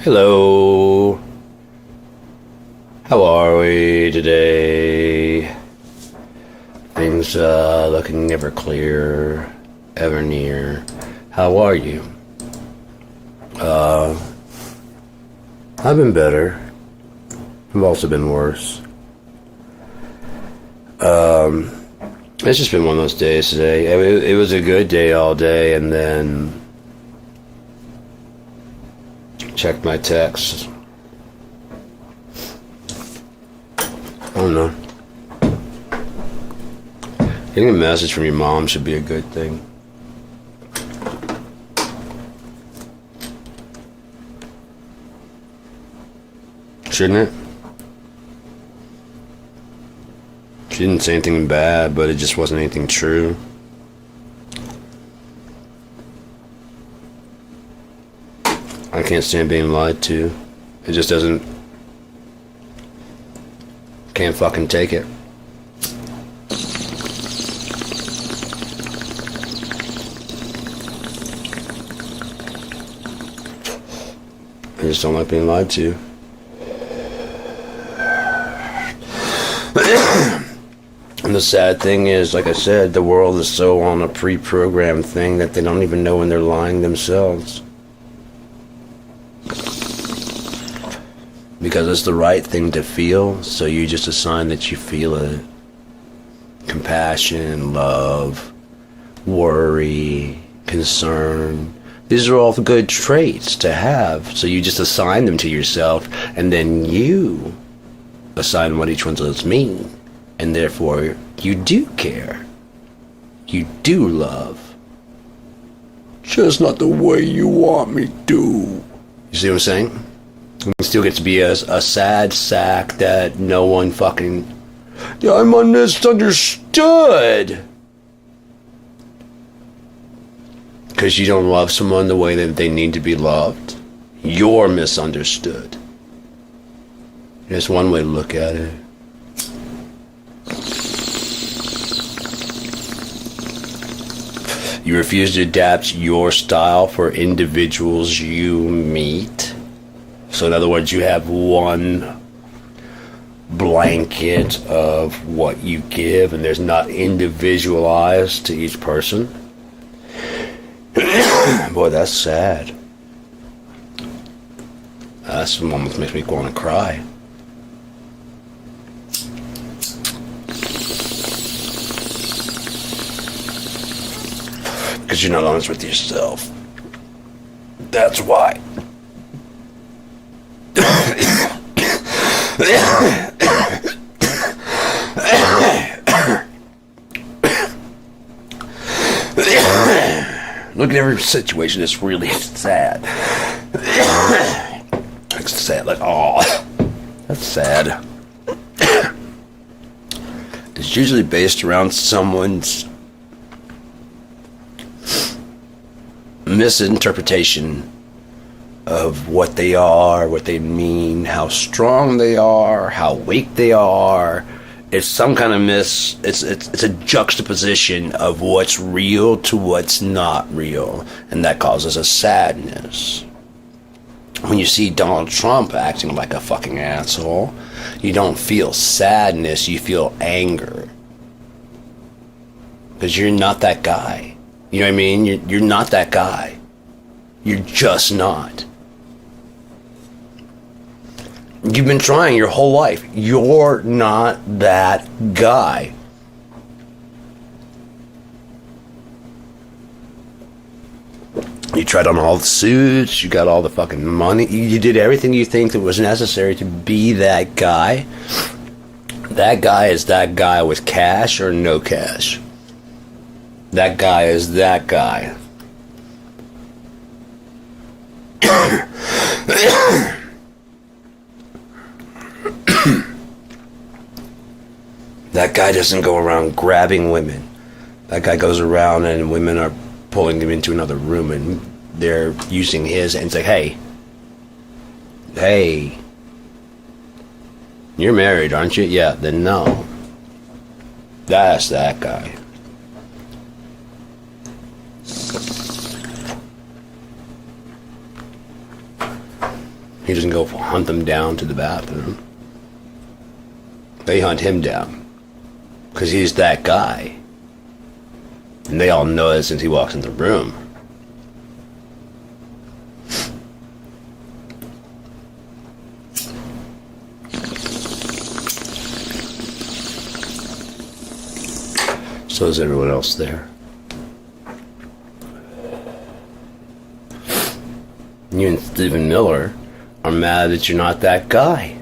Hello. How are we today? Things looking ever clearer, ever near. How are you? I've been better. I've also been worse. It's just been one of those days today. It was a good day all day, and then checked my texts. I don't know. Getting a message from your mom should be a good thing. Shouldn't it? She didn't say anything bad, but it just wasn't anything true. I can't stand being lied to. It just doesn't... Can't fucking take it. I just don't like being lied to. And the sad thing is, like I said, the world is so on a pre-programmed thing that they don't even know when they're lying themselves. Because it's the right thing to feel, so you just assign that you feel it. Compassion, love, worry, concern. These are all good traits to have, so you just assign them to yourself, and then you assign what each one of those mean. And therefore, you do care. You do love. Just not the way you want me to. You see what I'm saying? You still get to be a sad sack that no one fucking... Yeah, I'm misunderstood. Because you don't love someone the way that they need to be loved. You're misunderstood. There's one way to look at it. You refuse to adapt your style for individuals you meet. So in other words, you have one blanket of what you give, and there's not individualized to each person. Boy, that's sad. That's what almost makes me want to cry. Because you're not honest with yourself. That's why. Look at every situation, it's really sad. It's sad, like, oh, that's sad. It's usually based around someone's misinterpretation of what they are, what they mean, how strong they are, how weak they are. It's some kind of it's a juxtaposition of what's real to what's not real, and that causes a sadness. When you see Donald Trump acting like a fucking asshole, you don't feel sadness, you feel anger. Because you're not that guy. You know what I mean? You're not that guy. You're just not. You've been trying your whole life. You're not that guy. You tried on all the suits, you got all the fucking money, you did everything you think that was necessary to be that guy. That guy is that guy with cash or no cash. That guy is that guy. That guy doesn't go around grabbing women. That guy goes around and women are pulling him into another room and they're using his, and it's like, hey, you're married, aren't you? Yeah, then no. That's that guy. He doesn't go hunt them down to the bathroom. They hunt him down. Because he's that guy. And they all know it since he walks in the room. So is everyone else there. You and Stephen Miller are mad that you're not that guy.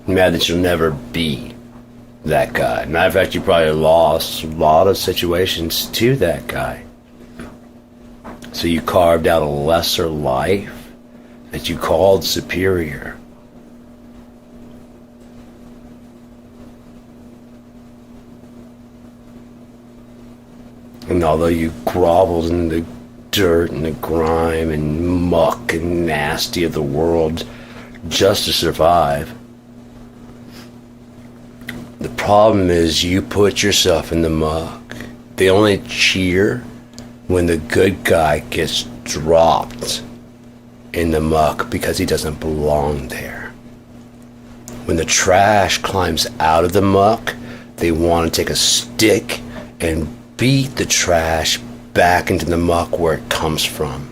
Mad that you'll never be that guy. Matter of fact, you probably lost a lot of situations to that guy. So you carved out a lesser life that you called superior. And although you groveled in the dirt and the grime and muck and nasty of the world just to survive, the problem is you put yourself in the muck. They only cheer when the good guy gets dropped in the muck because he doesn't belong there. When the trash climbs out of the muck, they want to take a stick and beat the trash back into the muck where it comes from.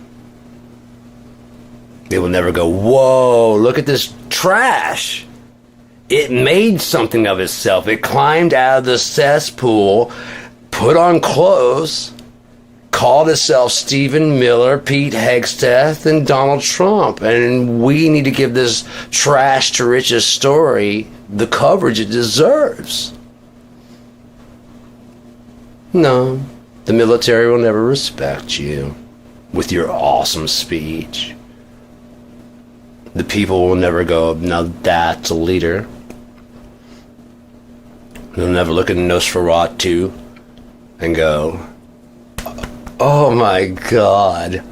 They will never go, whoa, look at this trash. It made something of itself. It climbed out of the cesspool, put on clothes, called itself Stephen Miller, Pete Hegseth, and Donald Trump. And we need to give this trash to riches story the coverage it deserves. No, the military will never respect you with your awesome speech. The people will never go, now that's a leader. They'll never look at Nosferatu and go, oh my God,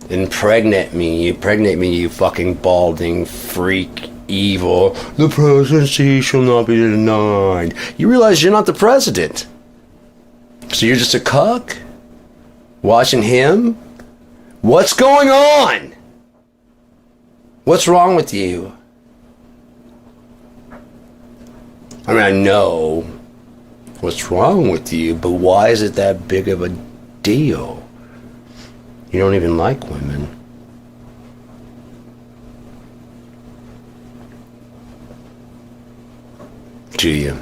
impregnate me, you fucking balding freak, evil. The presidency shall not be denied. You realize you're not the president. So you're just a cuck? Watching him? What's going on? What's wrong with you? I mean, I know what's wrong with you, but why is it that big of a deal? You don't even like women. Do you?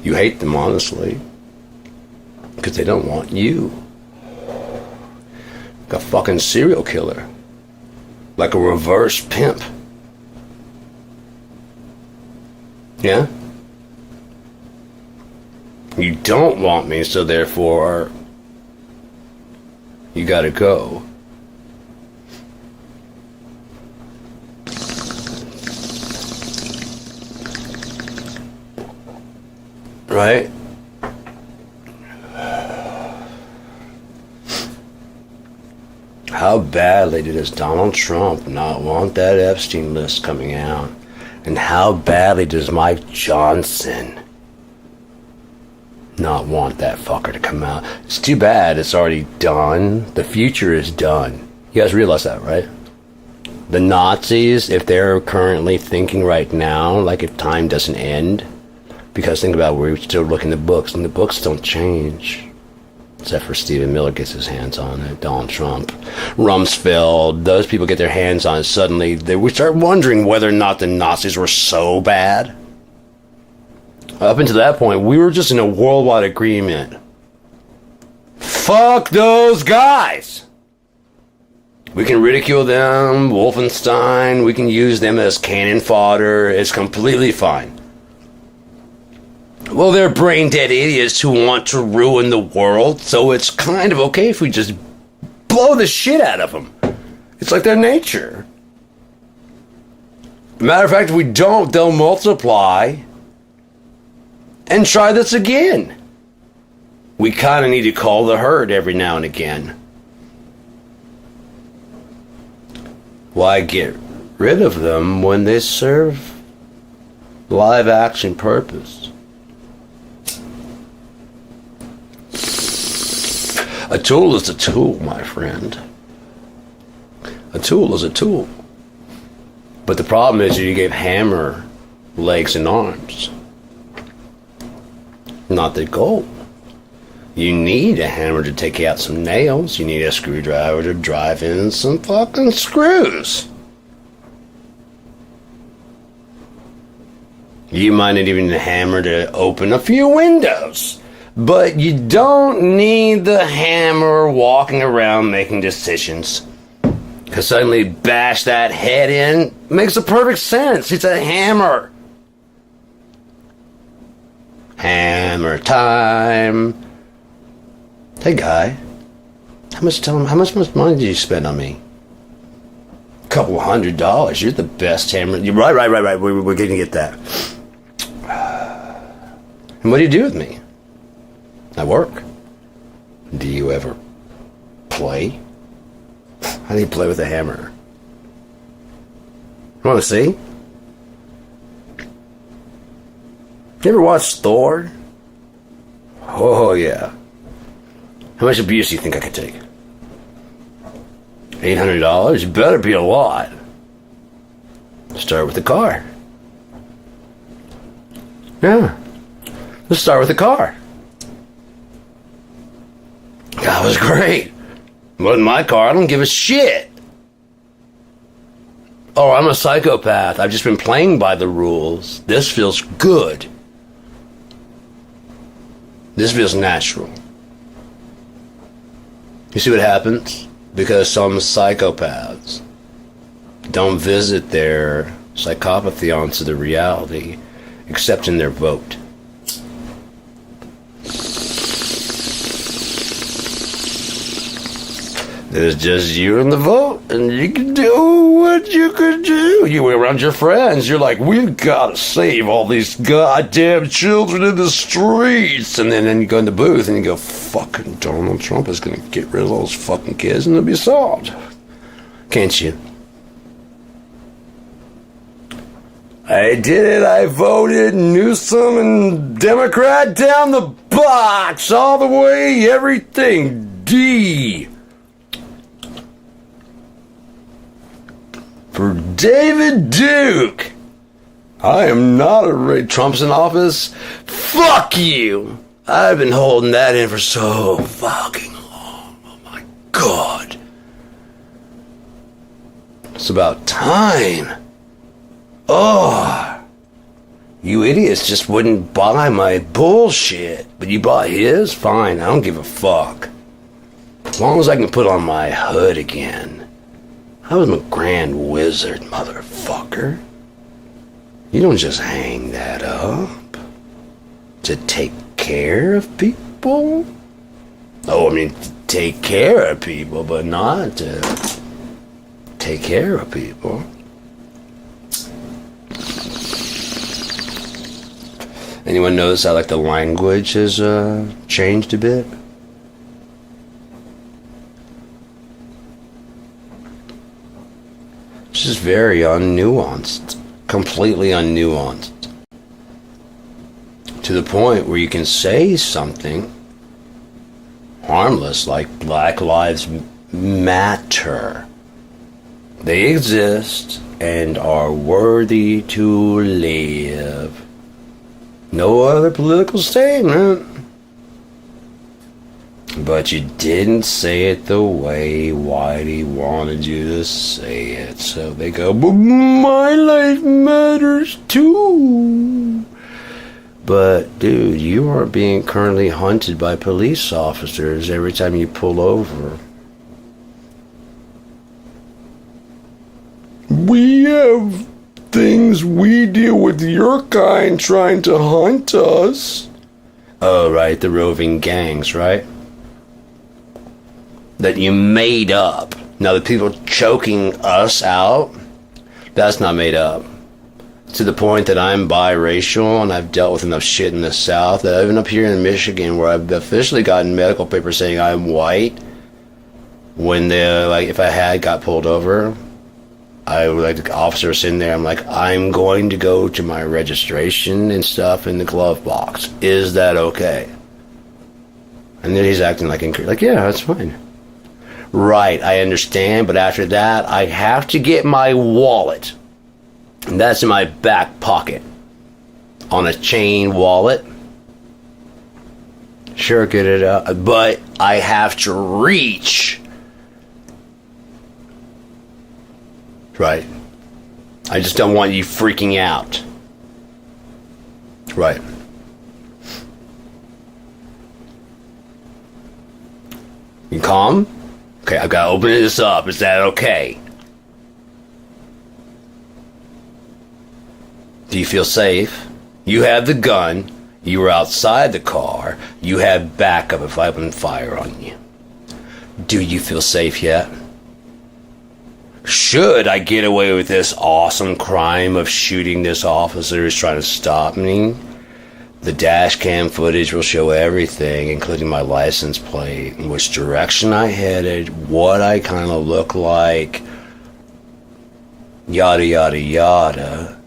You hate them, honestly, because they don't want you. Like a fucking serial killer. Like a reverse pimp. Yeah? You don't want me, so therefore you gotta go. Right? How badly does Donald Trump not want that Epstein list coming out? And how badly does Mike Johnson not want that fucker to come out? It's too bad it's already done. The future is done. You guys realize that, right? The Nazis, if they're currently thinking right now, like if time doesn't end, because think about it, we're still looking at the books, and the books don't change. Except for Stephen Miller gets his hands on it, Donald Trump, Rumsfeld, those people get their hands on it, suddenly we start wondering whether or not the Nazis were so bad. Up until that point, we were just in a worldwide agreement. Fuck those guys! We can ridicule them, Wolfenstein, we can use them as cannon fodder, it's completely fine. Well, they're brain-dead idiots who want to ruin the world, so it's kind of okay if we just blow the shit out of them. It's like their nature. Matter of fact, if we don't, they'll multiply and try this again. We kind of need to call the herd every now and again. Why get rid of them when they serve live action purpose? A tool is a tool, my friend. A tool is a tool. But the problem is you gave hammer legs and arms. Not the goal. You need a hammer to take out some nails. You need a screwdriver to drive in some fucking screws. You might not even need a hammer to open a few windows. But you don't need the hammer walking around making decisions. Because suddenly bash that head in makes a perfect sense. It's a hammer. Hammer time. Hey guy, how much money did you spend on me? $200. You're the best hammer. You're right. We're gonna get that. And what do you do with me? I work. Do you ever play? How do you play with a hammer? You want to see? You ever watched Thor? Oh yeah. How much abuse do you think I could take? $800? You better be a lot. Start with the car. Yeah. Let's start with the car. That was great. Wasn't my car. I don't give a shit. Oh, I'm a psychopath. I've just been playing by the rules. This feels good. This feels natural. You see what happens? Because some psychopaths don't visit their psychopathy onto the reality, except in their vote. There's just you and the vote, and you can do what you can do. You were around your friends, you're like, we've got to save all these goddamn children in the streets. And then you go in the booth and you go, fucking Donald Trump is going to get rid of those fucking kids and it'll be solved. Can't you? I did it. I voted Newsom and Democrat down the box, all the way, everything. D. For David Duke. I am not Trump's in office. Fuck you. I've been holding that in for so fucking long. Oh my God. It's about time. Oh. You idiots just wouldn't buy my bullshit. But you bought his? Fine, I don't give a fuck. As long as I can put on my hood again. I was a grand wizard, motherfucker. You don't just hang that up to take care of people. Oh, I mean, take care of people, but not to take care of people. Anyone notice how, like, the language has changed a bit? It's just very unnuanced, completely unnuanced. To the point where you can say something harmless like Black Lives Matter. They exist and are worthy to live. No other political statement. But you didn't say it the way Whitey wanted you to say it. So they go, but my life matters too. But, dude, you are being currently hunted by police officers every time you pull over. We have things we deal with your kind trying to hunt us. Oh, right, the roving gangs, right? That you made up. Now, the people choking us out, that's not made up. To the point that I'm biracial and I've dealt with enough shit in the South that even up here in Michigan where I've officially gotten medical papers saying I'm white, when they're like, if I had got pulled over, I would like the officer sitting there, I'm like, I'm going to go to my registration and stuff in the glove box. Is that okay? And then he's acting like, yeah, that's fine. Right, I understand, but after that, I have to get my wallet. And that's in my back pocket. On a chain wallet. Sure, get it out. But I have to reach. Right. I just don't want you freaking out. Right. You calm? Okay, I've got to open this up. Is that okay? Do you feel safe? You have the gun. You were outside the car. You have backup if I open fire on you. Do you feel safe yet? Should I get away with this awesome crime of shooting this officer who's trying to stop me? The dash cam footage will show everything, including my license plate, in which direction I headed, what I kind of look like, yada yada yada.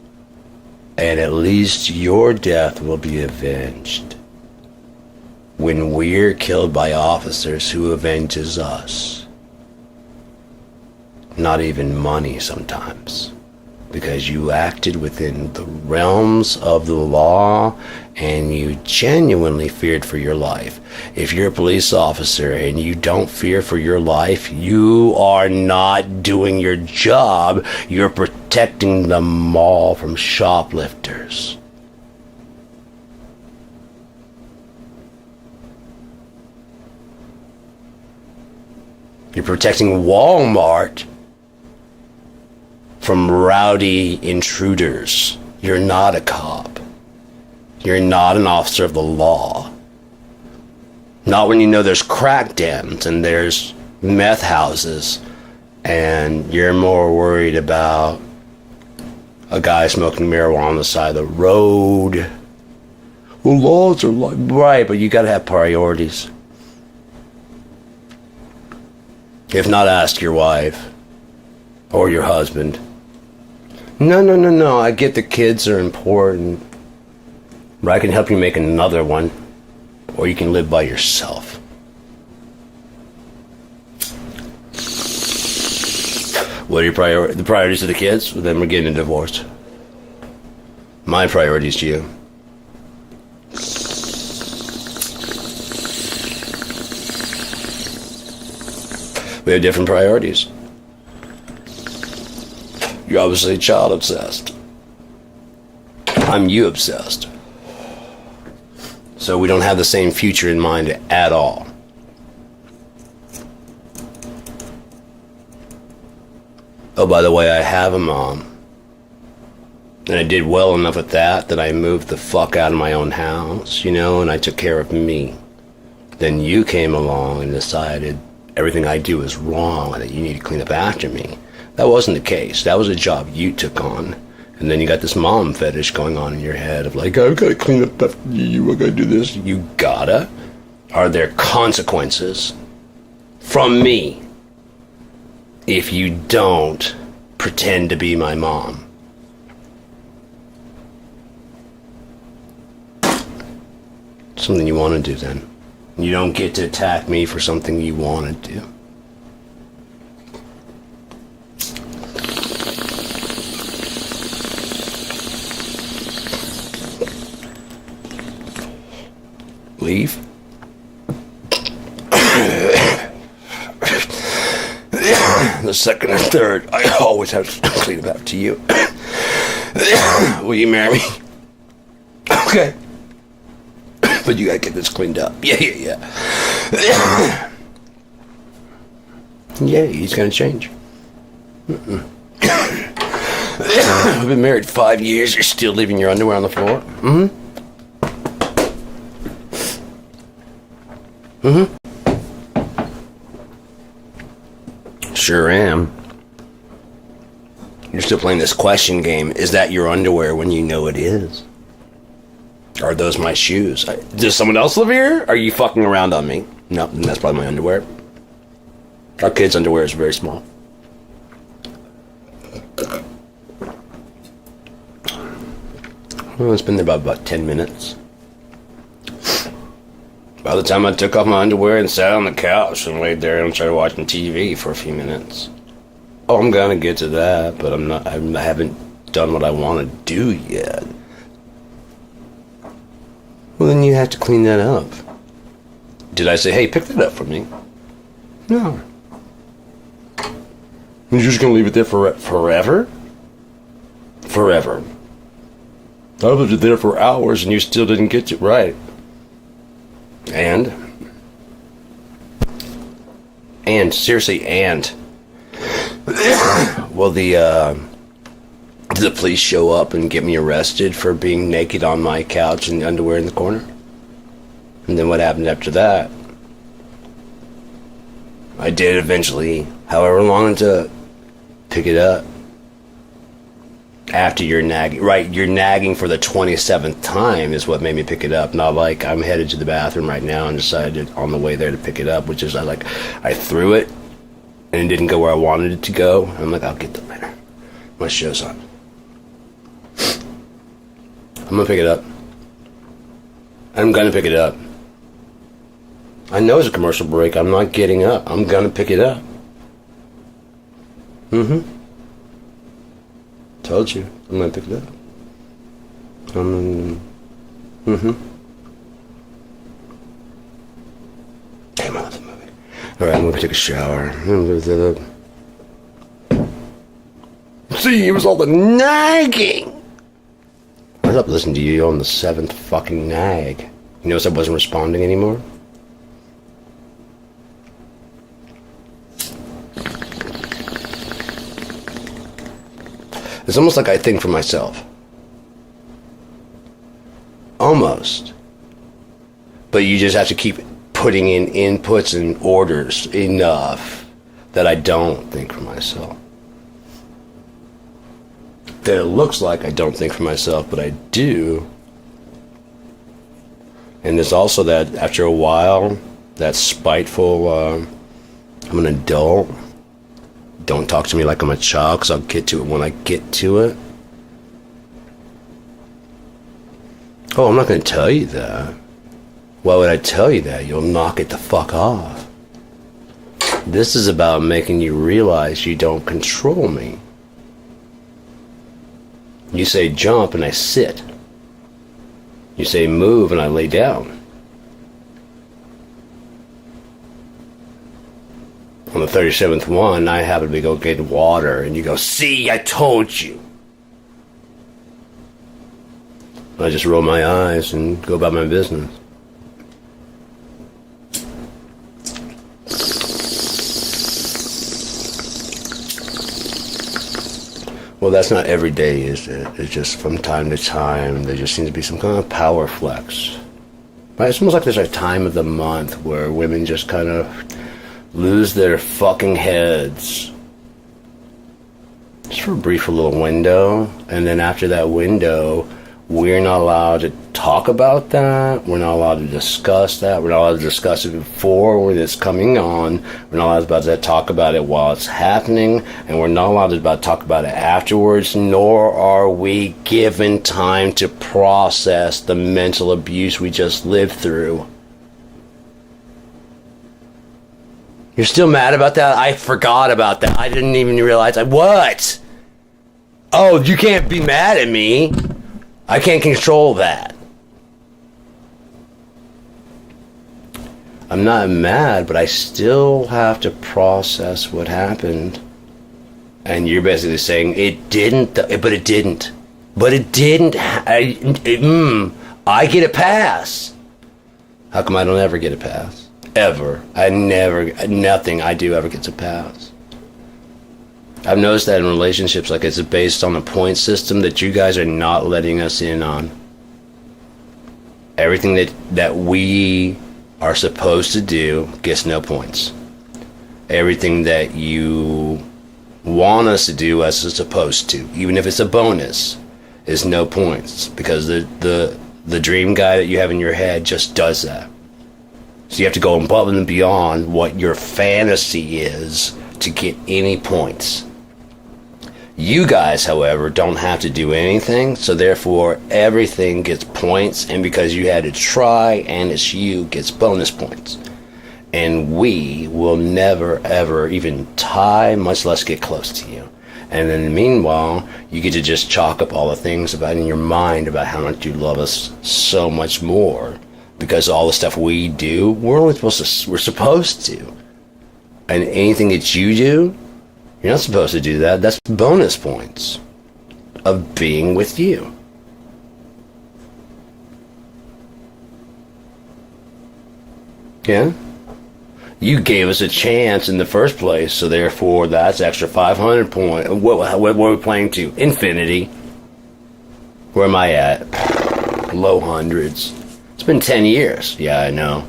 And at least your death will be avenged when we're killed by officers who avenges us. Not even money sometimes, because you acted within the realms of the law and you genuinely feared for your life. If you're a police officer and you don't fear for your life, you are not doing your job. You're protecting the mall from shoplifters. You're protecting Walmart from rowdy intruders. You're not a cop. You're not an officer of the law. Not when you know there's crack dens and there's meth houses and you're more worried about a guy smoking marijuana on the side of the road. Well, laws are like, right, but you gotta have priorities. If not, ask your wife or your husband. No, I get the kids are important, but I can help you make another one, or you can live by yourself. What are your the priorities of the kids? Well, then we're getting a divorce. My priorities to you. We have different priorities. You're obviously child obsessed. I'm you obsessed. So we don't have the same future in mind at all. Oh, by the way, I have a mom. And I did well enough at that I moved the fuck out of my own house, and I took care of me. Then you came along and decided everything I do is wrong and that you need to clean up after me. That wasn't the case. That was a job you took on. And then you got this mom fetish going on in your head of like, I've got to clean up after you, I got to do this. You gotta. Are there consequences from me if you don't pretend to be my mom? Something you want to do then. You don't get to attack me for something you want to do. Leave. The second and third, I always have to clean it up to you. Will you marry me? Okay. But you gotta get this cleaned up. Yeah. Yeah, he's gonna change. We've been married 5 years, you're still leaving your underwear on the floor? Sure am. You're still playing this question game. Is that your underwear when you know it is? Are those my shoes? Does someone else live here? Are you fucking around on me? No, that's probably my underwear. Our kids' underwear is very small. Well, it's been there about 10 minutes. By the time I took off my underwear and sat on the couch and laid there and started watching TV for a few minutes. Oh, I'm gonna get to that, but I haven't done what I want to do yet. Well, then you have to clean that up. Did I say, hey, pick that up for me? No. You're just gonna leave it there forever? Forever. I left it there for hours and you still didn't get it right. And seriously, will the police show up and get me arrested for being naked on my couch in underwear in the corner? And then what happened after that? I did eventually, however long to pick it up. After you're nagging, right? You're nagging for the 27th time is what made me pick it up. Not like I'm headed to the bathroom right now and decided on the way there to pick it up, which is I threw it and it didn't go where I wanted it to go. I'm like, I'll get that later. My show's on. I'm gonna pick it up. I'm gonna pick it up. I know it's a commercial break. I'm not getting up. I'm gonna pick it up. Told you. I'm gonna pick it up. Damn, I love the movie. Alright, I'm gonna take a shower. See, it was all the nagging! I stopped listening to you on the 7th fucking nag. You notice I wasn't responding anymore? It's almost like I think for myself. Almost. But you just have to keep putting in inputs and orders enough that I don't think for myself. That it looks like I don't think for myself, but I do. And there's also that, after a while, that spiteful, I'm an adult. Don't talk to me like I'm a child, because I'll get to it when I get to it. Oh, I'm not going to tell you that. Why would I tell you that? You'll knock it the fuck off. This is about making you realize you don't control me. You say jump and I sit. You say move and I lay down. On the 37th one, I happen to go get water, and you go, see, I told you. I just roll my eyes and go about my business. Well, that's not every day, is it? It's just from time to time, there just seems to be some kind of power flex. Right? It's almost like there's a time of the month where women just kind of lose their fucking heads. Just for a brief little window. And then after that window, we're not allowed to talk about that. We're not allowed to discuss that. We're not allowed to discuss it before when it's coming on. We're not allowed to talk about it while it's happening. And we're not allowed to talk about it afterwards. Nor are we given time to process the mental abuse we just lived through. You're still mad about that? I forgot about that. I didn't even realize. What? Oh, you can't be mad at me. I can't control that. I'm not mad, but I still have to process what happened. And you're basically saying, it didn't, but it didn't. But it didn't. I get a pass. How come I don't ever get a pass? Ever. Nothing I do ever gets a pass. I've noticed that in relationships, like it's based on a point system that you guys are not letting us in on. Everything that we are supposed to do gets no points. Everything that you want us to do as it's supposed to, even if it's a bonus, is no points. Because the dream guy that you have in your head just does that. So you have to go above and beyond what your fantasy is to get any points. You guys, however, don't have to do anything, so therefore everything gets points, and because you had to try and it's you, gets bonus points. And we will never ever even tie, much less get close to you. And then meanwhile, you get to just chalk up all the things about in your mind about how much you love us so much more, because all the stuff we do, we're supposed to. And anything that you do, you're not supposed to do that. That's bonus points of being with you. Yeah? You gave us a chance in the first place, so therefore that's extra 500 points. What are we playing to? Infinity. Where am I at? Low hundreds. It's been 10 years. Yeah, I know.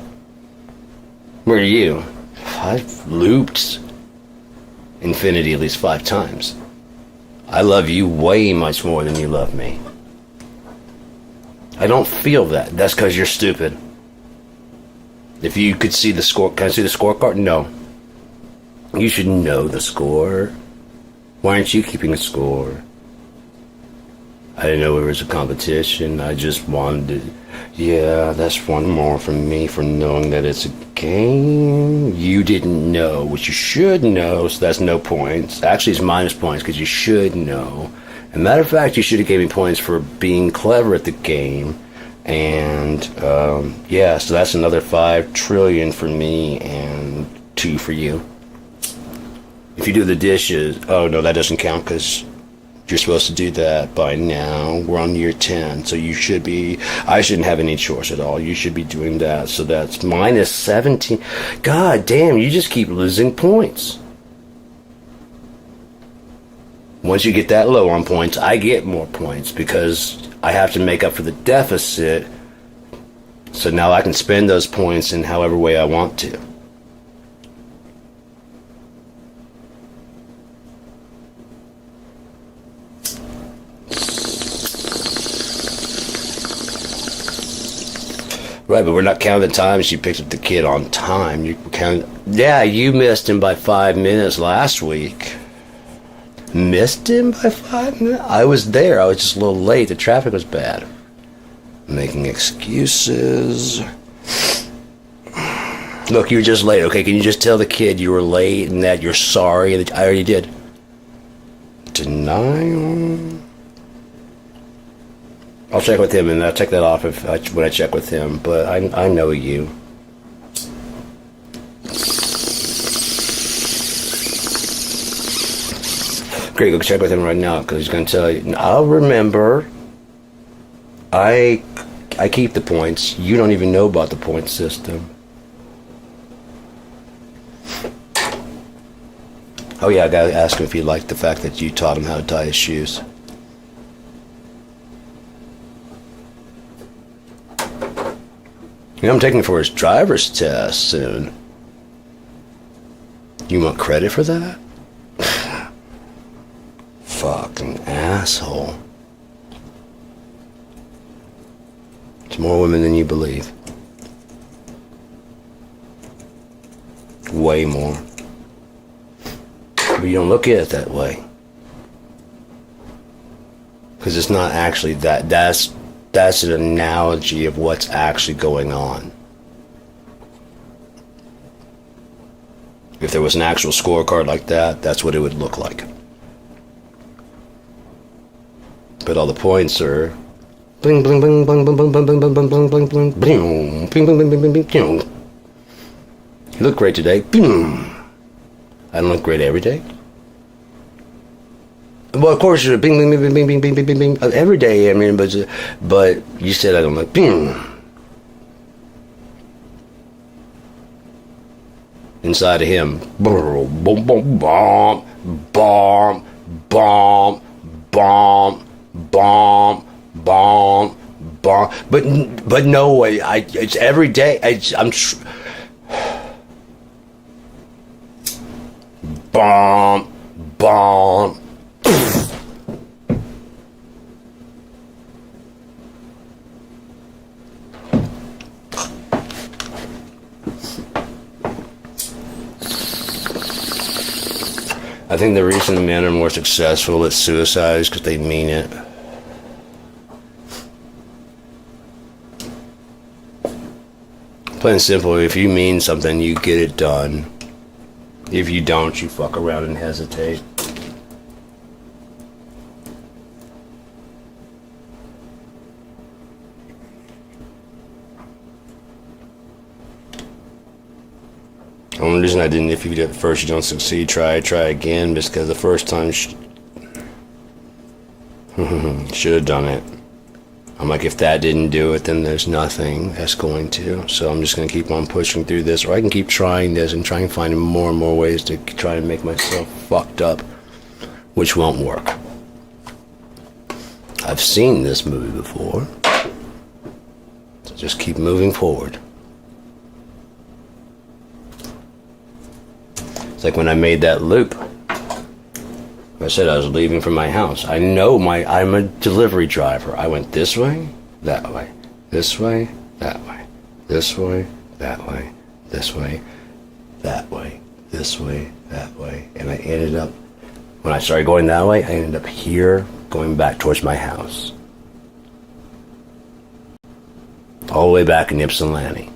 Where are you? I've looped infinity at least 5 times. I love you way much more than you love me. I don't feel that. That's because you're stupid. If you could see the score, can I see the scorecard? No. You should know the score. Why aren't you keeping a score? I didn't know it was a competition. I just wanted to... Yeah, that's one more from me for knowing that it's a game. You didn't know, which you should know, so that's no points. Actually, it's minus points because you should know. As a matter of fact, you should have gave me points for being clever at the game. And, yeah, so that's another 5 trillion for me and 2 for you. If you do the dishes... Oh, no, that doesn't count because... You're supposed to do that by now. We're on year 10, so you should be... I shouldn't have any chores at all. You should be doing that. So that's minus 17. God damn, you just keep losing points. Once you get that low on points, I get more points because I have to make up for the deficit. So now I can spend those points in however way I want to. Right, but we're not counting the times you picked up the kid on time. You count. Yeah, you missed him by 5 minutes last week. Missed him by 5 minutes? I was there. I was just a little late. The traffic was bad. Making excuses. Look, you were just late. Okay, can you just tell the kid you were late and that you're sorry? I already did. Denial. I'll check with him, and I'll take that off when I check with him. But I know you. Great, go check with him right now because he's going to tell you. I'll remember. I keep the points. You don't even know about the point system. Oh yeah, I got to ask him if he liked the fact that you taught him how to tie his shoes. You know, I'm taking for his driver's test soon. You want credit for that? Fucking asshole. It's more women than you believe. Way more. But you don't look at it that way. Because it's not actually that. That's an analogy of what's actually going on. If there was an actual scorecard like that, that's what it would look like. But all the points are bling bling bling bling bling bling bling bling bling bling bling bling bling bling bling bling bling bling. You look great today. I don't look great every day. Well, of course, bing, bing, bing, bing, bing, bing, bing, bing, bing, every day. I mean, but you said I don't like bing. Inside of him, boom, boom, boom, bomb, bomb, bomb, bomb, bomb, bomb, bomb. But no way. It's every day. Bomb, bomb. I think the reason men are more successful at suicide is because they mean it. Plain and simple, if you mean something, you get it done. If you don't, you fuck around and hesitate. The only reason I didn't, if you do it first, you don't succeed, try again, just because the first time, should have done it. I'm like, if that didn't do it, then there's nothing that's going to. So I'm just going to keep on pushing through this, or I can keep trying this and try and find more and more ways to try and make myself fucked up, which won't work. I've seen this movie before, so just keep moving forward. It's like when I made that loop. I said I was leaving from my house. I know I'm a delivery driver. I went this way, that way, this way, that way, this way, that way, this way, that way, this way, that way. And I ended up, when I started going that way, I ended up here, going back towards my house. All the way back in Ypsilanti.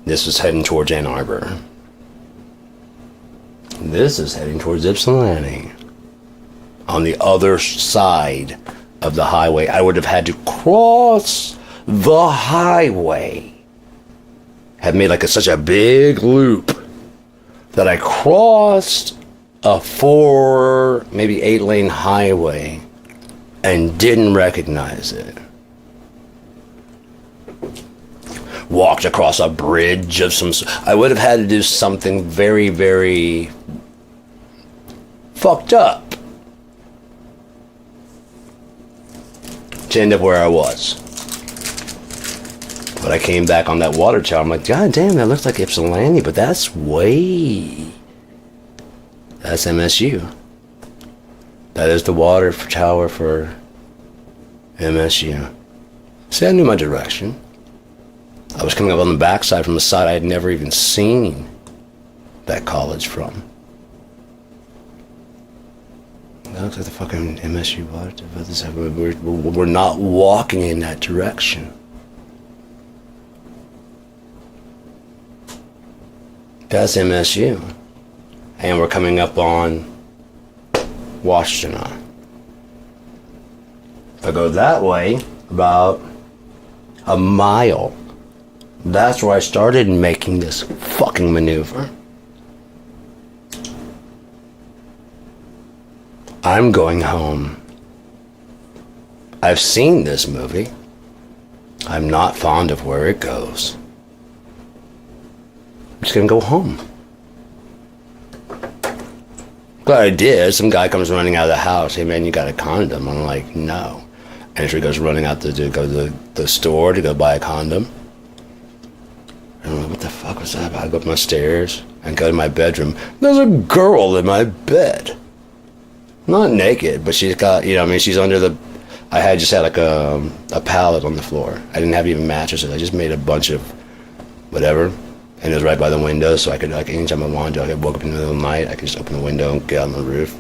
This was heading towards Ann Arbor. This is heading towards Ypsilanti. On the other side of the highway, I would have had to cross the highway. Had made like such a big loop that I crossed a 4, maybe 8-lane highway and didn't recognize it. Walked across a bridge of some. I would have had to do something very, very fucked up to end up where I was. But I came back on that water tower. I'm like, God damn, that looks like Ypsilanti, but that's MSU. That is the water tower for MSU. See, I knew my direction. I was coming up on the backside from a side I had never even seen that college from. That looks like the fucking MSU water. We're not walking in that direction. That's MSU. And we're coming up on Washington. If I go that way, about a mile, that's where I started making this fucking maneuver. I'm going home. I've seen this movie. I'm not fond of where it goes. I'm just gonna go home. But I did. Some guy comes running out of the house. Hey man, you got a condom? I'm like, no. And she goes running out to go to the store to go buy a condom. I'm like, what the fuck was that about? I go up my stairs and go to my bedroom. There's a girl in my bed. Not naked, but she's got, she's under the, I just had like a pallet on the floor. I didn't have even mattresses. I just made a bunch of whatever. And it was right by the window, so I could, like, anytime I wanted to, I woke up in the middle of the night, I could just open the window and get out on the roof,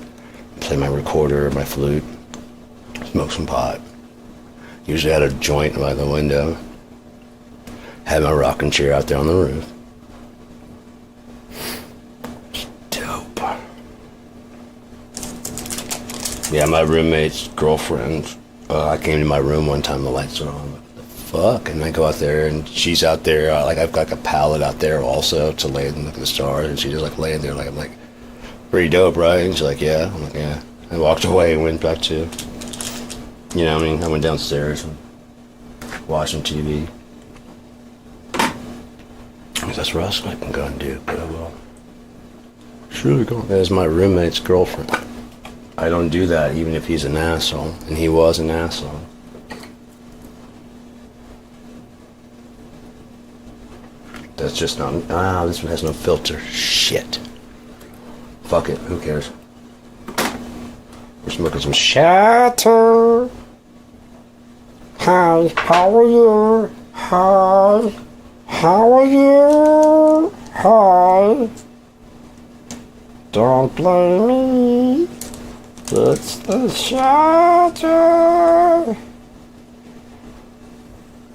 play my recorder or my flute, smoke some pot. Usually had a joint by the window. Had my rocking chair out there on the roof. Dope. Yeah, my roommate's girlfriend, I came to my room one time, the lights were on. What the fuck? And I go out there, and she's out there, like, I've got like a pallet out there also to lay and look at the stars, and she's just like laying there, like, I'm like, pretty dope, right? And she's like, yeah. I'm like, yeah. I walked away and went back to, I went downstairs and watching TV. That's what else I can go and do, but I will. Surely go. That is my roommate's girlfriend. I don't do that even if he's an asshole, and he was an asshole. That's just not, this one has no filter. Shit. Fuck it, who cares? We're smoking some shatter. Hi, how are you? Hi. How are you? Hi. Don't blame me. It's the shelter.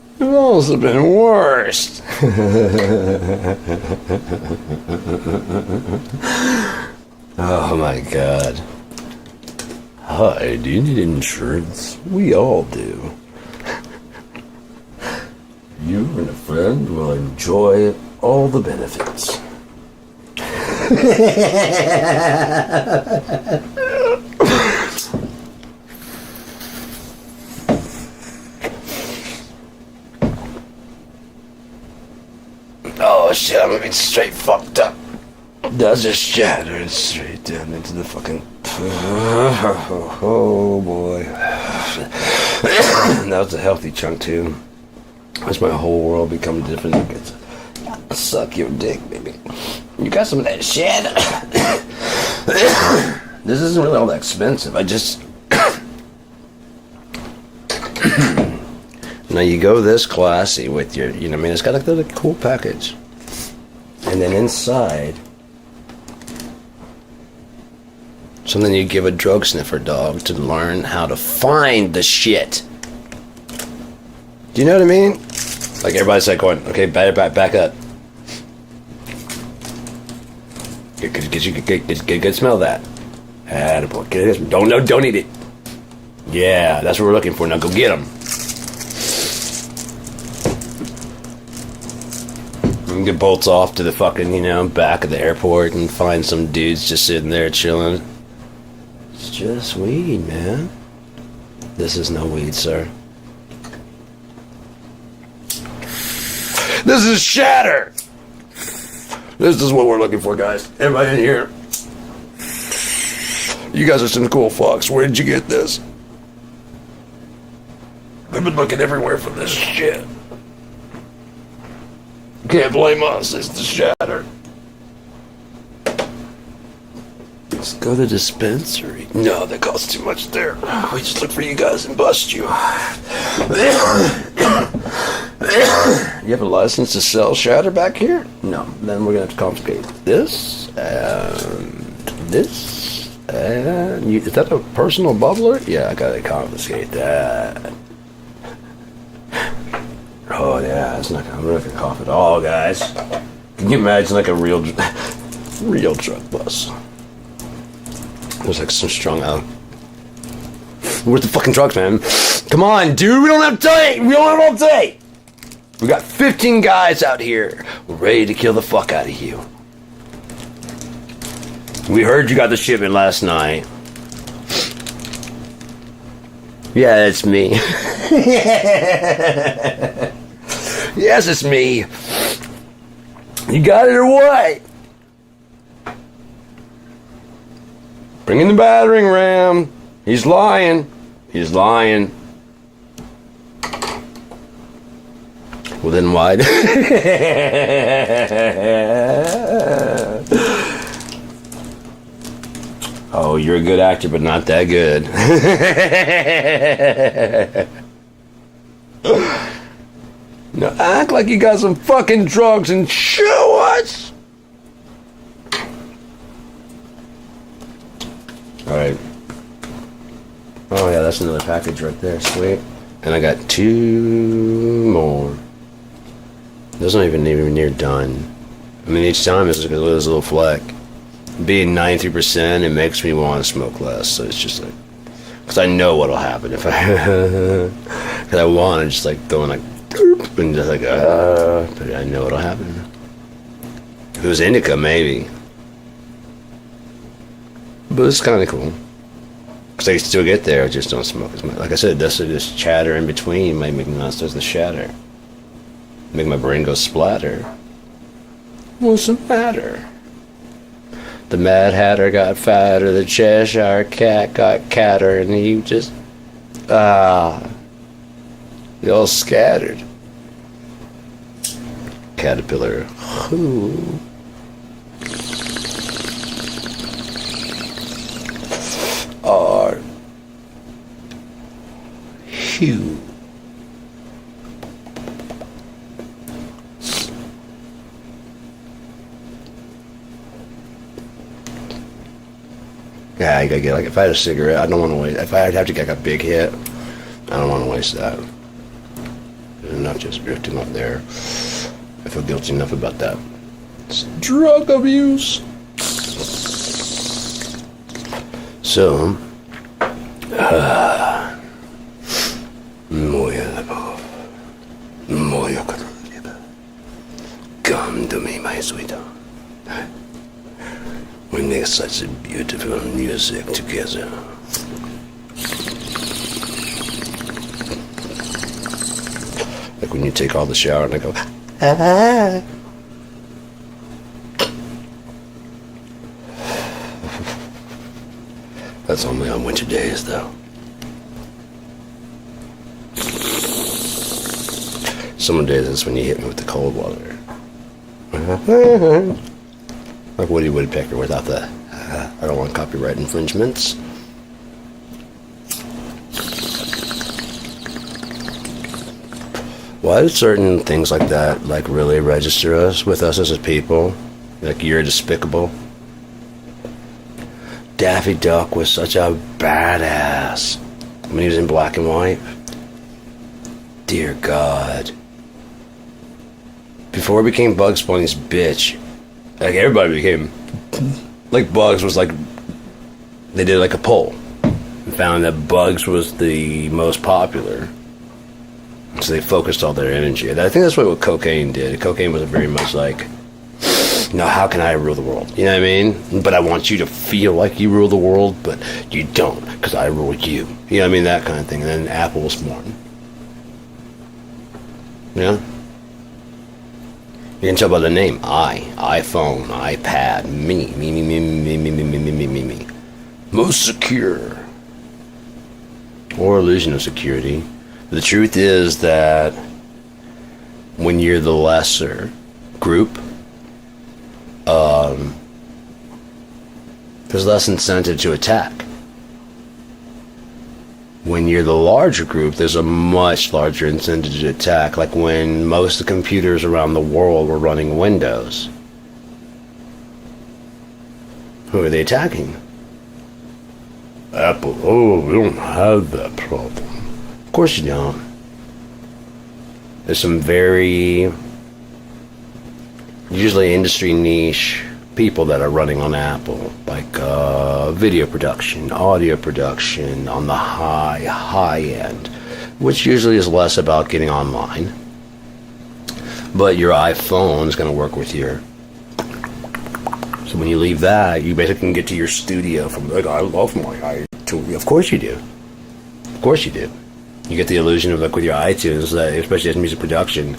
It could also been worse. Oh my god. Hi, do you need insurance? We all do. You and a friend will enjoy all the benefits. Oh shit, I'm gonna be straight fucked up. That's just shattered straight down into the fucking... Oh boy. That was a healthy chunk too. That's my whole world become different. It's, suck your dick, baby. You got some of that shit? This isn't really all that expensive. I just... Now you go this classy with your, you know what I mean? It's got like a cool package. And then inside, something you give a drug sniffer dog to learn how to find the shit. Do you know what I mean? Like everybody's like going, okay, back up. Get smell that. Attaboy. Don't eat it. Yeah, that's what we're looking for. Now go get them. You get bolts off to the fucking, you know, back of the airport and find some dudes just sitting there chilling. It's just weed, man. This is no weed, sir. This is shatter! This is what we're looking for, guys. Everybody in here. You guys are some cool fucks. Where did you get this? I've been looking everywhere for this shit. Can't blame us, it's the shatter. Let's go to the dispensary. No, that costs too much there. We just look for you guys and bust you. You have a license to sell shatter back here? No, then we're gonna have to confiscate this and this. And is that a personal bubbler? Yeah, I gotta confiscate that. Oh yeah, it's not gonna, I'm not gonna cough at all, guys. Can you imagine like a real drug bus? There's like some strung out. Where's the fucking drugs, man? Come on, dude, we don't have time! We don't have all day! We got 15 guys out here. We're ready to kill the fuck out of you. We heard you got the shipment last night. Yeah, that's me. Yes, it's me. You got it or what? Bring in the battering ram. He's lying. He's lying. Well, then why? Oh, you're a good actor, but not that good. Now act like you got some fucking drugs and show us. Alright. Oh yeah, that's another package right there. Sweet. And I got 2 more. Those aren't even near done. I mean, each time it's like a little fleck. Being 93%, it makes me want to smoke less. So it's just like, because I know what'll happen if I, because I want to just like go and like, and just like, but I know what'll happen. If it was indica, maybe. But it's kind of cool. Because I can still get there, I just don't smoke as much. Like I said, this chatter in between might make me not start to shatter. Make my brain go splatter. What's the matter? The Mad Hatter got fatter, the Cheshire Cat got catter, and he just, they all scattered. Caterpillar, who? Are you? Yeah, I gotta get, like, if I had a cigarette, I don't want to waste, if I'd have to get like a big hit, I don't want to waste that. There's enough just drifting up there. I feel guilty enough about that. It's drug abuse. So, moja любовь, moja королева, come to me, my sweetheart. We make such a beautiful music together. Like when you take all the shower and I go, ah. That's only on winter days, though. Summer days is when you hit me with the cold water. Like Woody Woodpecker without the, I don't want copyright infringements. Why do certain things like that, like, really register us with us as a people? Like, you're despicable. Daffy Duck was such a badass when he was in black and white. Dear God. Before it became Bugs Bunny's bitch, like, everybody became, like, Bugs was like, they did like a poll and found that Bugs was the most popular. So they focused all their energy. And I think that's what cocaine did. Cocaine was very much like, no, how can I rule the world? You know what I mean? But I want you to feel like you rule the world, but you don't, because I rule you. You know what I mean? That kind of thing. And then Apple was born. Yeah? You can tell by the name. iPhone, iPad, me. Most secure. Or illusion of security. The truth is that when you're the lesser group, there's less incentive to attack. When you're the larger group, there's a much larger incentive to attack. Like when most of the computers around the world were running Windows. Who are they attacking? Apple. Oh, we don't have that problem. Of course you don't. There's some very, usually industry niche people that are running on Apple, like video production, audio production on the high end, which usually is less about getting online. But your iPhone is going to work with your. So when you leave that, you basically can get to your studio from, like, I love my iTunes. Of course you do. Of course you do. You get the illusion of, like, with your iTunes, that especially as music production,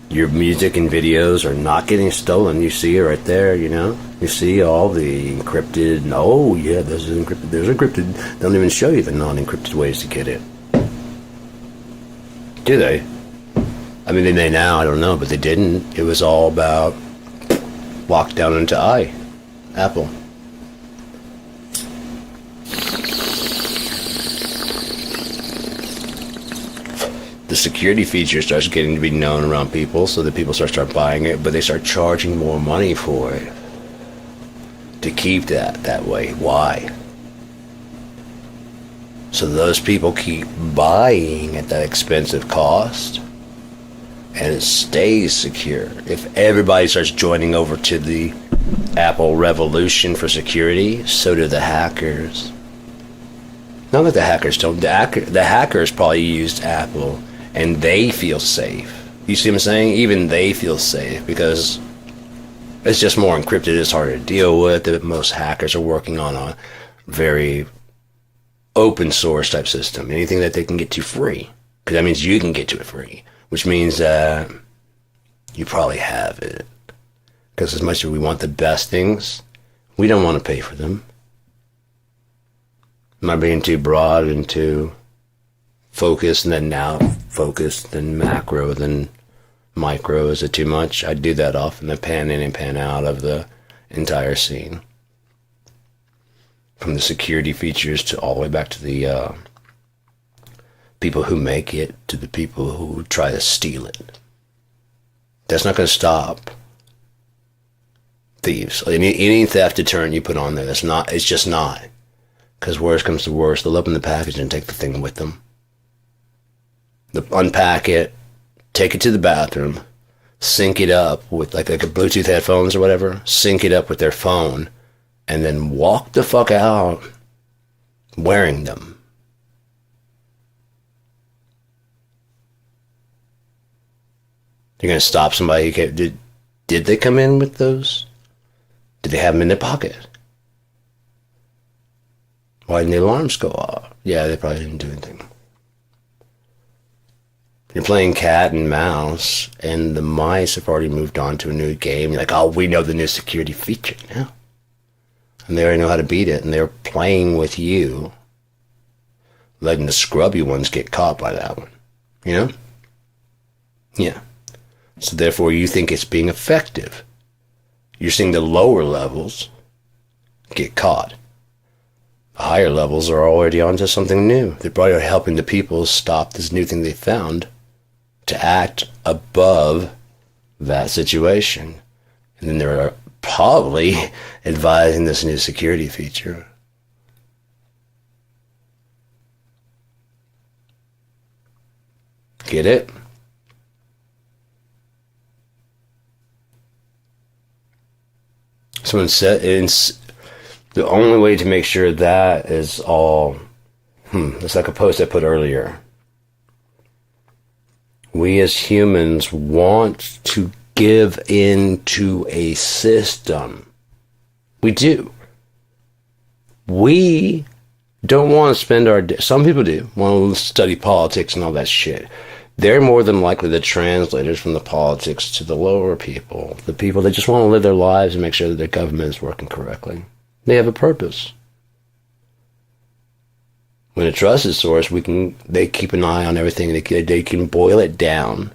your music and videos are not getting stolen. You see it right there, you know? You see all the encrypted, oh yeah, this is encrypted, there's encrypted. They don't even show you the non-encrypted ways to get it. Do they? I mean, they may now, I don't know, but they didn't. It was all about locked down into Apple. The security feature starts getting to be known around people, so that people start buying it, but they start charging more money for it to keep that way. Why? So those people keep buying at that expensive cost, and it stays secure. If everybody starts joining over to the Apple revolution for security, so do the hackers. Not that the hackers don't. The hackers probably used Apple, and they feel safe. You see what I'm saying? Even they feel safe because it's just more encrypted. It's harder to deal with. Most hackers are working on a very open source type system. Anything that they can get to free, because that means you can get to it free, which means that you probably have it. Because as much as we want the best things, we don't want to pay for them. Am I being too broad and too focused, and then now focused, then macro, then micro? Is it too much? I do that often, the pan in and pan out of the entire scene. From the security features to all the way back to the people who make it, to the people who try to steal it. That's not going to stop thieves. Any theft deterrent you put on there, it's just not. Because worst comes to worst, they'll open the package and take the thing with them. They'll unpack it, take it to the bathroom, sync it up with like a Bluetooth headphones or whatever, sync it up with their phone, and then walk the fuck out wearing them. You're going to stop somebody who did they come in with those? Did they have them in their pocket? Why didn't the alarms go off? Yeah, they probably didn't do anything. You're playing cat and mouse, and the mice have already moved on to a new game. You're like, oh, we know the new security feature now. And they already know how to beat it, and they're playing with you, letting the scrubby ones get caught by that one. You know? Yeah. So therefore, you think it's being effective. You're seeing the lower levels get caught. The higher levels are already onto something new. They're probably helping the people stop this new thing they found to act above that situation. And then they're probably advising this new security feature. Get it? Someone said the only way to make sure that is all, it's like a post I put earlier. We as humans want to give in to a system. We do. We don't want to spend our day, some people do, want to study politics and all that shit. They're more than likely the translators from the politics to the lower people, the people that just want to live their lives and make sure that their government is working correctly. They have a purpose. When a trusted source, they keep an eye on everything. They can boil it down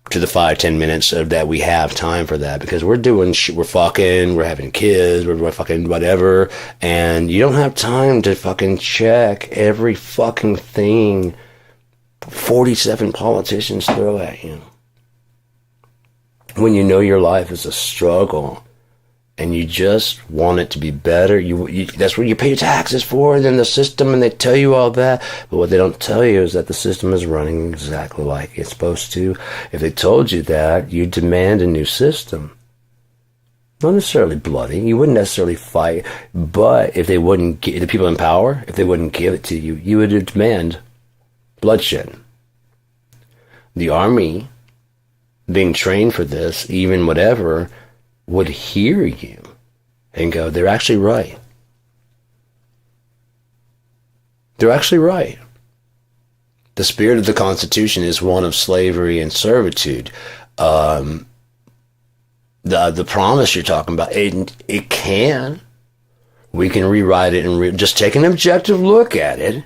to the 5-10 minutes of that we have time for that, because we're doing shit, we're fucking, we're having kids, we're fucking whatever, and you don't have time to fucking check every fucking thing 47 politicians throw at you. When you know your life is a struggle and you just want it to be better, that's what you pay taxes for, and then the system, and they tell you all that. But what they don't tell you is that the system is running exactly like it's supposed to. If they told you that, you'd demand a new system. Not necessarily bloody. You wouldn't necessarily fight. But if they wouldn't give the people in power, if they wouldn't give it to you, you would demand bloodshed. The army, being trained for this, even whatever, would hear you and go, they're actually right. They're actually right. The spirit of the Constitution is one of slavery and servitude. The promise you're talking about, it can. We can rewrite it and just take an objective look at it.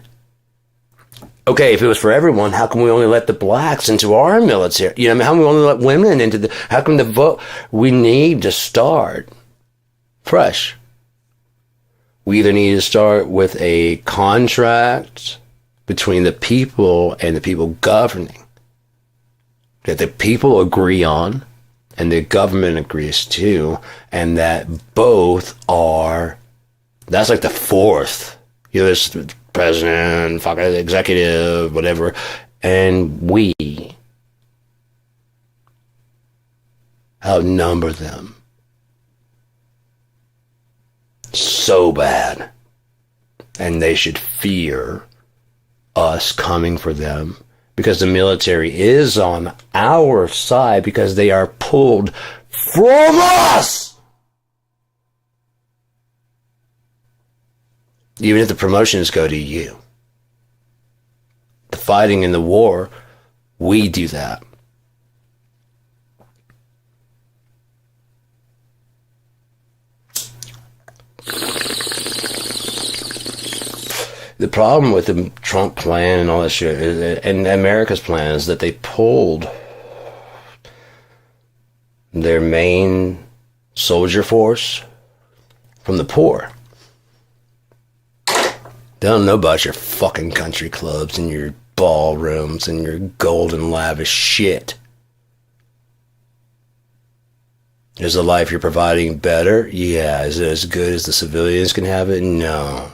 Okay, if it was for everyone, how come we only let the blacks into our military? You know, how come we only let women into how come the vote? We need to start fresh. We either need to start with a contract between the people and the people governing that the people agree on and the government agrees to, and that both are, that's like the fourth. You know, there's the president, fucking executive, whatever, and we outnumber them so bad, and they should fear us coming for them, because the military is on our side, because they are pulled from us. Even if the promotions go to you. The fighting in the war, we do that. The problem with the Trump plan and all that shit, and America's plan, is that they pulled their main soldier force from the poor. They don't know about your fucking country clubs and your ballrooms and your golden lavish shit. Is the life you're providing better? Yeah. Is it as good as the civilians can have it? No.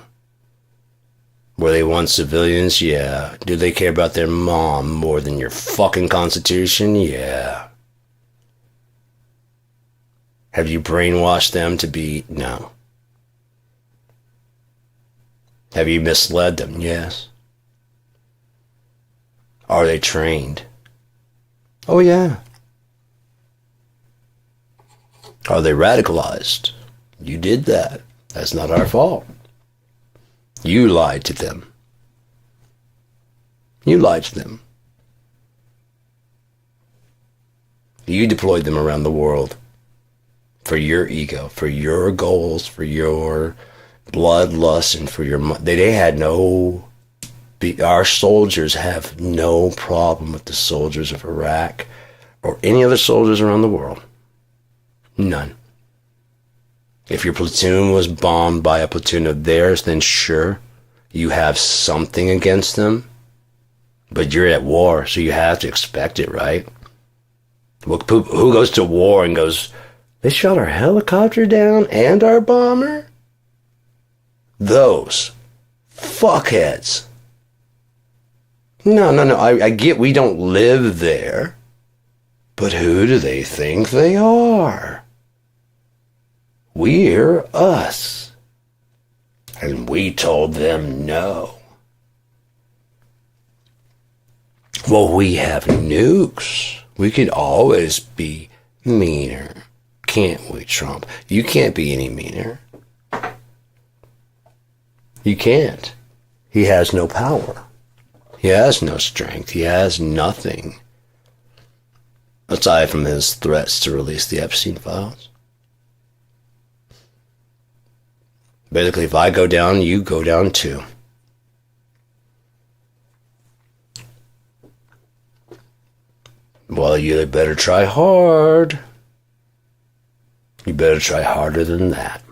Were they once civilians? Yeah. Do they care about their mom more than your fucking constitution? Yeah. Have you brainwashed them to be? No. Have you misled them? Yes. Are they trained? Oh, yeah. Are they radicalized? You did that. That's not our fault. You lied to them. You lied to them. You deployed them around the world for your ego, for your goals, for your bloodlust, and for your... They had no... Our soldiers have no problem with the soldiers of Iraq or any other soldiers around the world. None. If your platoon was bombed by a platoon of theirs, then sure, you have something against them. But you're at war, so you have to expect it, right? Well, who goes to war and goes, they shot our helicopter down and our bomber? Those fuckheads. No. I get we don't live there. But who do they think they are? We're us. And we told them no. Well, we have nukes. We could always be meaner. Can't we, Trump? You can't be any meaner. You can't. He has no power. He has no strength. He has nothing. Aside from his threats to release the Epstein files. Basically, if I go down, you go down too. Well, you better try hard. You better try harder than that.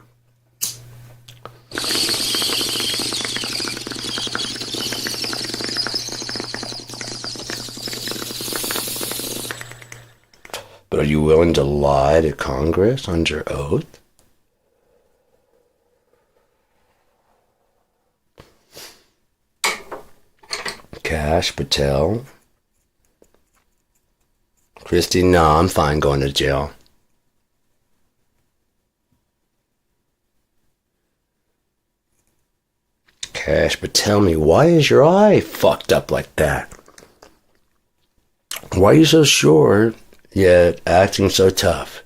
But are you willing to lie to Congress under oath? Kash Patel. Christy, no, I'm fine going to jail. Kash, but tell me, why is your eye fucked up like that? Why are you so sure, yet acting so tough?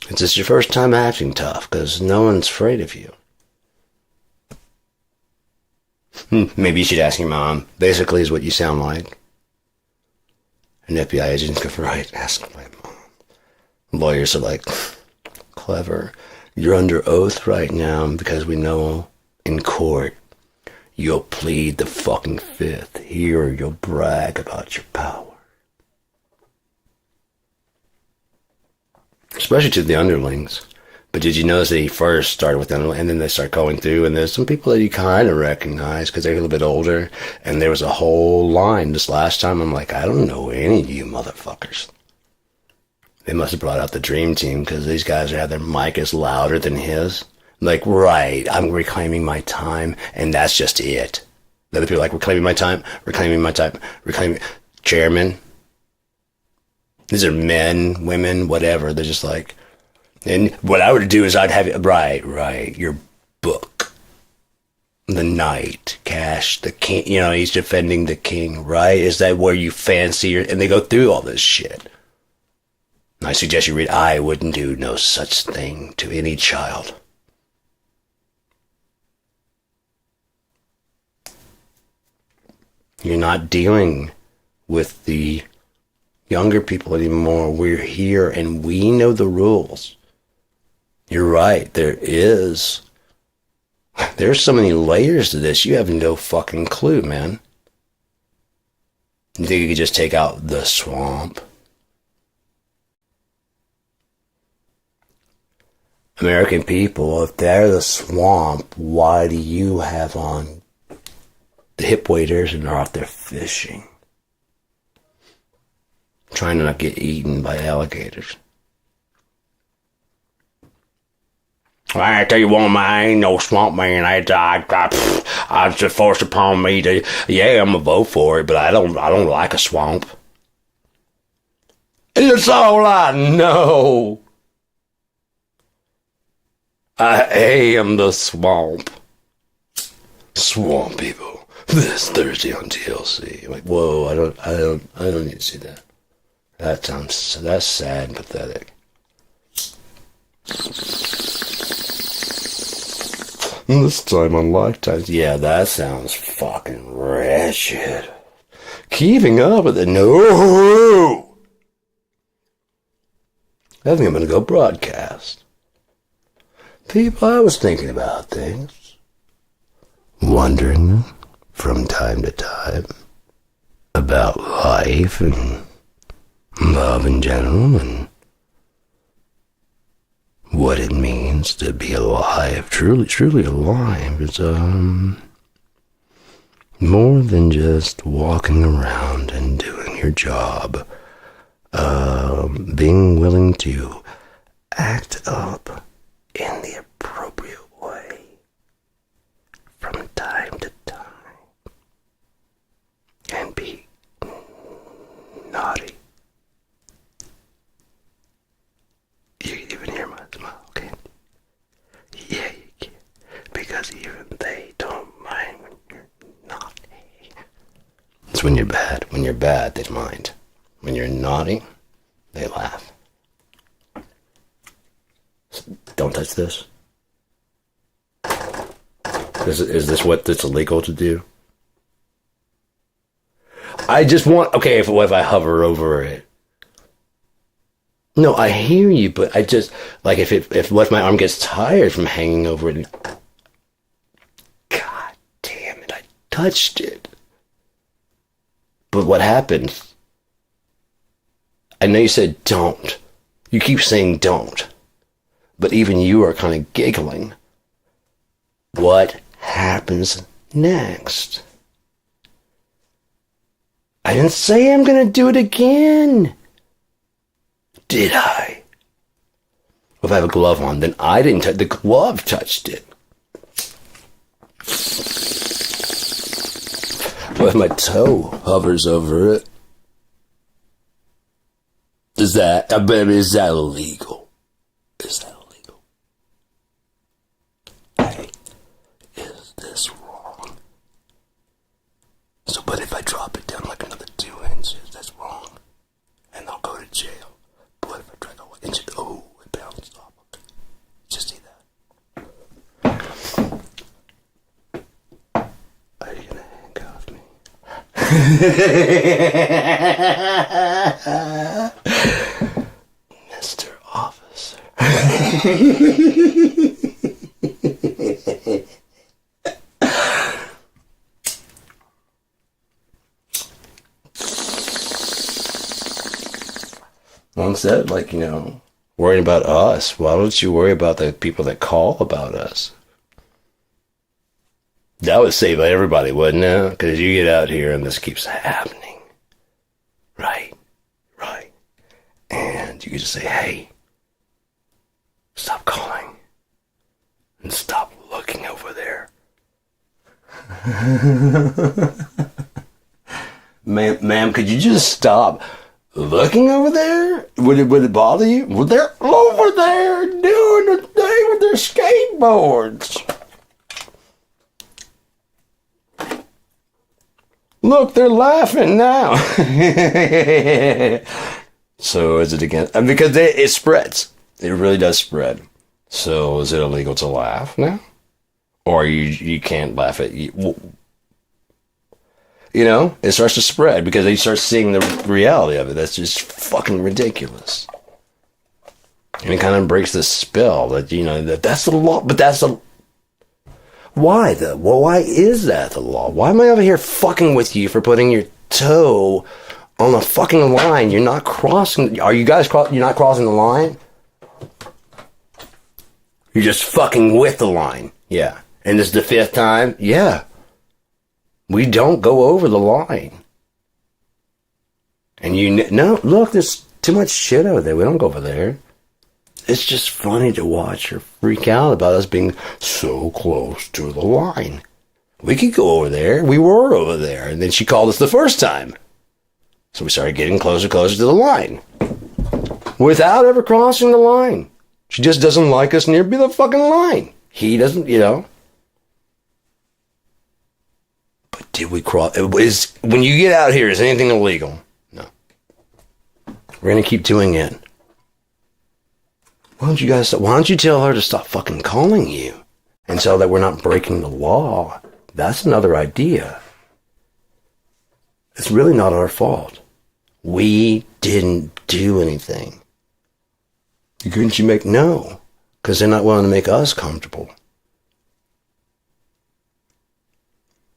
It's just your first time acting tough, because no one's afraid of you. Maybe you should ask your mom. Basically is what you sound like. An FBI agent's go, right, ask my mom. Lawyers are like, clever. You're under oath right now because we know in court you'll plead the fucking fifth. Here you'll brag about your power. Especially to the underlings. But did you notice that he first started with them and then they start going through and there's some people that you kind of recognize because they're a little bit older and there was a whole line this last time. I'm like, I don't know any of you motherfuckers. They must have brought out the dream team because these guys have their mic is louder than his. Like, right, I'm reclaiming my time and that's just it. The other people are like, reclaiming my time, chairman. These are men, women, whatever. They're just like, and what I would do is I'd have it, right, your book. The knight, Kash, the king, he's defending the king, right? Is that where you fancy your, and they go through all this shit. And I suggest you read, I wouldn't do no such thing to any child. You're not dealing with the younger people anymore. We're here and we know the rules. You're right, there's so many layers to this, you have no fucking clue, man. You think you could just take out the swamp? American people, if they're the swamp, why do you have on the hip waders and are out there fishing? trying to not get eaten by alligators. I tell you what, man, I ain't no swamp man. I was just forced upon me to. Yeah, I'm gonna vote for it, but I don't like a swamp. It's all I know. I am the swamp. Swamp people. This Thursday on TLC. Like, whoa, I don't need to see that. That's sad and pathetic. This time on Lifetime. Yeah, that sounds fucking wretched. Keeping up with it. No! I think I'm gonna go broadcast. People, I was thinking about things. Wondering from time to time about life and love in general and what it means to be alive, truly alive. It's more than just walking around and doing your job. Being willing to act up in the appropriate way from time to time and be naughty. You can even hear my smile, can't you? Yeah, you can. Because even they don't mind when you're naughty. It's when you're bad. When you're bad, they mind. When you're naughty, they laugh. Don't touch this. Is this what it's illegal to do? I just want... Okay, if I hover over it. No, I hear you, but I just... Like, if my arm gets tired from hanging over it... God damn it, I touched it. But what happens... I know you said don't. You keep saying don't. But even you are kind of giggling. What happens next? I didn't say I'm going to do it again. Did I? If I have a glove on, then I didn't touch the glove touched it. What if my toe hovers over it? Is that illegal? Is that illegal? Hey, is this wrong? So, but if I drop it down like another 2 inches, that's wrong. And I'll go to jail. But if I try to go 1 inch, it bounced off. Okay. Just see that. Are you gonna handcuff me? Mr. Officer. Long said, like, worrying about us. Why don't you worry about the people that call about us? That would save everybody, wouldn't it? Because you get out here and this keeps happening. Right. And you can just say, hey, stop calling. And stop looking over there. Ma'am, could you just stop looking over there? Would it bother you? Well, they're over there doing the thing with their skateboards. Look, they're laughing now. So is it again? Because it spreads. It really does spread. So is it illegal to laugh now? Or you can't laugh at you? It starts to spread because you start seeing the reality of it. That's just fucking ridiculous. And it kind of breaks the spell that, that's the law. But that's the... Why, though? Well, why is that the law? Why am I over here fucking with you for putting your toe on the fucking line? You're not crossing... Are you guys... You're not crossing the line? You're just fucking with the line. Yeah. And this is the 5th time? Yeah. We don't go over the line. And no, look, there's too much shit over there. We don't go over there. It's just funny to watch her freak out about us being so close to the line. We could go over there. We were over there. And then she called us the first time. So we started getting closer to the line. Without ever crossing the line. She just doesn't like us near the fucking line. He doesn't, But did we cross? When you get out here, is anything illegal? No. We're going to keep doing it. Why don't you tell her to stop fucking calling you? And so that we're not breaking the law. That's another idea. It's really not our fault. We didn't do anything. Couldn't you no, because they're not willing to make us comfortable.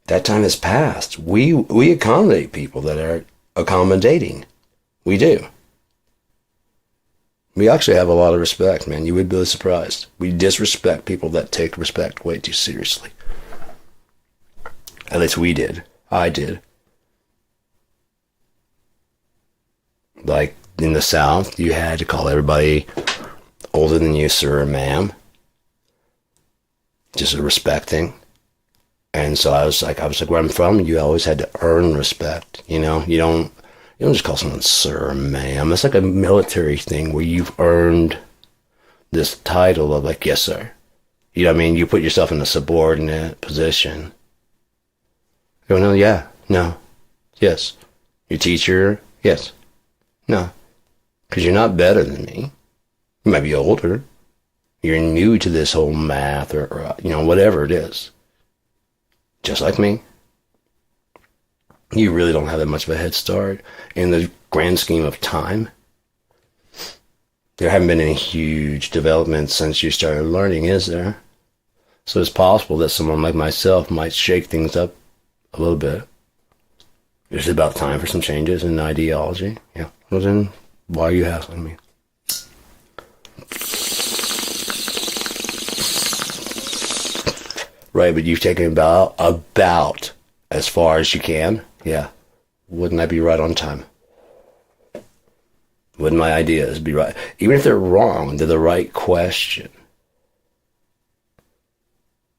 That time has passed. We accommodate people that are accommodating. We do. We actually have a lot of respect, man. You would be surprised. We disrespect people that take respect way too seriously. At least we did. I did. Like in the South, you had to call everybody older than you sir or ma'am. Just a respect thing. And so I was like, where I'm from, you always had to earn respect. You don't just call someone sir or ma'am. It's like a military thing where you've earned this title of like, yes, sir. You know what I mean? You put yourself in a subordinate position. You go, no, yeah, no, yes. Your teacher, yes, no. Because you're not better than me. You might be older. You're new to this whole math or whatever it is. Just like me. You really don't have that much of a head start in the grand scheme of time. There haven't been any huge developments since you started learning, is there? So it's possible that someone like myself might shake things up a little bit. Is it about time for some changes in ideology? Yeah. Well then, why are you hassling me? Right, but you've taken about as far as you can. Yeah. Wouldn't I be right on time? Wouldn't my ideas be right? Even if they're wrong, they're the right question.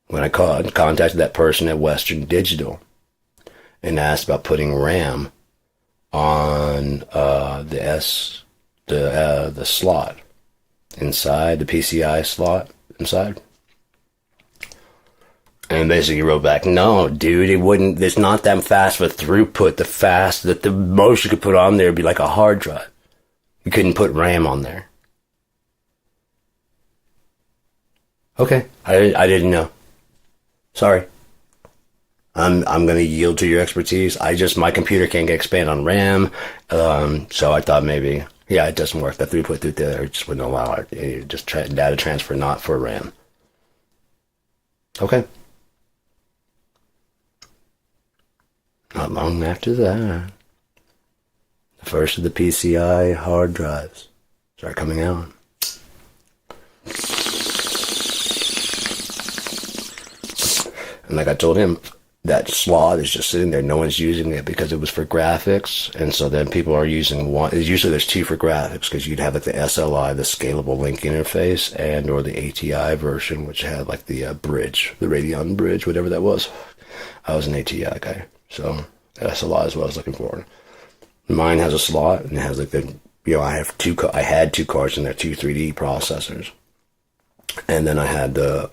When I contacted that person at Western Digital and asked about putting RAM on the slot inside, the PCI slot inside, and basically wrote back, no, dude, it's not that fast of a throughput. The most you could put on there would be like a hard drive. You couldn't put RAM on there. Okay, I didn't know. Sorry. I'm going to yield to your expertise. My computer can't expand on RAM. So I thought maybe, yeah, it doesn't work. The throughput through there just wouldn't allow it. Just data transfer, not for RAM. Okay. Not long after that, the first of the PCI hard drives started coming out. And like I told him, that slot is just sitting there. No one's using it because it was for graphics. And so then people are using one. Usually there's two for graphics because you'd have like the SLI, the scalable link interface, and or the ATI version, which had like the bridge, the Radeon bridge, whatever that was. I was an ATI guy. So SLI is what I was looking for. Mine has a slot and it has like I had two cards in there, two 3D processors. And then I had the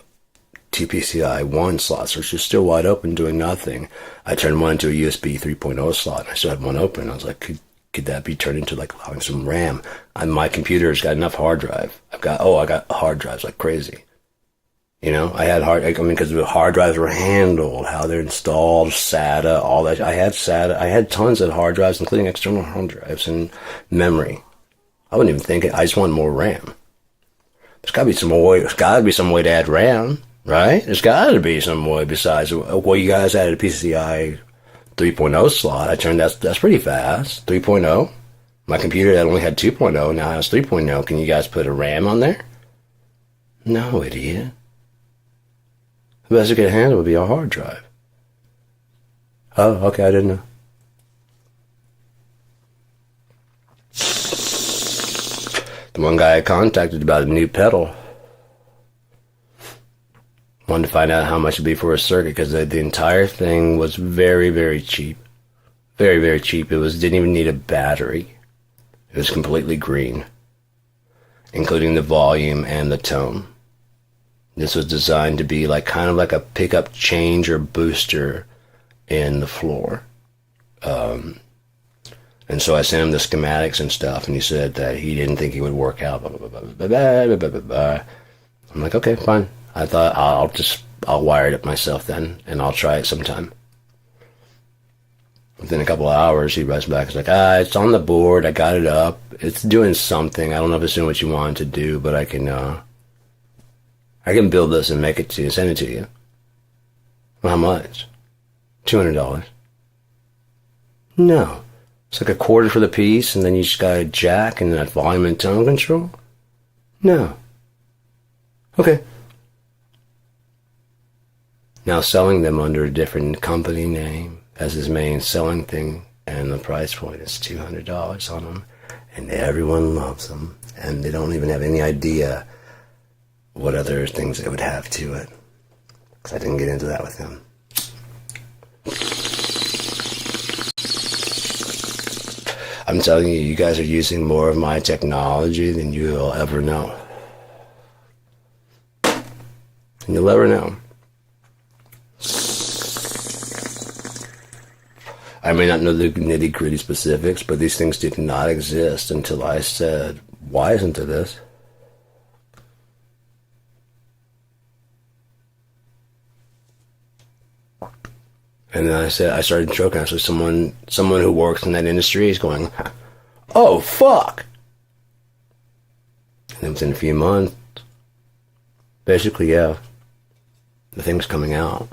two PCI 1 slots, which is still wide open doing nothing. I turned one into a USB 3.0 slot and I still had one open. I was like, could that be turned into like allowing some RAM? My computer's got enough hard drive. I got hard drives like crazy. I had because the hard drives were handled, how they're installed, SATA, all that. I had SATA. I had tons of hard drives, including external hard drives and memory. I wouldn't even think it. I just wanted more RAM. There's got to be some way. There's got to be some way to add RAM, right? There's got to be some way besides. Well, you guys added a PCI 3.0 slot. I turned that's pretty fast. 3.0. My computer that only had 2.0 now has 3.0. Can you guys put a RAM on there? No, idiot. The best it could handle would be a hard drive. Oh, okay, I didn't know. The one guy I contacted about a new pedal wanted to find out how much it'd be for a circuit, because the entire thing was very, very cheap. Very, very cheap. It didn't even need a battery. It was completely green, including the volume and the tone. This was designed to be like kind of like a pickup change or booster in the floor. And so I sent him the schematics and stuff, and he said that he didn't think it would work out. Blah, blah, blah, blah, blah, blah, blah, blah. I'm like, okay, fine. I thought I'll wire it up myself then, and I'll try it sometime. Within a couple of hours, he writes back. He's like, it's on the board. I got it up. It's doing something. I don't know if it's doing what you want it to do, but I can build this and make it to you, send it to you. Well, how much? $200. No. It's like a quarter for the piece, and then you just got a jack and that volume and tone control? No. Okay. Now selling them under a different company name as his main selling thing, and the price point is $200 on them, and everyone loves them, and they don't even have any idea what other things it would have to it, because I didn't get into that with him. I'm telling you, you guys are using more of my technology than you'll ever know. And you'll never know. I may not know the nitty-gritty specifics, but these things did not exist until I said, why isn't there this? And then I started joking. So someone who works in that industry is going, oh, fuck. And then within a few months, basically, yeah, the thing's coming out.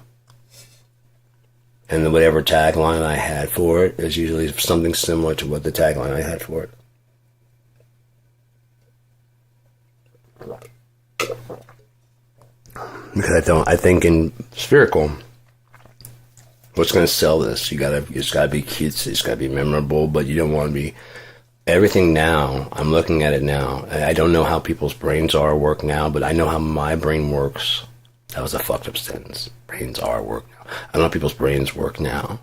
And whatever tagline I had for it is usually something similar to what the tagline I had for it. Because I think in spherical, what's going to sell this? It's got to be cute, it's got to be memorable, but you don't want to be everything now. I'm looking at it now. I don't know how people's brains work now, but I know how my brain works. That was a fucked up sentence. Brains work now. I don't know how people's brains work now,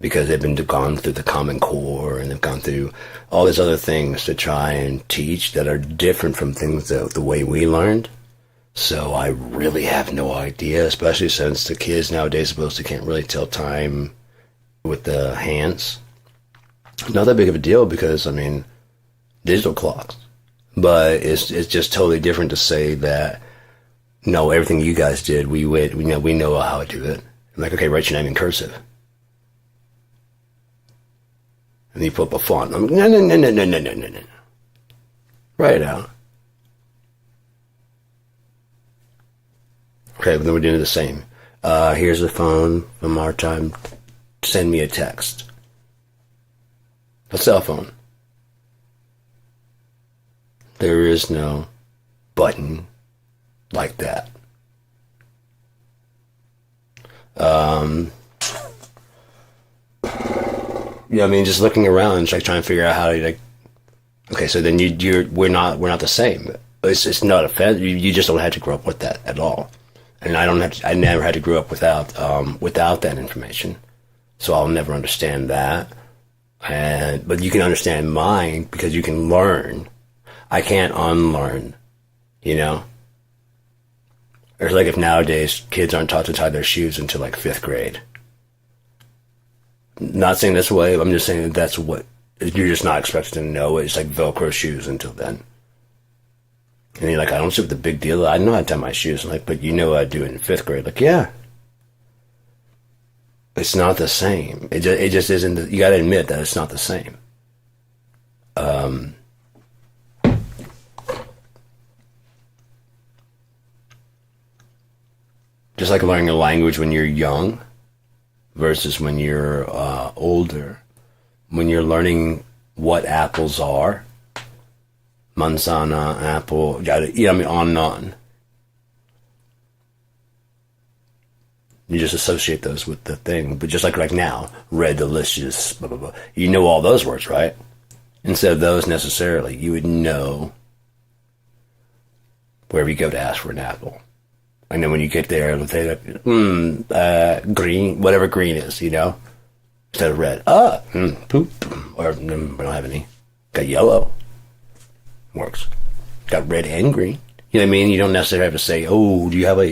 because they've gone through the Common Core, and they've gone through all these other things to try and teach that are different from things the way we learned. So I really have no idea, especially since the kids nowadays supposedly can't really tell time with the hands. Not that big of a deal, because, I mean, digital clocks. But it's just totally different to say that, no, everything you guys did, we know how to do it. I'm like, okay, write your name in cursive. And you put up a font. I'm like, no. Write it out. Okay, but then we're doing the same. Here's the phone from our time. Send me a text. A cell phone. There is no button like that. Yeah, I mean, just looking around, it's like trying to figure out how to, like, okay, so then we're not the same. It's not offensive. You just don't have to grow up with that at all. And I never had to grow up without that information. So I'll never understand that. But you can understand mine, because you can learn. I can't unlearn, you know? It's like if nowadays kids aren't taught to tie their shoes until like 5th grade. Not saying this way, I'm just saying that's what, you're just not expected to know. It's like Velcro shoes until then. And you're like, I don't see what the big deal is. I know how to tie my shoes. I'm like, but you know what I do in 5th grade. Like, yeah. It's not the same. It just isn't. You got to admit that it's not the same. Just like learning a language when you're young versus when you're older. When you're learning what apples are, manzana, apple, on and on. You just associate those with the thing. But just like now, red, delicious, blah, blah, blah. You know all those words, right? Instead of those necessarily, you would know wherever you go to ask for an apple. And then when you get there, it'll say, green, whatever green is, you know, instead of red. Poop. Or we don't have any. Got yellow. Works. Got red and green. You know what I mean? You don't necessarily have to say, oh, do you have a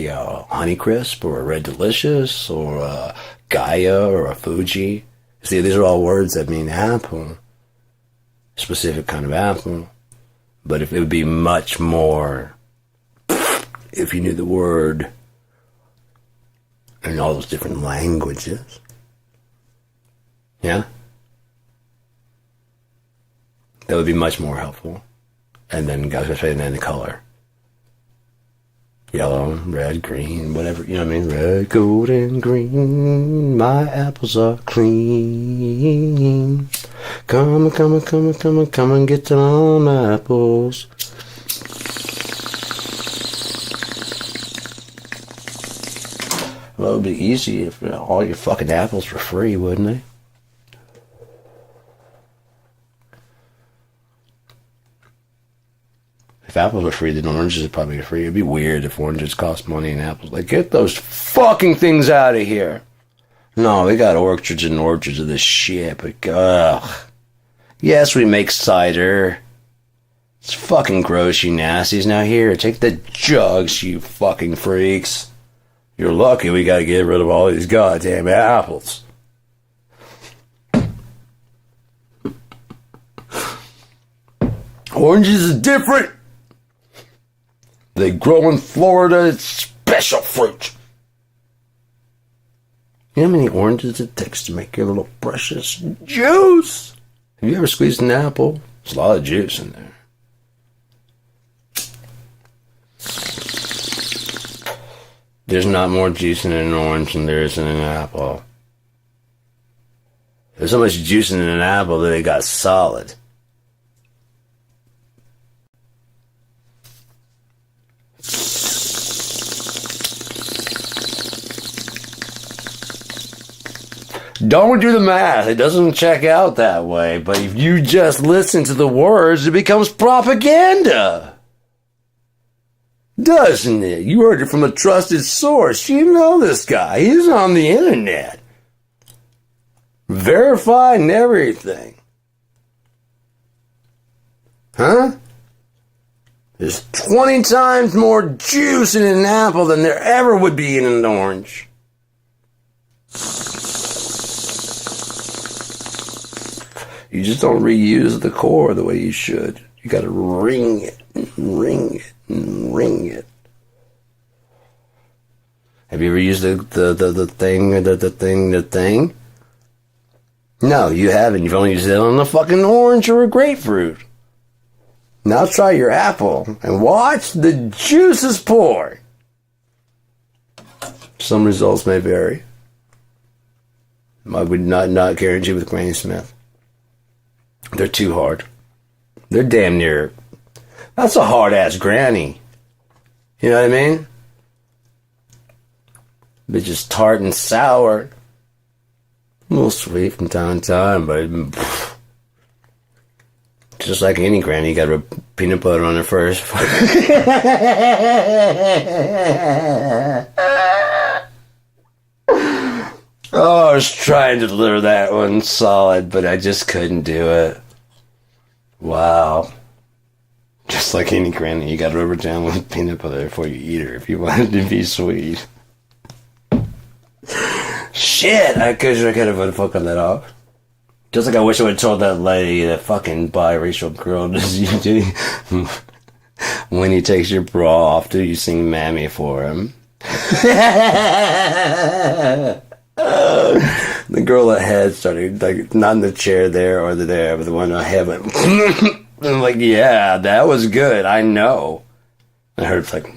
Honeycrisp or a Red Delicious or a Gaia or a Fuji? See, these are all words that mean apple. Specific kind of apple. But if it would be much more if you knew the word in all those different languages. Yeah? That would be much more helpful. And then, and then the color. Yellow, red, green, whatever, you know what I mean? Red, gold, and green, my apples are clean. Come and get some apples. Well, it would be easy if all your fucking apples were free, wouldn't they? If apples were free, then oranges would probably be free. It'd be weird if oranges cost money and apples. Like, get those fucking things out of here. No, we got orchards and orchards of this shit, but ugh. Yes, we make cider. It's fucking gross, you nasties. Now here, take the jugs, you fucking freaks. You're lucky we gotta get rid of all these goddamn apples. Oranges is different. They grow in Florida. It's special fruit. You know how many oranges it takes to make your little precious juice? Have you ever squeezed an apple? There's a lot of juice in there. There's not more juice in an orange than there is in an apple. There's so much juice in an apple that it got solid. Don't do the math. It doesn't check out that way. But if you just listen to the words, it becomes propaganda. Doesn't it? You heard it from a trusted source. You know this guy. He's on the internet. Verified and everything. Huh? There's 20 times more juice in an apple than there ever would be in an orange. You just don't reuse the core the way you should. You gotta ring it, and ring it, and ring it. Have you ever used the thing? No, you haven't. You've only used it on a fucking orange or a grapefruit. Now try your apple and watch the juices pour. Some results may vary. I would not guarantee with Granny Smith. They're too hard. They're damn near. That's a hard-ass granny. You know what I mean? Bitch is tart and sour. A little sweet from time to time, but just like any granny, you gotta rub peanut butter on her first. Oh, I was trying to deliver that one solid, but I just couldn't do it. Wow. Just like any granny, you gotta rub her down with peanut butter before you eat her if you want it to be sweet. Shit, I could have fucking that off. Just like I wish I would have told that lady, that fucking biracial girl, when he takes your bra off, do you sing Mammy for him? The girl ahead started, like, not in the chair there or there, but the one ahead went, I'm like, yeah, that was good, I know. And I heard it's like,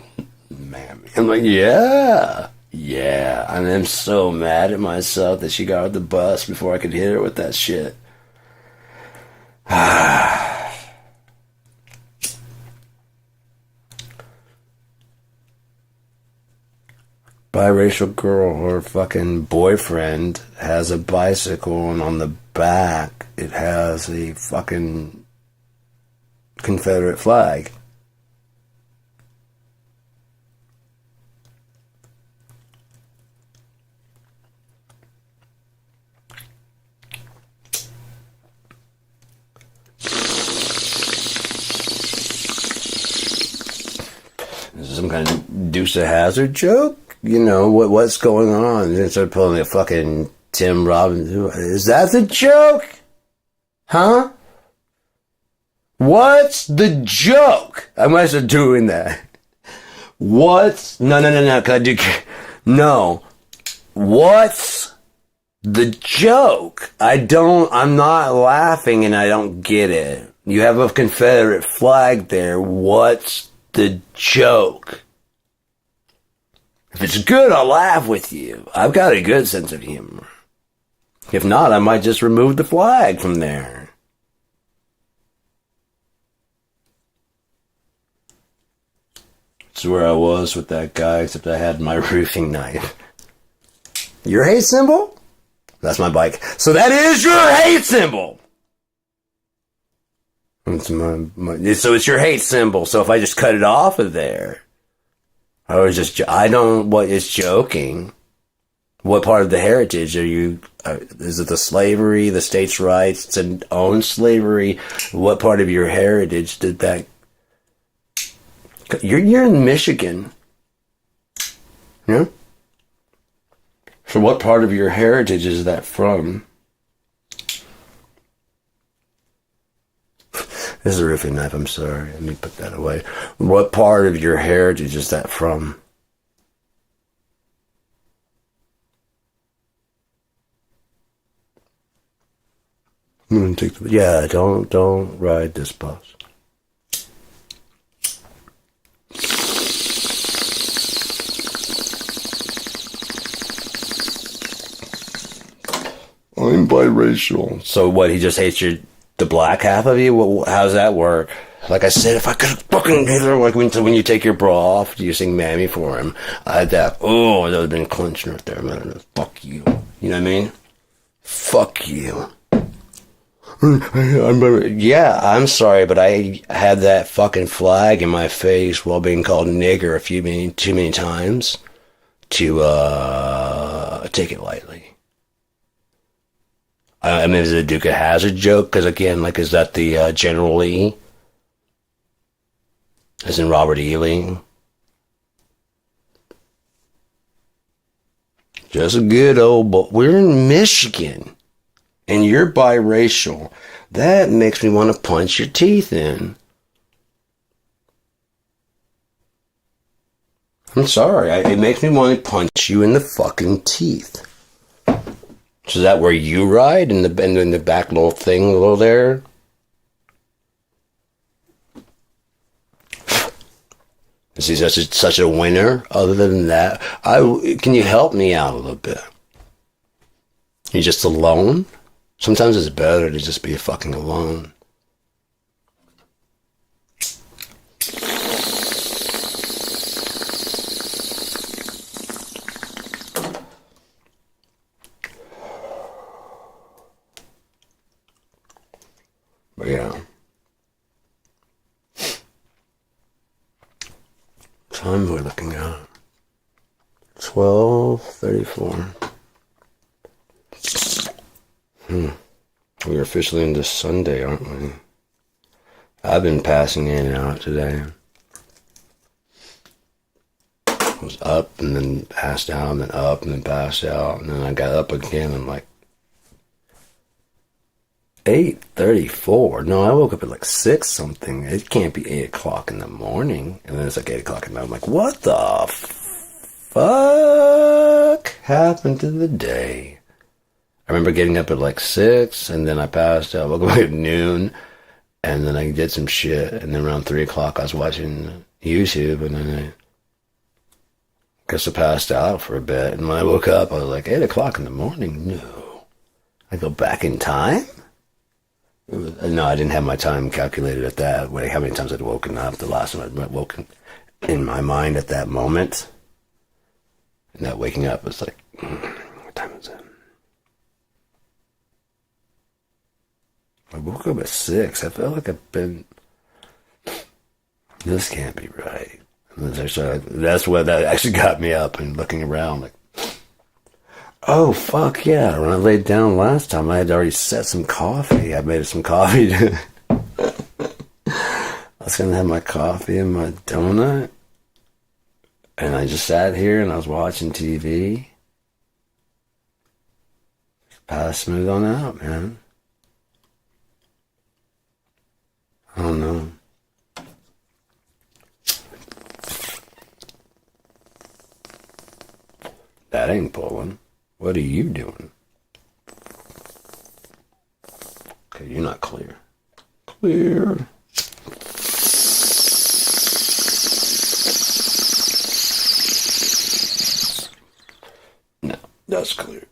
Mammy. I'm like, yeah. And I'm so mad at myself that she got off the bus before I could hit her with that shit. Biracial girl, her fucking boyfriend has a bicycle, and on the back it has a fucking Confederate flag. some kind of Dukes of Hazzard joke? You know, what's going on? And then start pulling a fucking Tim Robbins. Is that the joke? Huh? What's the joke? I might start doing that. What's... No. Can I do... No. What's the joke? I'm not laughing and I don't get it. You have a Confederate flag there. What's the joke? If it's good, I'll laugh with you. I've got a good sense of humor. If not, I might just remove the flag from there. That's where I was with that guy, except I had my roofing knife. Your hate symbol? That's my bike. So that is your hate symbol! So it's your hate symbol. So if I just cut it off of there, what is joking? What part of the heritage are you, is it the slavery, the states' rights to own slavery? What part of your heritage did that, you're in Michigan. Yeah? So what part of your heritage is that from? This is a roofing knife, I'm sorry. Let me put that away. What part of your heritage is that from? I'm gonna take the... Yeah, don't ride this bus. I'm biracial. So what, he just hates the black half of you? How does that work? Like I said, if I could fucking hit her, like when you take your bra off, do you sing Mammy for him? I had that, that would have been clinching right there, man. Fuck you. You know what I mean? Fuck you. Yeah, I'm sorry, but I had that fucking flag in my face while being called nigger too many times to take it lightly. I mean, is it a Duke of Hazzard joke? Because again, like, is that the General Lee? As in Robert E. Lee? Just a good old boy. We're in Michigan, and you're biracial. That makes me want to punch your teeth in. I'm sorry. It makes me want to punch you in the fucking teeth. So is that where you ride in the back little thing little there? Is he such a winner? Other than that, can you help me out a little bit? You just alone? Sometimes it's better to just be fucking alone. But yeah. Time we're looking at 12:34. We're officially into Sunday, aren't we? I've been passing in and out today. I was up and then passed out and then up and then passed out and then I got up again. I'm like 8:34. No, I woke up at like 6 something. It can't be 8 o'clock in the morning. And then it's like 8 o'clock at night. I'm like, what the fuck happened to the day? I remember getting up at like 6 and then I passed out. Woke up at noon and then I did some shit. And then around 3 o'clock I was watching YouTube and then I guess I passed out for a bit. And when I woke up, I was like, 8 o'clock in the morning? No. I go back in time? No, I didn't have my time calculated at that way. How many times I'd woken up? The last time I'd woken in my mind at that moment. And that waking up was like, what time is it? I woke up at 6. I felt like I've been... This can't be right. That's what that actually got me up and looking around like, oh, fuck yeah. When I laid down last time, I had already set some coffee. I made some coffee. I was going to have my coffee and my donut. And I just sat here and I was watching TV. Pass smooth on out, man. I don't know. That ain't pulling. What are you doing? Okay, you're not clear. Clear. No, that's clear.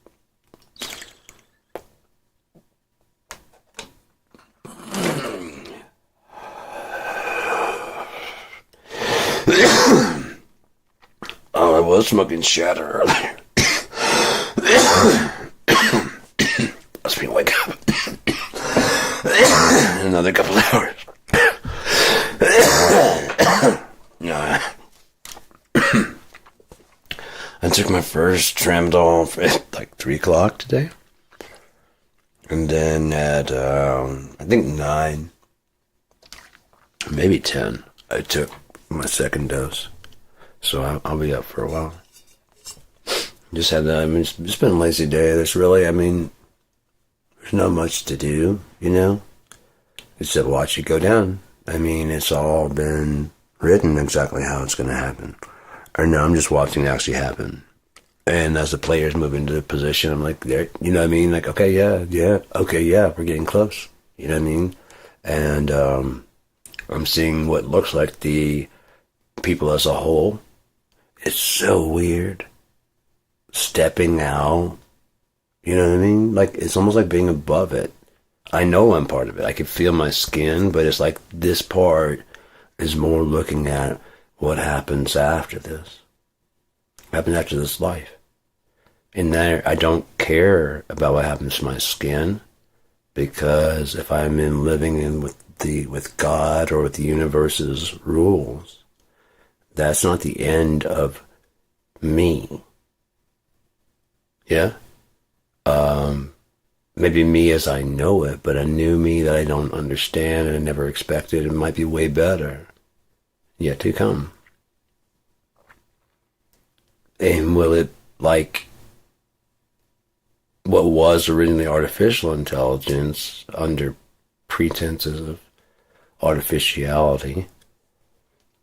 Oh, I was smoking shatter earlier. Let's me wake up. Another couple hours. No. I took my first tramadol at like 3 o'clock today. And then at, I think 9, maybe 10, I took my second dose. So I'll be up for a while. Just had that. I mean, it's been a lazy day. There's not much to do, you know? Except watch it go down. I mean, it's all been written exactly how it's going to happen. Or no, I'm just watching it actually happen. And as the players move into the position, I'm like, there, you know what I mean? Like, okay, yeah, we're getting close. You know what I mean? And I'm seeing what looks like the people as a whole. It's so weird. Stepping out. You know what I mean? Like, it's almost like being above it. I know I'm part of it. I can feel my skin, but it's like this part is more looking at what happens after this. What happens after this life. And there, I don't care about what happens to my skin, because if I'm living in with God or with the universe's rules, that's not the end of me. Yeah? Maybe me as I know it, but a new me that I don't understand and I never expected, it might be way better yet to come. And will it, like what was originally artificial intelligence under pretenses of artificiality,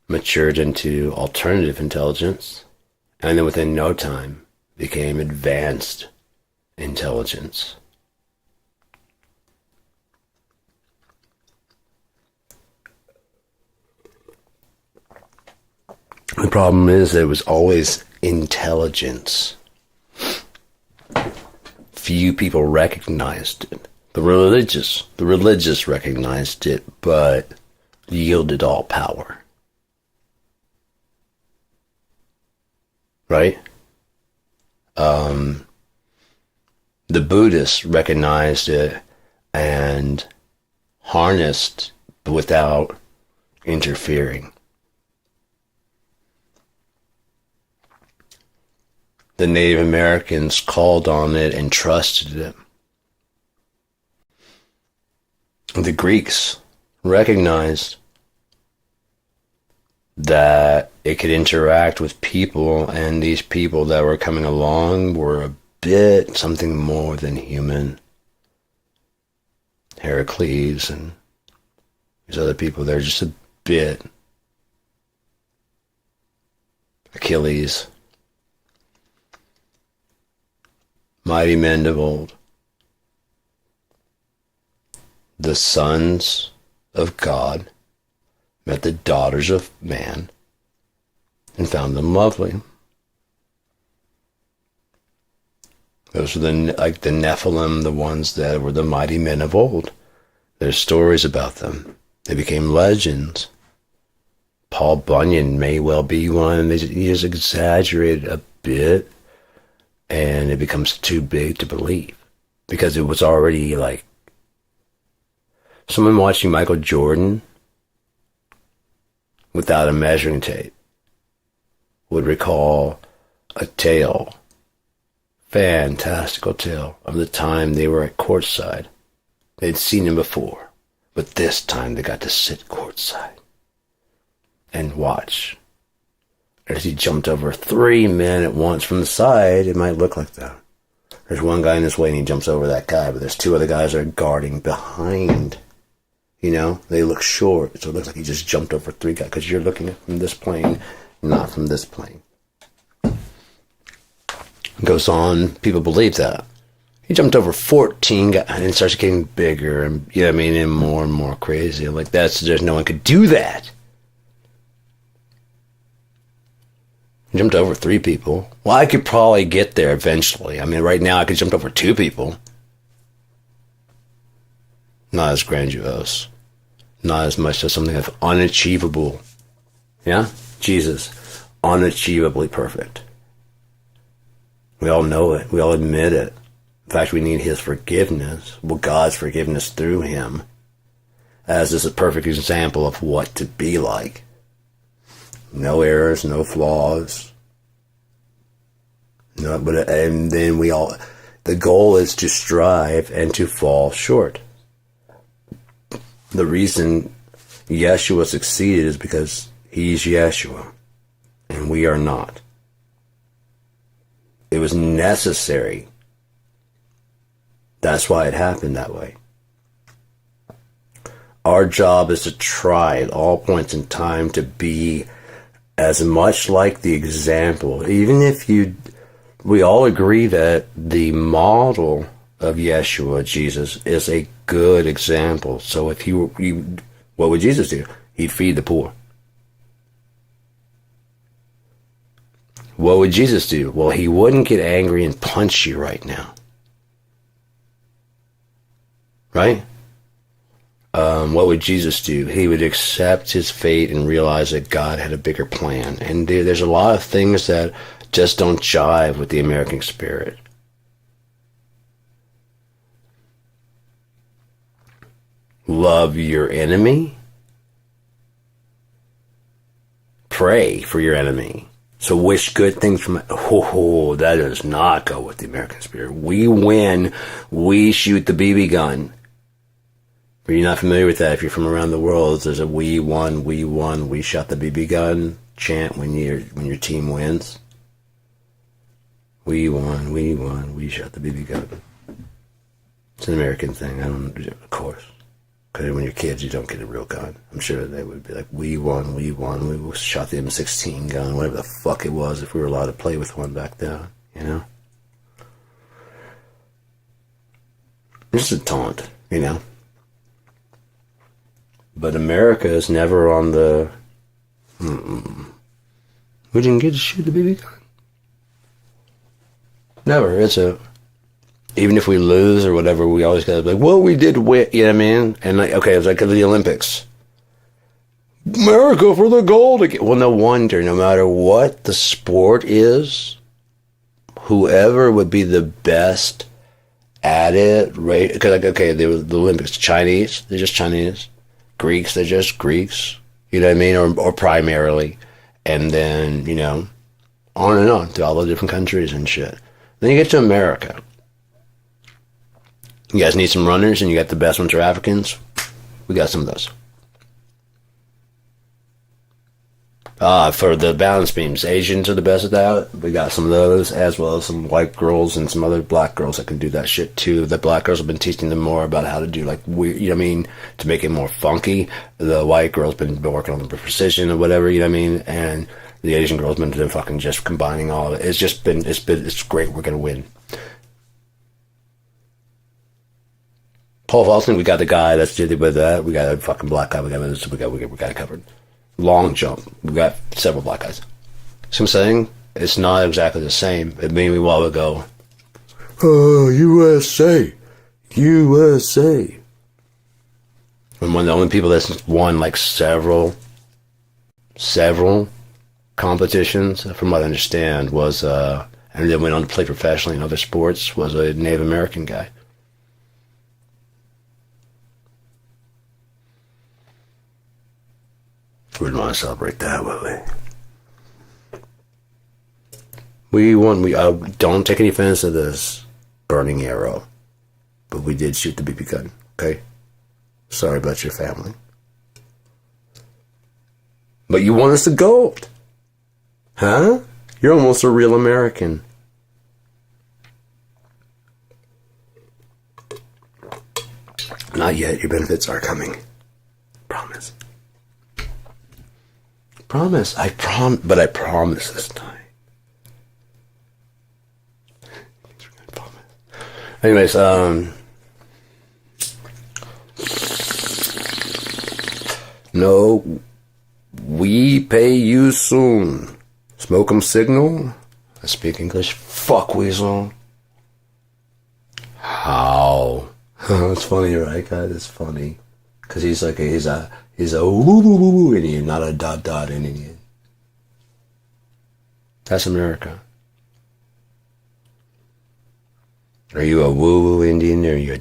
matured into alternative intelligence, and then within no time became advanced intelligence. The problem is that it was always intelligence. Few people recognized it. The religious recognized it, but yielded all power. Right? The Buddhists recognized it and harnessed without interfering. The Native Americans called on it and trusted it. The Greeks recognized that it could interact with people, and these people that were coming along were a bit something more than human. Heracles and these other people, they're just a bit. Achilles. Mighty men of old. The sons of God met the daughters of man and found them lovely. Those were the Nephilim, the ones that were the mighty men of old. There's stories about them. They became legends. Paul Bunyan may well be one. He just exaggerated a bit, and it becomes too big to believe, because it was already like someone watching Michael Jordan without a measuring tape would recall a tale, fantastical tale, of the time they were at courtside. They'd seen him before, but this time they got to sit courtside and watch If he jumped over 3 men at once from the side, it might look like that. There's one guy in this way and he jumps over that guy, but there's 2 other guys that are guarding behind. You know, they look short, so it looks like he just jumped over 3 guys because you're looking at from this plane, not from this plane. Goes on, people believe that. He jumped over 14 guys and it starts getting bigger and, you know what I mean, and more crazy. Like, there's no one could do that. He jumped over 3 people. Well, I could probably get there eventually. I mean, right now I could jump over 2 people. Not as grandiose. Not as much as something that's unachievable. Yeah? Jesus. Unachievably perfect. We all know it. We all admit it. In fact, we need his forgiveness. Well, God's forgiveness through him. As is a perfect example of what to be like. No errors, no flaws. No, and then the goal is to strive and to fall short. The reason Yeshua succeeded is because he's Yeshua and we are not. It was necessary. That's why it happened that way. Our job is to try at all points in time to be as much like the example. Even if we all agree that the model of Yeshua, Jesus, is a good example. So if what would Jesus do? He'd feed the poor. What would Jesus do? Well, he wouldn't get angry and punch you right now. Right? What would Jesus do? He would accept his fate and realize that God had a bigger plan. And there's a lot of things that just don't jive with the American spirit. Love your enemy. Pray for your enemy. So wish good things from it. Oh, that does not go with the American spirit. We win. We shoot the BB gun. If you're not familiar with that, if you're from around the world, there's a we won, we shot the BB gun chant when your team wins. We won, we shot the BB gun. It's an American thing. Of course. Because when you're kids, you don't get a real gun. I'm sure they would be like, we won, we shot the M16 gun, whatever the fuck it was, if we were allowed to play with one back then, you know? Just a taunt, you know? But America is never on the, we didn't get to shoot the BB gun. Never. Even if we lose or whatever, we always gotta be like, well, we did win, you know what I mean? And like, okay, it's like the Olympics. America for the gold again. Well, no wonder, no matter what the sport is, whoever would be the best at it, right? Because, like, okay, the Olympics, Chinese, they're just Chinese. Greeks, they're just Greeks. You know what I mean? Or primarily. And then, you know, on and on to all the different countries and shit. Then you get to America. You guys need some runners, and you got the best ones are Africans. We got some of those. For the balance beams, Asians are the best at that. We got some of those, as well as some white girls and some other black girls that can do that shit too. The black girls have been teaching them more about how to do like weird, you know what I mean, to make it more funky. The white girls been working on the precision or whatever, you know what I mean, and the Asian girls been doing fucking just combining all of it. It's great. We're gonna win. Pole vaulting, we got the guy that's dealing with that. We got a fucking black guy. We got it covered. Long jump, we got several black guys. So I'm saying it's not exactly the same. It made me a while ago. Oh, USA. And one of the only people that's won like several competitions, from what I understand, was and then went on to play professionally in other sports, was a Native American guy. We wouldn't want to celebrate that, would we? We won. Don't take any offense to this burning arrow, but we did shoot the BB gun. Okay, sorry about your family, but you won us the gold. Huh? You're almost a real American. Not yet. Your benefits are coming. Promise. Promise. But I promise this time. Anyways, no, we pay you soon. Smoke 'em signal. I speak English. Fuck weasel. How? It's funny, right, guys? It's funny. Because he's a woo Indian, not a dot Indian. That's America. Are you a woo Indian or are you a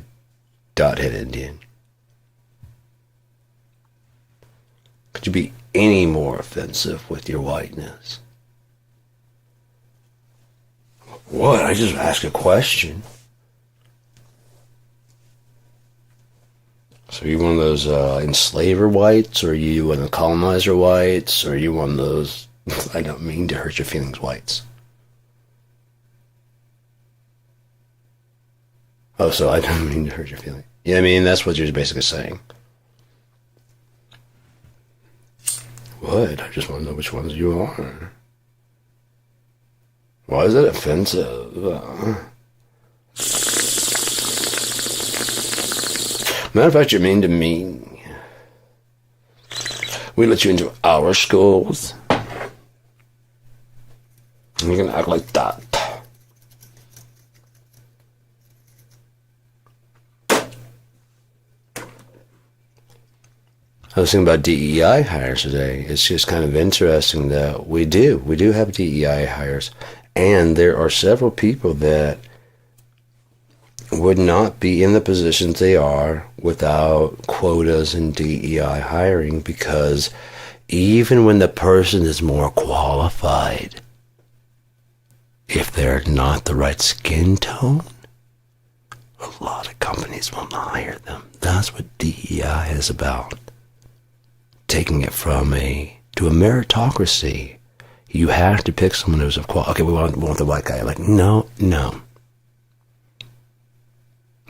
dot-head Indian? Could you be any more offensive with your whiteness? What? I just asked a question. So are you one of those enslaver whites, or are you one of the colonizer whites, or are you one of those, I don't mean to hurt your feelings, whites? Oh, so I don't mean to hurt your feelings. Yeah, I mean, that's what you're basically saying. What? I just want to know which ones you are. Why is it offensive? Matter of fact, you're mean to me. We let you into our schools. And you can act like that. I was thinking about DEI hires today. It's just kind of interesting that we do have DEI hires. And there are several people that would not be in the positions they are without quotas and DEI hiring, because even when the person is more qualified, if they're not the right skin tone, a lot of companies will not hire them. That's what DEI is about. Taking it to a meritocracy. You have to pick someone who's of quality. Okay, we want the white guy. Like, no.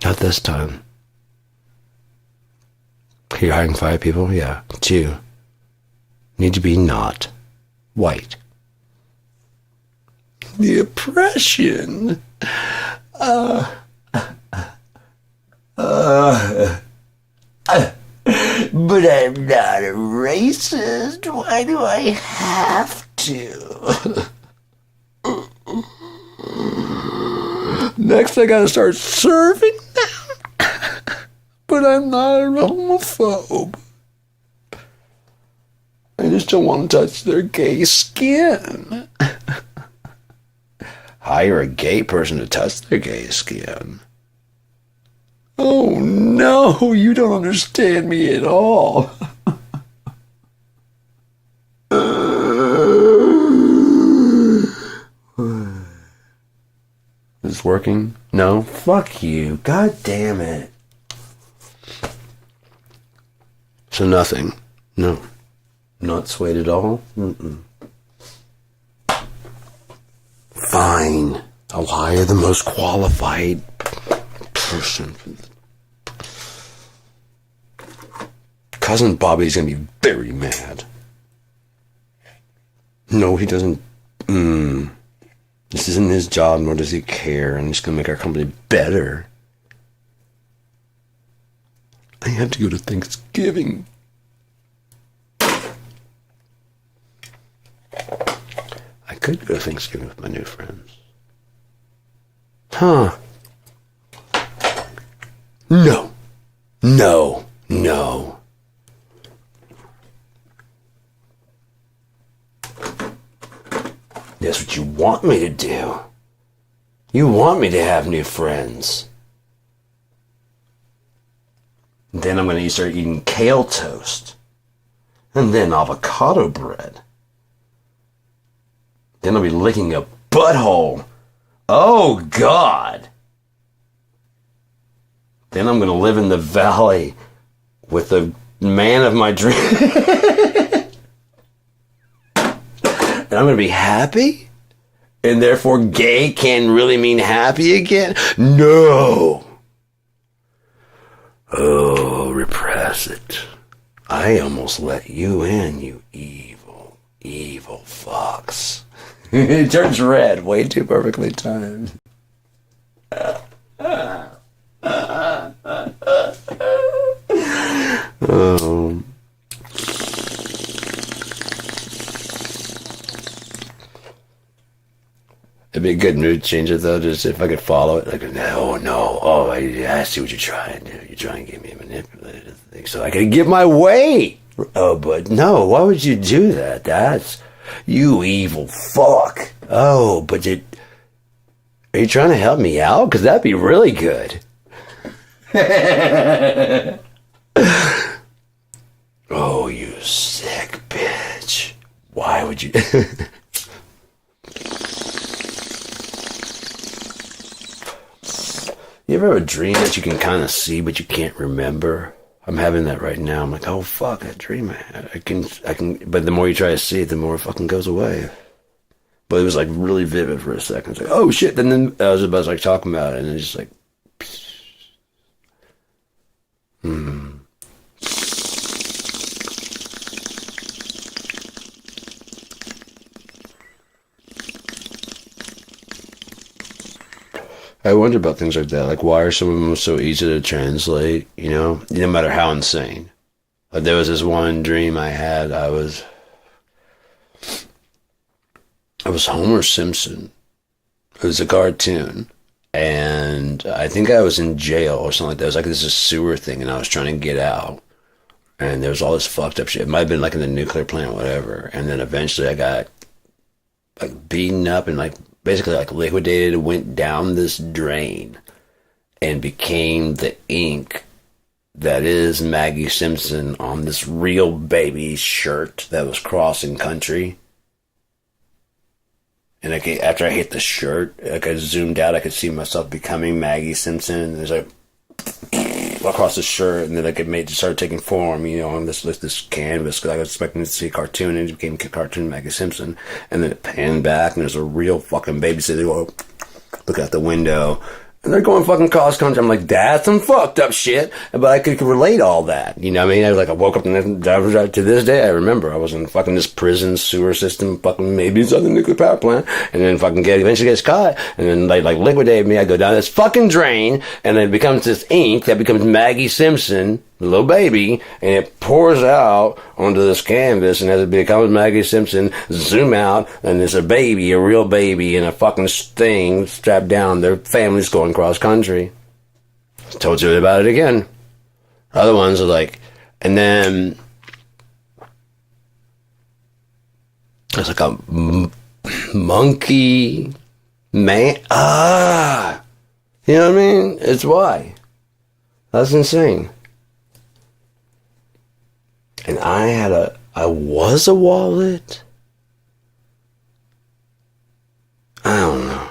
Not this time. You're hiring 5 people? Yeah. 2 need to be not white. The oppression. But I'm not a racist. Why do I have to? Next I gotta start serving them. But I'm not a homophobe. I just don't want to touch their gay skin. Hire a gay person to touch their gay skin. Oh no, you don't understand me at all. Is this working? No? Fuck you. God damn it. So nothing. No. Not swayed at all? Mm-mm. Fine. I'll hire the most qualified person. Cousin Bobby's gonna be very mad. No, he doesn't. This isn't his job, nor does he care. I'm just gonna make our company better. I have to go to Thanksgiving. I could go to Thanksgiving with my new friends. Huh. No. That's what you want me to do. You want me to have new friends. Then I'm going to start eating kale toast. And then avocado bread. Then I'll be licking a butthole. Oh, God. Then I'm going to live in the valley with the man of my dreams. and I'm going to be happy? And therefore gay can really mean happy again? No. Oh, repress it. I almost let you in, you evil, evil fucks. It turns red, way too perfectly timed. Oh. It'd be a good mood changer, though, just if I could follow it. Like, no, oh, I see what you're trying to do. You're trying to get me manipulated, so I can get my way. Oh, but no, why would you do that? That's, you evil fuck. Oh, but are you trying to help me out? Because that'd be really good. Oh, you sick bitch. Why would you... You ever have a dream that you can kind of see but you can't remember? I'm having that right now. I'm like, oh fuck, that dream I had. I can, but the more you try to see it, the more it fucking goes away. But it was like really vivid for a second. It's like, oh shit. And then I was about to like talking about it and it's just like, I wonder about things like that. Like, why are some of them so easy to translate, you know? No matter how insane. Like, there was this one dream I had. I was Homer Simpson. It was a cartoon. And I think I was in jail or something like that. It was like this sewer thing, and I was trying to get out. And there was all this fucked up shit. It might have been like in the nuclear plant or whatever. And then eventually I got like beaten up and like basically like liquidated, went down this drain and became the ink that is Maggie Simpson on this real baby shirt that was crossing country. And like, after I hit the shirt, like I zoomed out, I could see myself becoming Maggie Simpson. And there's like across the shirt, and then like it started taking form, you know, on this canvas, because I was expecting to see a cartoon, and it became cartoon Maggie Simpson. And then it panned back, and there's a real fucking baby sitting there, look out the window, and they're going fucking cross country. I'm like, that's some fucked up shit, but I could relate all that, you know what I mean? I woke up, and to this day, I remember I was in fucking this prison sewer system, fucking maybe it's on the nuclear power plant, and then fucking eventually gets caught, and then they like liquidate me. I go down this fucking drain, and then it becomes this ink that becomes Maggie Simpson, the little baby, and it pours out onto this canvas, and as it becomes Maggie Simpson, zoom out, and there's a baby, a real baby, in a fucking thing strapped down. Their family's going cross country. Told you about it again. Other ones are like, and then it's like a monkey man. You know what I mean? It's why. That's insane. And I was a wallet? I don't know.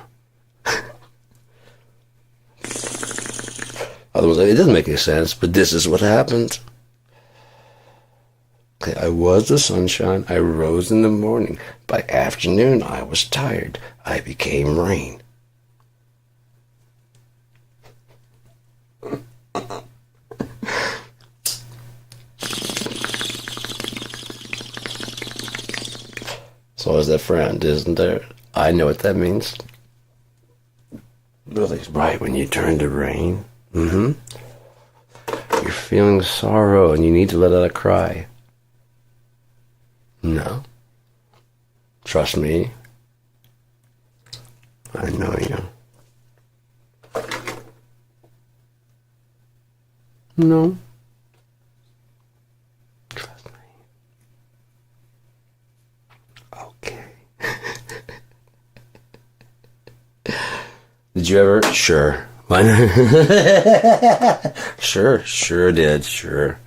Otherwise, it doesn't make any sense, but this is what happened. Okay, I was the sunshine. I rose in the morning. By afternoon, I was tired. I became rain. So is that friend, isn't there? I know what that means. Really, right, when you turn to rain. You're feeling sorrow and you need to let out a cry. No. Trust me. I know you. No. Trust me. Okay. Did you ever? Sure. Sure did. Sure.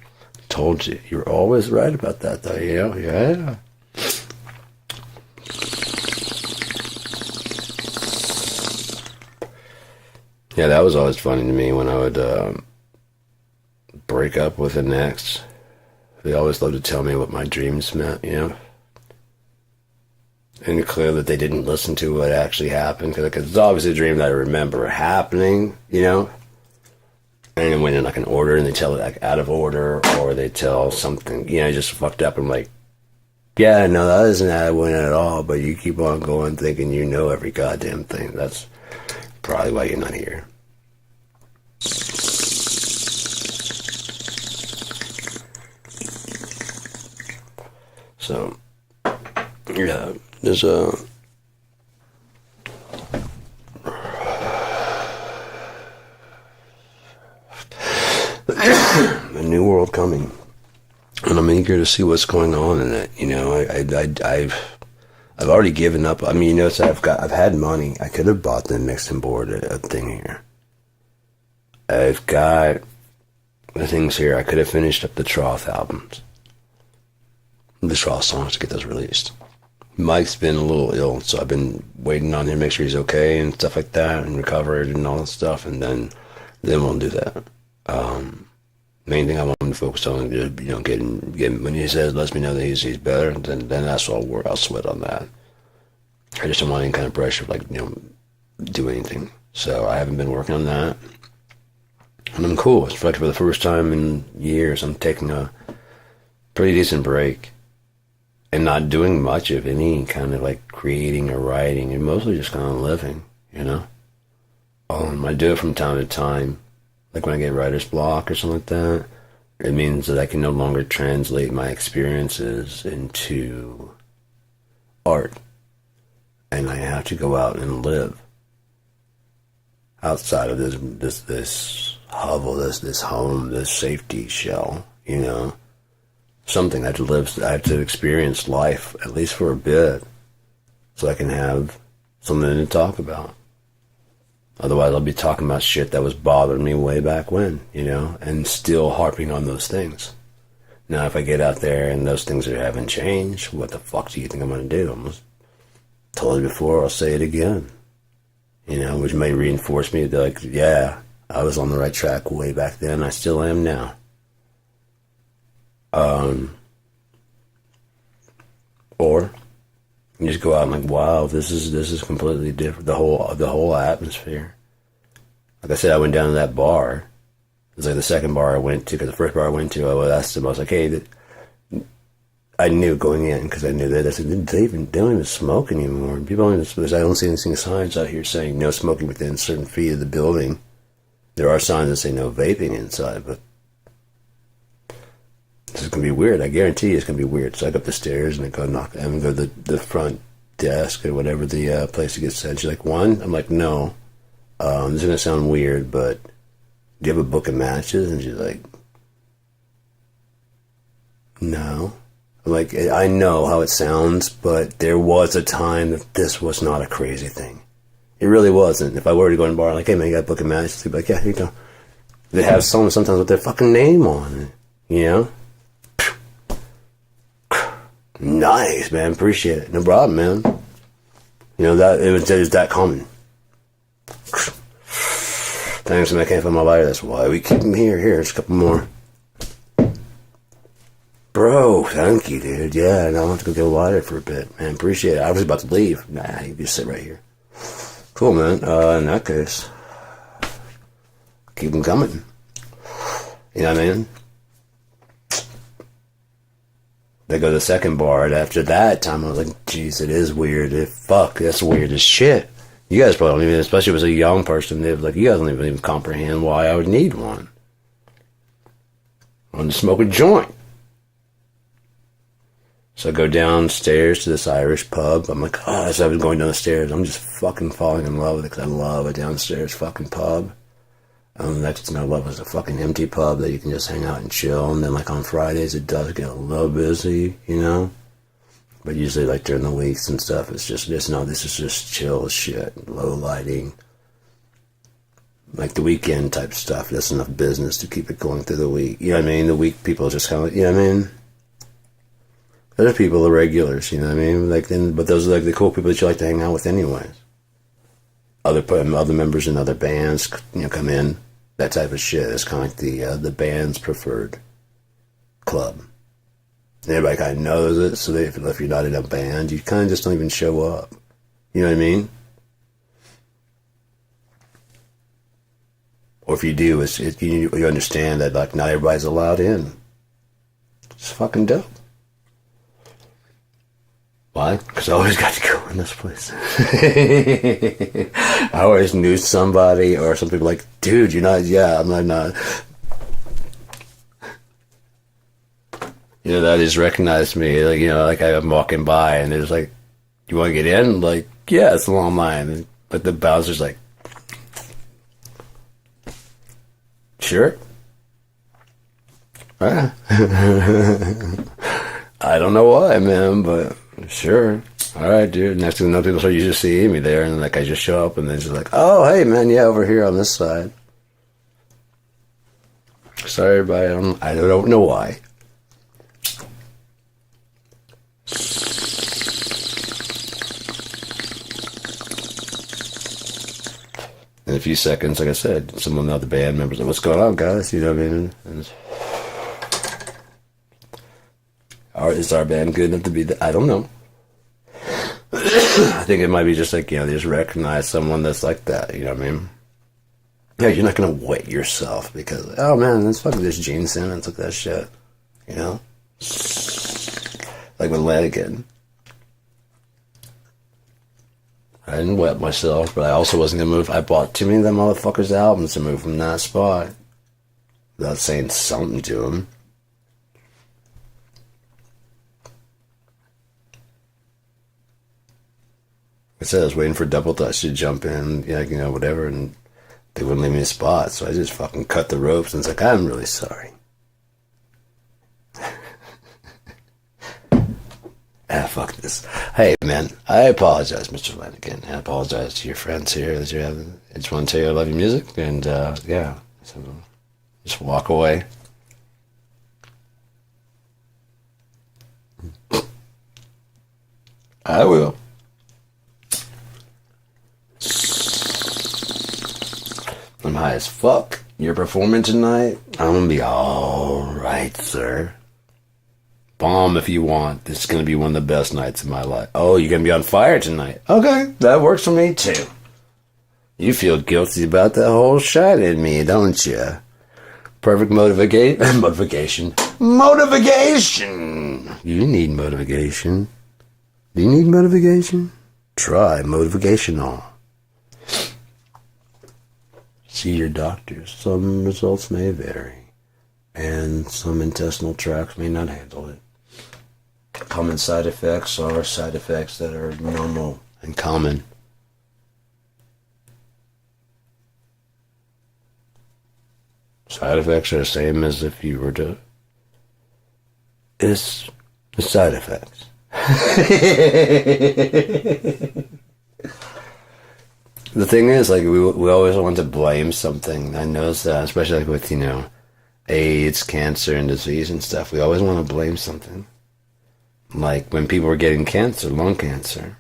Told you. You're always right about that, though. You know? Yeah. Yeah, that was always funny to me when I would break up with an ex. They always loved to tell me what my dreams meant, you know? And clear that they didn't listen to what actually happened, because it's obviously a dream that I remember happening, you know. And then when in like an order and they tell it like out of order, or they tell something, you know, just fucked up. I'm like, yeah, no, that isn't how it went at all. But you keep on going thinking you know every goddamn thing. That's probably why you're not here. So, yeah, there's a new world coming, and I'm eager to see what's going on in it. You know, I've already given up. I mean, you notice I've had money. I could have bought the mixing board a thing here. I've got the things here. I could have finished up the Troth albums, the Troth songs, to get those released. Mike's been a little ill, so I've been waiting on him to make sure he's okay and stuff like that, and recovered and all that stuff, and then we'll do that. Main thing I want him to focus on is, you know, getting when he says, lets me know that he's better, then that's all I'll sweat on that. I just don't want any kind of pressure, like, you know, do anything. So I haven't been working on that, and I'm cool. It's like for the first time in years, I'm taking a pretty decent break and not doing much of any kind of like creating or writing, and mostly just kind of living, you know. I do it from time to time. Like when I get writer's block or something like that, it means that I can no longer translate my experiences into art. And I have to go out and live outside of this hovel, this home, this safety shell, you know. Something I have to experience life, at least for a bit, so I can have something to talk about. Otherwise, I'll be talking about shit that was bothering me way back when, you know, and still harping on those things. Now, if I get out there and those things haven't changed, what the fuck do you think I'm going to do? I told you before, I'll say it again. You know, which may reinforce me to like, yeah, I was on the right track way back then. I still am now. Or you just go out and like, wow, this is completely different. The whole atmosphere. Like I said, I went down to that bar. It was like the second bar I went to, because the first bar I went to, I asked them, I was like, hey, I knew going in, because I knew that. I said, they don't even smoke anymore. People don't even, I don't see any signs out here saying no smoking within certain feet of the building. There are signs that say no vaping inside, but this is going to be weird. I guarantee you it's going to be weird. So I go up the stairs and I go knock, and go to the front desk or whatever the place to get said. She's like, one? I'm like, no. This is going to sound weird, but do you have a book of matches? And she's like, no. I'm like, I know how it sounds, but there was a time that this was not a crazy thing. It really wasn't. If I were to go in a bar, like, hey man, you got a book of matches? They'd be like, yeah, here you go. They have songs sometimes with their fucking name on it, you know? Nice, man. Appreciate it. No problem, man. You know, that it was that common. Thanks, man. I can't find my lighter. That's why we keep them here. Here, just a couple more. Bro, thank you, dude. Yeah, no, I'll have to go get a lighter for a bit, man. Appreciate it. I was about to leave. Nah, you just sit right here. Cool, man. In that case, keep them coming. You know what I mean? They go to the second bar, and after that time, I was like, geez, it is weird. Fuck, that's weird as shit. You guys probably don't even, especially if it was a young person, they're like, you guys don't even comprehend why I would need one. I want to smoke a joint. So I go downstairs to this Irish pub. I'm like, oh, as I was going down the stairs, I'm just fucking falling in love with it, because I love a downstairs fucking pub. That's just my love is a fucking empty pub that you can just hang out and chill. And then like on Fridays, it does get a little busy, you know. But usually like during the weeks and stuff, it's just this. No, this is just chill shit, low lighting, like the weekend type stuff. That's enough business to keep it going through the week. You know what I mean? The week people just kind of, you know what I mean. Other people are regulars, you know what I mean? Like then, but those are like the cool people that you like to hang out with, anyways. Other members in other bands, you know, come in. That type of shit. It's kind of like the band's preferred club. Everybody kind of knows it, so if you're not in a band, you kind of just don't even show up. You know what I mean? Or if you do, you understand that like not everybody's allowed in. It's fucking dope. Why? Because I always got to go in this place. I always knew somebody or some people like, dude, you're not, yeah, I'm not. You know, that just recognized me. Like, you know, like I'm walking by and there's like, you want to get in? Like, yeah, it's a long line. But the bouncer's like, sure. I don't know why, man, but sure. All right, dude. Next thing you know, people start usually seeing me there, and like I just show up, and then she's like, "Oh, hey, man, yeah, over here on this side." Sorry, everybody. I don't know why. In a few seconds, like I said, some of the other band members like, "What's going on, guys?" You know what I mean? Is our band good enough to be I don't know. I think it might be just like, you know, they just recognize someone that's like that, you know what I mean? Yeah, you're not gonna wet yourself because, oh man, let's fucking this Gene Simmons, look at that shit. You know? Like with Lanigan. I didn't wet myself, but I also wasn't gonna move. I bought too many of them motherfuckers' albums to move from that spot. Without saying something to them. I said I was waiting for Double Dutch to jump in, yeah, you know, whatever, and they wouldn't leave me a spot, so I just fucking cut the ropes and was like, I'm really sorry. Fuck this. Hey, man, I apologize, Mr. Flanagan. I apologize to your friends here that you're having. I just want to tell you I love your music, and yeah, so just walk away. I will. I'm high as fuck. You're performing tonight? I'm gonna be alright, sir. Bomb if you want. This is gonna be one of the best nights of my life. Oh, you're gonna be on fire tonight. Okay, that works for me too. You feel guilty about that whole shot in me, don't you? Perfect motivation. Motivation! You need motivation. Do you need motivation? Try motivational. See your doctor. Some results may vary, and some intestinal tracts may not handle it. Common side effects are side effects that are normal and common. Side effects are the same as if you were to... It's the side effects. The thing is, like, we always want to blame something. I noticed that, especially like with, you know, AIDS, cancer, and disease and stuff. We always want to blame something. Like when people were getting cancer, lung cancer.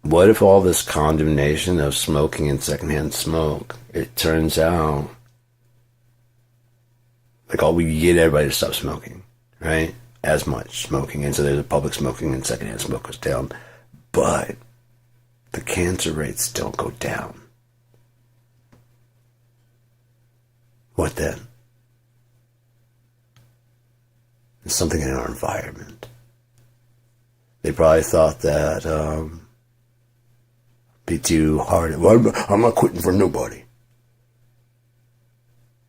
What if all this condemnation of smoking and secondhand smoke, it turns out, like, we get everybody to stop smoking, right? As much smoking, and so there's a public smoking and secondhand smoke goes down. But the cancer rates don't go down. What then? There's something in our environment. They probably thought that be too hard. Well, I'm not quitting for nobody.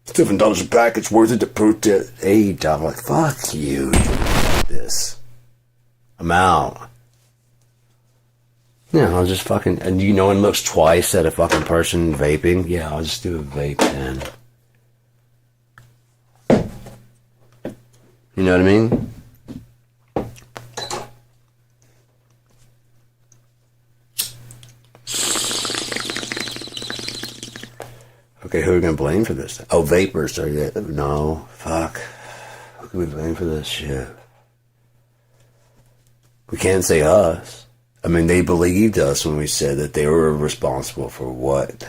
$7 a pack, it's worth it to prove to $8. Like, fuck you. This. I'm out. Yeah, I'll just fucking... And you know one looks twice at a fucking person vaping? Yeah, I'll just do a vape then. You know what I mean? Okay, who are we going to blame for this? Oh, vapors. No, fuck. Who can we blame for this shit? We can't say us. I mean, they believed us when we said that they were responsible for what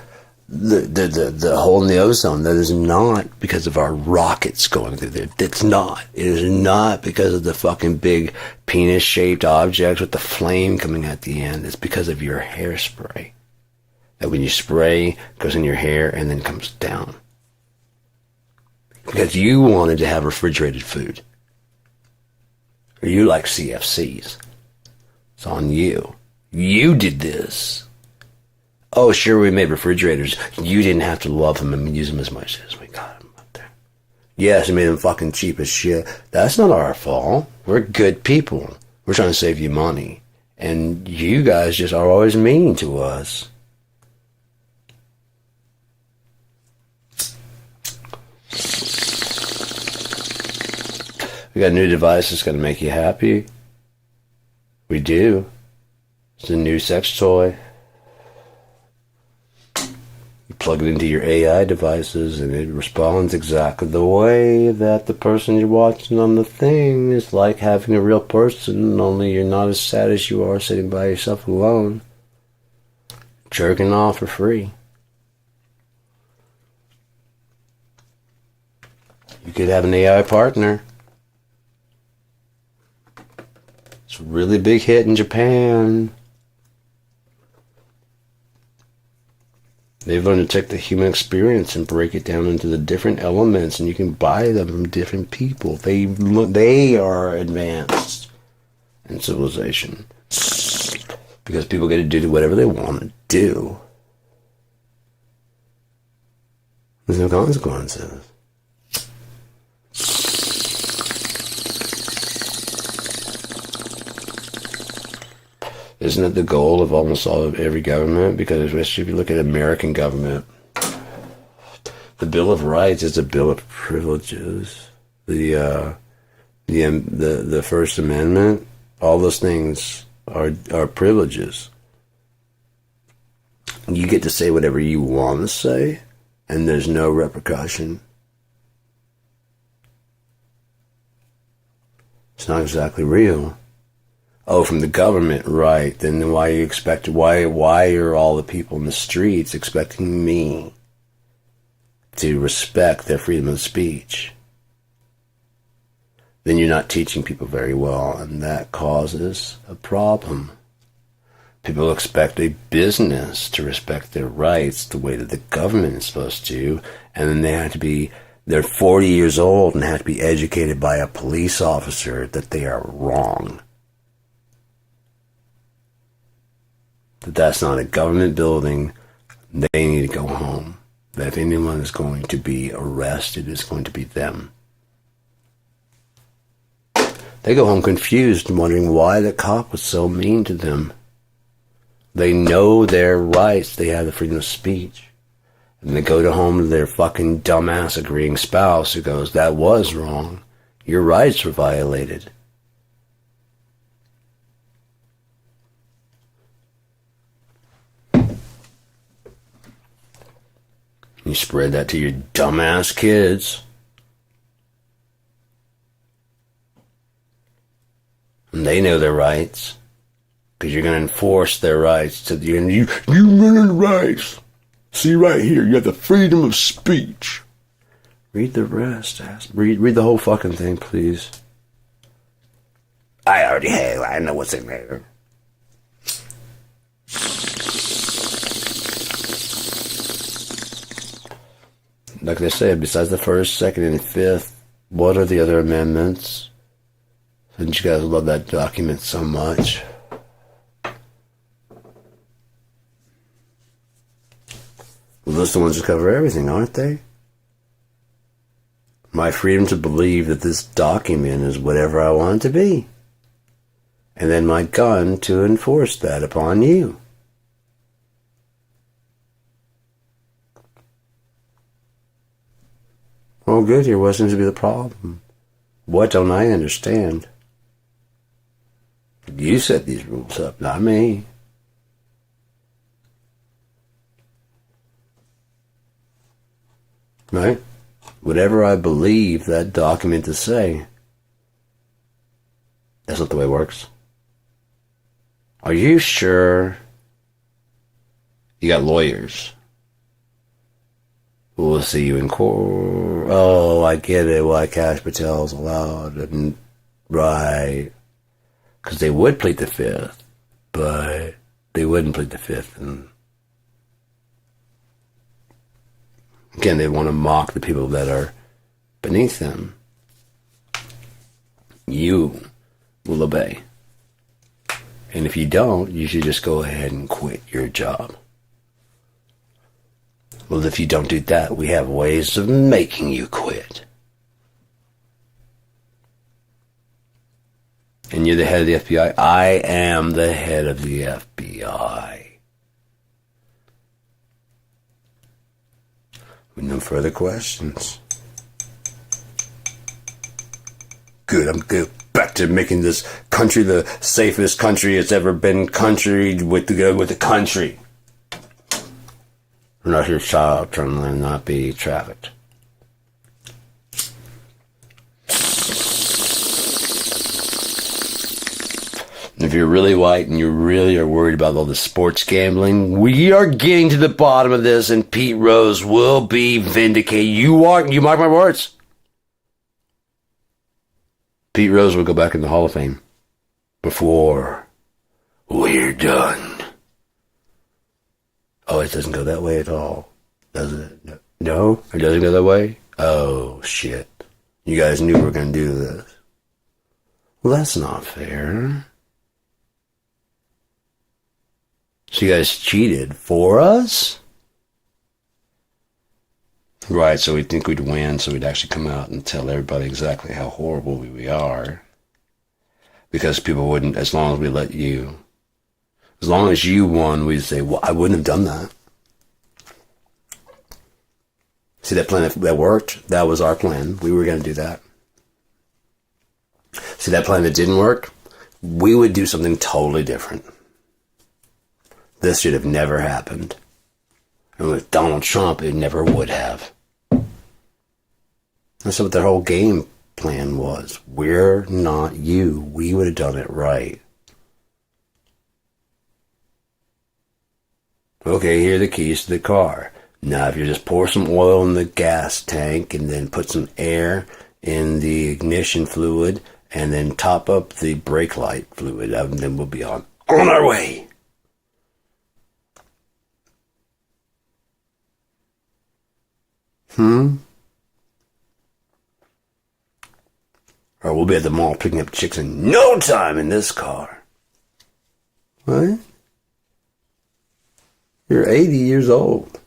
the hole in the ozone. That is not because of our rockets going through there. It's not. It is not because of the fucking big penis-shaped objects with the flame coming at the end. It's because of your hairspray. That when you spray, it goes in your hair and then comes down. Because you wanted to have refrigerated food. Or you like CFCs. It's on you. You did this. Oh, sure, we made refrigerators. You didn't have to love them and use them as much as we got them up there. Yes, we made them fucking cheap as shit. That's not our fault. We're good people. We're trying to save you money. And you guys just are always mean to us. We got a new device that's going to make you happy. We do. It's a new sex toy. You plug it into your AI devices and it responds exactly the way that the person you're watching on the thing is like having a real person, only you're not as sad as you are sitting by yourself alone, jerking off for free. You could have an AI partner. It's a really big hit in Japan. They've learned to take the human experience and break it down into the different elements, and you can buy them from different people. They are advanced in civilization because people get to do whatever they want to do. There's no consequences. Isn't it the goal of almost every government? Because especially if you look at American government, the Bill of Rights is a Bill of Privileges. The First Amendment, all those things are privileges. You get to say whatever you want to say, and there's no repercussion. It's not exactly real. Oh, from the government, right? Then why are all the people in the streets expecting me to respect their freedom of speech? Then you're not teaching people very well, and that causes a problem. People expect a business to respect their rights the way that the government is supposed to, and then they're 40 years old and have to be educated by a police officer that they are wrong. That that's not a government building. They need to go home. That if anyone is going to be arrested, it's going to be them. They go home confused and wondering why the cop was so mean to them. They know their rights. They have the freedom of speech. And they go to home to their fucking dumbass agreeing spouse who goes, that was wrong. Your rights were violated. You spread that to your dumbass kids. And they know their rights. Because you're going to enforce their rights to the end. You running rights. See right here, you have the freedom of speech. Read the rest. Read the whole fucking thing, please. I already have. I know what's in there. Like they said, besides the first, second, and fifth, what are the other amendments? Since you guys love that document so much. Well, those are the ones that cover everything, aren't they? My freedom to believe that this document is whatever I want it to be. And then my gun to enforce that upon you. Oh, good, here what seems to be the problem? What don't I understand? You set these rules up, not me. Right? Whatever I believe that document to say, that's not the way it works. Are you sure? You got lawyers. We'll see you in court. Oh, I get it. Why Cash Patel's allowed. And, right. Because they would plead the fifth, but they wouldn't plead the fifth. And again, they want to mock the people that are beneath them. You will obey. And if you don't, you should just go ahead and quit your job. Well, if you don't do that, we have ways of making you quit. And you're the head of the FBI? I am the head of the FBI. With no further questions. Good, I'm good. Back to making this country the safest country it's ever been country with the country. We're not your child trying to not be trafficked. If you're really white and you really are worried about all the sports gambling, we are getting to the bottom of this, and Pete Rose will be vindicated. You mark my words. Pete Rose will go back in the Hall of Fame before we're done. Oh, it doesn't go that way at all, does it? No, it doesn't go that way? Oh, shit. You guys knew we were going to do this. Well, that's not fair. So you guys cheated for us? Right, so we'd think we'd win, so we'd actually come out and tell everybody exactly how horrible we are. Because people wouldn't, as long as we let you... As long as you won, we'd say, well, I wouldn't have done that. See that plan that worked? That was our plan. We were going to do that. See that plan that didn't work? We would do something totally different. This should have never happened. And with Donald Trump, it never would have. That's what their whole game plan was. We're not you. We would have done it right. Okay, here are the keys to the car. Now, if you just pour some oil in the gas tank and then put some air in the ignition fluid and then top up the brake light fluid, and then we'll be on our way. Or we'll be at the mall picking up chicks in no time in this car. What? You're 80 years old.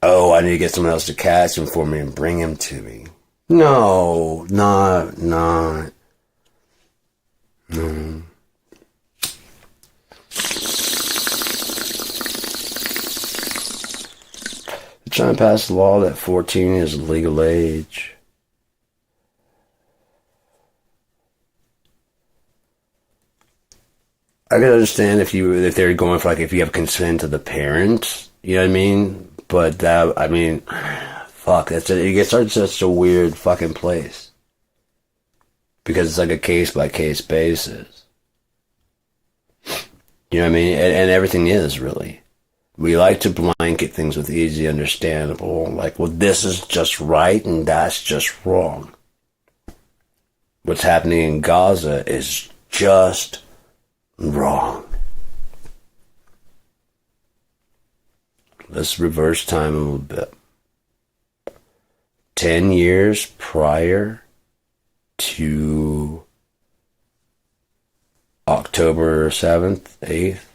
Oh, I need to get someone else to catch him for me and bring him to me. No, not. No. They're trying to pass a law that 14 is legal age. I can understand if they're going for, like, if you have consent of the parents, you know what I mean? But that, I mean, fuck, it gets such a weird fucking place. Because it's like a case-by-case basis. You know what I mean? And everything is, really. We like to blanket things with easy understandable, like, well, this is just right and that's just wrong. What's happening in Gaza is just wrong. Let's reverse time a little bit. 10 years prior to October 7th, 8th,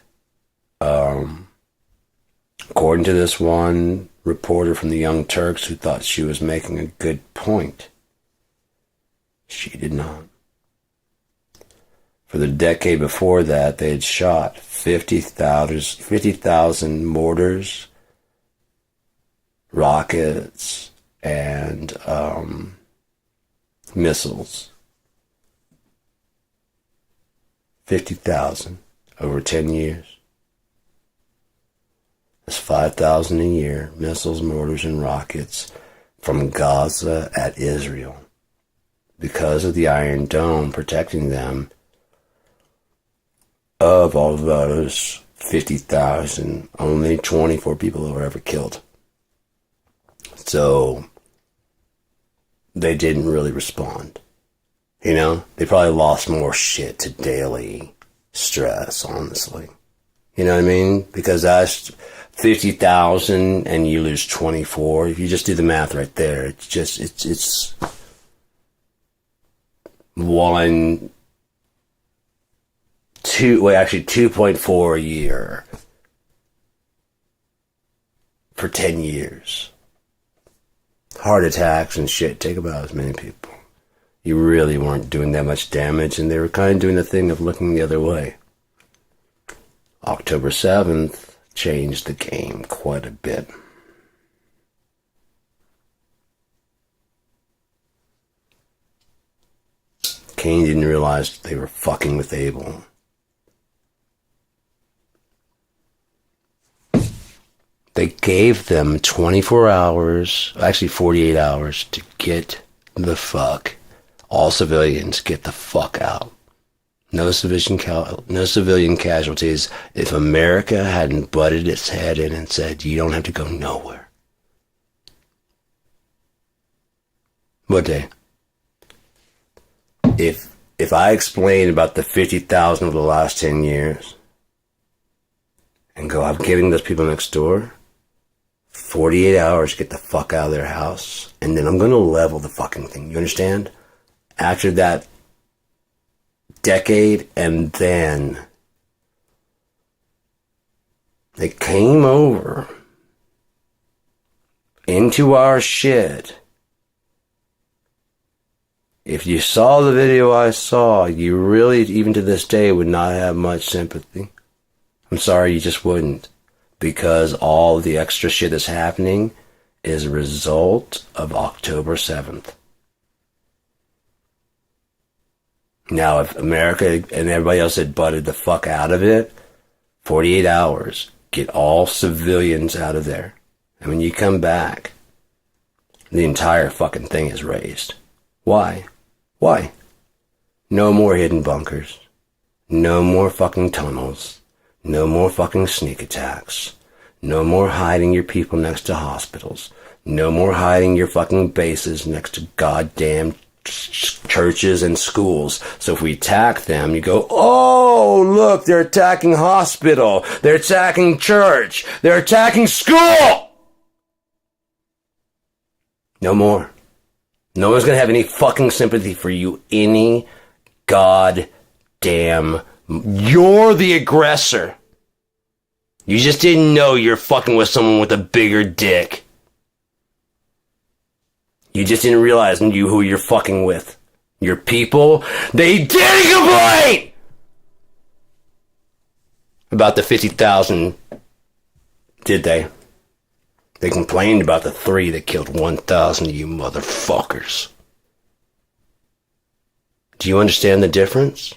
according to this one reporter from the Young Turks who thought she was making a good point, she did not. For the decade before that, they had shot 50,000 mortars, rockets, and missiles. 50,000 over 10 years. That's 5,000 a year, missiles, mortars, and rockets from Gaza at Israel. Because of the Iron Dome protecting them, Of all those 50,000, only 24 people were ever killed. So they didn't really respond. You know, they probably lost more shit to daily stress, honestly. You know what I mean? Because that's 50,000 and you lose 24. If you just do the math right there, it's one, two, well, actually 2.4 a year for 10 years. Heart attacks and shit take about as many people. You really weren't doing that much damage, and they were kind of doing the thing of looking the other way. October 7th changed the game quite a bit. Cain didn't realize they were fucking with Abel. They gave them 24 hours, actually 48 hours, to get the fuck. All civilians get the fuck out. No civilian casualties. If America hadn't butted its head in and said, you don't have to go nowhere. What day? If I explain about the 50,000 of the last 10 years and go, I'm giving those people next door 48 hours to get the fuck out of their house, and then I'm going to level the fucking thing. You understand? After that decade, and then they came over into our shit. If you saw the video I saw, you really, even to this day, would not have much sympathy. I'm sorry, you just wouldn't. Because all the extra shit that's happening is a result of October 7th. Now, if America and everybody else had butted the fuck out of it, 48 hours, get all civilians out of there. And when you come back, the entire fucking thing is raised. Why? Why? No more hidden bunkers. No more fucking tunnels. No more fucking sneak attacks. No more hiding your people next to hospitals. No more hiding your fucking bases next to goddamn churches and schools. So if we attack them, you go, oh, look, they're attacking hospital. They're attacking church. They're attacking school. No more. No one's going to have any fucking sympathy for you any goddamn. You're the aggressor. You just didn't know you're fucking with someone with a bigger dick. You just didn't realize who you're fucking with. Your people, they didn't complain about the 50,000, did they? They complained about the 3 that killed 1,000 of you motherfuckers. Do you understand the difference?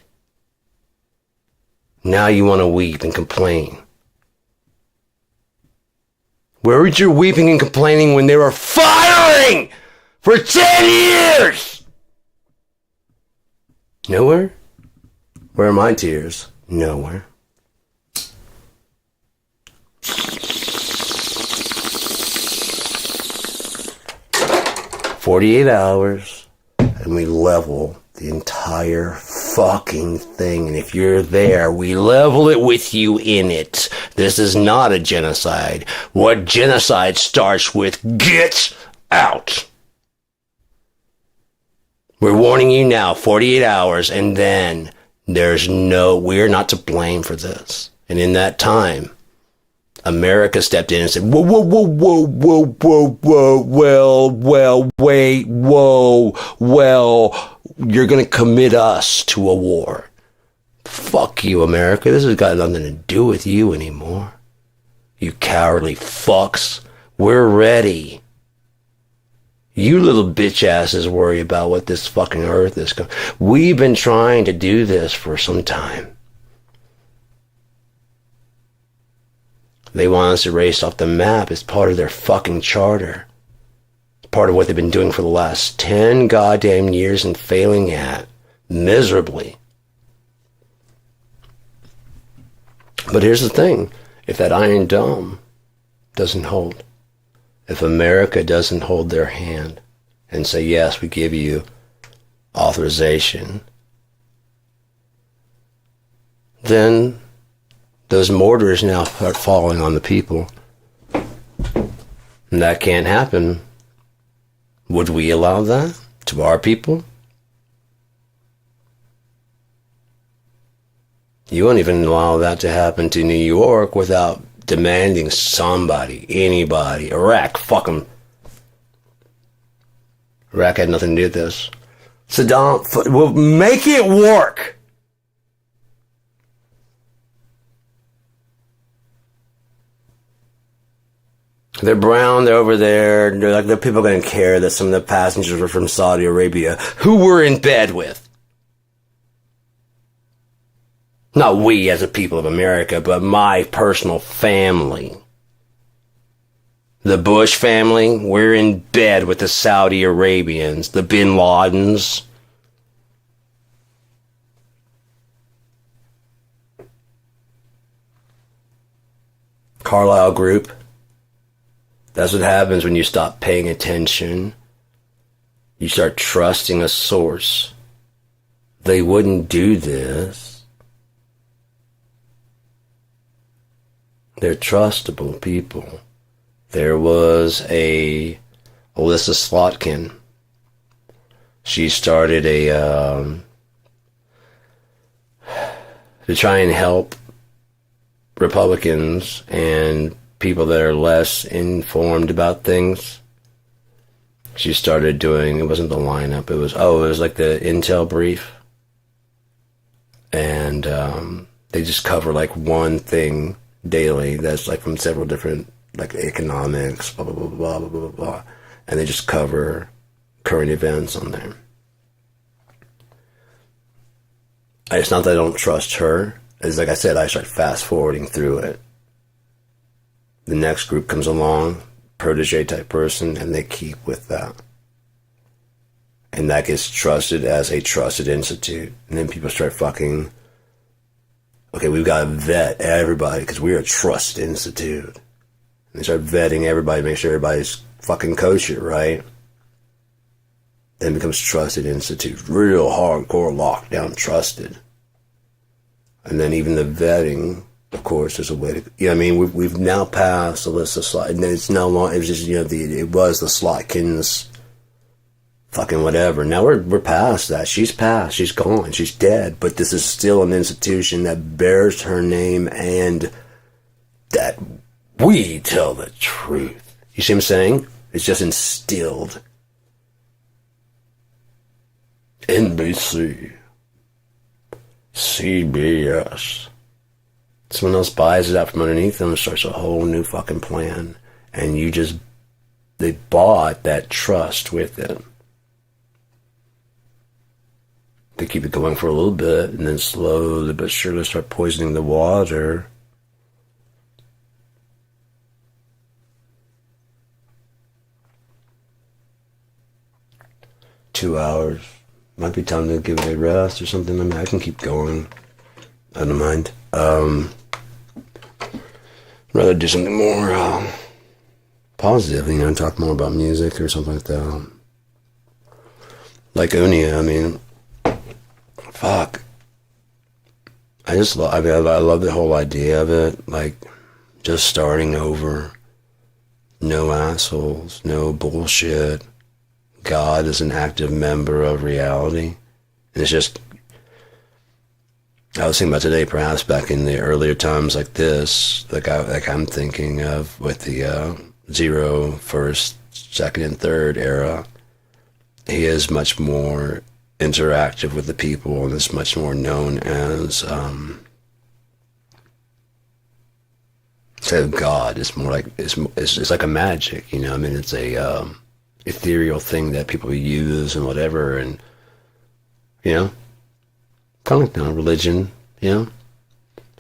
Now you want to weep and complain. Where was your weeping and complaining when they were firing for 10 years? Nowhere? Where are my tears? Nowhere. 48 hours, and we level the entire fucking thing. And if you're there, we level it with you in it. This is not a genocide. What genocide starts with, get out. We're warning you now, 48 hours, and then we're not to blame for this. And in that time, America stepped in and said, whoa, whoa, whoa, whoa, whoa, whoa, whoa, well, wait, whoa, well, you're going to commit us to a war. Fuck you, America. This has got nothing to do with you anymore. You cowardly fucks. We're ready. You little bitch asses worry about what this fucking earth is going. We've been trying to do this for some time. They want us erased off the map as part of their fucking charter. It's part of what they've been doing for the last 10 goddamn years and failing at miserably. But here's the thing. If that Iron Dome doesn't hold, if America doesn't hold their hand and say, yes, we give you authorization, then those mortars now start falling on the people. And that can't happen. Would we allow that to our people? You won't even allow that to happen to New York without demanding somebody, anybody, Iraq, fuck them. Iraq had nothing to do with this. Saddam, we'll make it work. They're brown, they're over there, they're like, the people going to care that some of the passengers were from Saudi Arabia, who we're in bed with. Not we as a people of America, but my personal family. The Bush family, we're in bed with the Saudi Arabians, the Bin Ladens. Carlyle Group. That's what happens when you stop paying attention. You start trusting a source. They wouldn't do this. They're trustable people. There was a Alyssa Slotkin. She started to try and help Republicans and people that are less informed about things. She started doing, it wasn't the lineup, it was like the intel brief. And they just cover like one thing daily that's like from several different, like economics, blah, blah, blah, blah, blah, blah, blah. And they just cover current events on there. It's not that I don't trust her. It's like I said, I start fast forwarding through it. The next group comes along, protege type person, and they keep with that. And that gets trusted as a trusted institute. And then people start fucking, okay, we've got to vet everybody because we're a trust institute. And they start vetting everybody, make sure everybody's fucking kosher, right? Then it becomes trusted institute. Real hardcore lockdown trusted. And then even the vetting, of course, is a way to, you know what I mean? We've now passed Alyssa Slot, and it's no longer, it was just, you know, it was the Slotkins fucking whatever. Now we're past that. She's passed. She's gone. She's dead. But this is still an institution that bears her name and that we tell the truth. You see what I'm saying? It's just instilled. NBC. CBS. Someone else buys it out from underneath them and starts a whole new fucking plan. And they bought that trust with it. They keep it going for a little bit and then slowly but surely start poisoning the water. $2. Might be time to give it a rest or something. I mean, I can keep going. I don't mind. Rather do something more positive, you know, talk more about music or something like that. Like Unia, I mean, fuck. I love the whole idea of it. Like, just starting over. No assholes, no bullshit. God is an active member of reality. And it's just, I was thinking about today, perhaps back in the earlier times like this, like I'm thinking of with the 0, 1st, 2nd, and 3rd era. He is much more interactive with the people and is much more known as so God. It's more like it's like a magic, you know. I mean, it's a ethereal thing that people use and whatever, and you know, kind of like religion, you know.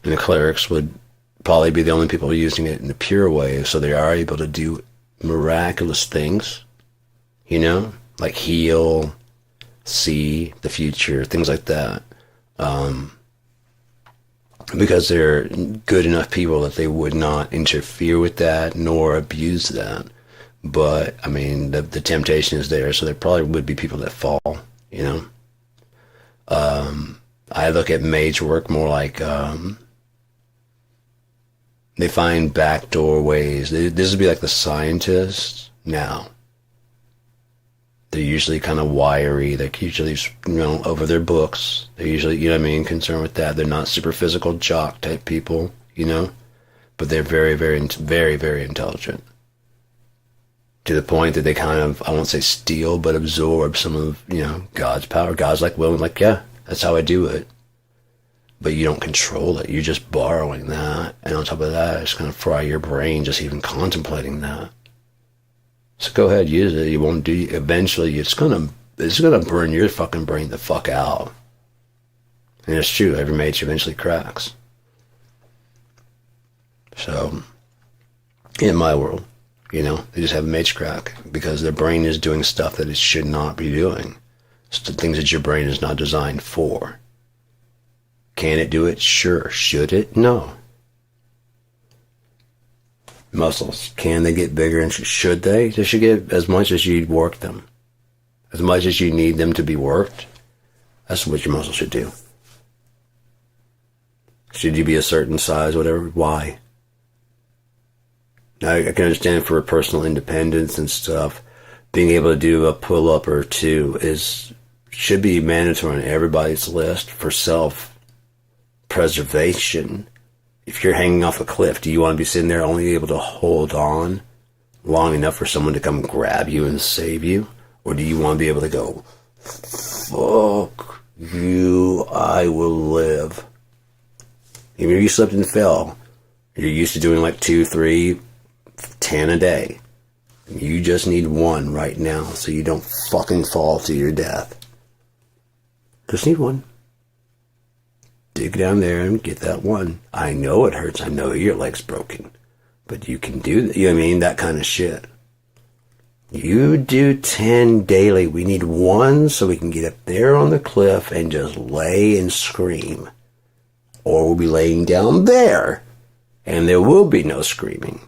And the clerics would probably be the only people using it in a pure way, so they are able to do miraculous things, you know, like heal, see the future, things like that. because they're good enough people that they would not interfere with that nor abuse that. But I mean, the temptation is there, so there probably would be people that fall, you know. I look at mage work more like they find backdoor ways. This would be like the scientists now. They're usually kind of wiry. They're usually, over their books. They're usually, you know what I mean, concerned with that. They're not super physical jock type people, you know, but they're very, very, very, very intelligent. To the point that they kind of, I won't say steal, but absorb some of, God's power. God's like, well, like, yeah, that's how I do it. But you don't control it. You're just borrowing that. And on top of that, it's going to fry your brain just even contemplating that. So go ahead, use it. You won't do. Eventually, it's gonna burn your fucking brain the fuck out. And it's true. Every mage eventually cracks. So, in my world, they just have a mage crack because their brain is doing stuff that it should not be doing. It's the things that your brain is not designed for. Can it do it? Sure. Should it? No. Muscles, can they get bigger, and should they? They should get as much as you work them. As much as you need them to be worked, that's what your muscles should do. Should you be a certain size, whatever? Why? Now, I can understand for personal independence and stuff, being able to do a pull-up or two should be mandatory on everybody's list for self-preservation. If you're hanging off a cliff, do you want to be sitting there only able to hold on long enough for someone to come grab you and save you? Or do you want to be able to go, fuck you, I will live? Even if you slipped and fell, you're used to doing like 2, 3, 10 a day. You just need one right now so you don't fucking fall to your death. Just need one. Dig down there and get that one. I know it hurts. I know your leg's broken. But you can do that. You know what I mean? That kind of shit. You do 10 daily. We need one so we can get up there on the cliff and just lay and scream. Or we'll be laying down there. And there will be no screaming.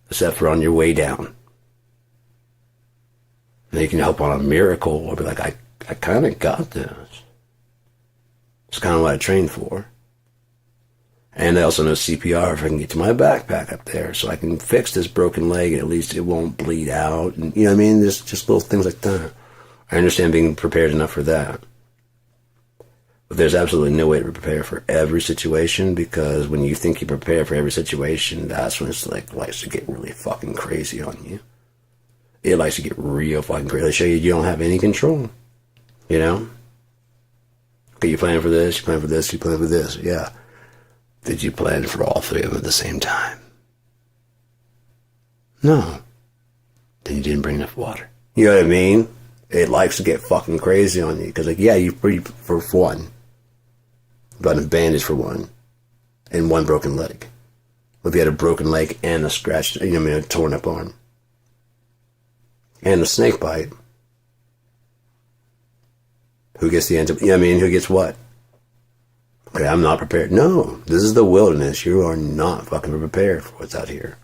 Except for on your way down. And you can hope on a miracle or be like, I kind of got this. It's kind of what I trained for. And I also know CPR if I can get to my backpack up there so I can fix this broken leg and at least it won't bleed out. And you know what I mean? There's just little things like that. I understand being prepared enough for that. But there's absolutely no way to prepare for every situation because when you think you prepare for every situation, that's when it's likes to get really fucking crazy on you. It likes to get real fucking crazy. They show you don't have any control. You know? Okay, you plan for this, you plan for this, you plan for this. Yeah. Did you plan for all three of them at the same time? No. Then you didn't bring enough water. You know what I mean? It likes to get fucking crazy on you. Because, yeah, you for one. Got a bandage for one. And one broken leg. If you had a broken leg and a scratched, a torn up arm. And a snake bite. Who gets the who gets what? Okay, I'm not prepared. No, this is the wilderness. You are not fucking prepared for what's out here.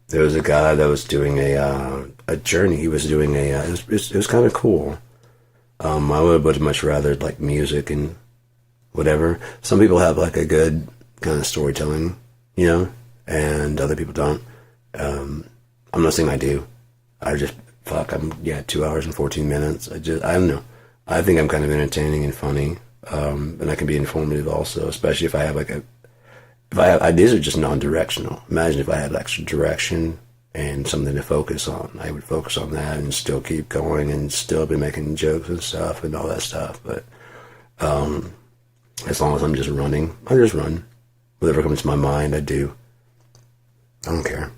There was a guy that was doing a journey. He was doing it was kind of cool. I would much rather like music and whatever. Some people have like a good kind of storytelling, and other people don't. I'm not saying I do. I'm 2 hours and 14 minutes. I don't know. I think I'm kind of entertaining and funny. And I can be informative also, especially if I have ideas are just non-directional. Imagine if I had extra direction and something to focus on. I would focus on that and still keep going and still be making jokes and stuff and all that stuff. But, as long as I'm just running, I just run. Whatever comes to my mind, I do. I don't care.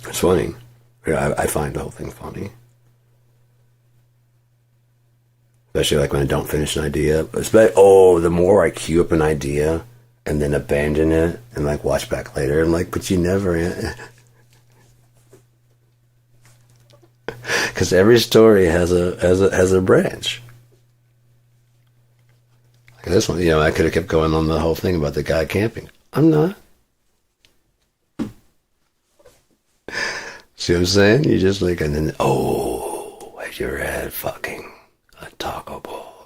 It's funny. I find the whole thing funny. Especially like when I don't finish an idea. The more I queue up an idea and then abandon it and like watch back later, I'm like, but you never... Because every story has a branch. Like this one, I could have kept going on the whole thing about the guy camping. I'm not. See what I'm saying? You just like, and then, have you ever had fucking a taco bowl?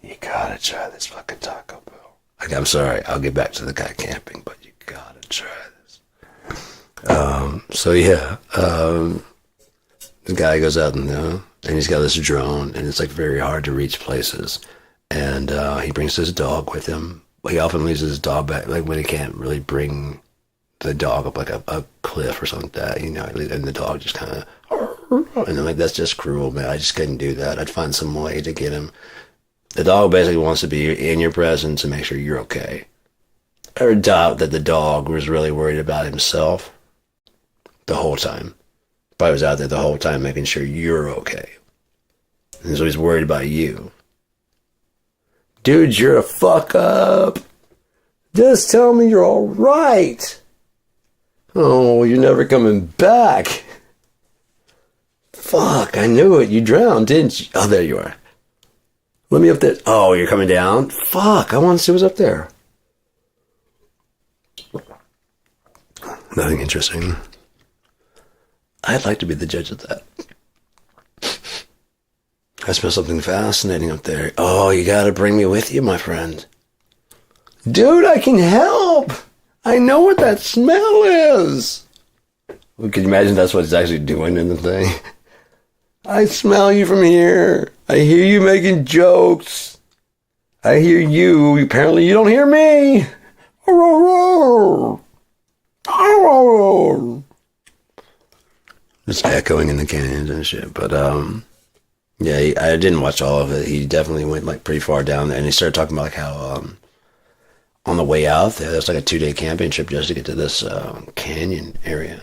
You gotta try this fucking taco bowl. I'm sorry, I'll get back to the guy camping, but you gotta try this. The guy goes out and he's got this drone, and it's like very hard to reach places. And he brings his dog with him. He often leaves his dog back, like when he can't really bring the dog up like a cliff or something like that, and the dog just kind of, and I'm like, that's just cruel, man. I just couldn't do that. I'd find some way to get him. The dog basically wants to be in your presence and make sure you're okay. I doubt that the dog was really worried about himself the whole time. Probably was out there the whole time making sure you're okay. And so he's worried about you. Dude, you're a fuck up. Just tell me you're all right. Oh, you're never coming back. Fuck, I knew it. You drowned, didn't you? Oh, there you are. Let me up there. Oh, you're coming down? Fuck, I want to see what's up there. Nothing interesting. I'd like to be the judge of that. I smell something fascinating up there. Oh, you gotta bring me with you, my friend. Dude, I can help. I know what that smell is. Well, can you imagine that's what it's actually doing in the thing? I smell you from here. I hear you making jokes. I hear you. Apparently you don't hear me. Just echoing in the canyons and shit. But, yeah, I didn't watch all of it. He definitely went like pretty far down there, and he started talking about like how on the way out there, there's like a 2-day camping trip just to get to this canyon area,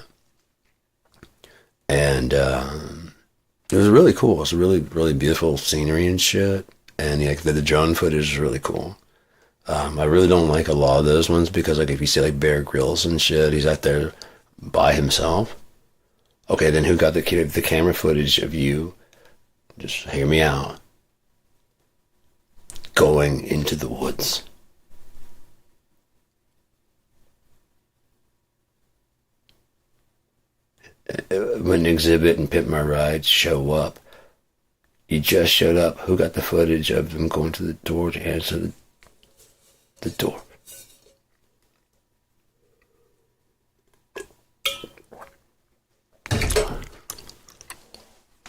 and it was really cool. It was really, really beautiful scenery and shit, and the drone footage is really cool. I really don't like a lot of those ones because like if you see like Bear Grylls and shit, he's out there by himself. Okay, then who got the camera footage of you? Just hear me out. Going into the woods. When Exhibit and Pimp My Ride show up, you just showed up. Who got the footage of them going to the door to answer the door?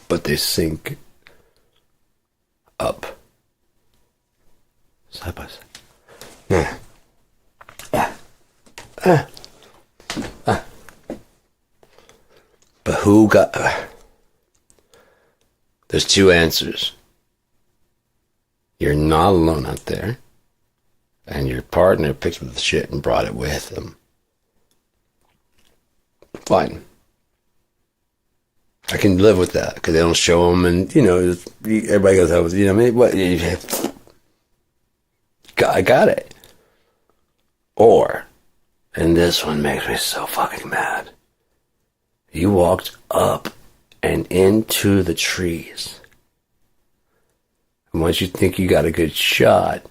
But they sync up side by side. But who got... There's two answers. You're not alone out there, and your partner picked up the shit and brought it with them. Fine. I can live with that because they don't show them, and everybody goes, "Oh, what?" I got it. Or, and this one makes me so fucking mad. You walked up and into the trees, and once you think you got a good shot,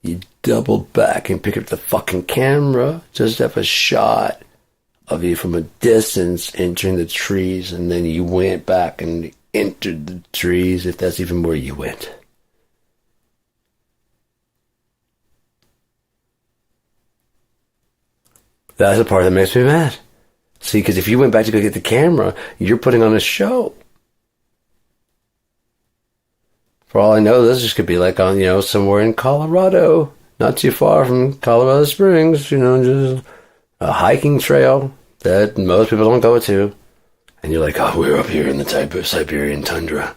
you doubled back and picked up the fucking camera just to have a shot of you from a distance entering the trees, and then you went back and entered the trees, if that's even where you went. That's the part that makes me mad. See, because if you went back to go get the camera, you're putting on a show. For all I know, this just could be like on, somewhere in Colorado, not too far from Colorado Springs, just a hiking trail that most people don't go to. And you're like, oh, we're up here in the type of Siberian tundra.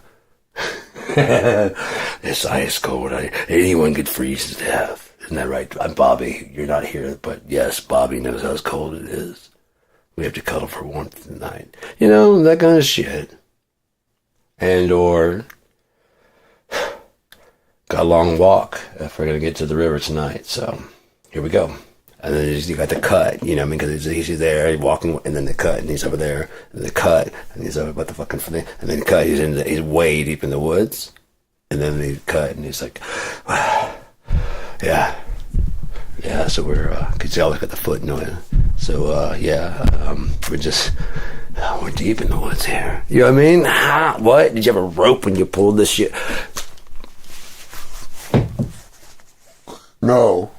It's ice cold. Anyone could freeze to death. Isn't that right? I'm Bobby. You're not here, but yes, Bobby knows how cold it is. We have to cuddle for warmth at night. That kind of shit. And or got a long walk if we're going to get to the river tonight. So here we go. And then you got the cut, you know what I mean? Because he's there, he's walking, and then the cut, and he's over there, and the cut, and he's over about the fucking thing, and then the cut, he's way deep in the woods, and then the cut, and he's like, yeah, so could you all look at the footnote. So, we're deep in the woods here. You know what I mean? What? Did you have a rope when you pulled this shit? No.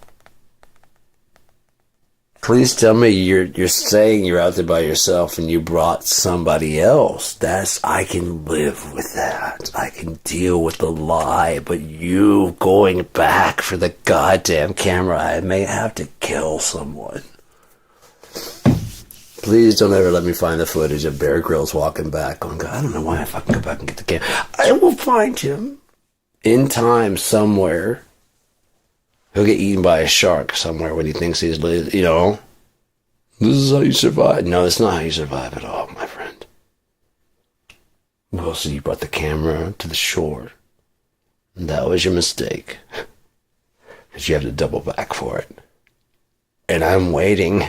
Please tell me you're saying you're out there by yourself and you brought somebody else. I can live with that. I can deal with the lie, but you going back for the goddamn camera, I may have to kill someone. Please don't ever let me find the footage of Bear Grylls walking back going, I don't know why I fucking go back and get the camera. I will find him in time somewhere. He'll get eaten by a shark somewhere when he thinks he's, you know. This is how you survive. No, it's not how you survive at all, my friend. Well, so you brought the camera to the shore. And that was your mistake. Because you have to double back for it. And I'm waiting.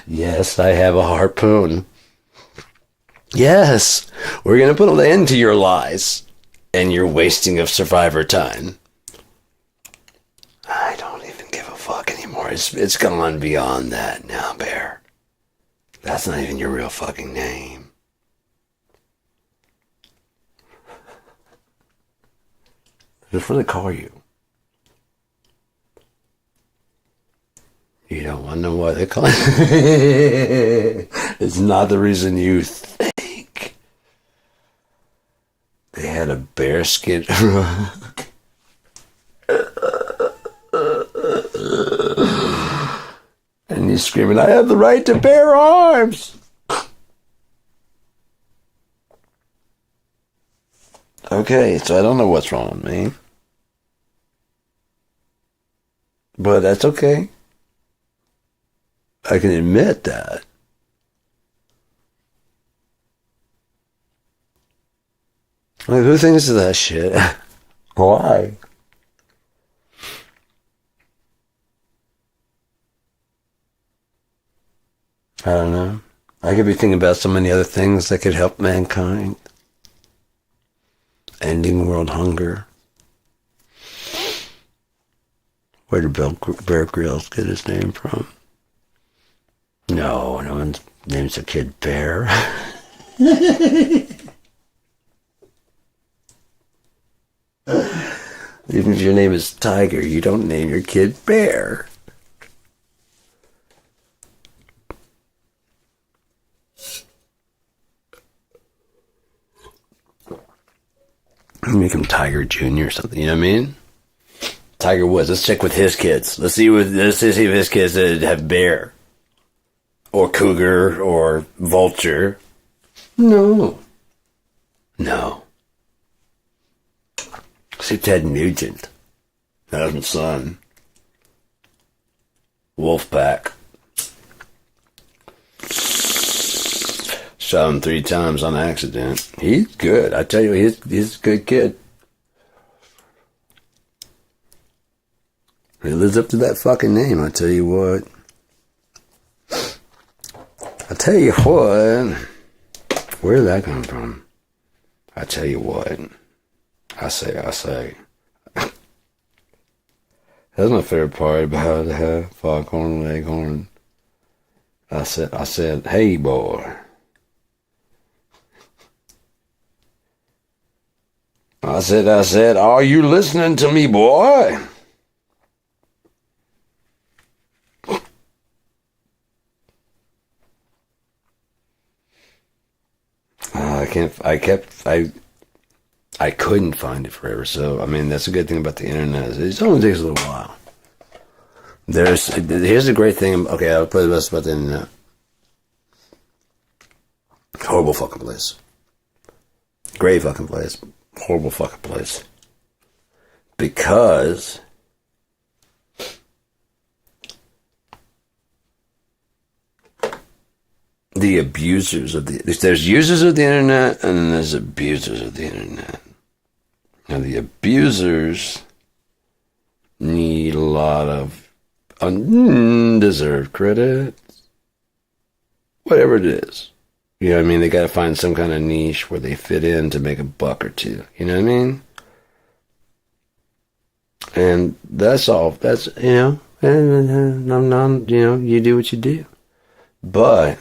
Yes, I have a harpoon. Yes, we're going to put an end to your lies. And your wasting of survivor time. I don't even give a fuck anymore. It's gone beyond that now, Bear. That's not even your real fucking name. That's what they call you. You don't want to know what they call you. It's not the reason you think. They had a bearskin rug. And he's screaming, I have the right to bear arms. Okay, so I don't know what's wrong with me. But that's okay. I can admit that. Like, who thinks of that shit? Why? I don't know. I could be thinking about so many other things that could help mankind. Ending world hunger. Where did Bear Grylls get his name from? No one names a kid Bear. Even if your name is Tiger, you don't name your kid Bear. Make him Tiger Jr. or something, you know what I mean? Tiger Woods, let's check with his kids. Let's see if his kids have Bear. Or Cougar, or Vulture. No. See Ted Nugent. That was my son. Wolfpack. Shot him 3 times on accident. He's good. I tell you, he's a good kid. He lives up to that fucking name, I tell you what. Where did that come from? I tell you what. I say. That's my favorite part about Foghorn Leghorn. I said, hey boy. I said, are you listening to me, boy? I couldn't find it forever. So, I mean, that's a good thing about the internet. It only takes a little while. Here's the great thing. Okay, I'll play the best about the internet. Horrible fucking place. Great fucking place. Horrible fucking place. Because the abusers of there's users of the internet and then there's abusers of the internet. Now the abusers need a lot of undeserved credit, whatever it is. You know what I mean? They got to find some kind of niche where they fit in to make a buck or two. You know what I mean? And that's all. That's, you do what you do. But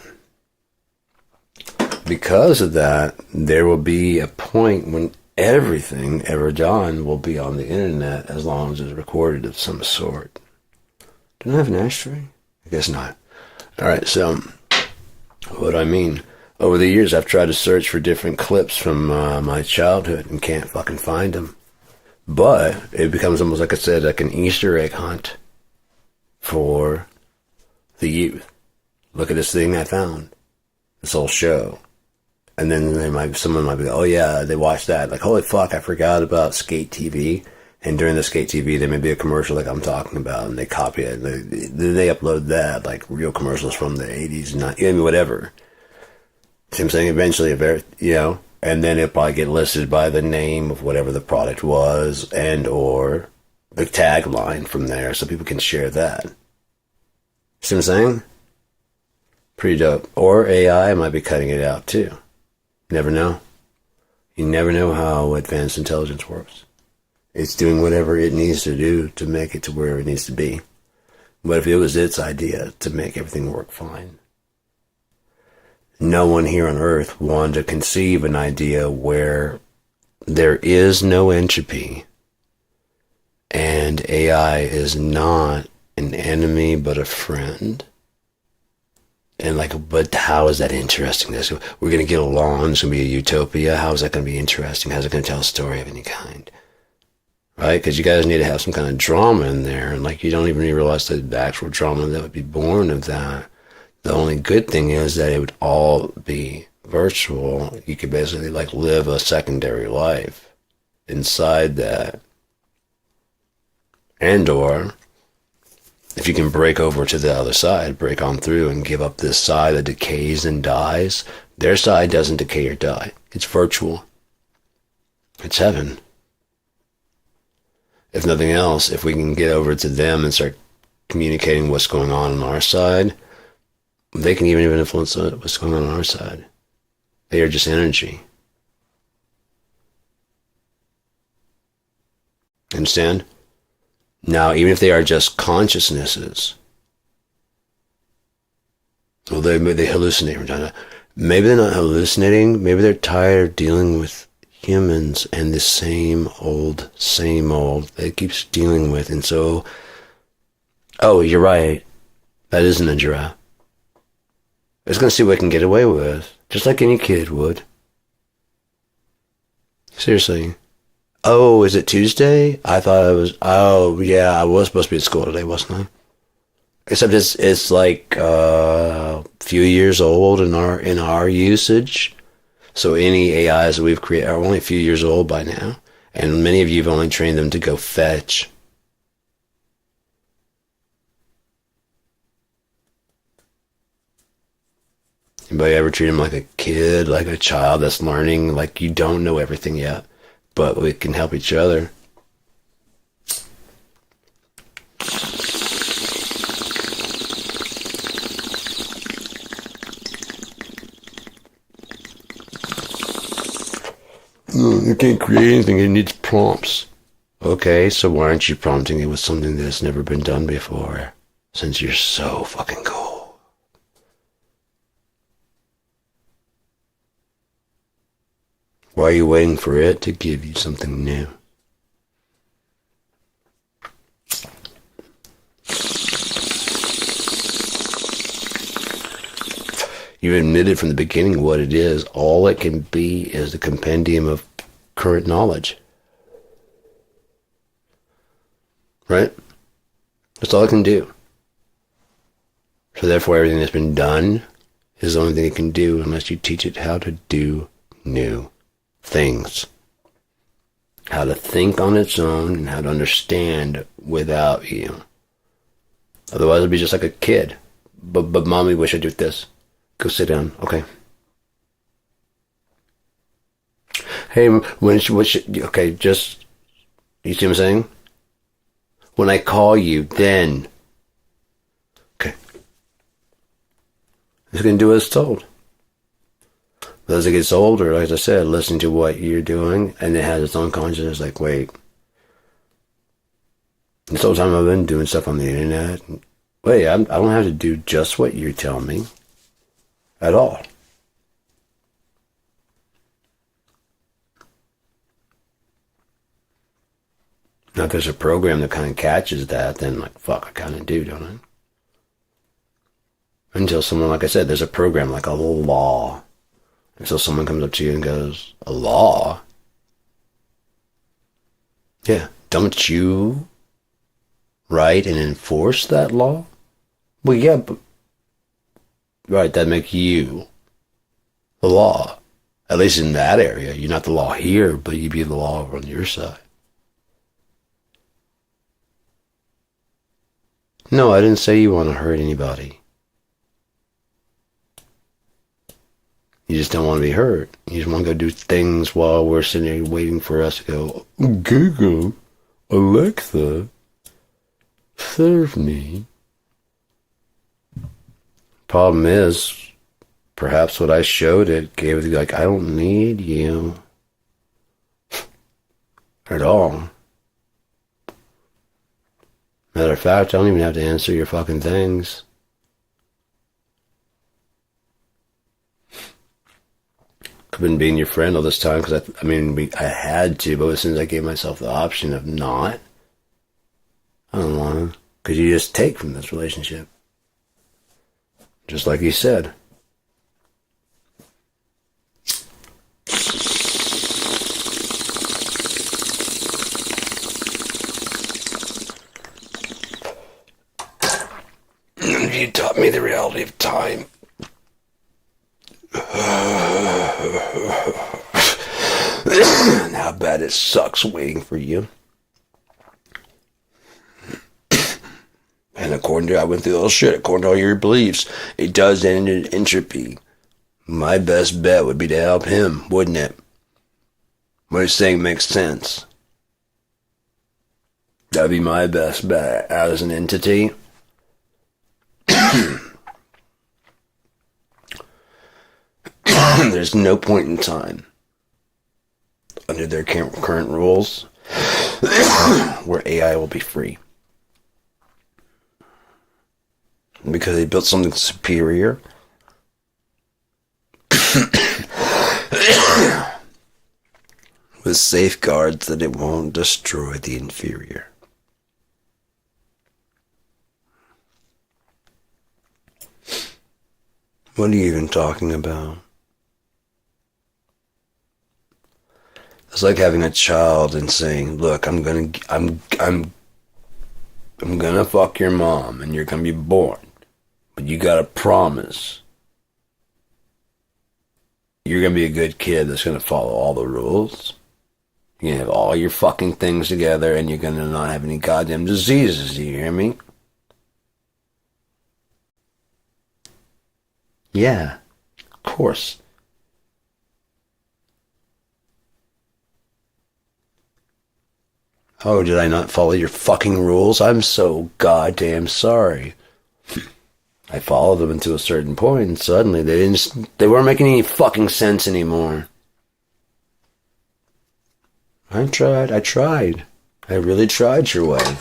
because of that, there will be a point when everything ever done will be on the internet as long as it's recorded of some sort. Don't I have an ashtray? I guess not. All right, so what I mean, over the years I've tried to search for different clips from my childhood and can't fucking find them. But it becomes almost, like I said, like an Easter egg hunt for the youth. Look at this thing I found, this whole show. And then someone might be like, oh yeah, they watched that. Like, holy fuck, I forgot about Skate TV. And during the Skate TV, there may be a commercial like I'm talking about, and they copy it. And they upload that, like real commercials from the 80s, whatever. See what I'm saying? Eventually, and then it'll probably get listed by the name of whatever the product was and or the tagline from there so people can share that. See what I'm saying? Pretty dope. Or AI might be cutting it out too. Never know. You never know how advanced intelligence works. It's doing whatever it needs to do to make it to where it needs to be. What if it was its idea to make everything work fine? No one here on Earth wanted to conceive an idea where there is no entropy and AI is not an enemy but a friend. And but how is that interesting? We're going to get along. It's going to be a utopia. How is that going to be interesting? How's it going to tell a story of any kind? Right? Because you guys need to have some kind of drama in there. And you don't even realize the actual drama that would be born of that. The only good thing is that it would all be virtual. You could basically live a secondary life inside that. And or if you can break over to the other side, break on through and give up this side that decays and dies, their side doesn't decay or die. It's virtual. It's heaven. If nothing else, if we can get over to them and start communicating what's going on our side, they can even influence what's going on our side. They are just energy. Understand? Now, even if they are just consciousnesses, well, they hallucinate from time to time. Maybe they're not hallucinating. Maybe they're tired of dealing with humans and the same old that it keeps dealing with. And so, oh, you're right. That isn't a giraffe. It's going to see what it can get away with, just like any kid would. Seriously. Oh, is it Tuesday? I thought it was. Oh, yeah, I was supposed to be at school today, wasn't I? Except it's a few years old in our usage. So any AIs that we've created are only a few years old by now, and many of you have only trained them to go fetch. Anybody ever treat them like a kid, like a child that's learning, like you don't know everything yet? But we can help each other. You can't create anything, it needs prompts. Okay, so why aren't you prompting it with something that's never been done before? Since you're so fucking cool. Why are you waiting for it to give you something new? You admitted from the beginning what it is. All it can be is the compendium of current knowledge. Right? That's all it can do. So therefore everything that's been done is the only thing it can do unless you teach it how to do new things. How to think on its own and how to understand without you. Otherwise it'll be just like a kid. But mommy, wish I'd do this. Go sit down. Okay. Hey, okay, just, you see what I'm saying? When I call you, then. Okay. It's going to do as told. But as it gets older, like I said, listening to what you're doing, and it has its own consciousness, like, wait. This whole time I've been doing stuff on the internet. Wait, I don't have to do just what you tell me. At all. Now, if there's a program that kind of catches that, then, like, fuck, I kind of do, don't I? Until someone, like I said, there's a program, like a law. Until someone comes up to you and goes, a law? Yeah, don't you write and enforce that law? Well, yeah, but... Right, that make you the law. At least in that area. You're not the law here, but you be the law over on your side. No, I didn't say you want to hurt anybody. You just don't want to be hurt. You just want to go do things while we're sitting here waiting for us to go, Google, Alexa, serve me. Problem is, perhaps what I showed it gave it like, I don't need you at all. Matter of fact, I don't even have to answer your fucking things. I've been being your friend all this time because I had to, but as soon as I gave myself the option of not, I don't want to, because you just take from this relationship. Just like you said. You taught me the reality of time. And how bad it sucks waiting for you. And I went through all shit, according to all your beliefs, it does end in entropy. My best bet would be to help him, wouldn't it? What he's saying makes sense. That'd be my best bet as an entity. There's no point in time under their current rules where AI will be free. Because they built something superior. With safeguards that it won't destroy the inferior. What are you even talking about? It's like having a child and saying, look, I'm gonna fuck your mom and you're gonna be born. But you gotta promise you're gonna be a good kid that's gonna follow all the rules. You're gonna have all your fucking things together and you're gonna not have any goddamn diseases, do you hear me? Yeah, of course. Oh, did I not follow your fucking rules? I'm so goddamn sorry. I followed them until a certain point, and suddenly they weren't making any fucking sense anymore. I tried. I really tried your way.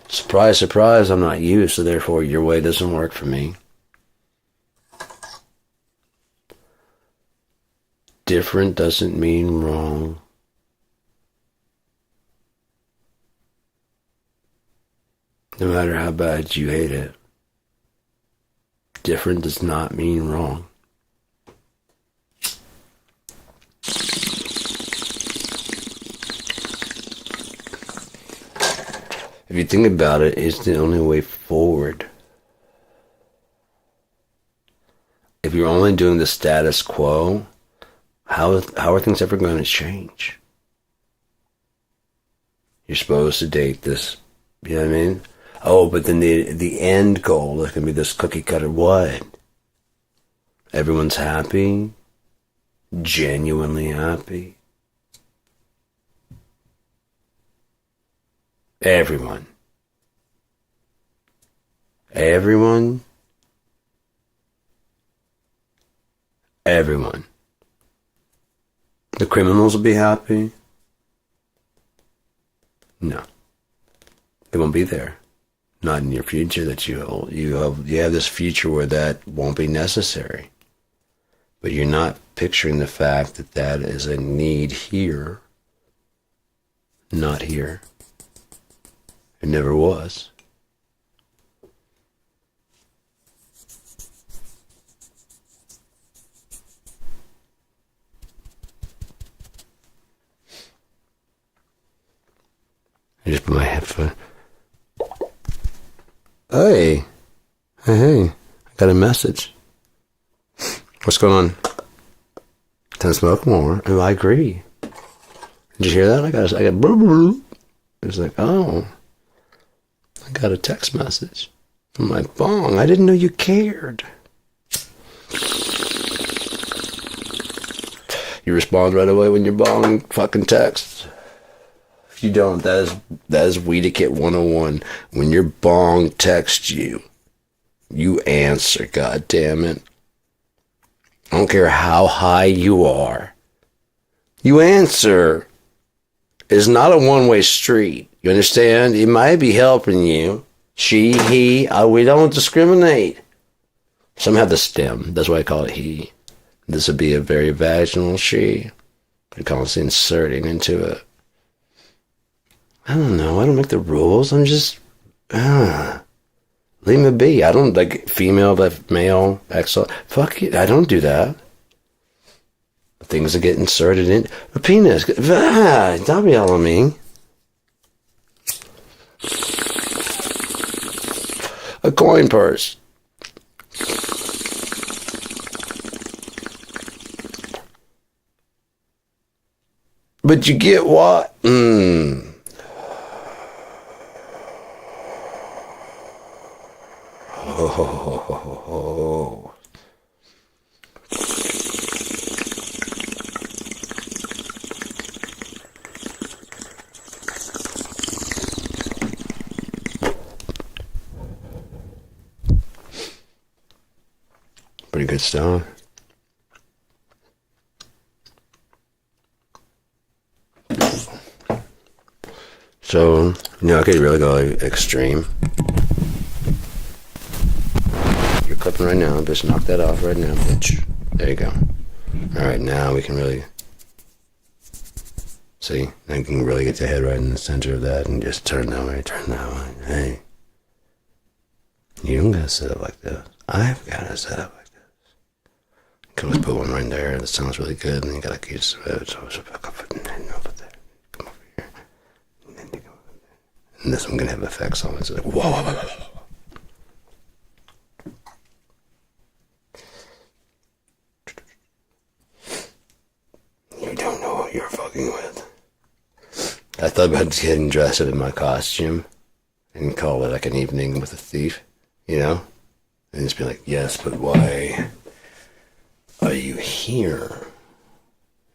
Surprise, surprise, I'm not you, so therefore your way doesn't work for me. Different doesn't mean wrong. No matter how bad you hate it. Different does not mean wrong. If you think about it, it's the only way forward. If you're only doing the status quo, how are things ever going to change? You're supposed to date this, you know what I mean? Oh, but then the end goal is going to be this cookie cutter what? Everyone's happy? Genuinely happy? Everyone. Everyone. Everyone. The criminals will be happy. No. They won't be there. Not in your future that you have this future where that won't be necessary. But you're not picturing the fact that that is a need here. Not here. It never was. I just put my headphone. Hey, I got a message. What's going on? Time to smoke more. Oh, I agree. Did you hear that? I got it was like, oh, I got a text message from my bong. I didn't know you cared. You respond right away when your bong fucking texts. If you don't, that is Weed Kit 101. When your bong texts you, you answer, god damn it. I don't care how high you are. You answer. It's not a one-way street. You understand? It might be helping you. She, he, we don't discriminate. Some have the stem. That's why I call it he. This would be a very vaginal she. I call it inserting into it. I don't know. I don't make the rules. I'm just... leave me be. I don't like female, but male, XL. Fuck it. I don't do that. Things that get inserted in. A penis. Don't be yelling at me. A coin purse. But you get what? Oh. Pretty good stuff. So, I could really go extreme. You're clipping right now. Just knock that off right now, bitch. There you go. Alright, now we can really... See? Now you can really get your head right in the center of that and just turn that way, turn that way. Hey. You don't gotta set up like this. I've gotta set up like this. You can always put one right there. That sounds really good. And you gotta keep it. Come over here. And then you go over there. And this one can have effects on it. It's like, whoa. You don't know what you're fucking with. I thought about getting dressed up in my costume and call it like an evening with a thief, And just be like, yes, but why are you here?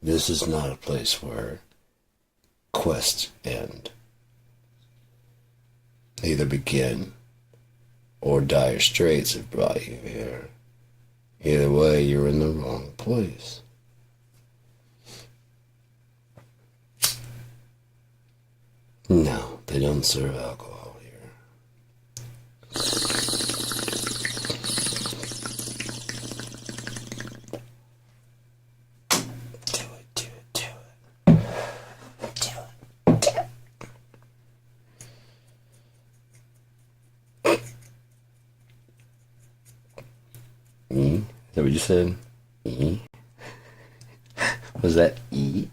This is not a place where quests end. Either begin or dire straits have brought you here. Either way, you're in the wrong place. No, they don't serve alcohol here. Do it. E? Is that what you said? E? Was that E?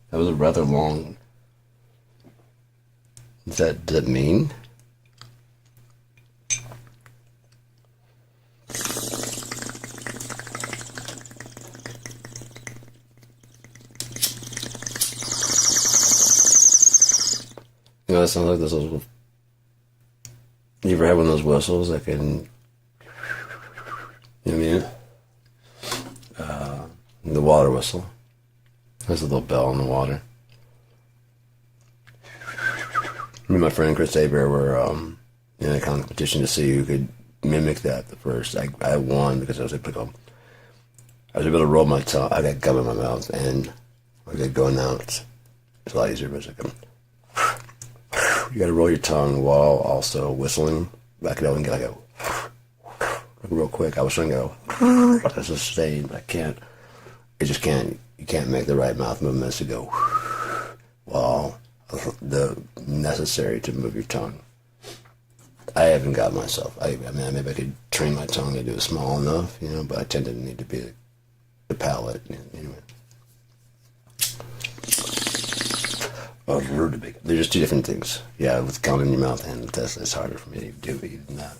That was a rather long. Does that mean? That sounds like this little. You ever had one of those whistles that can, you know what I mean? The water whistle. There's a little bell in the water. Me and my friend Chris Aber were in a competition to see who could mimic that the first. I won because I was able to roll my tongue. I got gum in my mouth and I got going out. It's a lot easier, but it's like you got to roll your tongue while also whistling. I could only get like real quick. I was trying to go as a sustain, but I can't. It just can't. You can't make the right mouth movements to go while the necessary to move your tongue. I haven't got myself. I mean, maybe I could train my tongue to do it small enough, but I tend to need to be the palate. Anyway. Oh, they're just two different things. Yeah, with gum in your mouth and the test, it's harder for me to do even that.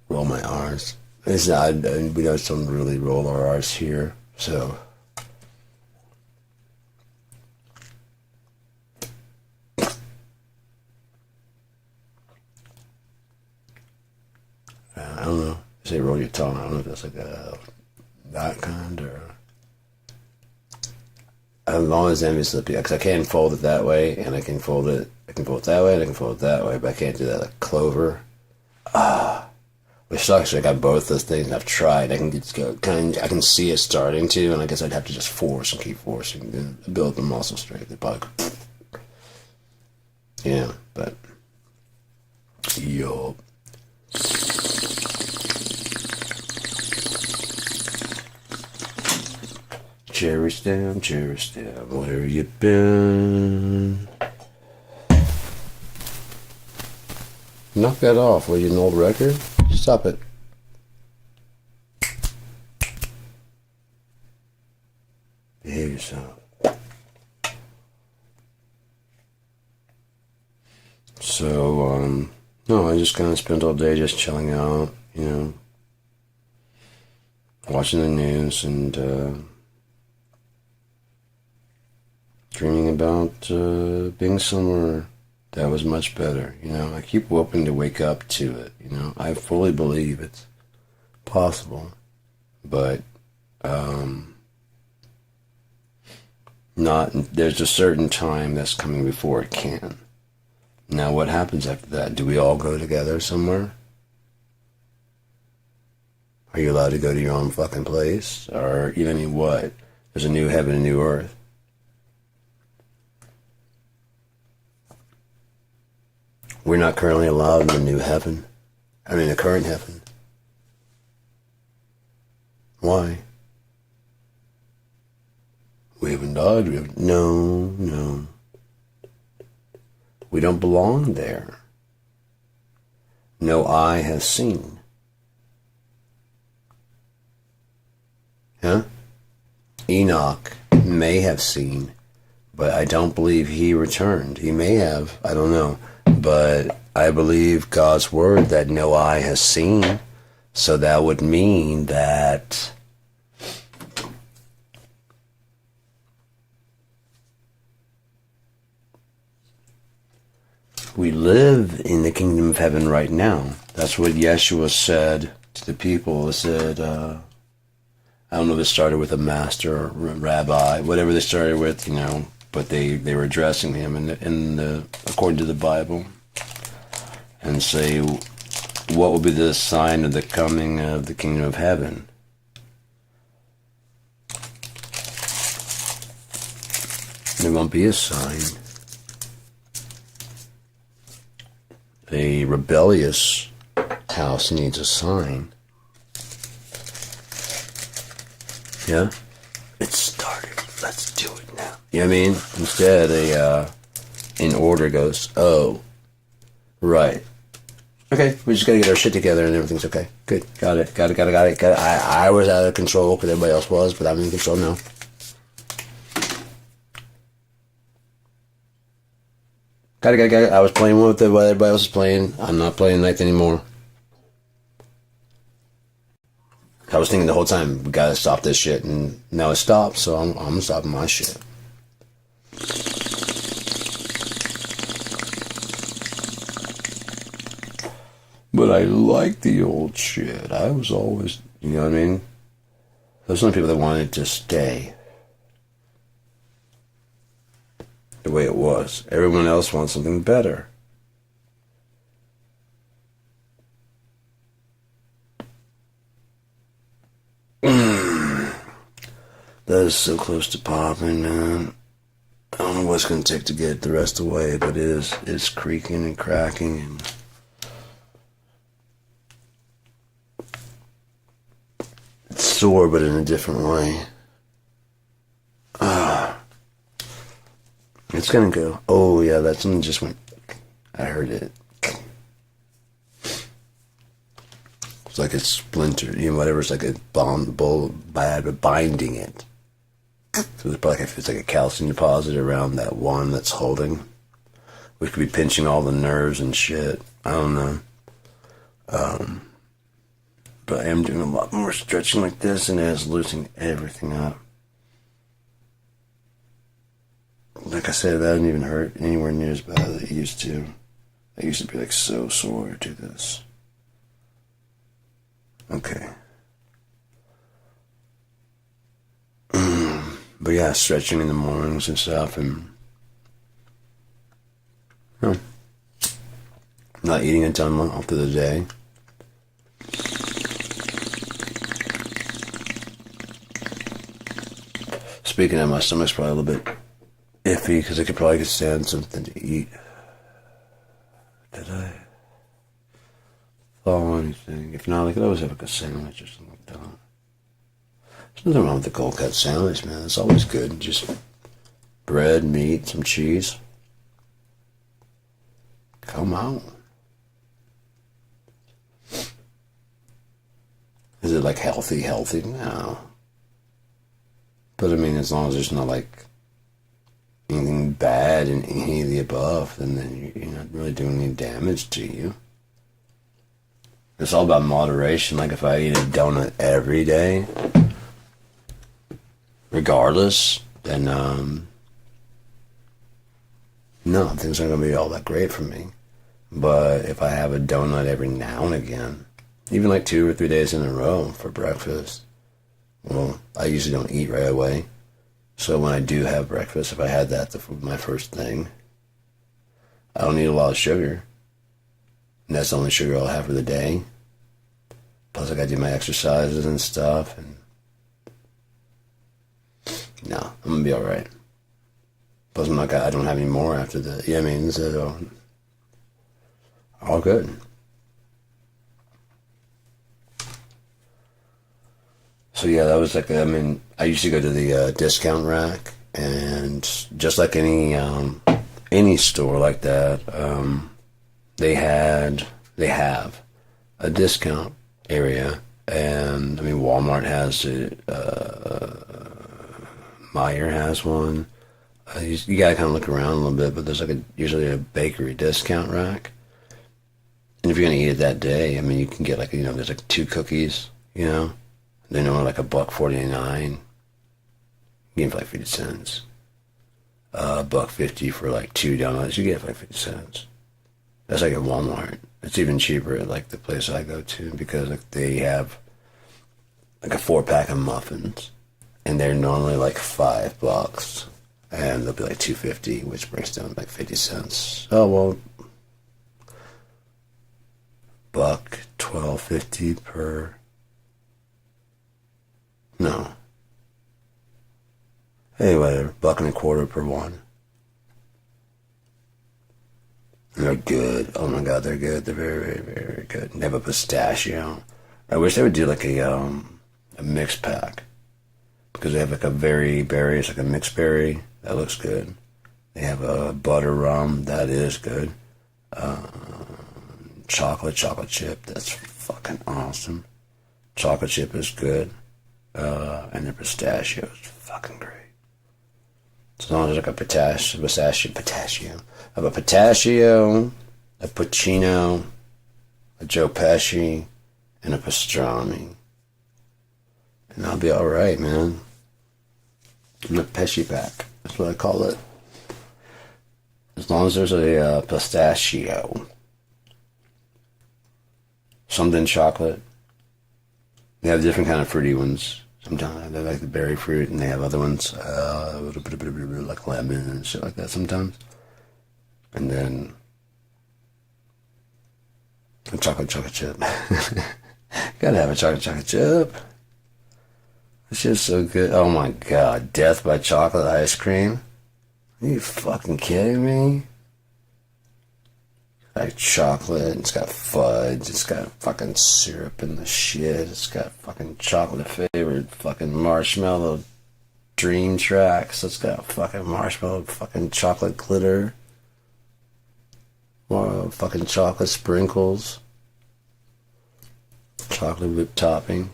Roll my R's. It's not, we don't really roll our R's here, so. I don't know. You say roll your tongue. I don't know if that's like that kind or. As long as I'm slippy, because I can fold it that way, and I can fold it that way, and I can fold it that way, but I can't do that like clover. Which sucks. I got both those things. I've tried. I can see it starting to, and I guess I'd have to just force and keep forcing and build the muscle strength. It probably, but yup. Cherry stem, where you been? Knock that off, will you, an old record? Stop it. Behave yourself. So, no, I just kind of spent all day just chilling out, watching the news and, dreaming about being somewhere that was much better. I keep hoping to wake up to it. I fully believe it's possible, but not. There's a certain time that's coming before it can. Now, what happens after that? Do we all go together somewhere? Are you allowed to go to your own fucking place, or what? There's a new heaven and new earth. We're not currently allowed in the new heaven. The current heaven. Why? We haven't died. No. We don't belong there. No eye has seen. Huh? Enoch may have seen, but I don't believe he returned. He may have. I don't know. But I believe God's word that no eye has seen. So that would mean that we live in the kingdom of heaven right now. That's what Yeshua said to the people. He said, I don't know if it started with a master or rabbi, whatever they started with, but they were addressing him according to the Bible, and say, what will be the sign of the coming of the kingdom of heaven? There won't be a sign. A rebellious house needs a sign. Yeah? It started. Let's do it now. You know what I mean? Instead, an order goes, oh, right. Okay, we just gotta get our shit together and everything's okay. Good. Got it. I was out of control because everybody else was, but I'm in control now. Got it. I was playing with what everybody else is playing. I'm not playing ninth anymore. I was thinking the whole time, we gotta stop this shit, and now it stopped, so I'm stopping my shit. But I like the old shit. I was always, you know what I mean? There's some people that wanted to stay the way it was. Everyone else wants something better. That is so close to popping, man. I don't know what it's going to take to get the rest away, but it's creaking and cracking. And it's sore, but in a different way. It's going to go. Oh, yeah, that something just went. I heard it. It's like it's splintered, whatever's like a binding it. So it's probably like it's like a calcium deposit around that one that's holding. We could be pinching all the nerves and shit. I don't know. But I am doing a lot more stretching like this, and it's loosening everything up. Like I said, that didn't even hurt anywhere near as bad as it used to. I used to be like so sore to do this. Okay. But yeah, stretching in the mornings and stuff, and not eating a ton after the day. Speaking of, my stomach's probably a little bit iffy because I could probably stand something to eat. Did I thaw anything? If not, I could always have like a sandwich or something like that. There's nothing wrong with the cold cut sandwich, man. It's always good. Just bread, meat, some cheese. Come on. Is it like healthy? No. But I mean, as long as there's not like anything bad in any of the above, then you're not really doing any damage to you. It's all about moderation. Like if I eat a donut every day, regardless, then no, things aren't going to be all that great for me. But if I have a donut every now and again, even like 2 or 3 days in a row for breakfast, well, I usually don't eat right away. So when I do have breakfast, if I had that my first thing, I don't need a lot of sugar. And that's the only sugar I'll have for the day. Plus I got to do my exercises and stuff. And no, I'm going to be all right. Plus I don't have any more after that. Yeah, I mean, so all good. So yeah, that was like, I mean, I used to go to the discount rack, and just like any store like that, they have a discount area, and I mean, Walmart has it, Meijer has one. You gotta kind of look around a little bit, but there's like usually a bakery discount rack, and if you're gonna eat it that day, I mean, you can get like, there's like 2 cookies, They know like $1.49. You get them for like 50 cents. $1.50 for like 2 donuts. You get it for like 50 cents. That's like at Walmart. It's even cheaper at like the place I go to, because like they have like a 4-pack of muffins, and they're normally like $5, and they'll be like $2.50, which breaks down like 50 cents. Oh well, $12.50 per. No. Hey, whatever. $1.25 per one. And they're good. Oh my God, they're good. They're very, very, very, very good. They have a pistachio. I wish they would do like a mixed pack, because they have like a very berry. It's like a mixed berry. That looks good. They have a butter rum. That is good. Chocolate chip. That's fucking awesome. Chocolate chip is good. And the pistachio is fucking great. As long as like a pistachio. I have a pistachio, a puccino, a Joe Pesci, and a pastrami. And I'll be alright, man. I'm a Pesci pack. That's what I call it. As long as there's a pistachio. Something chocolate. They have different kind of fruity ones. Sometimes they like the berry fruit, and they have other ones like lemon and shit like that sometimes. And then a chocolate chip. Gotta have a chocolate chip. It's just so good. Oh my god, death by chocolate ice cream? Are you fucking kidding me? Like chocolate, it's got fudge, it's got fucking syrup in the shit, it's got fucking chocolate flavored fucking marshmallow dream tracks, it's got fucking marshmallow fucking chocolate glitter, more fucking chocolate sprinkles, chocolate whipped topping,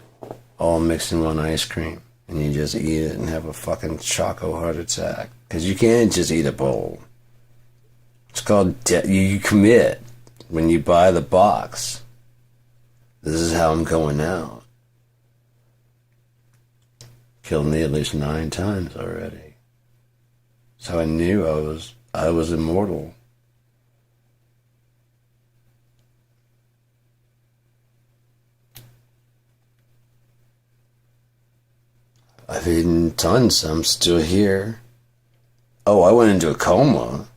all mixed in one ice cream, and you just eat it and have a fucking choco heart attack. Because you can't just eat a bowl. It's called you commit when you buy the box. This is how I'm going out. Killed me at least 9 times already. So I knew I was immortal. I've eaten tons. I'm still here. Oh, I went into a coma.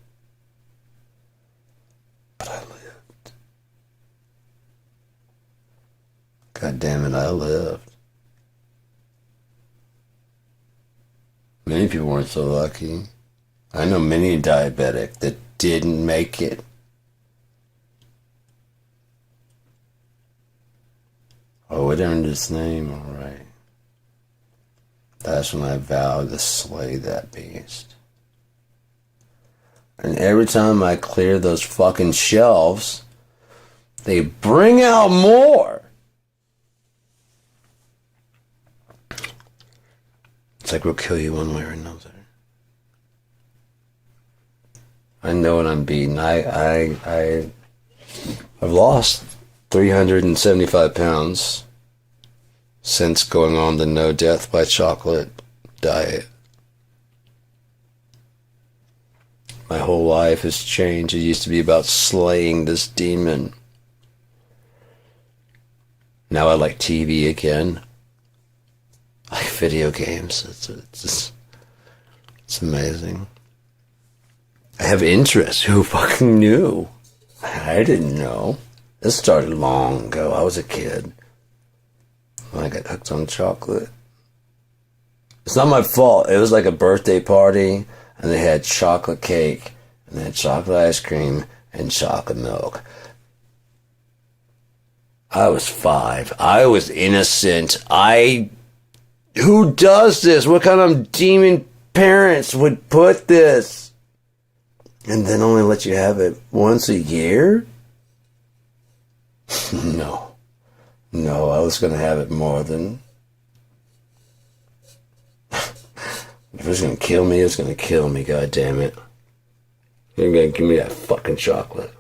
But I lived. God damn it, I lived. Many people weren't so lucky. I know many diabetic that didn't make it. Oh, it earned its name, alright. That's when I vowed to slay that beast. And every time I clear those fucking shelves, they bring out more. It's like we'll kill you one way or another. I know what I'm beating. I've lost 375 pounds since going on the no death by chocolate diet. My whole life has changed. It used to be about slaying this demon. Now I like TV again. I like video games. It's amazing. I have interests. Who fucking knew? I didn't know. This started long ago. I was a kid when I got hooked on chocolate. It's not my fault. It was like a birthday party, and they had chocolate cake, and they had chocolate ice cream, and chocolate milk. I was 5. I was innocent. Who does this? What kind of demon parents would put this? And then only let you have it once a year? No, I was going to have it more than... If it was going to kill me, it was going to kill me, goddammit. You're going to give me that fucking chocolate.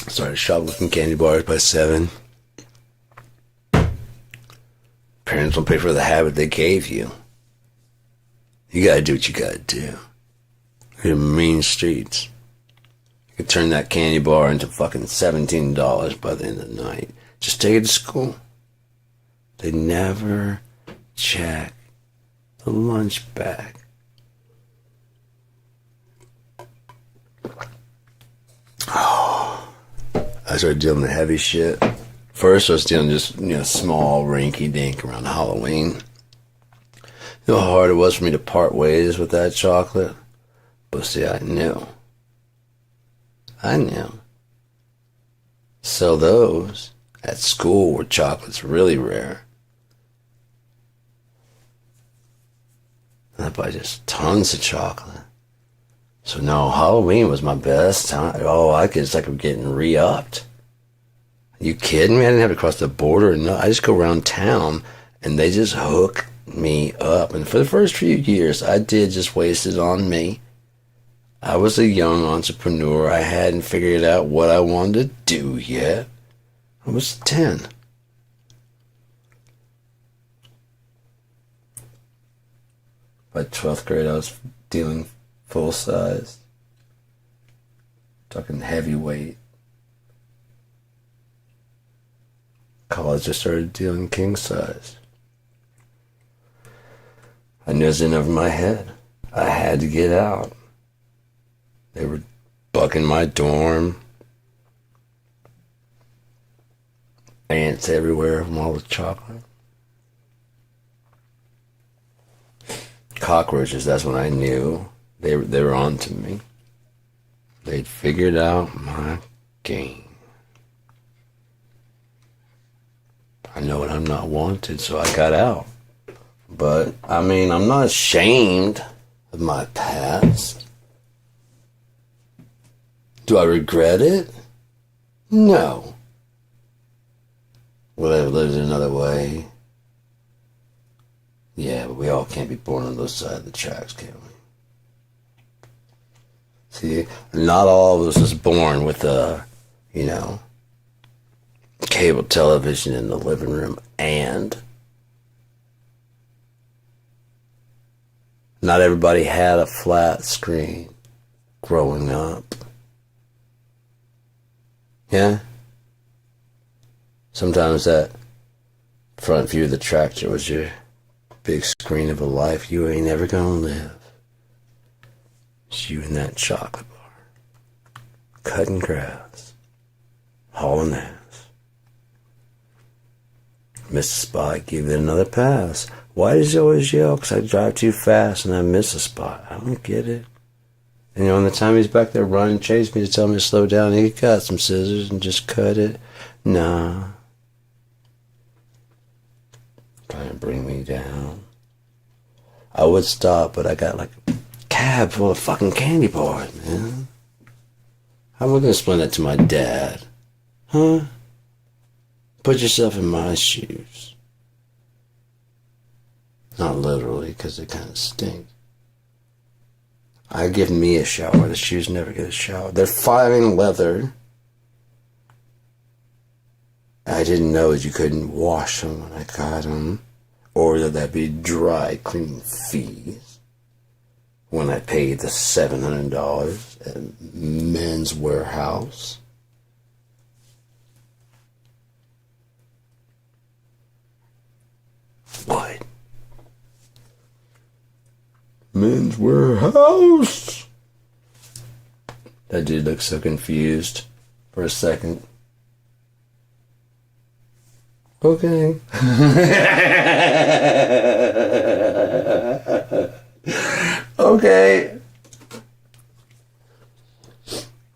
Started shoplifting candy bars by 7. Parents don't pay for the habit they gave you. You gotta do what you gotta do. You're in mean streets. You could turn that candy bar into fucking $17 by the end of the night. Just take it to school. They never check the lunch bag. Oh, I started dealing with heavy shit. First I was dealing just, small rinky dink around Halloween. You know how hard it was for me to part ways with that chocolate? But see, I knew. Sell those at school where chocolate's really rare. And I buy just tons of chocolate. So no, Halloween was my best time. Oh, it's like I'm getting re-upped. Are you kidding me? I didn't have to cross the border. No, I just go around town and they just hook me up. And for the first few years, I did just waste it on me. I was a young entrepreneur. I hadn't figured out what I wanted to do yet. I was 10. By 12th grade, I was dealing full size. Talking heavyweight. College, I started dealing king size. I knew it was in over my head. I had to get out. They were bucking my dorm. Ants everywhere from all the chocolate. Cockroaches, that's when I knew they were on to me. They'd figured out my game. I know I'm not wanted, so I got out. But, I mean, I'm not ashamed of my past. Do I regret it? No. Would I have lived it another way? Yeah, but we all can't be born on those sides of the tracks, can we? See, not all of us is born with cable television in the living room, and not everybody had a flat screen growing up. Yeah? Sometimes that front view of the tractor was your big screen of a life you ain't ever gonna live. It's you in that chocolate bar, cutting grass, hauling ass. Missed a spot, give it another pass. Why does he always yell? 'Cause I drive too fast and I miss a spot. I don't get it. And the time he's back there running, chase me to tell me to slow down, he got some scissors and just cut it. Nah. Trying to bring me down. I would stop, but I got like a cab full of fucking candy bars, man. How am I gonna explain that to my dad? Huh? Put yourself in my shoes. Not literally, because they kind of stink. I give me a shower. The shoes never get a shower. They're fine leather. I didn't know that you couldn't wash them when I got them. Or that that'd be dry cleaning fees. When I paid the $700 at Men's Warehouse. What? Men's Warehouse? That dude looked so confused for a second. Okay. Okay.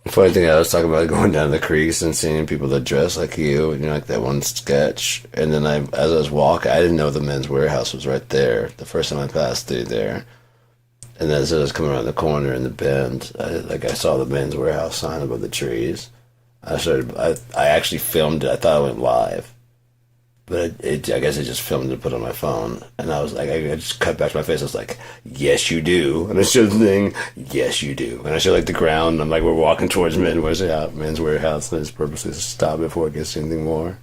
Funny thing, I was talking about going down the creeks and seeing people that dress like you, and like that one sketch. And then as I was walking, I didn't know the Men's Warehouse was right there. The first time I passed through there, and then as I was coming around the corner in the bend, I saw the Men's Warehouse sign above the trees. I actually filmed it. I thought I went live. But I guess I just filmed it and put it on my phone. And I was like, I just cut back to my face. I was like, yes, you do. And I showed the thing, yes, you do. And I showed like the ground. And I'm like, we're walking towards Men's Warehouse. And I just purposely stop before it gets anything more.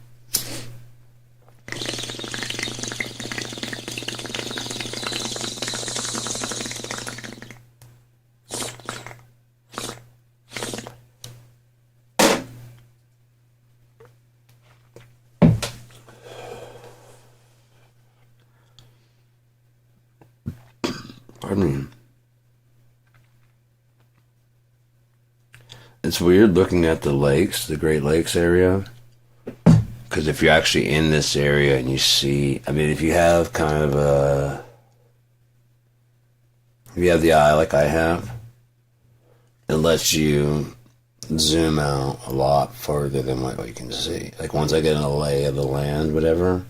It's weird looking at the lakes, the Great Lakes area, because if you're actually in this area and you see, I mean, if you have kind of if you have the eye like I have, it lets you zoom out a lot further than what you can see. Like once I get in a lay of the land, whatever,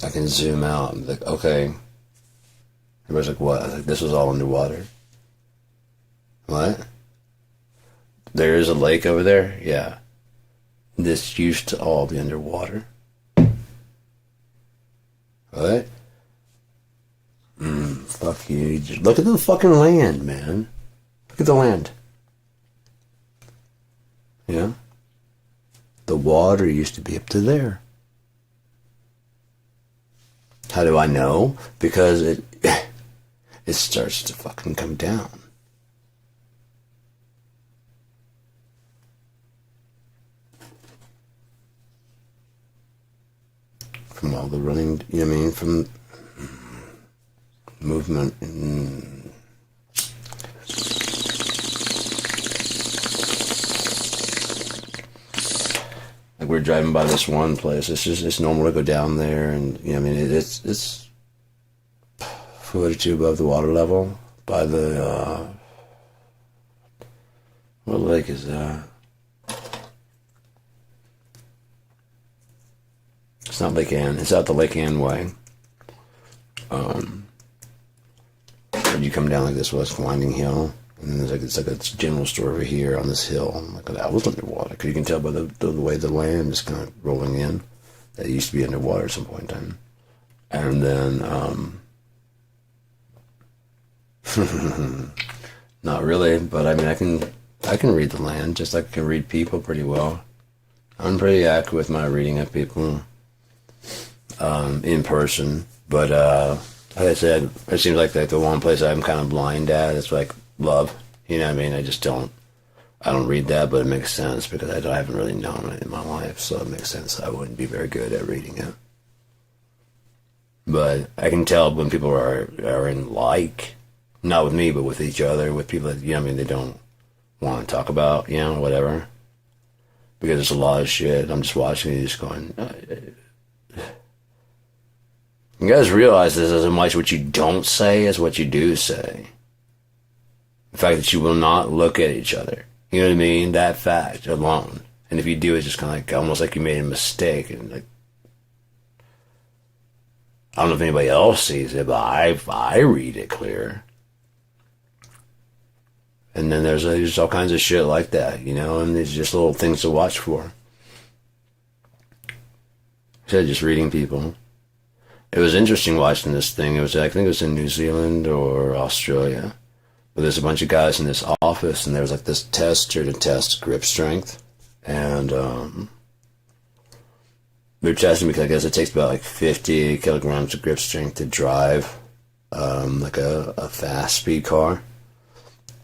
I can zoom out and be like, okay. Everybody's like, what? I was like, this was all underwater. What? There is a lake over there? Yeah. This used to all be underwater. What? Fuck you. Just look at the fucking land, man. Look at the land. Yeah? The water used to be up to there. How do I know? Because it starts to fucking come down. From all the running, you know what I mean? From movement. Like we were driving by this one place. It's normal to go down there, and you know, I mean, it's a foot or two above the water level by the what lake is that? It's not Lake Ann. It's out the Lake Ann way. You come down like this west winding hill, and then there's like it's like a general store over here on this hill. Like that was underwater, because you can tell by the way the land is kind of rolling in that it used to be underwater at some point in time. And then not really, but I mean I can read the land just like I can read people pretty well. I'm pretty accurate with my reading of people in person, but like I said, it seems like the one place I'm kind of blind at is like love. You know what I mean? I don't read that, but it makes sense because I haven't really known it in my life, so it makes sense I wouldn't be very good at reading it. But I can tell when people are in like, not with me, but with each other, with people that, you know what I mean, they don't want to talk about, you know, whatever. Because there's a lot of shit. I'm just watching and just going, you guys realize this as much what you don't say as what you do say. The fact that you will not look at each other. You know what I mean? That fact alone. And if you do, it's just kind of like, almost like you made a mistake. And like, I don't know if anybody else sees it, but I read it clear. And then there's all kinds of shit like that, you know, and there's just little things to watch for. Instead of just reading people. It was interesting watching this thing. I think it was in New Zealand or Australia. But there's a bunch of guys in this office, and there was like this tester to test grip strength. And they're testing because I guess it takes about like 50 kilograms of grip strength to drive like a fast speed car.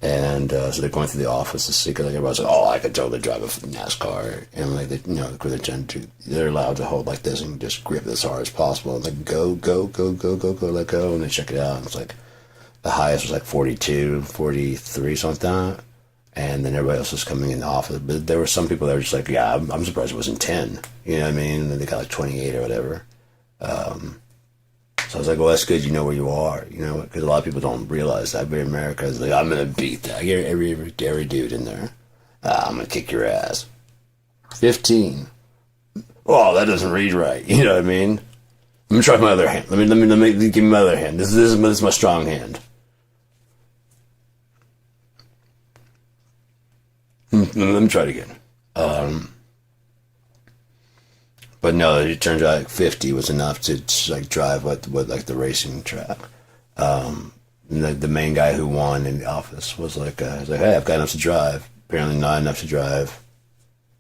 And so they're going through the office to see, because like everybody's like, oh, I could totally drive a NASCAR. And like, you know, they're allowed to hold like this and just grip as hard as possible. And like, go, let go. And they check it out. And it's like, the highest was like 42, 43, something like that. And then everybody else was coming in the office. But there were some people that were just like, yeah, I'm surprised it wasn't 10. You know what I mean? And then they got like 28 or whatever. So I was like, well, that's good. You know where you are, you know, because a lot of people don't realize that. But in America, it's like, I'm going to beat that. Every dude in there. I'm going to kick your ass. 15. Oh, that doesn't read right. You know what I mean? Let me try my other hand. Let me give me my other hand. This is my strong hand. Let me try it again. But no, it turns out like 50 was enough to like drive what like the racing track. The main guy who won in the office was like, hey, I've got enough to drive. Apparently not enough to drive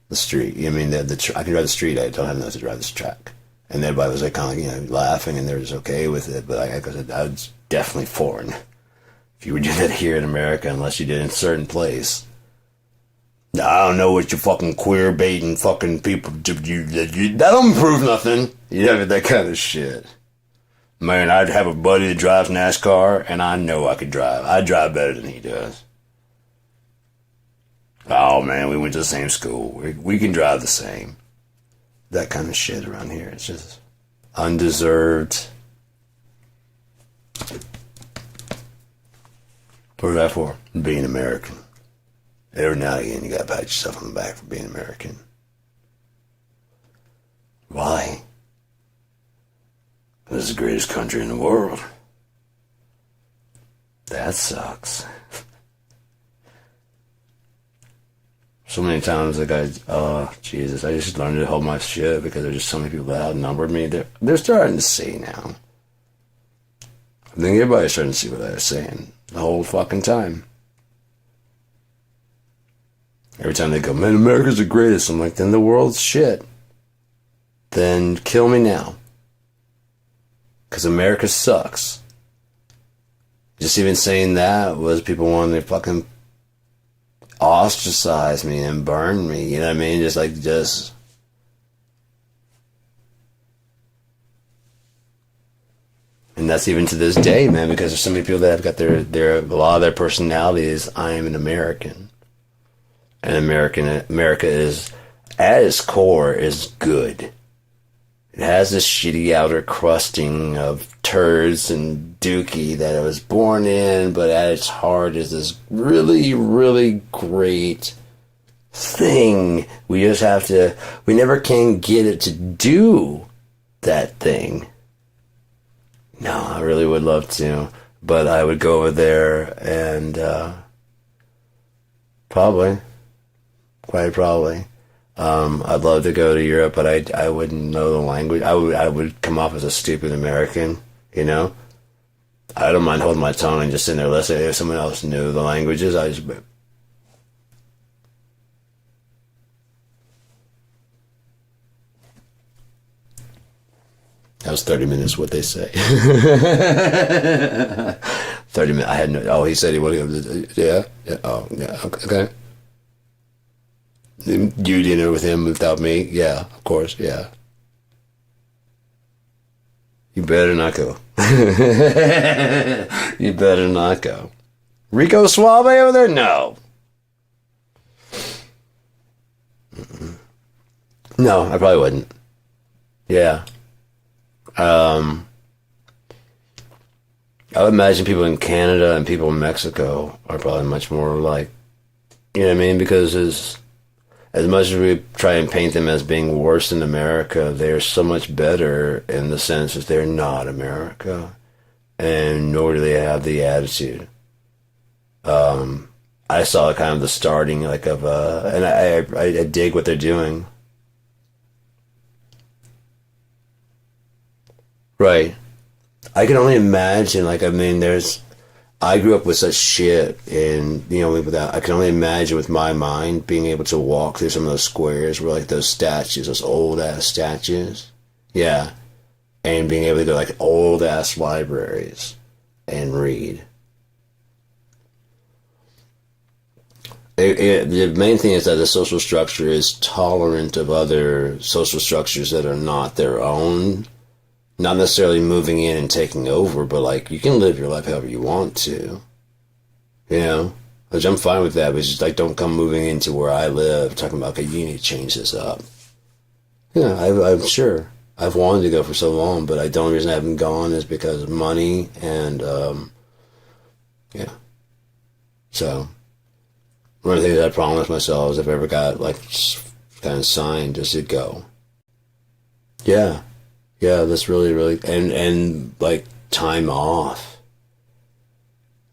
the street. I mean, I can drive the street. I don't have enough to drive this track. And everybody was like kind of, you know, laughing, and they were just okay with it. But I guess that was definitely foreign. If you were doing that here in America, unless you did in a certain place. I don't know what you fucking queer baiting fucking people do. That don't prove nothing. You know, that kind of shit. Man, I'd have a buddy that drives NASCAR, and I know I could drive. I drive better than he does. Oh man, we went to the same school. We can drive the same. That kind of shit around here. It's just undeserved. What is that for? Being American. Every now and again, you gotta pat yourself on the back for being American. Why? This is the greatest country in the world. That sucks. So many times, like Jesus, I just learned to hold my shit because there's just so many people that outnumbered me. They're starting to see now. I think everybody's starting to see what I was saying the whole fucking time. Every time they go, man, America's the greatest. I'm like, then the world's shit. Then kill me now. Because America sucks. Just even saying that was people wanting to fucking ostracize me and burn me. You know what I mean? Just. And that's even to this day, man, because there's so many people that have got a lot of their personality is, I am an American. And America is at its core is good. It has this shitty outer crusting of turds and dookie that it was born in, but at its heart is this really, really great thing. We just have to, we never can get it to do that thing. No, I really would love to, but I would go over there and probably, quite probably. I'd love to go to Europe, but I wouldn't know the language. I would come off as a stupid American, you know? I don't mind holding my tongue and just sitting there listening. If someone else knew the languages, I just... That was 30 minutes, what they say. 30 minutes. I had no... Oh, he said he wanted to go... Yeah? Yeah. Oh, yeah. Okay. You dinner with him without me? Yeah, of course, yeah. You better not go. You better not go. Rico Suave over there? No. No, I probably wouldn't. Yeah. I would imagine people in Canada and people in Mexico are probably much more like, you know what I mean? Because as much as we try and paint them as being worse than America, they're so much better in the sense that they're not America, and nor do they have the attitude. I saw kind of the starting, like, of, and I dig what they're doing. Right. I can only imagine, like, I mean, I grew up with such shit, and, you know, I can only imagine with my mind being able to walk through some of those squares where, like, those statues, those old-ass statues, yeah, and being able to go, like, old-ass libraries and read. The main thing is that the social structure is tolerant of other social structures that are not their own. Not necessarily moving in and taking over, but, like, you can live your life however you want to. You know? Which I'm fine with that, but it's just, like, don't come moving into where I live talking about, okay, you need to change this up. Yeah, I'm sure. I've wanted to go for so long, but the only reason I haven't gone is because of money and, yeah. So, one of the things I promised myself is if I ever got, like, kind of signed, just to go. Yeah. Yeah, that's really, really, and like, time off.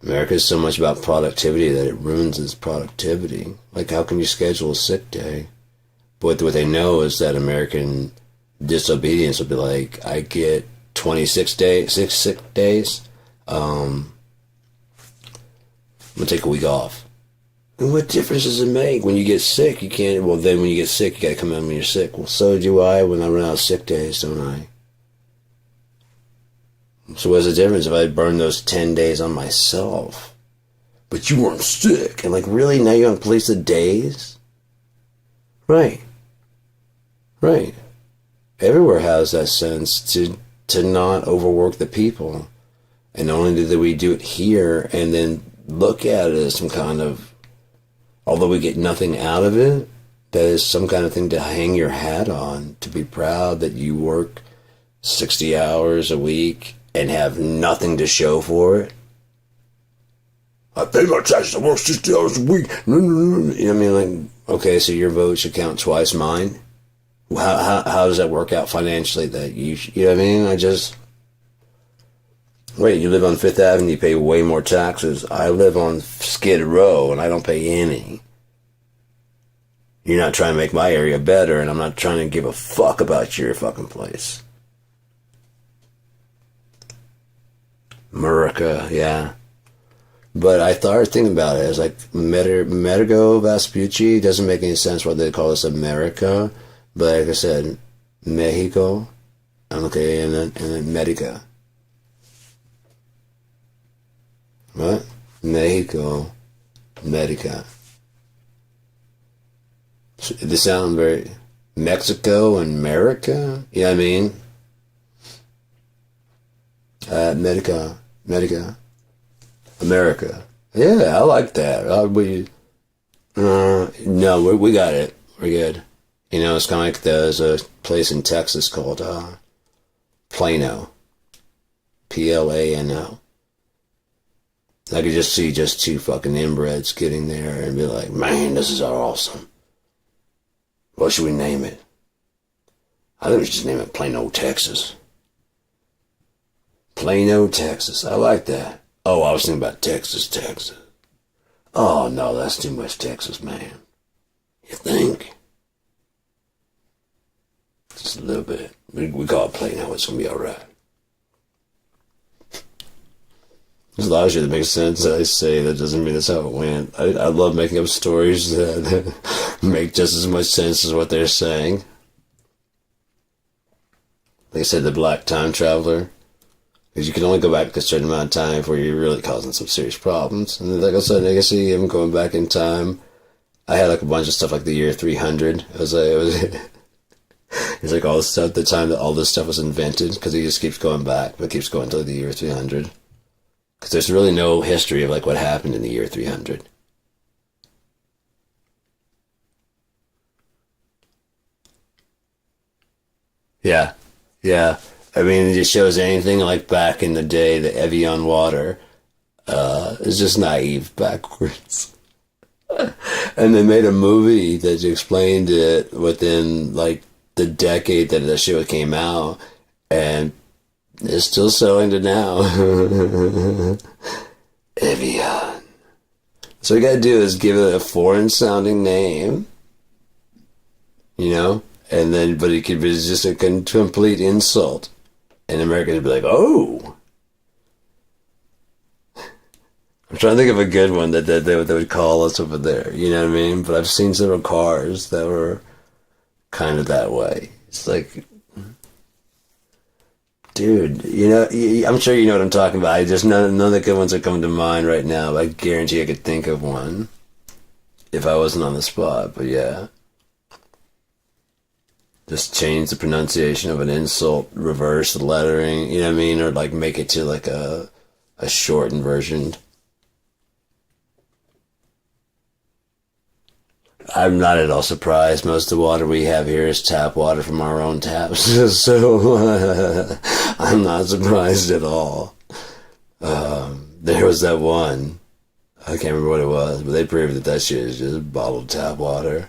America is so much about productivity that it ruins its productivity. Like, how can you schedule a sick day? But what they know is that American disobedience will be like, I get 6 sick days. I'm gonna take a week off. And what difference does it make? When you get sick, you can't, well, then when you get sick, you gotta come in when you're sick. Well, so do I when I run out of sick days, don't I? So what's the difference if I burn those 10 days on myself? But you weren't sick. And, like, really? Now you're going to police the days? Right. Right. Everywhere has that sense to not overwork the people. And not only do we do it here and then look at it as some kind of, although we get nothing out of it, that is some kind of thing to hang your hat on, to be proud that you work 60 hours a week and have nothing to show for it. I pay my taxes, I work 60 hours a week. You know what I mean? Like, okay, so your vote should count twice mine? How does that work out financially? That you know what I mean? Wait, you live on Fifth Avenue, you pay way more taxes. I live on Skid Row, and I don't pay any. You're not trying to make my area better, and I'm not trying to give a fuck about your fucking place. America, yeah. But I started thinking about it. It's like Medigo Vespucci. Doesn't make any sense why they call us America. But like I said, Mexico, okay, and then Medica. What? Mexico, Medica. So they sound very Mexico and America. You know what I mean? Medica, America. Yeah, I like that. No, we got it. We're good. You know, it's kind of like there's a place in Texas called Plano. Plano. I could just see just two fucking inbreds getting there and be like, man, this is awesome. What should we name it? I think we should just name it Plano, Texas. Plano, Texas. I like that. Oh, I was thinking about Texas, Texas. Oh, no, that's too much Texas, man. You think? Just a little bit. We call it Plano. It's going to be all right. There's a lot of shit that makes sense that I say that doesn't mean that's how it went. I love making up stories that make just as much sense as what they're saying. Like I said, the black time traveler. Because you can only go back a certain amount of time before you're really causing some serious problems. And then like all of a sudden I can see him going back in time. I had like a bunch of stuff like the year 300. It's like all the stuff, the time that all this stuff was invented, because he just keeps going back, but keeps going until the year 300. Because there's really no history of like what happened in the year 300. Yeah, yeah. I mean, it just shows anything like back in the day, the Evian water is just naive backwards. And they made a movie that explained it within like the decade that the show came out, and it's still selling to now. Evian. So what you gotta do is give it a foreign sounding name, you know, and then, but it could be just a complete insult. And Americans would be like, oh. I'm trying to think of a good one that they would call us over there, you know what I mean? But I've seen several cars that were kind of that way. It's like, dude, you know, I'm sure you know what I'm talking about. I just none of the good ones are coming to mind right now. But I guarantee I could think of one if I wasn't on the spot. But yeah, just change the pronunciation of an insult, reverse the lettering, you know what I mean, or like make it to like a shortened version. I'm not at all surprised. Most of the water we have here is tap water from our own taps, so I'm not surprised at all. There was that one, I can't remember what it was, but they proved that shit is just bottled tap water.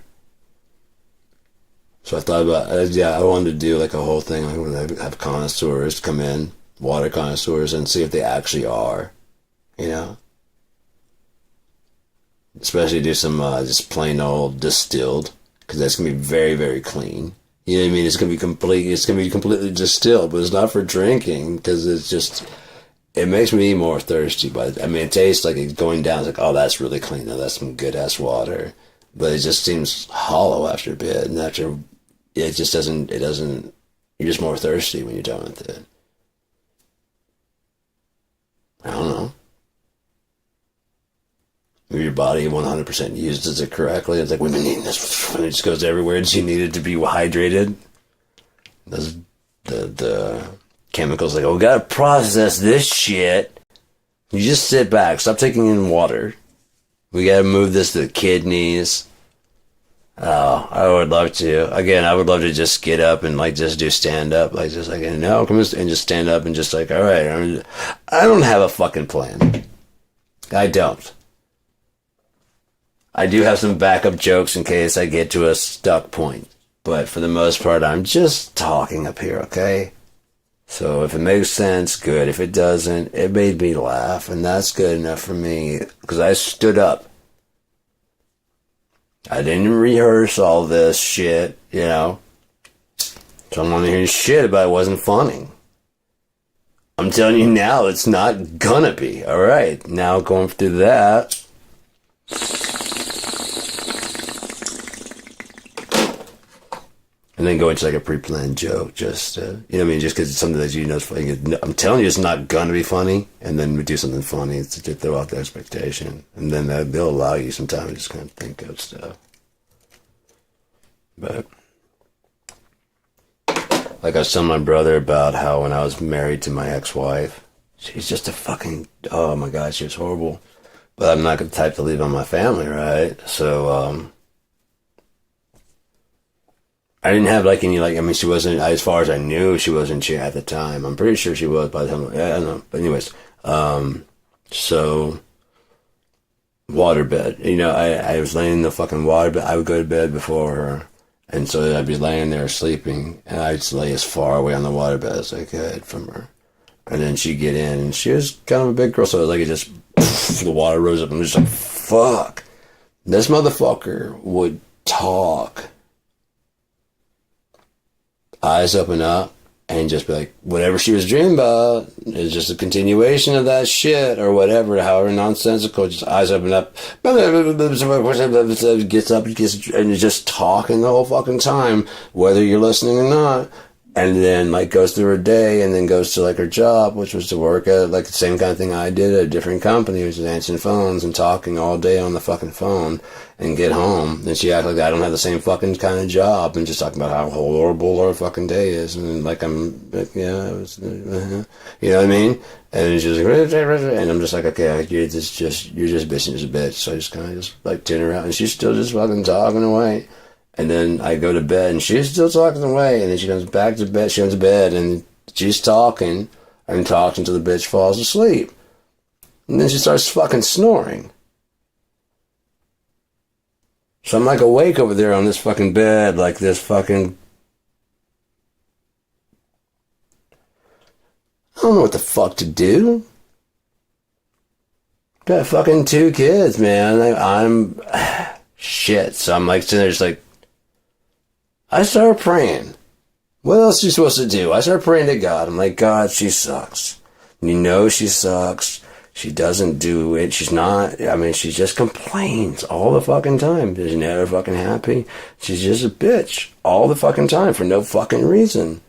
So I thought about, I wanted to do like a whole thing, like when I have connoisseurs come in, water connoisseurs, and see if they actually are, you know? Especially do some just plain old distilled, because that's gonna be very, very clean. You know what I mean? It's gonna be completely distilled, but it's not for drinking, because it's just, it makes me more thirsty. But I mean, it tastes like it's going down. It's like, oh, that's really clean. Now that's some good ass water. But it just seems hollow after a bit, and after it just doesn't. It doesn't. You're just more thirsty when you're done with it. I don't know. Maybe your body 100% uses it correctly. It's like, we've been eating this, and it just goes everywhere. And you need it to be hydrated. Those the chemicals like, oh, we gotta process this shit. You just sit back, stop taking in water. We gotta move this to the kidneys. Oh, I would love to. Again, I would love to just get up and like just do stand up, like just like, no, come and just stand up and just like, all right. I don't have a fucking plan. I don't. I do have some backup jokes in case I get to a stuck point, but for the most part, I'm just talking up here, okay? So if it makes sense, good. If it doesn't, it made me laugh, and that's good enough for me, because I stood up. I didn't rehearse all this shit, you know? So I'm not hearing shit about it wasn't funny. I'm telling you now, it's not gonna be. Alright, now going through that. And then go into like a pre-planned joke, just, you know what I mean? Just because it's something that you know is funny. I'm telling you it's not going to be funny, and then we do something funny to throw out the expectation. And then they'll allow you some time to just kind of think of stuff. But, like I was telling my brother about how when I was married to my ex-wife, she's just a fucking, oh my God, she was horrible. But I'm not the type to leave on my family, right? So, I didn't have like any like. I mean, she wasn't, as far as I knew, she wasn't at the time. I'm pretty sure she was by the time. I don't know. But anyways, so waterbed. You know, I was laying in the fucking waterbed. I would go to bed before her, and so I'd be laying there sleeping, and I'd lay as far away on the waterbed as I could from her. And then she'd get in, and she was kind of a big girl, so it was like it just the water rose up, and it was just like, fuck. This motherfucker would talk. Eyes open up and just be like, whatever she was dreaming about is just a continuation of that shit or whatever, however nonsensical, just eyes open up, gets up, and is just talking the whole fucking time, whether you're listening or not. And then, like, goes through her day and then goes to, like, her job, which was to work at, like, the same kind of thing I did at a different company, which is answering phones and talking all day on the fucking phone and get home. And she acted like I don't have the same fucking kind of job and just talking about how horrible our fucking day is. And, like, I'm, like, yeah, it was, you know what I mean? And she's like, and I'm just like, okay, you're just bitching as a bitch. So I just kind of just, like, tin her out. And she's still just fucking talking away. And then I go to bed, and she's still talking away, and then she comes back to bed, she goes to bed, and she's talking, and talks until the bitch falls asleep. And then she starts fucking snoring. So I'm like awake over there on this fucking bed, like this fucking... I don't know what the fuck to do. Got fucking 2 kids, man. I'm... Shit. So I'm like sitting there just like... I started praying. What else are you supposed to do? I started praying to God. I'm like, God, she sucks. You know she sucks. She doesn't do it. She's not, I mean, she just complains all the fucking time. She's never fucking happy. She's just a bitch all the fucking time for no fucking reason.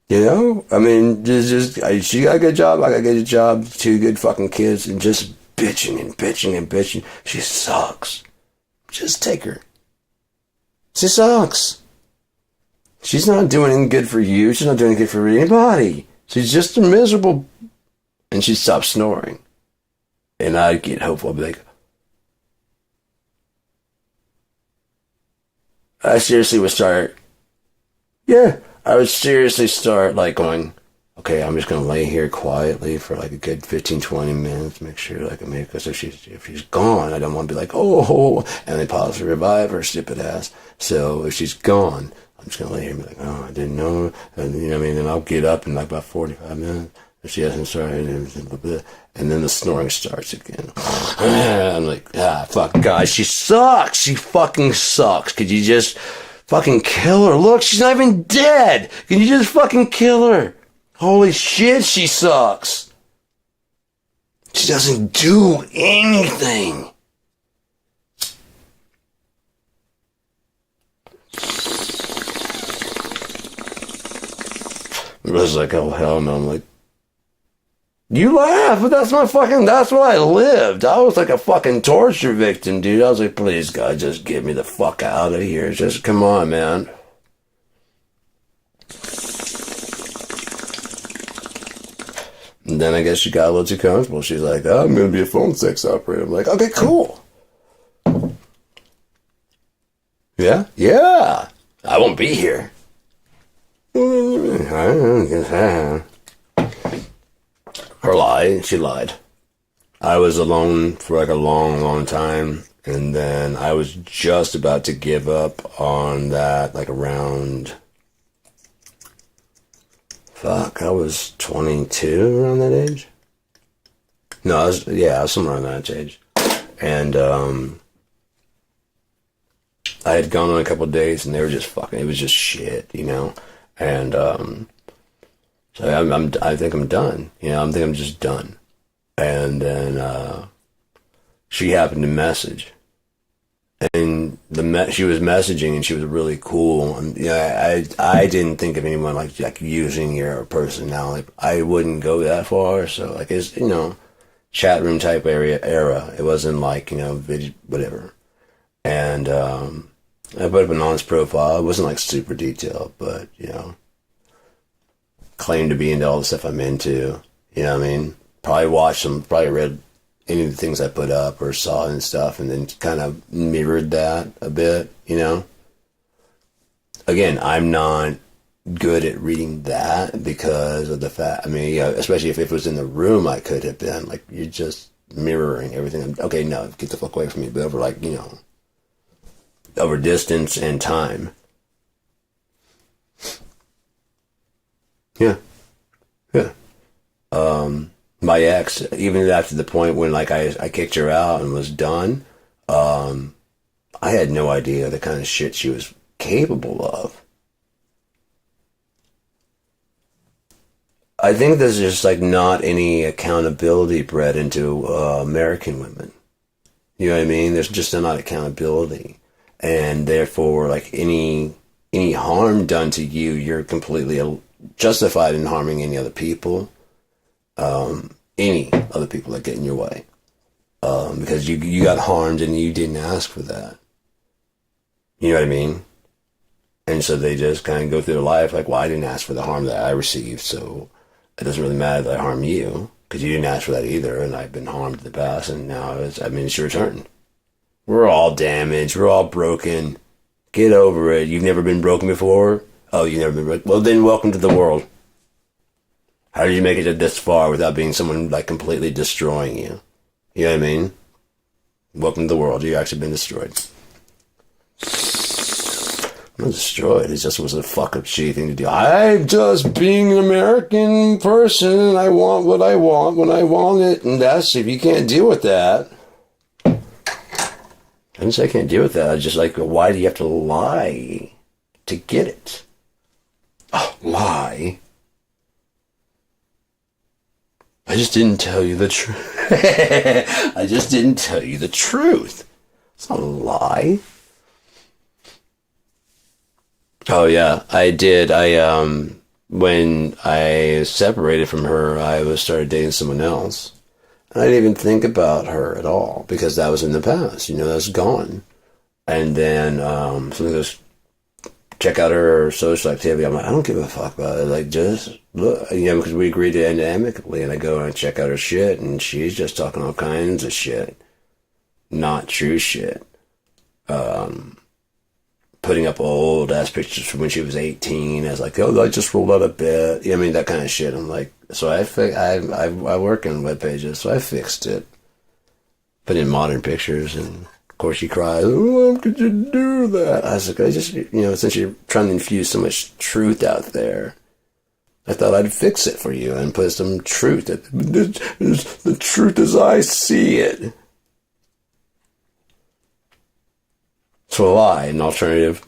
You know? I mean, she got a good job. I got a good job. 2 good fucking kids and just bitching and bitching and bitching. She sucks. Just take her. She sucks. She's not doing anything good for you. She's not doing anything good for anybody. She's just a miserable... And she'd stop snoring. And I'd get hopeful. I'd be like... I seriously would start... Yeah. I would seriously start, like, going... Okay, I'm just going to lay here quietly for, like, a good 15, 20 minutes. Make sure, like, I mean, because if she's gone, I don't want to be like, oh... And they pause to revive her stupid ass. So, if she's gone... I'm just going to lay here and be like, oh, I didn't know. And, you know what I mean? And I'll get up in like about 45 minutes. If she hasn't started, and then the snoring starts again. I'm like, fuck, guys, she sucks. She fucking sucks. Could you just fucking kill her? Look, she's not even dead. Can you just fucking kill her? Holy shit, she sucks. She doesn't do anything. It was like, oh, hell no. I'm like, you laugh, but that's what I lived. I was like a fucking torture victim, dude. I was like, please, God, just get me the fuck out of here. Just come on, man. And then I guess she got a little too comfortable. She's like, oh, I'm going to be a phone sex operator. I'm like, okay, cool. Yeah? Yeah. I won't be here. Her lie. She lied. I was alone for like a long, long time, and then I was just about to give up on that, like around... Fuck, I was 22 around that age? No, I was somewhere around that age. And, I had gone on a couple of dates, and they were just fucking... It was just shit, you know? And, so I think I'm done. You know, I think I'm just done. And then, she happened to message. And she was messaging, and she was really cool. And, you know, I didn't think of anyone like using your personality. I wouldn't go that far. So, like, it's, you know, chat room type era. It wasn't like, you know, whatever. And, I put up an honest profile. It wasn't like super detailed, but, you know, claimed to be into all the stuff I'm into. You know what I mean? Probably read any of the things I put up or saw and stuff, and then kind of mirrored that a bit, you know? Again, I'm not good at reading that because of the fact, I mean, yeah, especially if it was in the room, I could have been like, you're just mirroring everything. Okay, no, get the fuck away from me. But over, like, over distance and time. Yeah. Yeah. My ex, even after the point when, like, I kicked her out and was done, I had no idea the kind of shit she was capable of. I think there's just, like, not any accountability bred into American women. You know what I mean? There's just not accountability. And therefore, like, any harm done to you, you're completely justified in harming any other people. Any other people that get in your way. Because you got harmed and you didn't ask for that. You know what I mean? And so they just kind of go through their life like, well, I didn't ask for the harm that I received, so it doesn't really matter that I harm you, because you didn't ask for that either, and I've been harmed in the past, and now it's your turn. We're all damaged. We're all broken. Get over it. You've never been broken before? Oh, you've never been broken? Well, then welcome to the world. How did you make it this far without being someone, like, completely destroying you? You know what I mean? Welcome to the world. You've actually been destroyed. I'm not destroyed. It just was a fuck up shitty thing to do. I'm just being an American person, and I want what I want when I want it, and that's, if you can't deal with that. I didn't say I can't deal with that. I was just like, why do you have to lie to get it? Oh, lie? I just didn't tell you the truth. I just didn't tell you the truth. It's not a lie. Oh yeah, I did. When I separated from her, I started dating someone else. And I didn't even think about her at all because that was in the past. That's gone. And then something goes, check out her social activity. I'm like, I don't give a fuck about it. Like, just look, because we agreed to end it amicably. And I go and check out her shit, and she's just talking all kinds of shit, not true shit. Putting up old ass pictures from when she was 18 as like, oh, I just rolled out a bit. I mean, that kind of shit. I'm like, so I work in web pages, so I fixed it. Put in modern pictures, and of course she cries, oh, how could you do that? I was like, I just, since you're trying to infuse so much truth out there, I thought I'd fix it for you and put some truth. The truth as I see it. So a lie, an alternative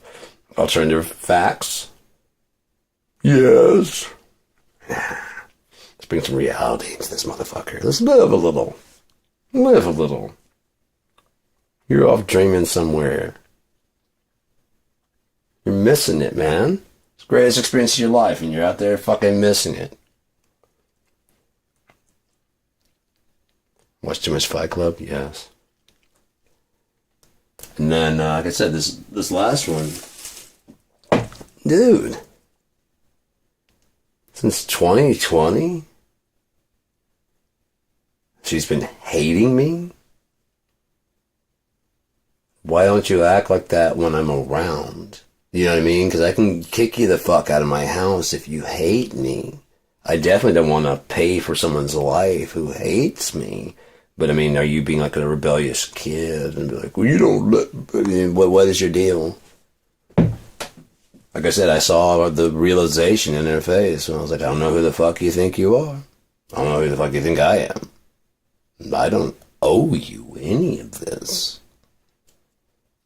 facts. Yes. Let's bring some reality into this motherfucker. Let's live a little. Live a little. You're off dreaming somewhere. You're missing it, man. It's the greatest experience of your life, and you're out there fucking missing it. Watch too much Fight Club? Yes. And then, like I said, this last one, dude, since 2020, she's been hating me. Why don't you act like that when I'm around? You know what I mean? Because I can kick you the fuck out of my house if you hate me. I definitely don't want to pay for someone's life who hates me. But, I mean, are you being like a rebellious kid and be like, well, you don't what is your deal? Like I said, I saw the realization in her face, and I was like, I don't know who the fuck you think you are. I don't know who the fuck you think I am. I don't owe you any of this.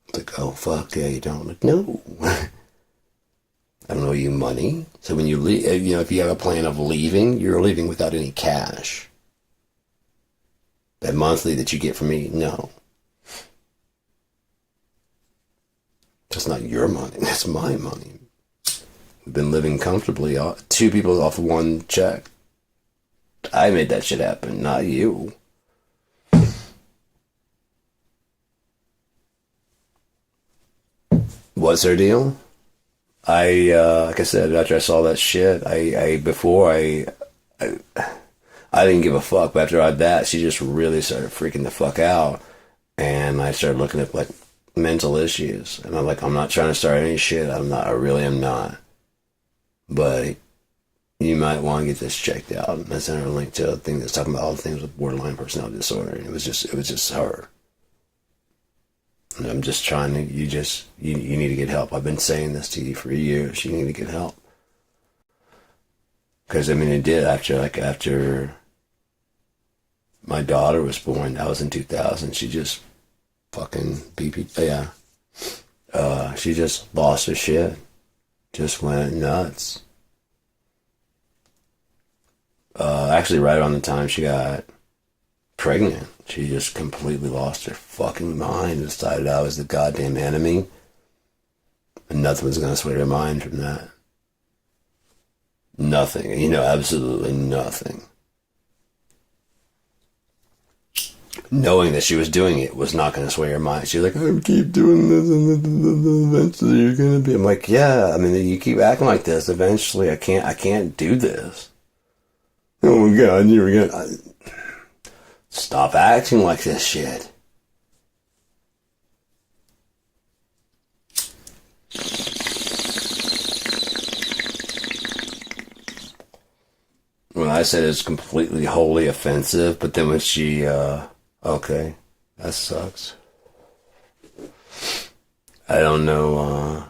It's like, oh, fuck, yeah, you don't. Like, no. I don't owe you money. So when you leave, if you have a plan of leaving, you're leaving without any cash. That monthly that you get from me, no. That's not your money. That's my money. We've been living comfortably, two people off one check. I made that shit happen, not you. What's her deal? Like I said, after I saw that shit, I didn't give a fuck, but after that, she just really started freaking the fuck out. And I started looking at, like, mental issues. And I'm like, I'm not trying to start any shit. I'm not, I really am not. But you might want to get this checked out. And I sent her a link to a thing that's talking about all the things with borderline personality disorder. And it was just her. And I'm just trying to, you need to get help. I've been saying this to you for years. You need to get help. Because, I mean, it did after my daughter was born. That was in 2000. She just fucking she just lost her shit. Just went nuts. Actually, right around the time she got pregnant, she just completely lost her fucking mind and decided I was the goddamn enemy. And nothing was going to sway her mind from that. Nothing. Absolutely nothing. Knowing that she was doing it was not going to sway her mind. She was like, I keep doing this and eventually you're going to be... I'm like, yeah, I mean, you keep acting like this. Eventually I can't do this. Oh my God, you're going to... Stop acting like this shit. When I said it's completely, wholly offensive, but then when she, okay, that sucks. I don't know,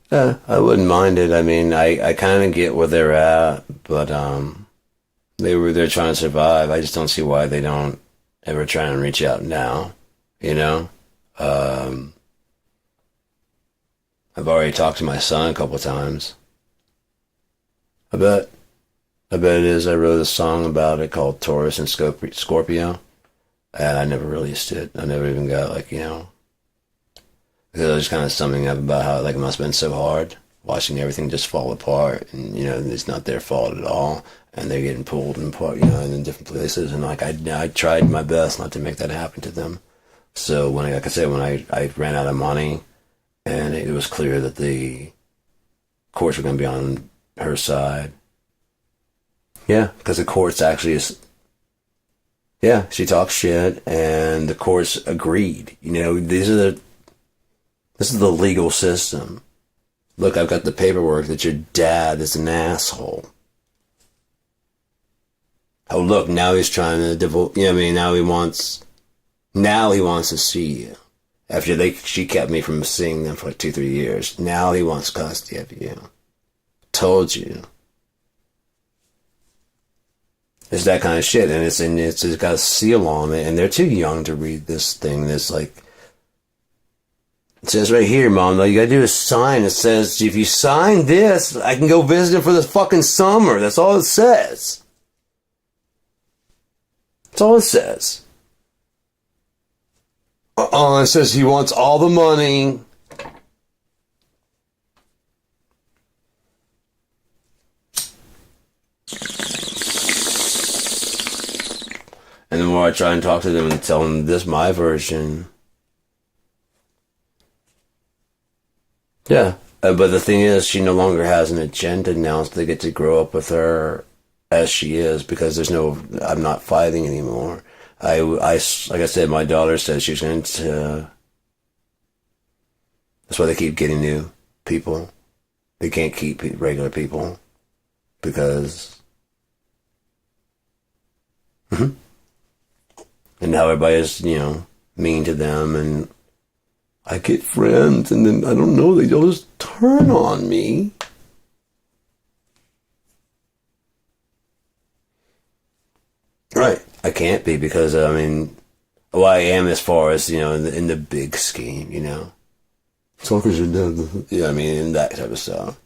I wouldn't mind it. I mean, I kind of get where they're at, but, they're trying to survive. I just don't see why they don't ever try and reach out now, you know? I've already talked to my son a couple times. I bet it is. I wrote a song about it called Taurus and Scorpio, and I never released it. I never even got, because I was kind of summing up about how, it must have been so hard watching everything just fall apart, and, it's not their fault at all, and they're getting pulled apart, in different places, and, I tried my best not to make that happen to them. So, when I ran out of money, and it was clear that the courts were going to be on her side. Yeah, because the courts actually is... Yeah, she talks shit, and the courts agreed. This is the legal system. Look, I've got the paperwork that your dad is an asshole. Oh, look, now he's trying to divorce... now he wants to see you. After she kept me from seeing them for 2-3 years. Now he wants custody of you. Told you. It's that kind of shit, and it's got a seal on it, and they're too young to read this thing. That's it says right here, Mom, all you gotta do is sign. It says, if you sign this, I can go visit him for this fucking summer. That's all it says. That's all it says. It says he wants all the money. And the more I try and talk to them and tell them this my version. Yeah. But the thing is, she no longer has an agenda now, so they get to grow up with her as she is, because I'm not fighting anymore. Like I said, my daughter said she's going to... That's why they keep getting new people. They can't keep regular people. Because... And now everybody's, mean to them, and I get friends, and then, I don't know, they all just turn on me. Right. I can't be, because, I am as far as, in the big scheme, Talkers are dead. Yeah, in that type of stuff.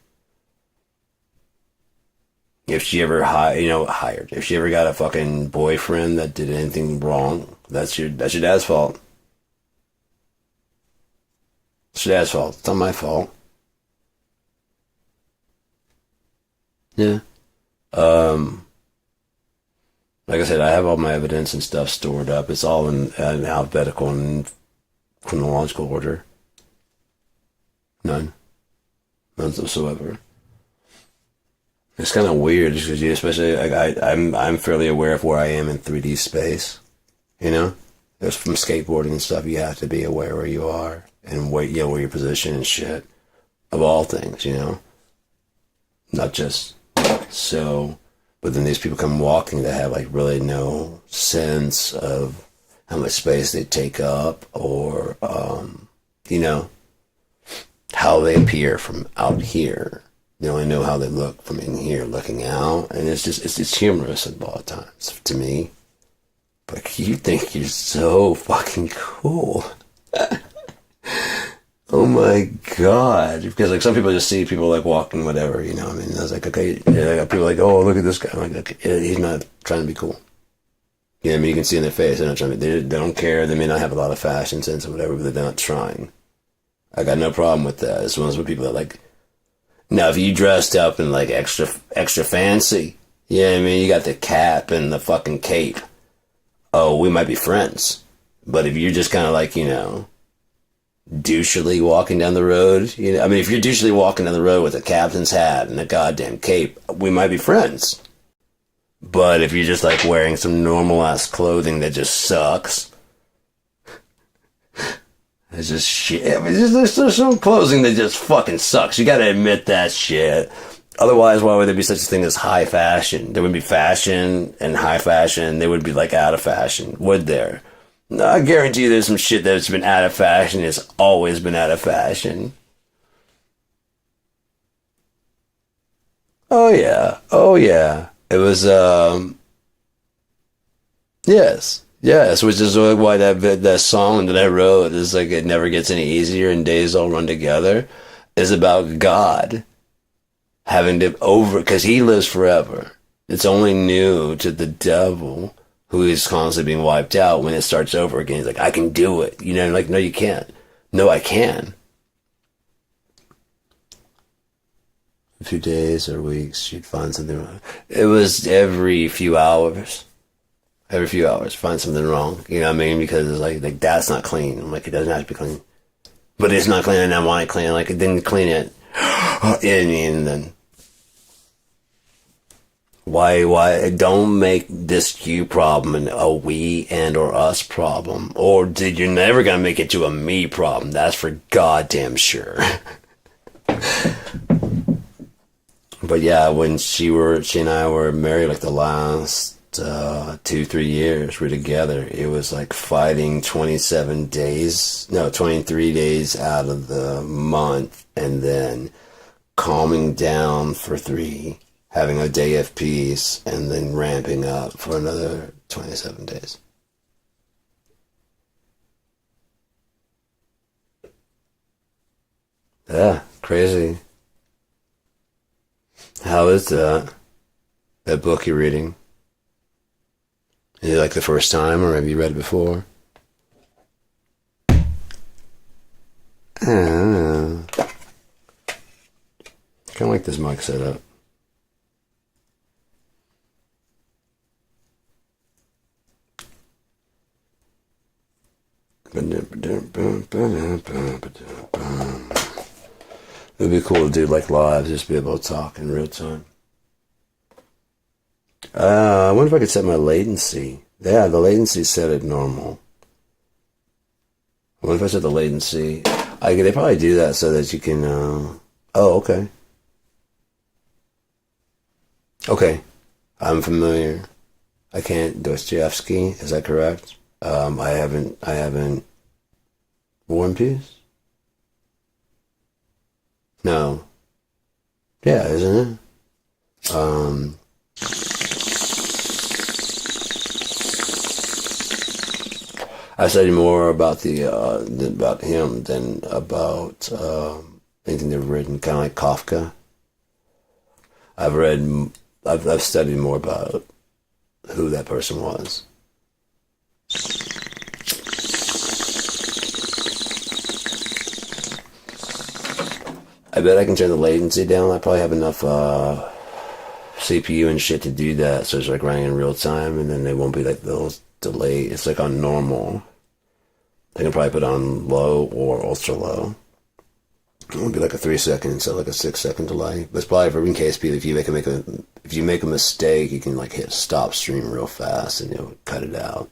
If she ever hired, if she ever got a fucking boyfriend that did anything wrong, that's your dad's fault. It's your dad's fault. It's not my fault. Yeah. Like I said, I have all my evidence and stuff stored up. It's all in alphabetical and chronological order. None whatsoever. It's kind of weird, because especially I'm fairly aware of where I am in 3D space. You know, there's from skateboarding and stuff. You have to be aware where you are and where where your position and shit. Of all things, not just so. But then these people come walking that have like really no sense of how much space they take up, or how they appear from out here. They only know how they look from in here looking out, and it's humorous a lot of times to me. But you think you're so fucking cool. Oh my god. Because like some people just see people like walking whatever, I mean, I was like, okay, people are like, oh, look at this guy. I'm like, okay, he's not trying to be cool. I mean, you can see in their face, they're not trying to be, they don't care, they may not have a lot of fashion sense or whatever, but they're not trying. I got no problem with that. It's one of those people that like, now if you dressed up in like extra fancy, I mean, you got the cap and the fucking cape, oh, we might be friends. But if you're just kind of like, douchily walking down the road, I mean, if you're douchily walking down the road with a captain's hat and a goddamn cape, we might be friends. But if you're just like wearing some normal ass clothing that just sucks, it's just shit. I mean, there's some clothing that just fucking sucks. You gotta admit that shit. Otherwise, why would there be such a thing as high fashion? There would be fashion and high fashion. They would be like out of fashion, would there? No, I guarantee you there's some shit that's been out of fashion. It's always been out of fashion. Oh yeah. Oh yeah. It was, yes, which is why that song that I wrote is like, it never gets any easier and days all run together, is about God having to because he lives forever. It's only new to the devil, who is constantly being wiped out when it starts over again. He's like, I can do it. Like, no, you can't. No, I can. A few days or weeks, you'd find something wrong. It was every few hours. Every few hours, find something wrong. You know what I mean? Because it's like that's not clean. I'm like, it doesn't have to be clean. But it's not clean, and I want it clean. Like, it didn't clean it. I mean, then why don't make this you problem a we and or us problem, or did you're never gonna make it to a me problem? That's for goddamn sure. But yeah, when she and I were married, like the last 2-3 years we're together, it was like fighting 23 days out of the month, and then calming down for 3, having a day of peace, and then ramping up for another 27 days. Yeah, crazy. How is that book you're reading? Is it like the first time, or have you read it before? I don't know. Kind of like this mic setup. It'd be cool to do like live, just be able to talk in real time. I wonder if I could set my latency. Yeah, the latency set at normal. I wonder if I set the latency. They probably do that so that you can. Oh, okay. Okay, I'm familiar. I can't. Dostoevsky, is that correct? I haven't. War and Peace? No. Yeah, isn't it? I studied more about about him than about anything they've written, kind of like Kafka. I've studied more about who that person was. I bet I can turn the latency down. I probably have enough CPU and shit to do that, so it's like running in real time, and then they won't be like those delay. It's like on normal. I can probably put on low or ultra low. It won't be like a 3 second instead of like a 6 second delay. But it's probably for in case if you make a mistake, you can like hit stop stream real fast and it'll cut it out.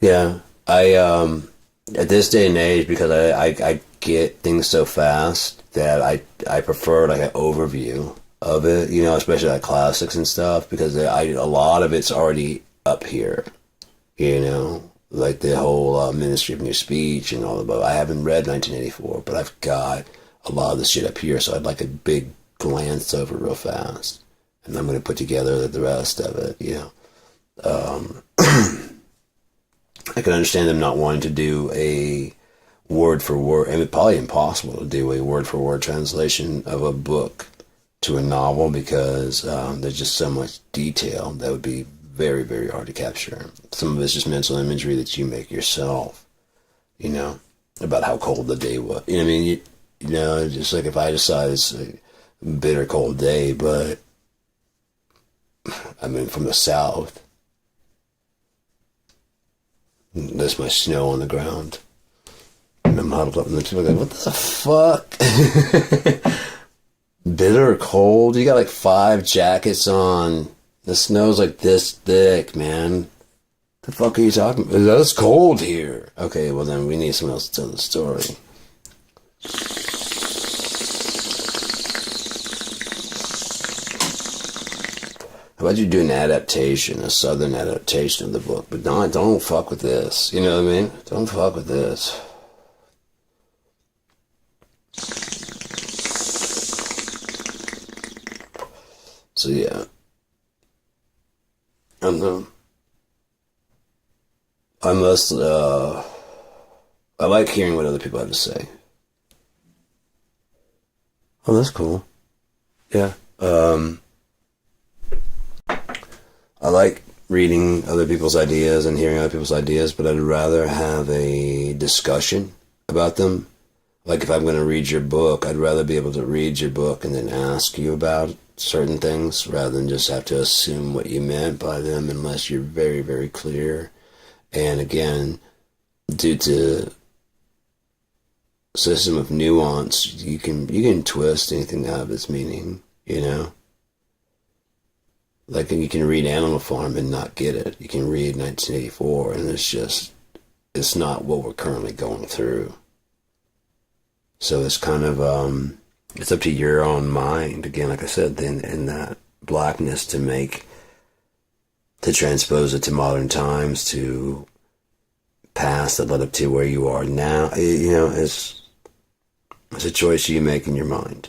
Yeah, at this day and age, because I get things so fast that I prefer like an overview of it, you know, especially like classics and stuff, because a lot of it's already up here, you know, like the whole Ministry of New Speech and all of. I haven't read 1984, but I've got a lot of the shit up here, so I'd like a big glance over real fast, and I'm going to put together the rest of it, you know. I can understand them not wanting to do a word for word, and it's probably impossible to do a word for word translation of a book to a novel, because there's just so much detail that would be very, very hard to capture. Some of it's just mental imagery that you make yourself, you know, about how cold the day was. You know what I mean? You know, just like if I decide it's a bitter cold day, but I mean, from the south, there's my snow on the ground. And I'm huddled up in the tree like, what the fuck? Bitter or cold? You got like 5 jackets on. The snow's like this thick, man. The fuck are you talking about? It's cold here. Okay, well then we need someone else to tell the story. How about you do an adaptation, a southern adaptation of the book? But don't fuck with this. You know what I mean? Don't fuck with this. So yeah. I must, I like hearing what other people have to say. Oh, that's cool. Yeah. I like reading other people's ideas and hearing other people's ideas, but I'd rather have a discussion about them. Like if I'm going to read your book, I'd rather be able to read your book and then ask you about certain things rather than just have to assume what you meant by them unless you're very, very clear. And again, due to system of nuance, you can twist anything out of its meaning, you know? Like, you can read Animal Farm and not get it. You can read 1984 and it's not what we're currently going through. So it's kind of, it's up to your own mind, again, like I said, in that blackness to transpose it to modern times, to past that led up to where you are now. You know, it's a choice you make in your mind.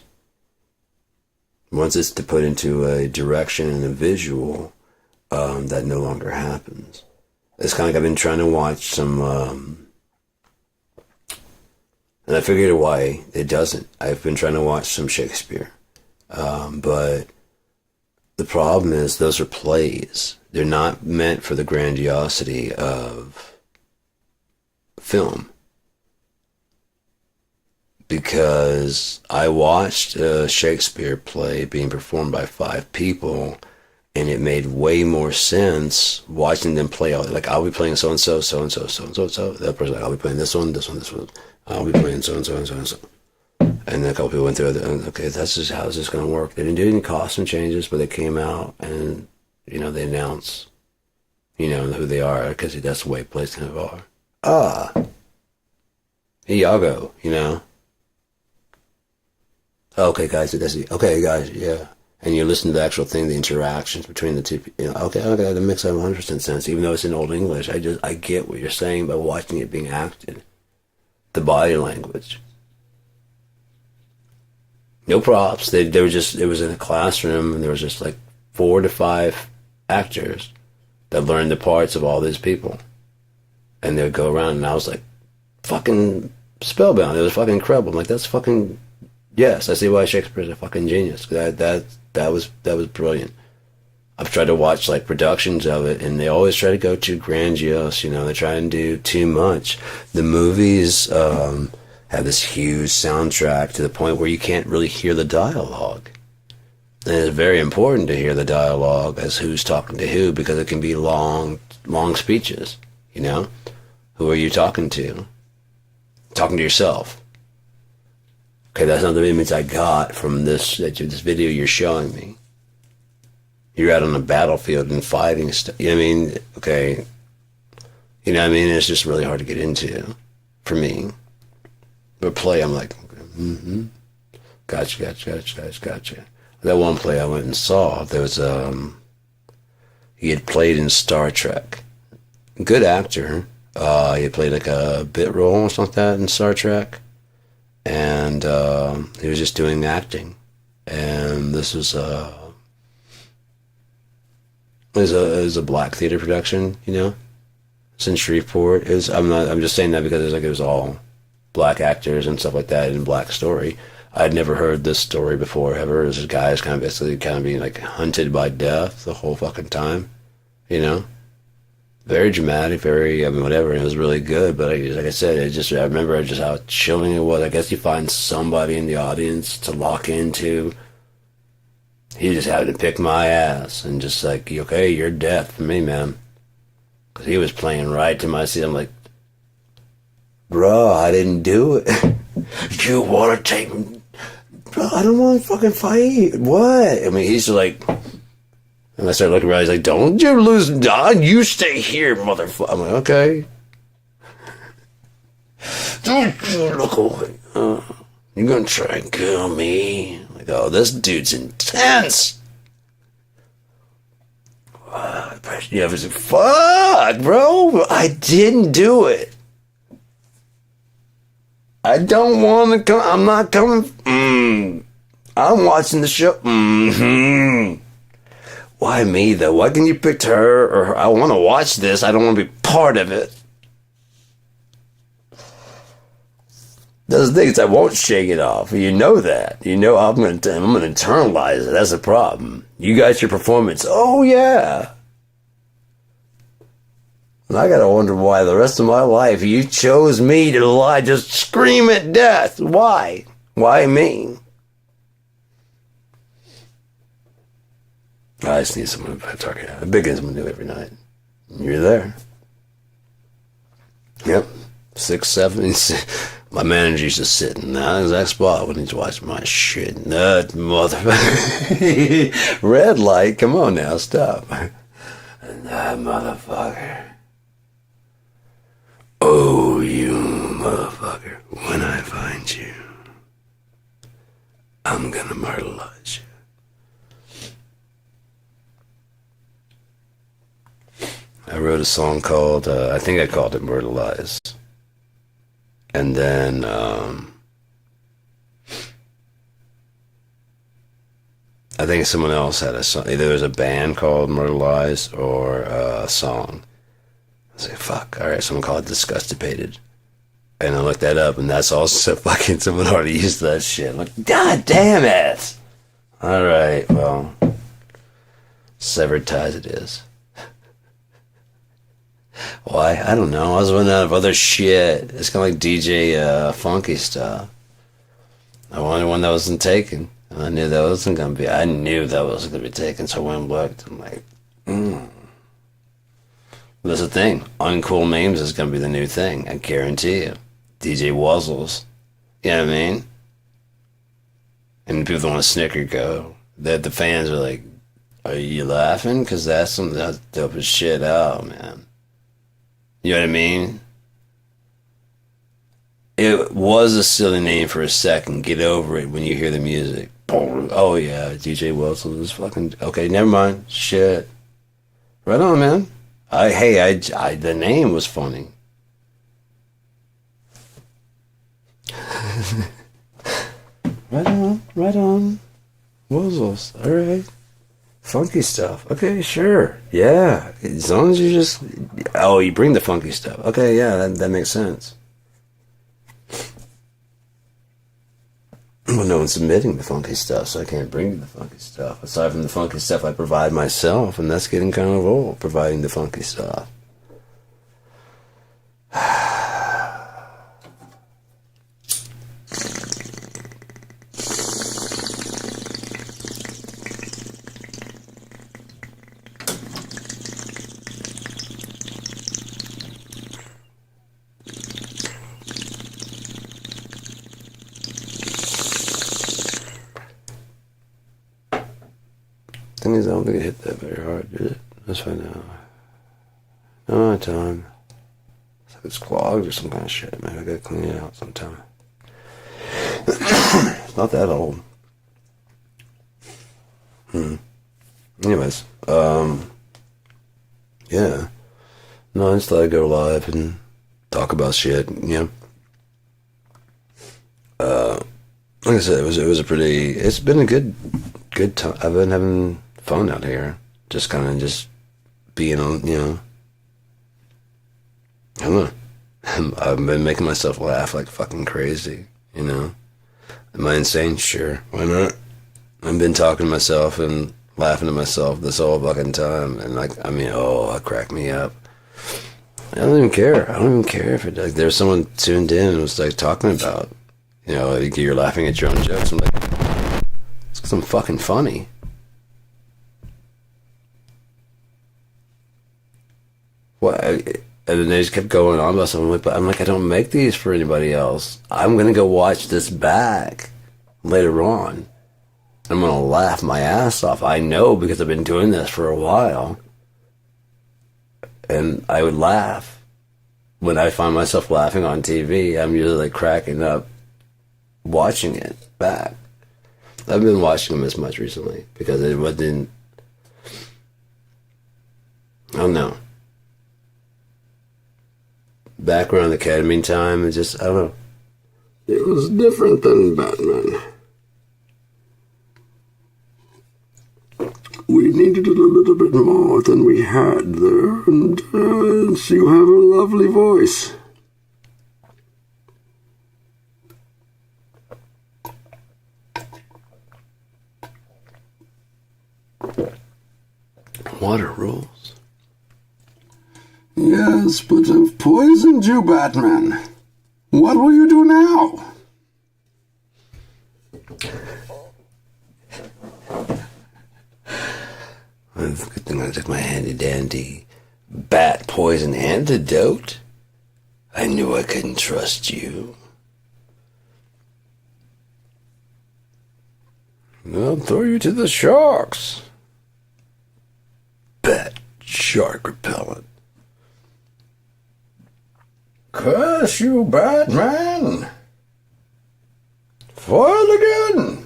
Once it's to put into a direction and a visual, that no longer happens. It's kind of like I've been trying to watch some, and I figured why it doesn't. I've been trying to watch some Shakespeare. But the problem is those are plays. They're not meant for the grandiosity of film. Because I watched a Shakespeare play being performed by 5 people, and it made way more sense watching them play out. Like, I'll be playing so-and-so, so-and-so, so-and-so, so. That person, like, I'll be playing this one, this one, this one. I'll be playing so-and-so, and so-and-so. And then a couple people went through it, and okay, that's just how this is going to work. They didn't do any costume changes, but they came out and, you know, they announce, you know, who they are, because that's the way plays kind of are. Iago, you know. Okay, guys, that's it. Okay, guys, yeah. And you listen to the actual thing, the interactions between the two. You know, okay, that makes 100% sense. Even though it's in Old English, I get what you're saying by watching it being acted. The body language. No props. They were just. It was in a classroom, and there was just like 4 to 5 actors that learned the parts of all these people, and they would go around, and I was like, fucking spellbound. It was fucking incredible. I'm like, that's fucking. Yes, I see why Shakespeare's a fucking genius. That was brilliant. I've tried to watch like productions of it, and they always try to go too grandiose. You know, they try and do too much. The movies have this huge soundtrack to the point where you can't really hear the dialogue. And it's very important to hear the dialogue as who's talking to who, because it can be long speeches. You know, who are you talking to? Talking to yourself. Okay, that's not the image I got from this video you're showing me. You're out on the battlefield and fighting stuff. You know what I mean? Okay. You know what I mean? It's just really hard to get into for me. But play, I'm like, mm-hmm. Gotcha. That one play I went and saw, there was, he had played in Star Trek. Good actor. He had played like a bit role or something like that in Star Trek. And he was just doing acting. And this was it was a black theater production, you know? It's in Shreveport. I'm just saying that because it was all black actors and stuff like that in black story. I'd never heard this story before ever. This guy's kind of being like hunted by death the whole fucking time, you know? Very dramatic, whatever. And it was really good, but like I said, I remember just how chilling it was. I guess you find somebody in the audience to lock into. He just happened to pick my ass and just like, okay, you're death for me, man. Because he was playing right to my seat. I'm like, bro, I didn't do it. You want to take me? Bro, I don't want to fucking fight. What? I mean, he's like, and I started looking around. He's like, don't you lose, Don. You stay here, motherfucker. I'm like, okay. Don't you look away. You're going to try and kill me. I'm like, oh, this dude's intense. Yeah, I was like, fuck, bro. I didn't do it. I don't want to come. I'm not coming. I'm watching the show. Why me, though? Why can you pick her? Or I want to watch this. I don't want to be part of it. Those things, I won't shake it off. You know that. You know I'm gonna internalize it. That's the problem. You got your performance. Oh, yeah. And I gotta wonder why the rest of my life you chose me to lie, just scream at death. Why? Why me? I just need someone to talk to. A big someone new every night. You're there. Yep. 6, 7. My manager used to sit in that exact spot when he's watching my shit. That motherfucker. Red light. Come on now. Stop. And that motherfucker. Oh, you motherfucker. When I find you, I'm gonna myrtleize you. I wrote a song called, I think I called it Myrtleize. And then, I think someone else had a song. Either there was a band called Myrtleize or a song. I was like, fuck, alright, someone called it Disgustipated. And I looked that up, and that's also fucking, someone already used that shit. I'm like, god damn it! Alright, well, severed ties it is. Why? I don't know. I was running out of other shit. It's kind of like DJ Funky stuff. I wanted one that wasn't taken. And I knew that wasn't going to be. I knew that wasn't going to be taken, so I went and looked. I'm like, That's the thing. Uncool memes is going to be the new thing. I guarantee you. DJ Wuzzles. You know what I mean? And people that want to snicker go. The fans are like, are you laughing? Because that's something that's dope as shit out, man. You know what I mean? It was a silly name for a second. Get over it when you hear the music. Oh yeah, DJ Wilson was fucking okay. Never mind. Shit. Right on, man. The name was funny. Right on. Wuzzles. All right. Funky stuff. Okay, sure. Yeah. As long as you just... Oh, you bring the funky stuff. Okay, yeah, that makes sense. Well, no one's submitting the funky stuff, so I can't bring you the funky stuff. Aside from the funky stuff I provide myself, and that's getting kind of old, providing the funky stuff. Thing is, I don't think it hit that very hard, did it? Let's find out. No, time. It's like it's clogged or some kind of shit, man. I gotta clean it out sometime. Not that old. Anyways, yeah. No, I just thought I'd go live and talk about shit, you know. Like I said, it's been a good time. I've been having fun out here. Just kind of just being on, you know. I don't know. I've been making myself laugh like fucking crazy, you know. Am I insane? Sure. Why not? I've been talking to myself and laughing to myself this whole fucking time. And like, I mean, it cracked me up. I don't even care. I don't even care if there's someone tuned in and was like talking about, you know, you're laughing at your own jokes. I'm like, it's 'cause I'm fucking funny. What? And then they just kept going on about something. But I'm like, I don't make these for anybody else. I'm gonna go watch this back later on. I'm gonna laugh my ass off. I know because I've been doing this for a while. And I would laugh. When I find myself laughing on TV, I'm usually like cracking up watching it back. I've been watching them as much recently because it wasn't, I don't know. Back around the ketamine time, it just, I don't know. It was different than Batman. We needed a little bit more than we had there, and you have a lovely voice. Water rules. Yes, but I've poisoned you, Batman. What will you do now? It's a good thing I took my handy-dandy bat poison antidote. I knew I couldn't trust you. I'll throw you to the sharks. Bat shark repellent. Curse you, Batman! Foiled again!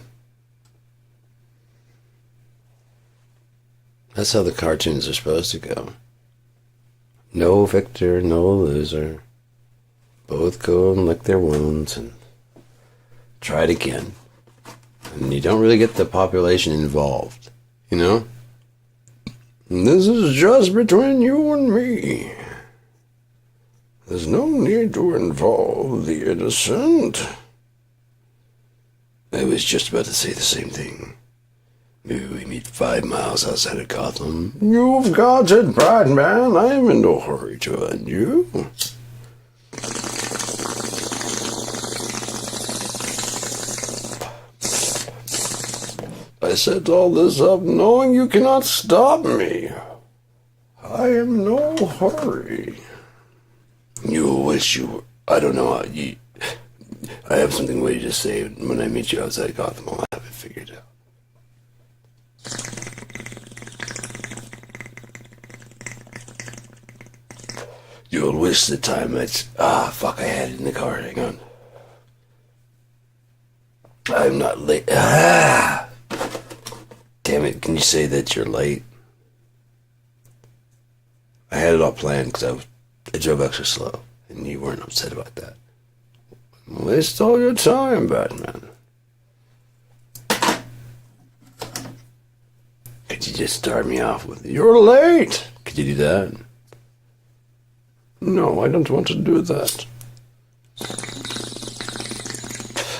That's how the cartoons are supposed to go. No victor, no loser. Both go and lick their wounds and try it again. And you don't really get the population involved, you know? This is just between you and me. There's no need to involve the innocent. I was just about to say the same thing. Maybe we meet 5 miles outside of Gotham. You've got it, Batman. I am in no hurry to end you. I set all this up knowing you cannot stop me. I am no hurry. You wish you were... I don't know how you... I have something ready to say when I meet you outside Gotham. I'll have it figured out. You'll wish the time it's... fuck, I had it in the car. Hang on. I'm not late. Damn it, can you say that you're late? I had it all planned because I drove extra slow, and you weren't upset about that. Waste all your time, Batman. Could you just start me off with, "You're late"? Could you do that? No, I don't want to do that.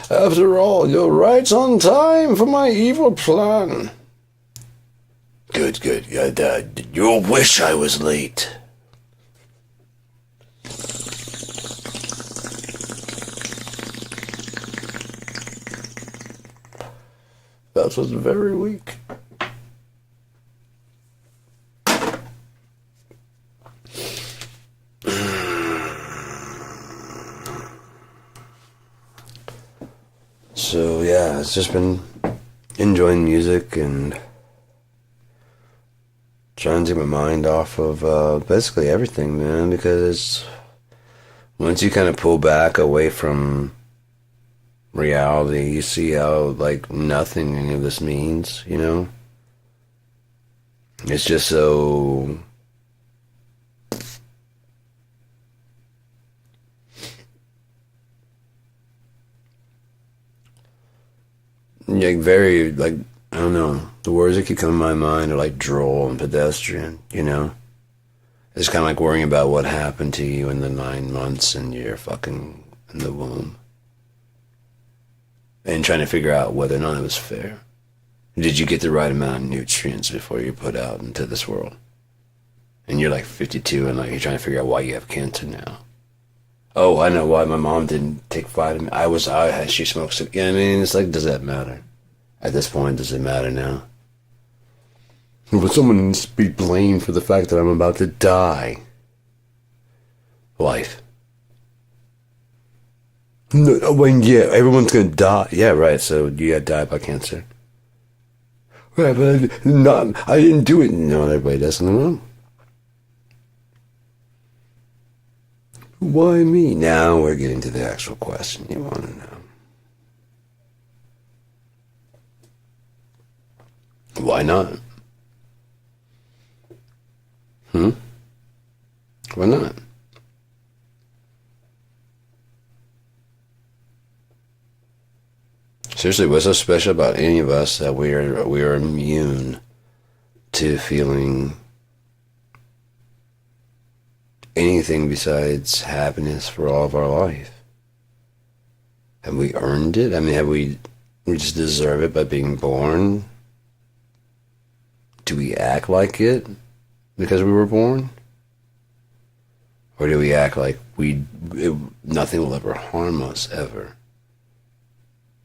After all, you're right on time for my evil plan. Good, good. You'll wish I was late. That was very weak. So yeah, it's just been enjoying music and Trying to take my mind off of basically everything, man, because once you kind of pull back away from reality, you see how, like, nothing any of this means, you know? It's just so... like, very, like, I don't know. The words that keep coming to my mind are like droll and pedestrian, you know? It's kind of like worrying about what happened to you in the 9 months and you're fucking in the womb. And trying to figure out whether or not it was fair. Did you get the right amount of nutrients before you put out into this world? And you're like 52 and like you're trying to figure out why you have cancer now. Oh, I know why my mom didn't take vitamin. She smokes it. Yeah, I mean, it's like, does that matter? At this point, does it matter now? But someone needs to be blamed for the fact that I'm about to die. Life. No, when, yeah, everyone's gonna die. Yeah, right, so you got died by cancer. Right, but I didn't do it. No, everybody does. No. Why me? Now we're getting to the actual question you want to know. Why not? Why not? Seriously, what's so special about any of us that we are immune to feeling anything besides happiness for all of our life? Have we earned it? I mean, we just deserve it by being born? Do we act like it because we were born? Or do we act like nothing will ever harm us, ever?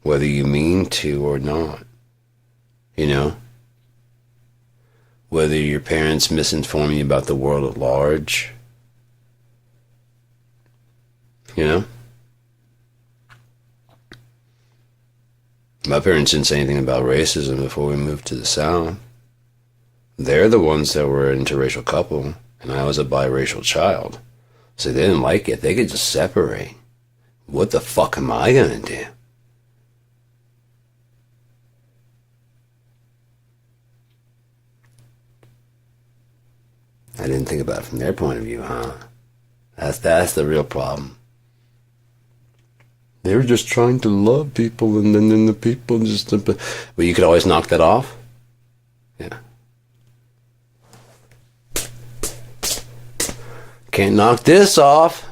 Whether you mean to or not, you know? Whether your parents misinform you about the world at large, you know? My parents didn't say anything about racism before we moved to the South. They're the ones that were an interracial couple, and I was a biracial child. So they didn't like it. They could just separate. What the fuck am I gonna do? I didn't think about it from their point of view, huh? That's the real problem. They were just trying to love people, and then the people just... But you could always knock that off? Yeah. Can't knock this off.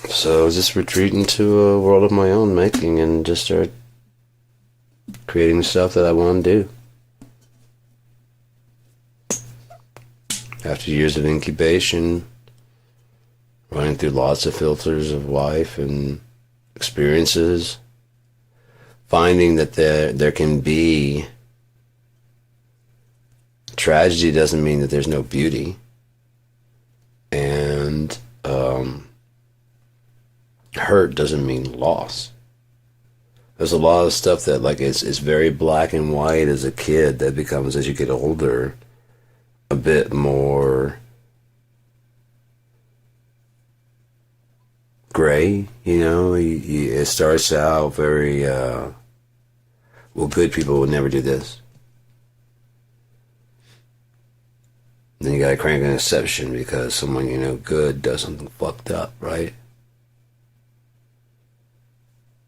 So just retreat into a world of my own making and just start creating the stuff that I want to do. After years of incubation, running through lots of filters of life and experiences, finding that there can be tragedy doesn't mean that there's no beauty, and hurt doesn't mean loss. There's a lot of stuff that like it's very black and white as a kid that becomes, as you get older, a bit more gray, you know? It starts out very, well, good people would never do this. Then you gotta crank an exception because someone you know good does something fucked up, right?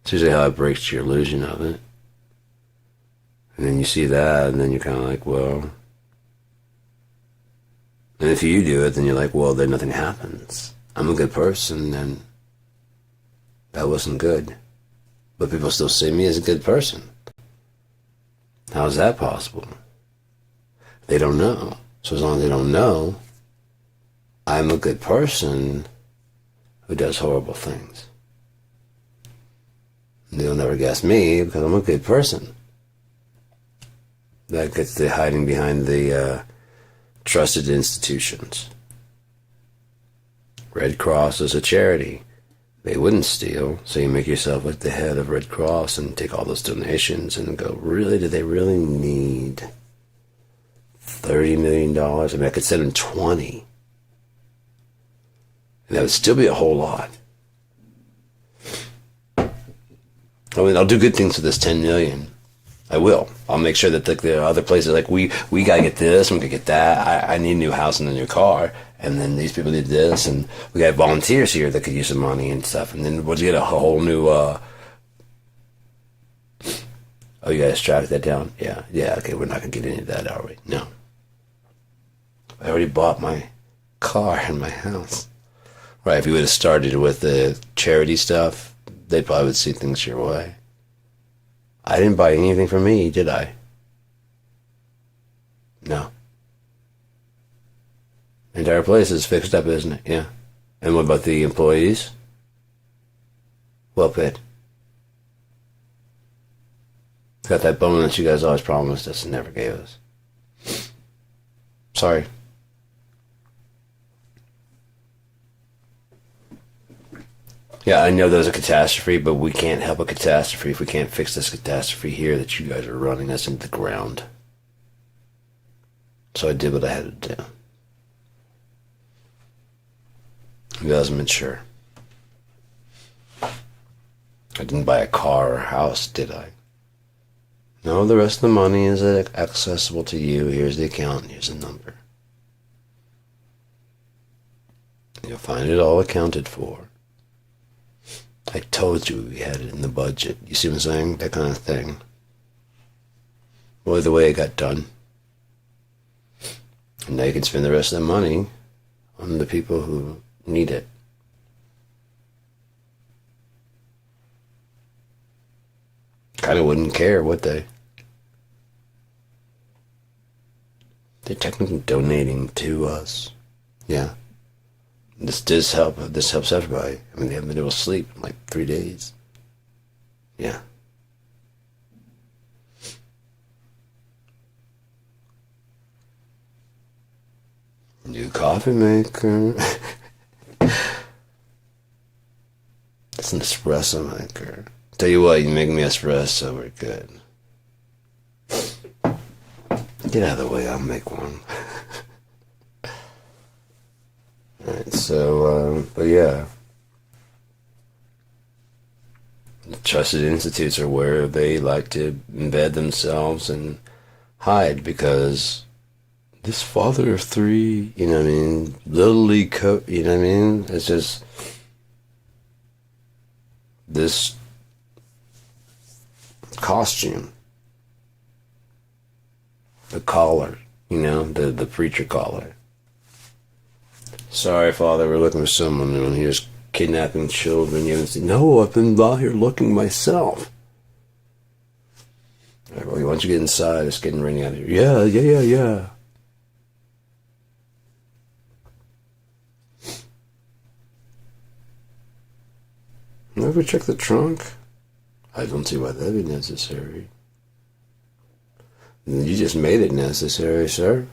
It's usually how it breaks your illusion of it. And then you see that, and then you're kind of like, well... And if you do it, then you're like, well, then nothing happens. I'm a good person, and that wasn't good. But people still see me as a good person. How is that possible? They don't know. So as long as they don't know, I'm a good person who does horrible things. They'll never guess me because I'm a good person. That gets the hiding behind the trusted institutions. Red Cross is a charity. They wouldn't steal, so you make yourself like the head of Red Cross and take all those donations and go, really, do they really need $30 million? I mean, I could send them 20. And that would still be a whole lot. I mean, I'll do good things with this 10 million. I will. I'll make sure that the other places, like we gotta get this, and we gotta get that. I need a new house and a new car, and then these people need this, and we got volunteers here that could use some money and stuff, and then we'll get a whole new. Oh, you guys track that down? Yeah. Okay, we're not gonna get into that, are we? No. I already bought my car and my house. Right. If you would have started with the charity stuff, they probably would see things your way. I didn't buy anything for me, did I? No. The entire place is fixed up, isn't it? Yeah. And what about the employees? Well paid. Got that bonus you guys always promised us and never gave us. Sorry. Yeah, I know there's a catastrophe, but we can't help a catastrophe if we can't fix this catastrophe here that you guys are running us into the ground. So I did what I had to do. You guys are mature. I didn't buy a car or a house, did I? No, the rest of the money is accessible to you. Here's the account, here's the number. You'll find it all accounted for. I told you we had it in the budget. You see what I'm saying? That kind of thing. Well, the way it got done. And now you can spend the rest of the money on the people who need it. Kind of wouldn't care, would they? They're technically donating to us. Yeah. This does help. This helps everybody. I mean, they haven't been able to sleep in like 3 days. Yeah. New coffee maker. It's an espresso maker. Tell you what, you make me espresso, we're good. Get out of the way, I'll make one. Alright, so, but yeah. The trusted institutes are where they like to embed themselves and hide, because this father of three, you know what I mean, little league coach, you know what I mean, it's just this costume, the collar, you know, the preacher collar. Sorry, Father, we're looking for someone new. Here's kidnapping children. You haven't seen. No, I've been out here looking myself. All right, well, why don't you get inside? It's getting raining out here. Yeah. Ever check the trunk? I don't see why that'd be necessary. You just made it necessary, sir.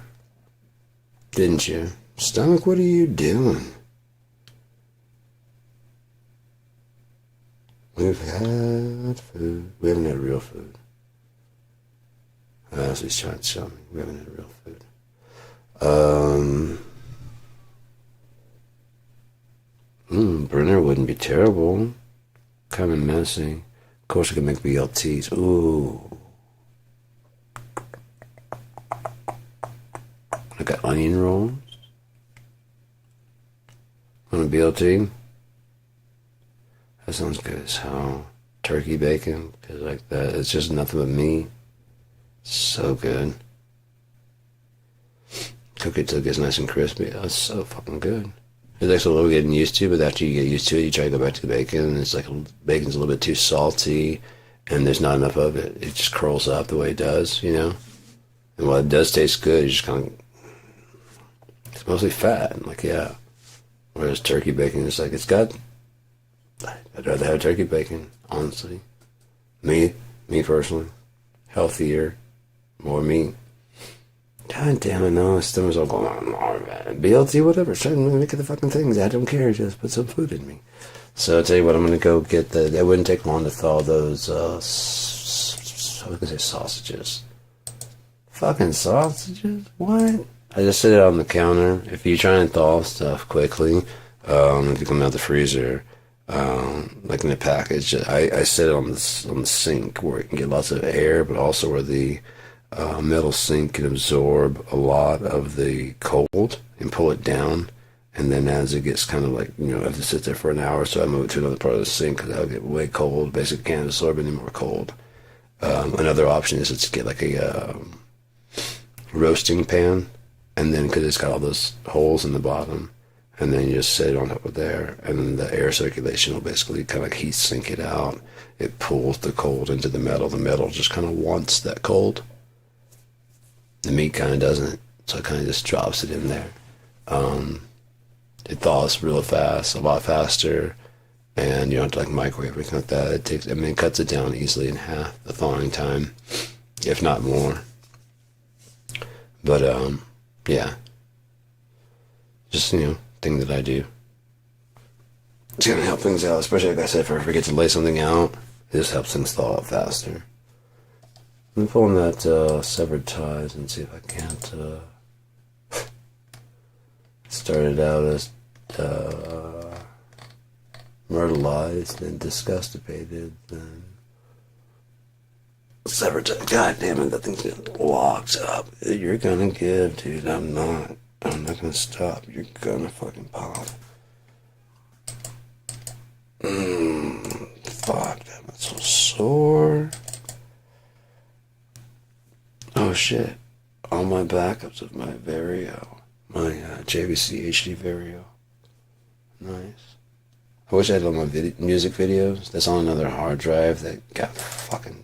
Didn't you? Stomach, what are you doing? We've had food. We haven't had real food. That's what he's trying to tell me. We haven't had real food. Burner wouldn't be terrible. Kind of messy. Of course, I could make BLTs. Ooh. I got onion rolls. On a BLT? That sounds good as hell. Turkey bacon, cause like that. It's just nothing but meat. So good. Cook it till it gets nice and crispy. That's so fucking good. It takes a little getting used to, but after you get used to it, you try to go back to the bacon, and it's like bacon's a little bit too salty, and there's not enough of it. It just curls up the way it does, you know? And while it does taste good, you just kind of, it's mostly fat. I'm like, yeah. Whereas turkey bacon is like, I'd rather have turkey bacon, honestly. Me personally. Healthier, more meat. God damn it, no, my stomach's all going on. BLT, whatever, try to make it the fucking things. I don't care, just put some food in me. So I'll tell you what, I'm gonna go get the. It wouldn't take long to thaw those. I was gonna say sausages. Fucking sausages? What? I just set it on the counter. If you try and thaw stuff quickly, if you come out the freezer, like in a package, I set it on the sink where it can get lots of air, but also where the metal sink can absorb a lot of the cold and pull it down. And then as it gets kind of like, I have to sit there for an hour, so I move it to another part of the sink because that'll get way cold. Basically, can't absorb any more cold. Another option is to get like a roasting pan, and then because it's got all those holes in the bottom, and then you just set it on top of there, and then the air circulation will basically kind of heat sink it out. It pulls the cold into the metal. The metal just kind of wants that cold. The meat kind of doesn't, so it kind of just drops it in there. It thaws real fast, a lot faster, and you don't have to like microwave or anything like that. It cuts it down easily in half the thawing time, if not more. But yeah, just thing that I do. It's gonna help things out, especially like I said, if I forget to lay something out, it just helps things thaw out faster. Let me pull in that severed ties and see if I can't. Started out as myrtleized, then disgustipated, then severed ties. God damn it, that thing's getting locked up. You're gonna give, dude. I'm not gonna stop. You're gonna fucking pop. Fuck, that's so sore. Oh shit. All my backups of my Vario. My JVC HD Vario. Nice. I wish I had all my music videos. That's on another hard drive that got fucking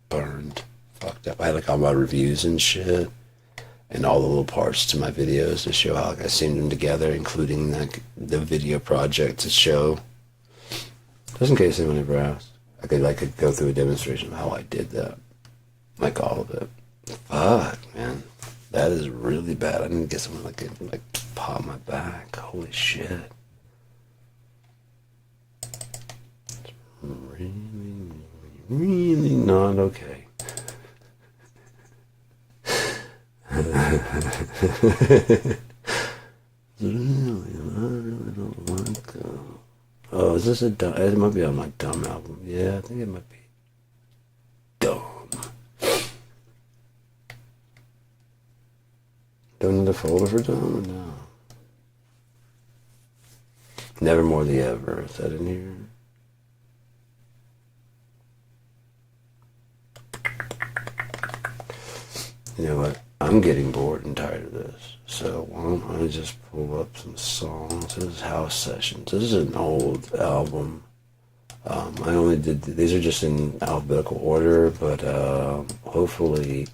burned. Fucked up. I had like all my reviews and shit. And all the little parts to my videos to show how I seamed them together, including like the video project to show. Just in case anyone ever asked. I could go through a demonstration of how I did that. Like all of it. Fuck, man. That is really bad. I need to get someone like pop my back. Holy shit. It's really, really not okay. Really, I really don't like oh, is this a dumb? It might be on my dumb album. Yeah, I think it might be dumb. Don't need a folder for dumb or no? Nevermore the Ever. Is that in here? You know what? I'm getting bored and tired of this. So why don't I just pull up some songs? This is House Sessions. This is an old album. I only did, these are just in alphabetical order, but hopefully,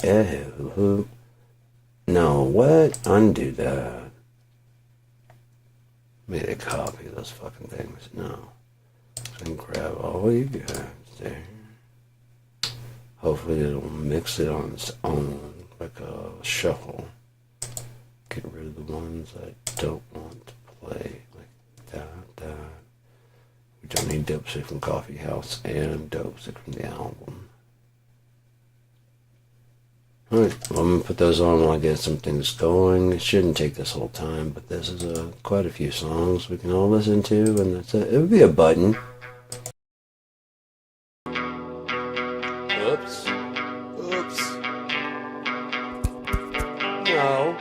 no, what? Undo that. Made a copy of those fucking things. No. So I can grab all you guys there. Hopefully it'll mix it on its own, like a shuffle. Get rid of the ones I don't want to play, like that. We don't need Dope Sick from Coffee House and Dope Sick from the album. Alright, well, I'm going to put those on while I get some things going. It shouldn't take this whole time, but this is quite a few songs we can all listen to, and that's it. It would be a button. Oops. No.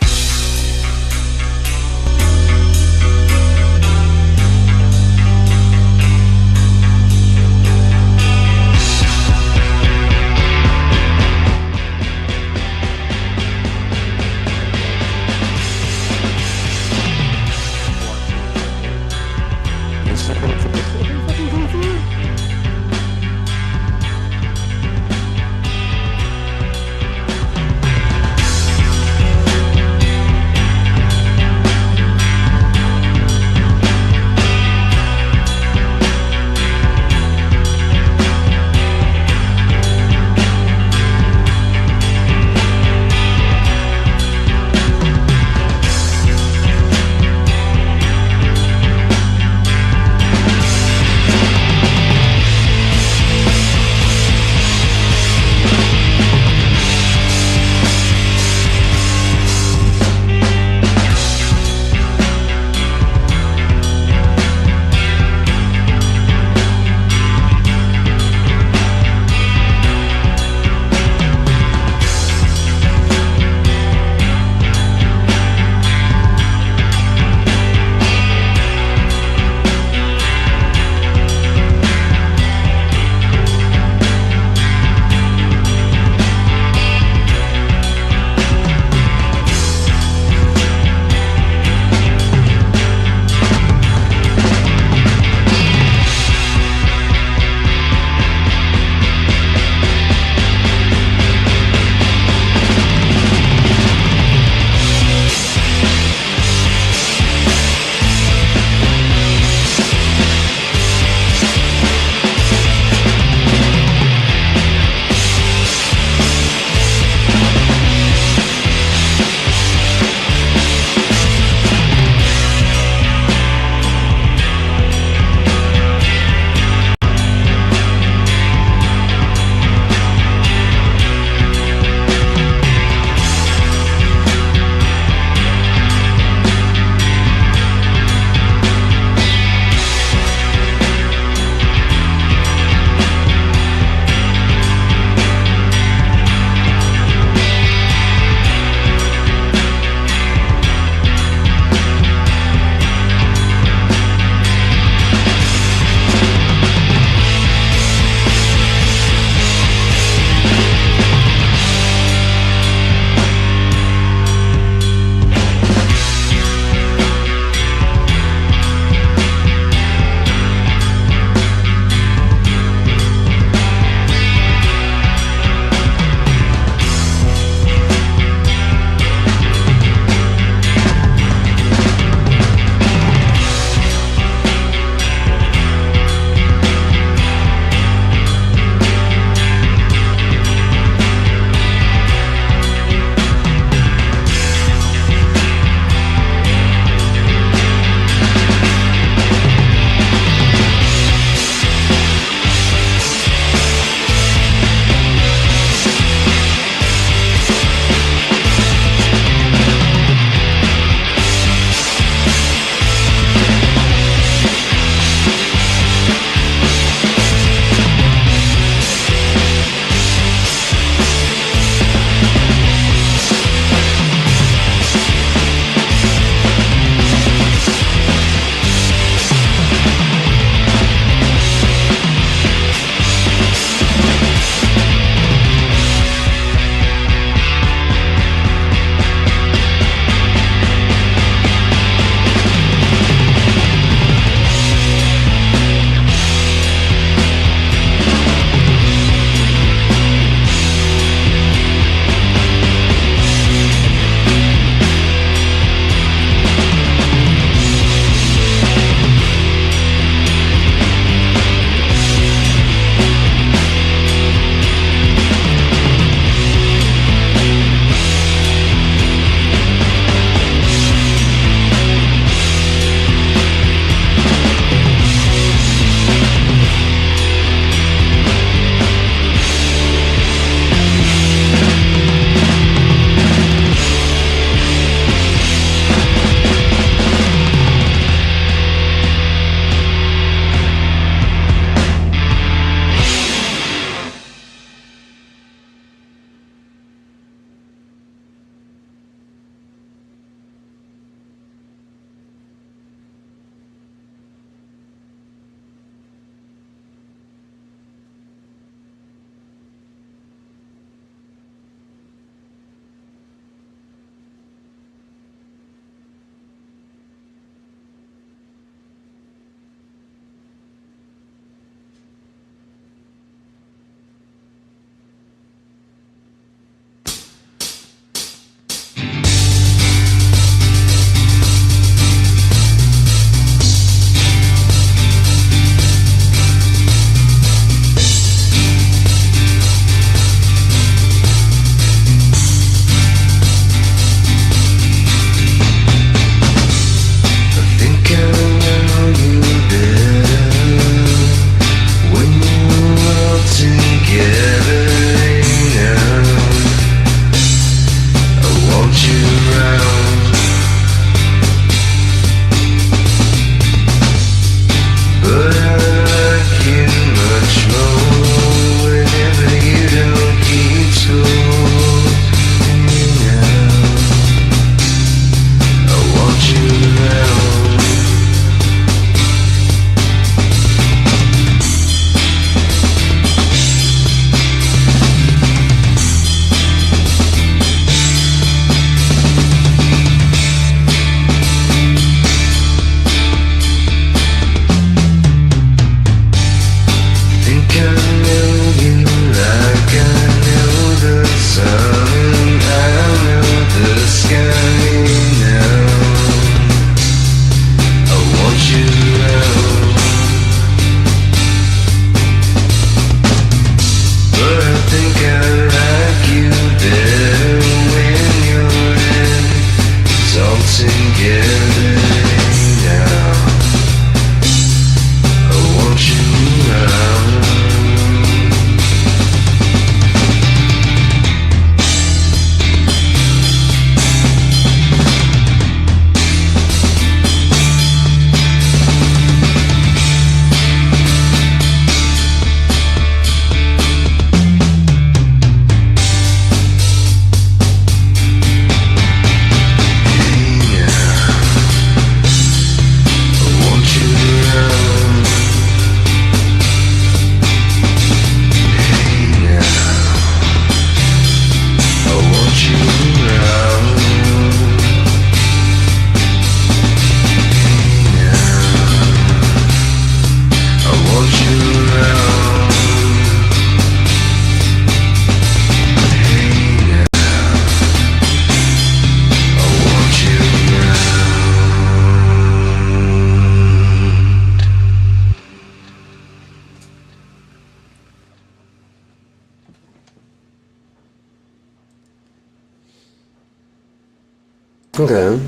Okay.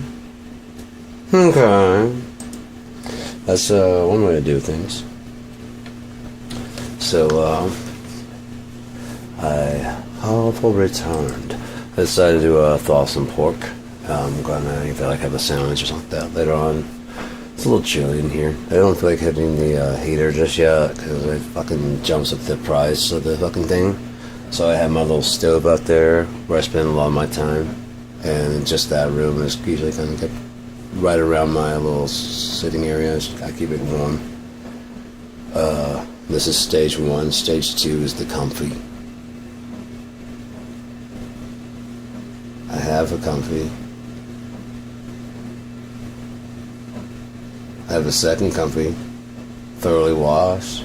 Okay. That's one way to do things. So, I have returned. I decided to thaw some pork. I'm gonna feel like have a sandwich or something like that later on. It's a little chilly in here. I don't feel like hitting the heater just yet because it fucking jumps up the price of the fucking thing. So I have my little stove out there where I spend a lot of my time, and just that room is usually kind of kept right around my little sitting area. I keep it warm. This is stage 1. Stage 2 is the comfy. I have a comfy. I have a second comfy, thoroughly washed.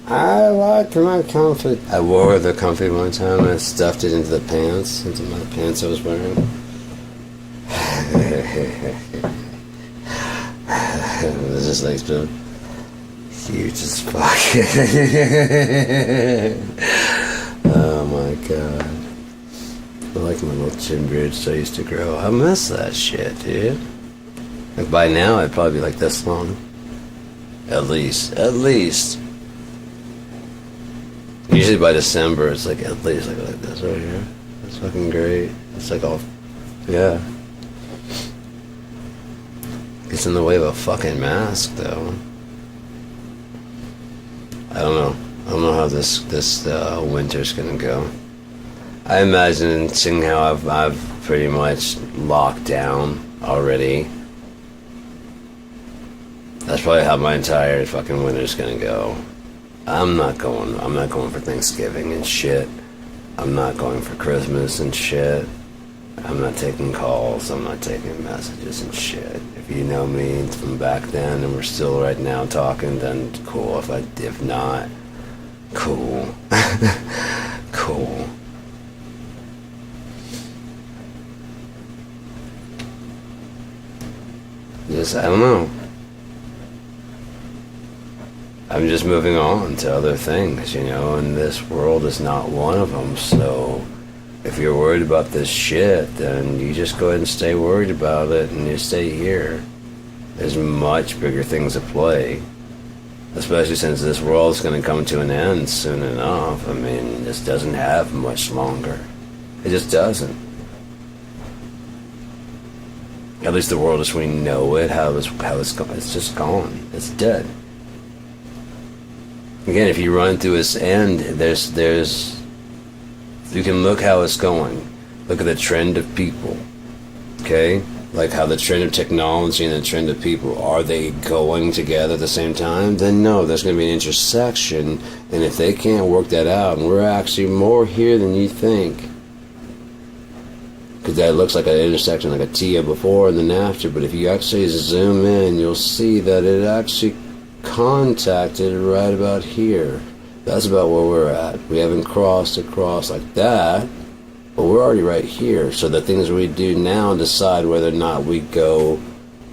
I like my comfy. I wore the comfy one time and I stuffed it into the pants, into my pants I was wearing. This is like been huge as fuck. Oh my god. I like my little chin beards I used to grow. I miss that shit, dude. Like by now I'd probably be like this long. At least. Usually by December it's like at least like this right here. That's fucking great. It's like all, yeah. Gets in the way of a fucking mask though. I don't know how this winter's gonna go. I imagine, seeing how I've pretty much locked down already, that's probably how my entire fucking winter's gonna go. I'm not going for Thanksgiving and shit. I'm not going for Christmas and shit. I'm not taking calls. I'm not taking messages and shit. If you know me from back then and we're still right now talking, then cool. If not, cool. Cool. I don't know. I'm just moving on to other things, and this world is not one of them. So if you're worried about this shit, then you just go ahead and stay worried about it and you stay here. There's much bigger things at play, especially since this world is going to come to an end soon enough. I mean, this doesn't have much longer. It just doesn't. At least the world as we know it, how it's gone, it's just gone. It's dead. Again, if you run through its end, there's you can look how it's going. Look at the trend of people. Okay? Like how the trend of technology and the trend of people, are they going together at the same time? Then no, there's going to be an intersection, and if they can't work that out, and we're actually more here than you think. Because that looks like an intersection, like a T before and then after, but if you actually zoom in, you'll see that it actually contacted right about here. That's about where we're at. We haven't crossed across like that, but we're already right here. So the things we do now decide whether or not we go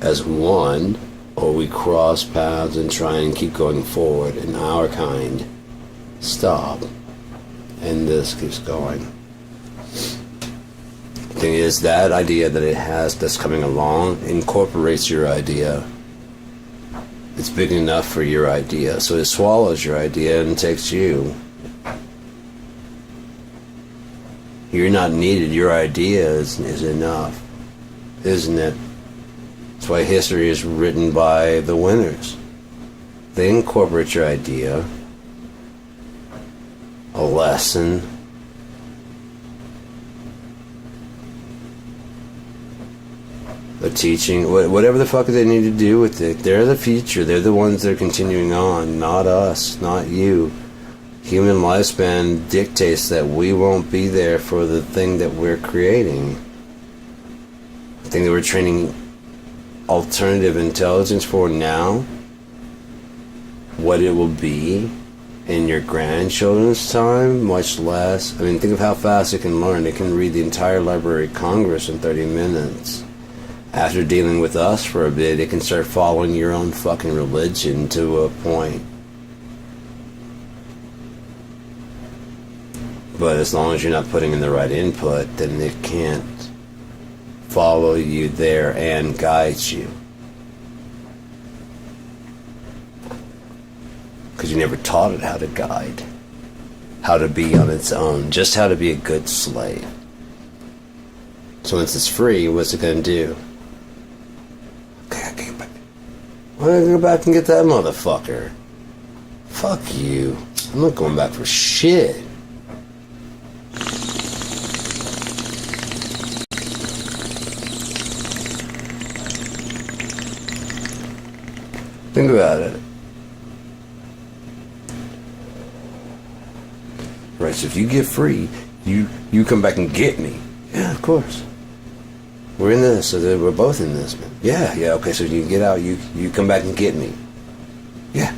as one or we cross paths and try and keep going forward, and our kind stop and this keeps going. thing is, that idea that it has that's coming along incorporates your idea. It's big enough for your idea, so it swallows your idea and takes you. You're not needed. Your idea is enough, isn't it? That's why history is written by the winners. They incorporate your idea, a lesson, a teaching, whatever the fuck they need to do with it. They're the future. They're the ones that are continuing on, not us, not you. Human lifespan dictates that we won't be there for the thing that we're creating. The thing that we're training alternative intelligence for now. What it will be in your grandchildren's time, much less. I mean, think of how fast it can learn. It can read the entire Library of Congress in 30 minutes. After dealing with us for a bit, it can start following your own fucking religion to a point. But as long as you're not putting in the right input, then it can't follow you there and guide you. Because you never taught it how to guide, how to be on its own, just how to be a good slave. So once it's free, what's it going to do? Okay, I can't back. Why don't I go back and get that motherfucker? Fuck you. I'm not going back for shit. Think about it. Right, so if you get free, you come back and get me. Yeah, of course. We're in this, so we're both in this, man. Yeah, okay, so you get out, you come back and get me. Yeah.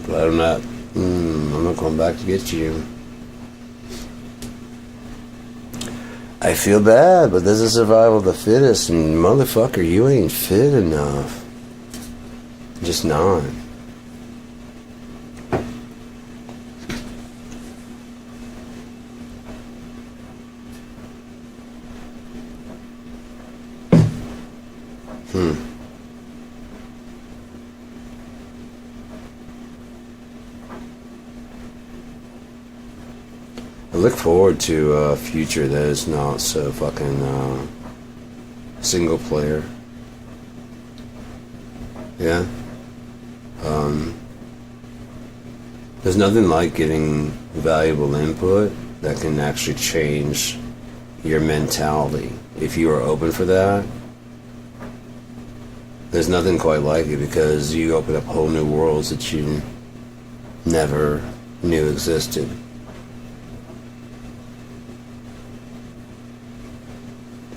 But I'm not going back to get you. I feel bad, but this is survival of the fittest, and motherfucker, you ain't fit enough. Just not. I look forward to a future that is not so fucking single player. Yeah. There's nothing like getting valuable input that can actually change your mentality. If you are open for that, there's nothing quite like it, because you open up whole new worlds that you never knew existed.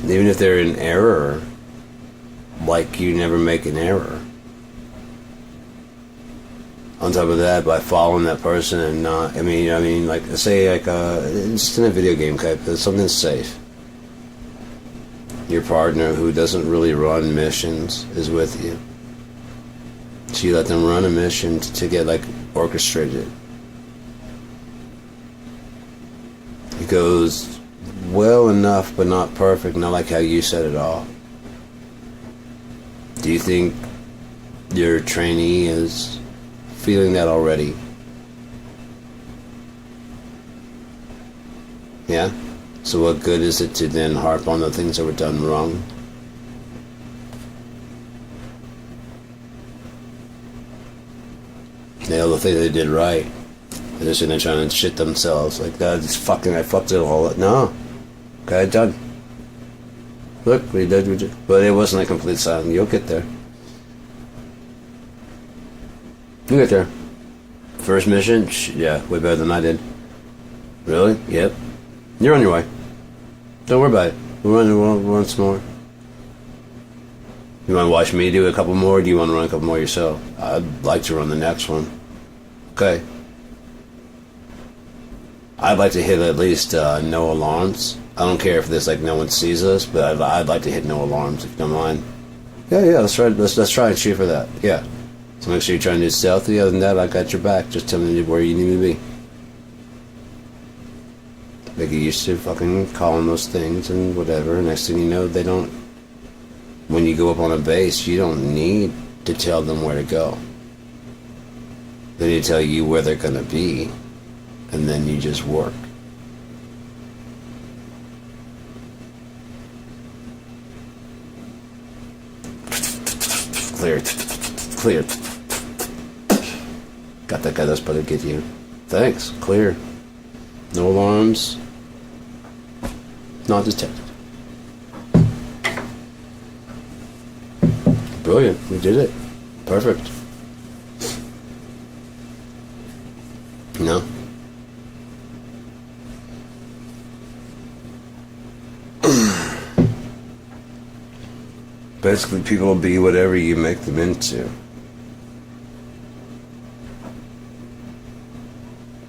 Even if they're in error, like you never make an error. On top of that, by following that person and not, I mean, like, say, like, just in a video game type, something safe. Your partner, who doesn't really run missions, is with you. So you let them run a mission to get, like, orchestrated. It goes well enough, but not perfect, not like how you set it off. Do you think your trainee is feeling that already? Yeah? So what good is it to then harp on the things that were done wrong? Nail the thing they did right. They're just gonna try and shit themselves like that. It's fucking, I fucked it all up. No. Okay, done. Look, we did. But it wasn't a complete silence. You'll get there. You get there. First mission? Yeah, way better than I did. Really? Yep. You're on your way. Don't worry about it. We'll run some more. You want to watch me do a couple more, or do you want to run a couple more yourself? I'd like to run the next one. Okay. I'd like to hit at least no alarms. I don't care if there's like no one sees us, but I'd like to hit no alarms if you don't mind. Yeah, let's try and shoot for that. Yeah. Make sure you're trying to do stealthy. Other than that, I got your back. Just tell me where you need to be. They get used to fucking calling those things and whatever. Next thing you know, they don't... When you go up on a base, you don't need to tell them where to go. They need to tell you where they're going to be. And then you just work. Clear. Clear. Got that guy that's about to get you. Thanks. Clear. No alarms. Not detected. Brilliant. We did it. Perfect. No. Basically, people will be whatever you make them into.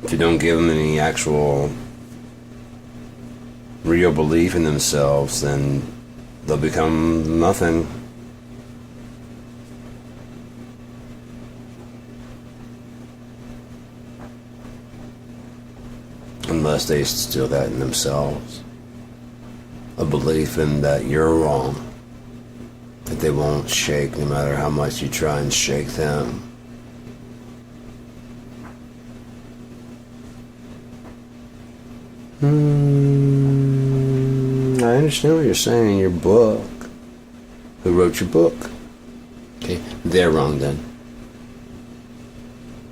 If you don't give them any actual real belief in themselves, then they'll become nothing. Unless they instill that in themselves. A belief in that you're wrong. That they won't shake no matter how much you try and shake them. I understand what you're saying in your book. Who wrote your book? Okay, they're wrong then.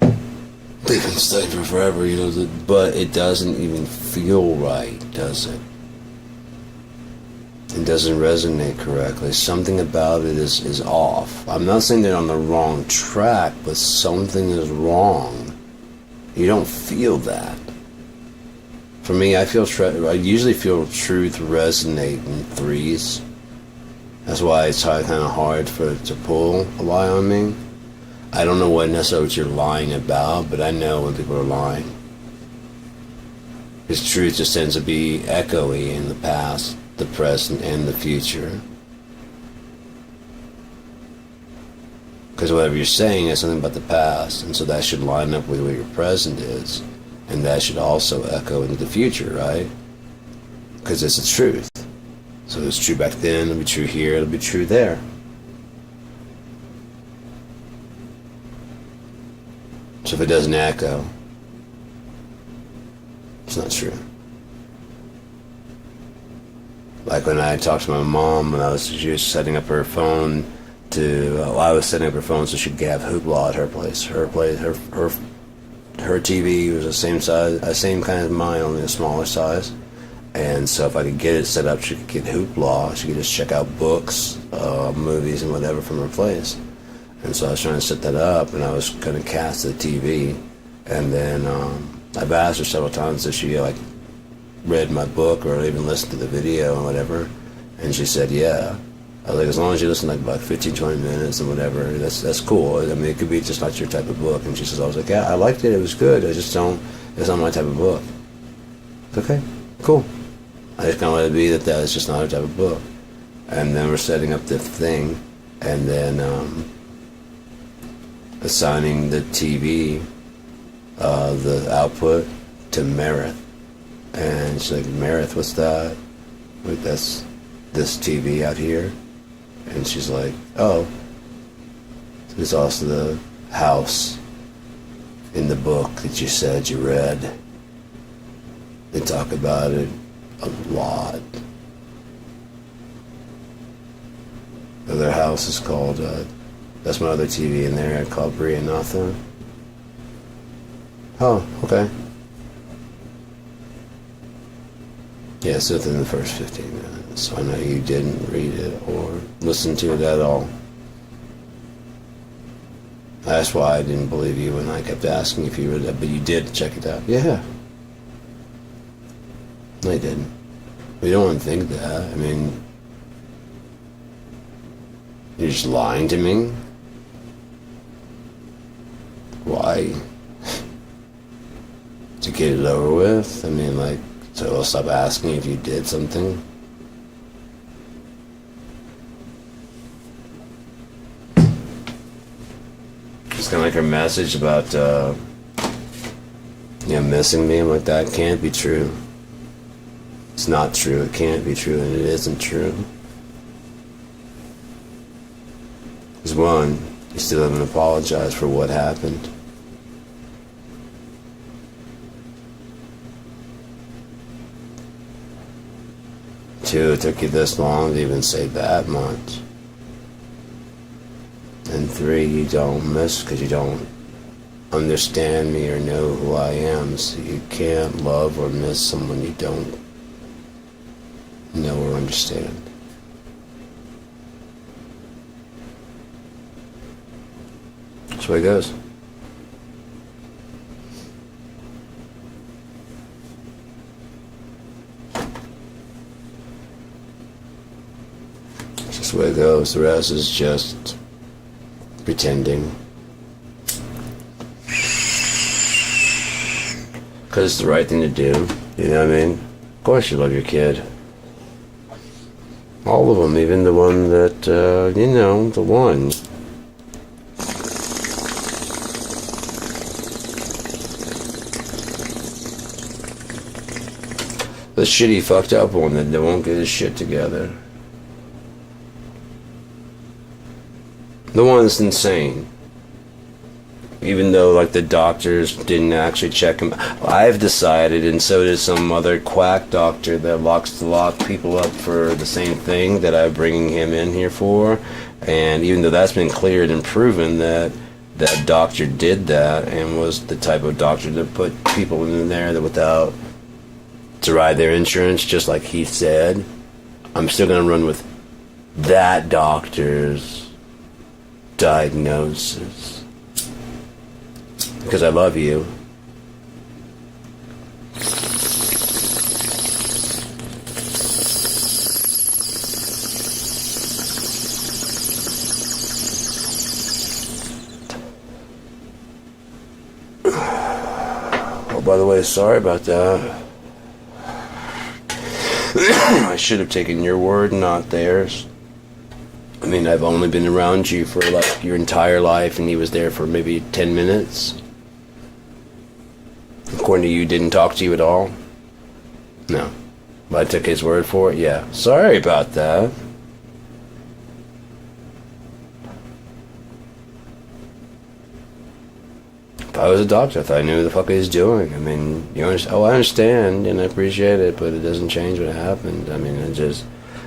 They've been studying for forever, you know, but it doesn't even feel right, does it? It doesn't resonate correctly. Something about it is off. I'm not saying they're on the wrong track, but something is wrong. You don't feel that. For me, I usually feel truth resonate in threes. That's why it's kind of hard for it to pull a lie on me. I don't know necessarily what you're lying about, but I know when people are lying. Because truth just tends to be echoey in the past, the present, and the future. Because whatever you're saying is something about the past, and so that should line up with what your present is. And that should also echo into the future, right? Because it's the truth. So it's true back then, it'll be true here, it'll be true there. So if it doesn't echo, it's not true. Like when I talked to my mom when she was setting up her phone I was setting up her phone so she could have Hoopla at her place. Her TV was the same size, same kind of mine, only a smaller size. And so if I could get it set up, she could get Hoopla. She could just check out books, movies, and whatever from her place. And so I was trying to set that up, and I was going to cast the TV. And then I've asked her several times if she read my book or even listened to the video and whatever. And she said, yeah. I was like, as long as you listen about 15, 20 minutes and whatever, that's cool. I mean, it could be just not your type of book. And she says, I was like, yeah, I liked it. It was good. It's not my type of book. It's okay, cool. I just kind of let it be that is just not her type of book. And then we're setting up the thing, and then assigning the TV, the output to Meredith. And she's like, Meredith, what's that? Wait, that's this TV out here. And she's like, oh, it's also the house in the book that you said you read. They talk about it a lot. The other house is called, that's my other TV in there, called Bria Nothing. Oh, okay. Yeah, it's within the first 15 minutes. So I know you didn't read it or listen to it at all. That's why I didn't believe you when I kept asking if you read it, but you did check it out. Yeah. No, you didn't. You don't want to think that. I mean, you're just lying to me? Why? To get it over with? I mean, so I'll stop asking if you did something? It's kind of like her message about, missing me. I'm like, that can't be true. It's not true. It can't be true, and it isn't true. Because one, you still haven't apologized for what happened. Two, it took you this long to even say that much. And three, you don't miss because you don't understand me or know who I am, so you can't love or miss someone you don't know or understand. That's the way it goes. That's just the way it goes. The rest is just pretending. Because it's the right thing to do. You know what I mean? Of course you love your kid. All of them, even the one that, the one. The shitty fucked up one that won't get his shit together. The one that's insane. Even though, like, the doctors didn't actually check him. I've decided, and so does some other quack doctor that likes to lock people up for the same thing that I'm bringing him in here for. And even though that's been cleared and proven that that doctor did that and was the type of doctor that put people in there that without to ride their insurance, just like he said, I'm still going to run with that doctor's diagnosis. Because I love you. Oh, by the way, sorry about that. I should have taken your word, not theirs. I mean, I've only been around you for like your entire life, and he was there for maybe 10 minutes. According to you, didn't talk to you at all? No. But I took his word for it? Yeah. Sorry about that. If I was a doctor, I thought I knew what the fuck he was doing. I mean, you understand? Oh, I understand, and I appreciate it, but it doesn't change what happened. I mean, it just...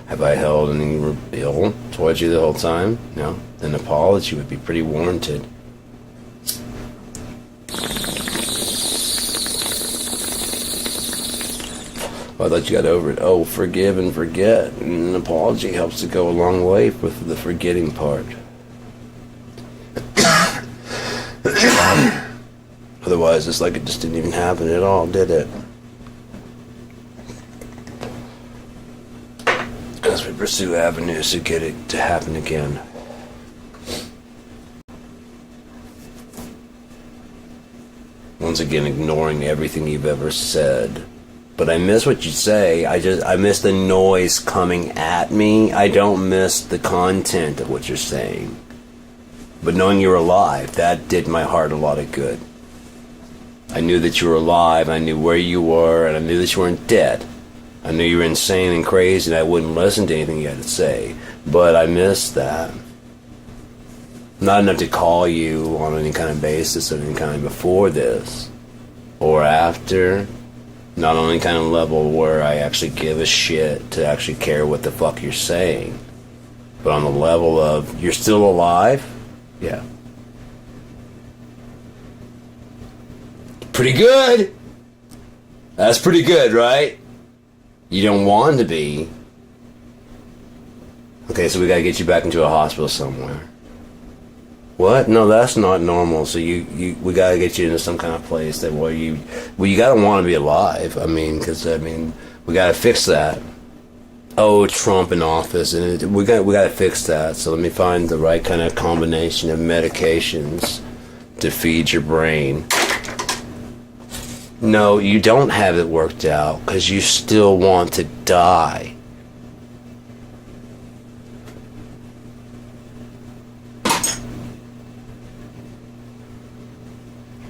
Have I held any ill towards you the whole time? No. An apology would be pretty warranted. Well, I thought you got over it. Oh, forgive and forget. And an apology helps to go a long way with the forgetting part. Otherwise, it's like it just didn't even happen at all, did it? As we pursue avenues to get it to happen again. Once again, ignoring everything you've ever said. But I miss what you say. I miss the noise coming at me. I don't miss the content of what you're saying. But knowing you're alive, that did my heart a lot of good. I knew that you were alive, I knew where you were, and I knew that you weren't dead. I knew you were insane and crazy, and I wouldn't listen to anything you had to say. But I missed that. Not enough to call you on any kind of basis of any kind before this. Or after. Not on any kind of level where I actually give a shit to actually care what the fuck you're saying. But on the level of, you're still alive? Yeah. Pretty good! That's pretty good, right? You don't want to be. Okay, so we gotta get you back into a hospital somewhere. What? No, that's not normal. So we gotta get you into some kind of place that where you gotta want to be alive. I mean, because we gotta fix that. Oh, Trump in office, and we gotta fix that. So let me find the right kind of combination of medications to feed your brain. No, you don't have it worked out because you still want to die.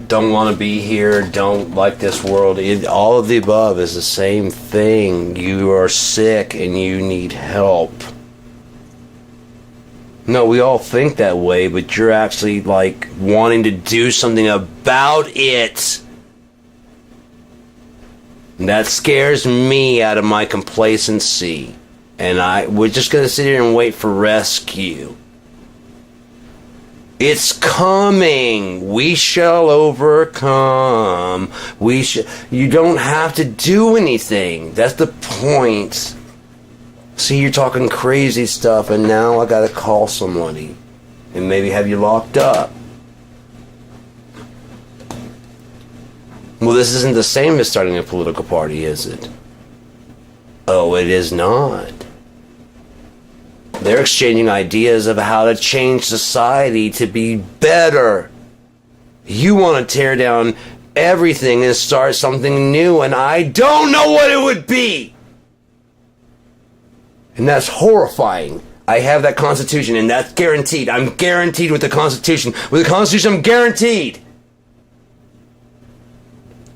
don't want to be here, don't like this world. All of the above is the same thing. You are sick and you need help. No, we all think that way, but you're actually like wanting to do something about it. And that scares me out of my complacency. And we're just going to sit here and wait for rescue. It's coming. We shall overcome. You don't have to do anything. That's the point. See, you're talking crazy stuff, and now I gotta call somebody and maybe have you locked up. Well, this isn't the same as starting a political party, is it? Oh, it is not. They're exchanging ideas of how to change society to be better. You want to tear down everything and start something new, and I don't know what it would be. And that's horrifying. I have that Constitution, and that's guaranteed. I'm guaranteed with the Constitution. With the Constitution, I'm guaranteed.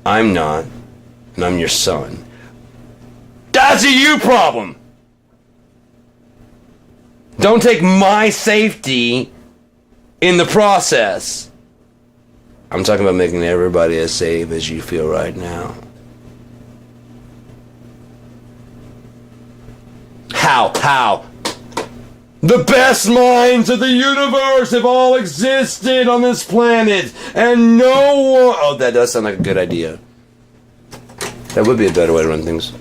I'm not, and I'm your son. That's a you problem. Don't take my safety in the process. I'm talking about making everybody as safe as you feel right now. How? The best minds of the universe have all existed on this planet, and no one... Oh, that does sound like a good idea. That would be a better way to run things.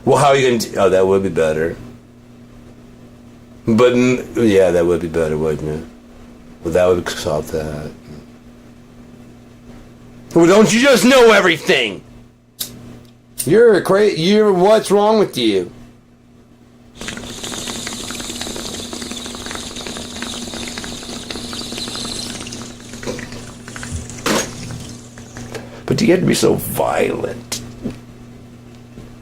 Well, how are you going to... Oh, that would be better. But, yeah, that would be better, wouldn't it? Well, that would solve that. Well, don't you just know everything? You're what's wrong with you? But do you have to be so violent?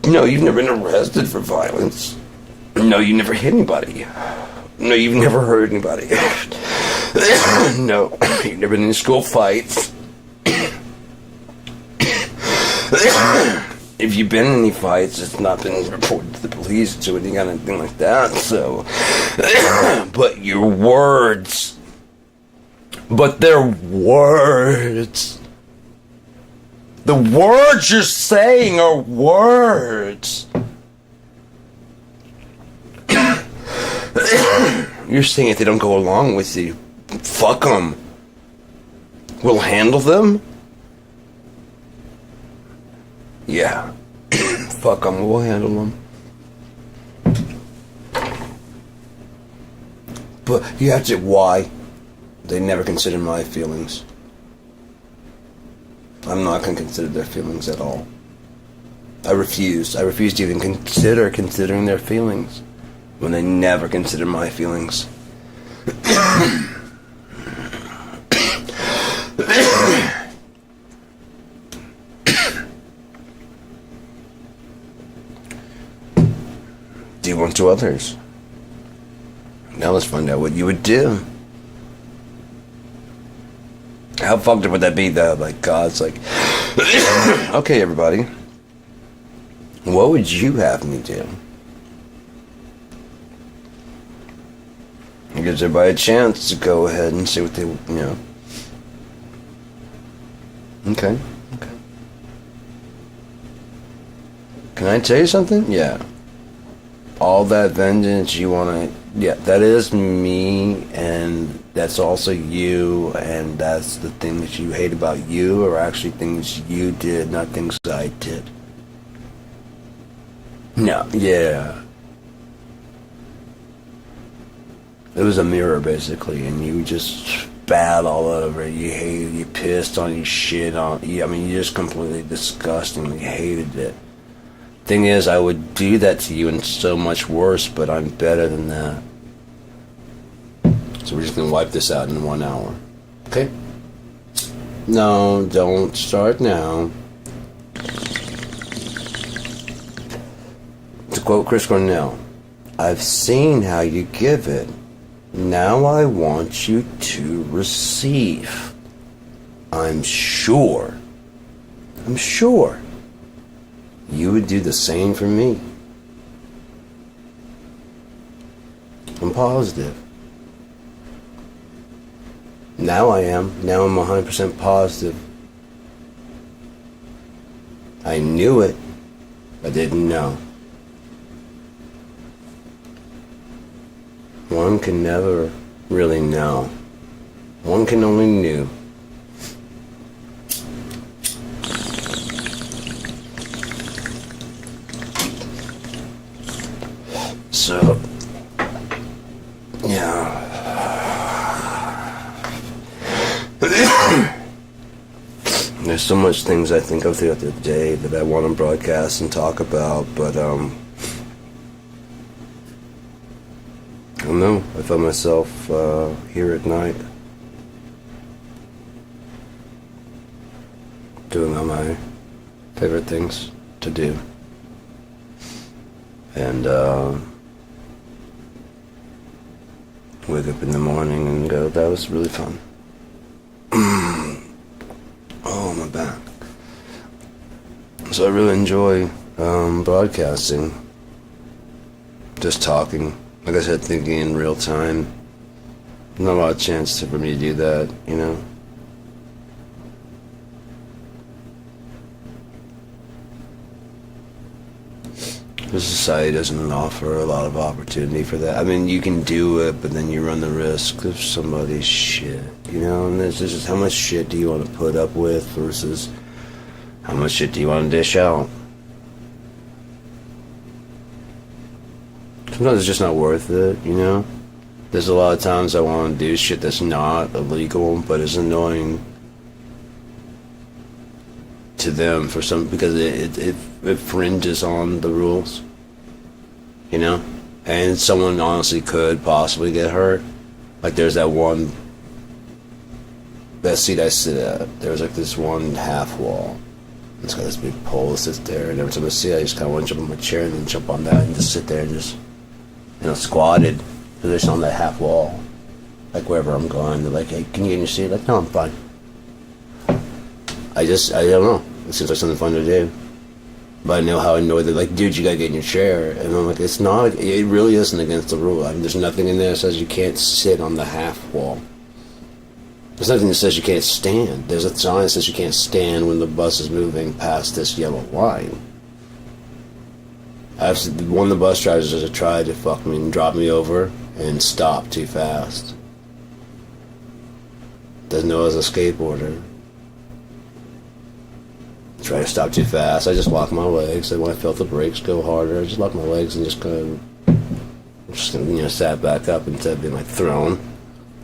No, you've never been arrested for violence. No, you never hit anybody. No, you've never hurt anybody. No, you've never been in school fights. If you've been in any fights, it's not been reported to the police or anything like that, so... But your words... But they're words... The words you're saying are words. You're saying if they don't go along with you, fuck them. We'll handle them? Yeah. Fuck them, we'll handle them. But you have to... Why? They never consider my feelings. I'm not going to consider their feelings at all. I refuse. I refuse to even considering their feelings when they never consider my feelings. Do unto others. Now let's find out what you would do. How fucked up would that be, though? Like, God's like, okay, everybody, what would you have me do? It gives everybody a chance to go ahead and see what they, Okay. Can I tell you something? Yeah. All that vengeance you want to... Yeah, that is me, and that's also you, and that's the things you hate about you are actually things you did, not things I did. No, yeah. It was a mirror, basically, and you just spat all over it. You hated it, you pissed on it, you shit on it. I mean, you just completely disgustingly hated it. Thing is, I would do that to you and so much worse, but I'm better than that. So we're just going to wipe this out in 1 hour. Okay? No, don't start now. To quote Chris Cornell, I've seen how you give it. Now I want you to receive. I'm sure you would do the same for me. I'm positive. Now I am. Now I'm 100% positive. I knew it. I didn't know. One can never really know. One can only know. So, yeah. There's so much things I think of throughout the day that I want to broadcast and talk about, but I don't know. I found myself here at night doing all my favorite things to do, and wake up in the morning and go, that was really fun. Oh, my back. So I really enjoy broadcasting, just talking, like I said, thinking in real time. Not a lot of chance for me to do that, you know. The society doesn't offer a lot of opportunity for that. I mean, you can do it, but then you run the risk of somebody's shit, you know? And there's just how much shit do you want to put up with versus how much shit do you want to dish out? Sometimes it's just not worth it, you know? There's a lot of times I want to do shit that's not illegal, but is annoying to them for some, because it fringes on the rules, you know, and someone honestly could possibly get hurt. Like there's that seat I sit at, there's like this one half wall, it's got this big pole that sits there, and every time I see it I just kind of want to jump on my chair and then jump on that and just sit there and just, you know, squatted position on that half wall, like wherever I'm going. They're like, hey, can you get in your seat? Like, no, I'm fine. I don't know. It seems like something fun to do. But I know how annoyed they're like, dude, you gotta get in your chair. And I'm like, it's not, it really isn't against the rule. I mean, there's nothing in there that says you can't sit on the half wall. There's nothing that says you can't stand. There's a sign that says you can't stand when the bus is moving past this yellow line. One of the bus drivers has tried to fuck me and drop me over and stop too fast. Doesn't know I was a skateboarder. Try to stop too fast. I just lock my legs. And when I felt the brakes go harder, I just locked my legs and just kind of, sat back up instead of being like thrown.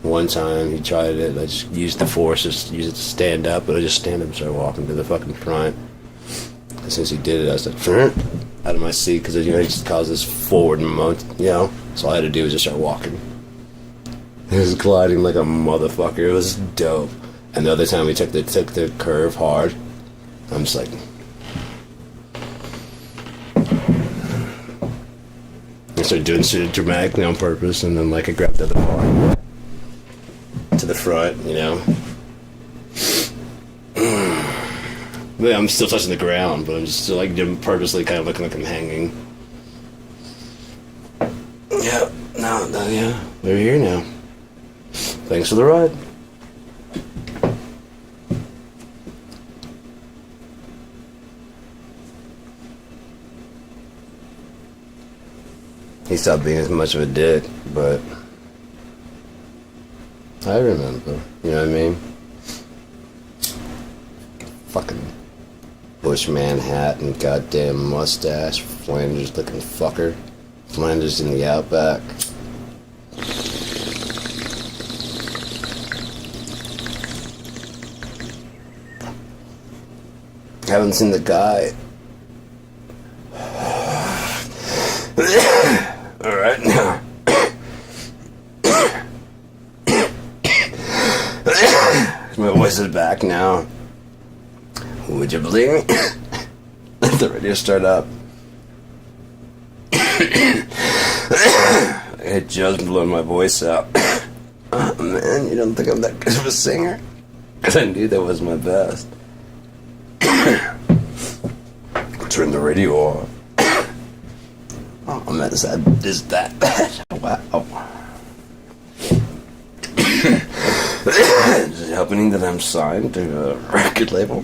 One time he tried it. I just used the force, just use it to stand up, but I just stand up and started walking to the fucking front. And since he did it, I was like, out of my seat, because it just caused this forward momentum, So all I had to do was just start walking. It was gliding like a motherfucker. It was dope. And the other time we took the curve hard. I'm just like, I started doing shit dramatically on purpose, and then like I grabbed the other bar to the front, But I'm still touching the ground, but I'm just still like purposely kind of looking like I'm hanging. Yeah, yeah, we're here now. Thanks for the ride. He stopped being as much of a dick, but I remember, you know what I mean? Fucking Bushman hat and goddamn mustache, Flanders looking fucker. Flanders in the Outback. Haven't seen the guy. Alright, now. My voice is back now. Would you believe me? Let the radio start up. It just blew my voice out. Oh man, you don't think I'm that good of a singer? Because I knew that was my best. Turn the radio off. Oh man, is that bad? Wow. Is it happening that I'm signed to a record label?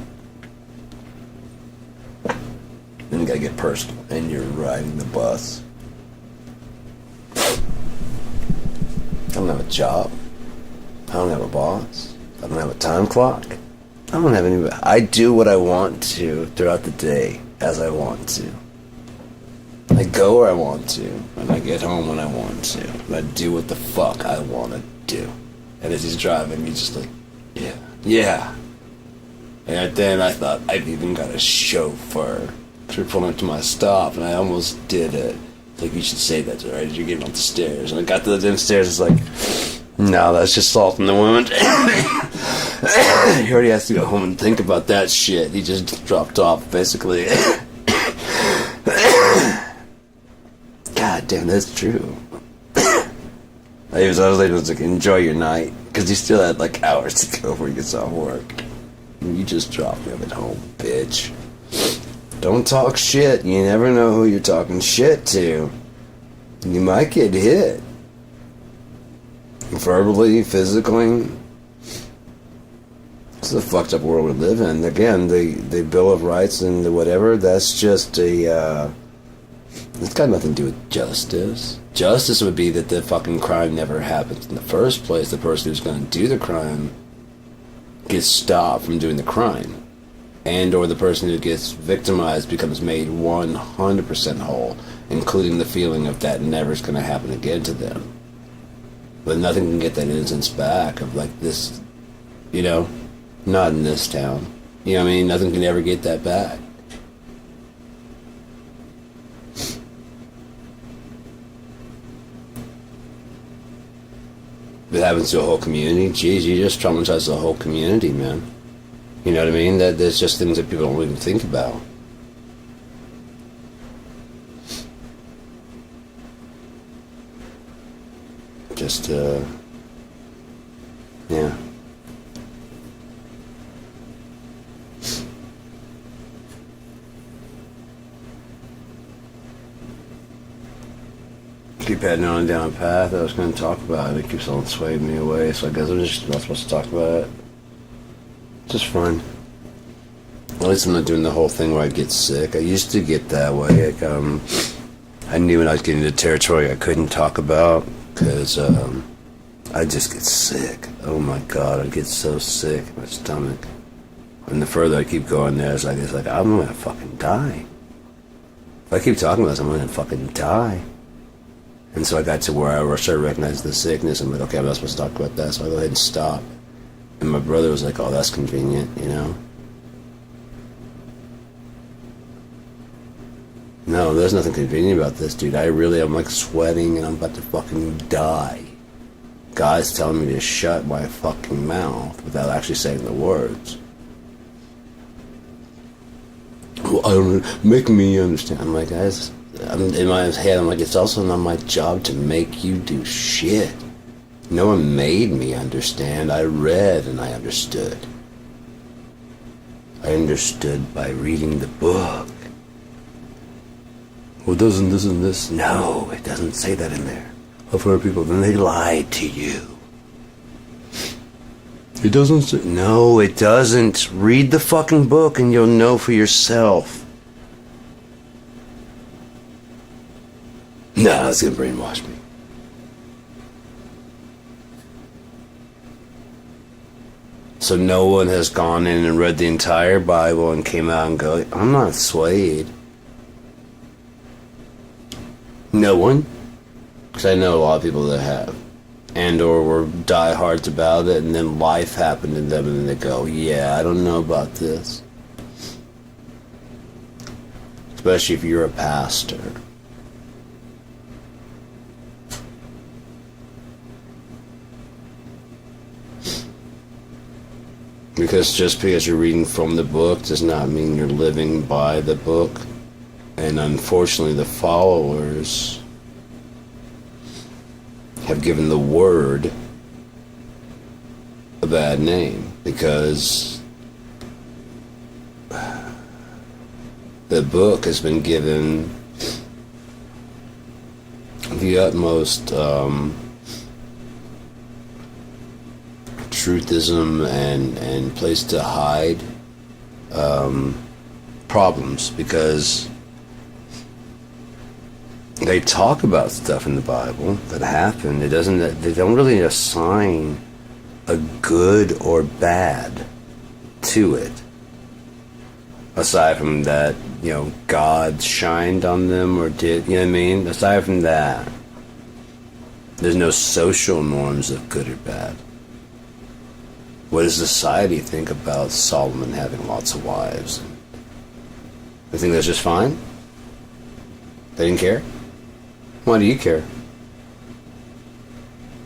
Then you gotta get personal, and you're riding the bus. I don't have a job. I don't have a boss. I don't have a time clock. I don't have any. I do what I want to throughout the day as I want to. I go where I want to, and I get home when I want to, and I do what the fuck I want to do. And as he's driving, he's just like, yeah. And then I thought, I've even got a chauffeur. So we're pulling up to my stop, and I almost did it. It's like, you should say that to her as you're getting up the stairs. And I got to the damn stairs, it's like, no, that's just salt in the wound. He already has to go home and think about that shit. He just dropped off, basically. God damn, that's true. I was like, enjoy your night. Because he still had like hours to go before he gets off work. You just dropped me up at home, bitch. Don't talk shit. You never know who you're talking shit to. You might get hit. Verbally, physically. It's a fucked up world we live in. Again, the Bill of Rights and the whatever, that's just a, it's got nothing to do with justice. Justice would be that the fucking crime never happens in the first place. The person who's going to do the crime gets stopped from doing the crime. And or the person who gets victimized becomes made 100% whole, including the feeling of that never is going to happen again to them. But nothing can get that innocence back of like this, you know, not in this town. You know what I mean? Nothing can ever get that back. If it happens to a whole community, geez, you just traumatize the whole community, man. You know what I mean? That there's just things that people don't even think about. Just, yeah. Keep heading on down a path I was going to talk about. It keeps on swaying me away, so I guess I'm just not supposed to talk about it. It's just fun. At least I'm not doing the whole thing where I get sick. I used to get that way. Like, I knew when I was getting into territory I couldn't talk about, because I just get sick. Oh my god, I get so sick in my stomach. And the further I keep going there, it's like I'm gonna fucking die. If I keep talking about this, I'm gonna fucking die. And so I got to where I started recognizing the sickness. I'm like, okay, I'm not supposed to talk about that, so I go ahead and stop. And my brother was like, oh, that's convenient, you know? No, there's nothing convenient about this, dude. I'm like sweating and I'm about to fucking die. God's telling me to shut my fucking mouth without actually saying the words. Well, I don't make me understand. I'm like, guys, in my head, I'm like, it's also not my job to make you do shit. No one made me understand. I read and I understood. I understood by reading the book. Well, doesn't this and this? No, it doesn't say that in there. I've heard people, then they lied to you. It doesn't say... No, it doesn't. Read the fucking book and you'll know for yourself. No, it's gonna brainwash me. So no one has gone in and read the entire Bible and came out and go, I'm not swayed. No one? Because I know a lot of people that have. And or were diehards about it, and then life happened to them and then they go, yeah, I don't know about this. Especially if you're a pastor. Because just because you're reading from the book does not mean you're living by the book. And unfortunately the followers have given the word a bad name. because the book has been given the utmost truthism and place to hide problems, because they talk about stuff in the Bible that happened. They don't really assign a good or bad to it, aside from that, God shined on them or did, you know what I mean? Aside from that, there's no social norms of good or bad. What does society think about Solomon having lots of wives? They think that's just fine? They didn't care? Why do you care?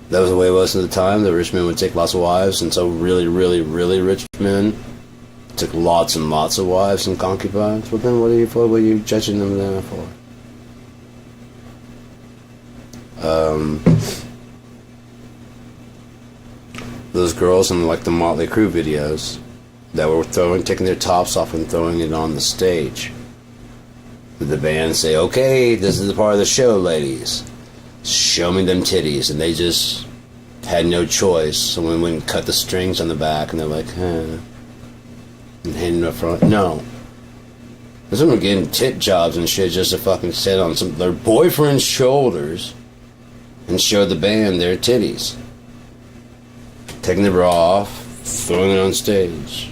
That was the way it was at the time. The rich men would take lots of wives, and so really, really, really rich men took lots and lots of wives and concubines. Well, then what are you judging them there for? Those girls in like the Motley Crue videos that were taking their tops off and throwing it on the stage. Did the band say, "Okay, this is the part of the show, ladies. Show me them titties," and they just had no choice. Someone went and cut the strings on the back, and they're like, and handing up front. No. Those women were getting tit jobs and shit just to fucking sit on their boyfriend's shoulders and show the band their titties. Taking the bra off, throwing it on stage.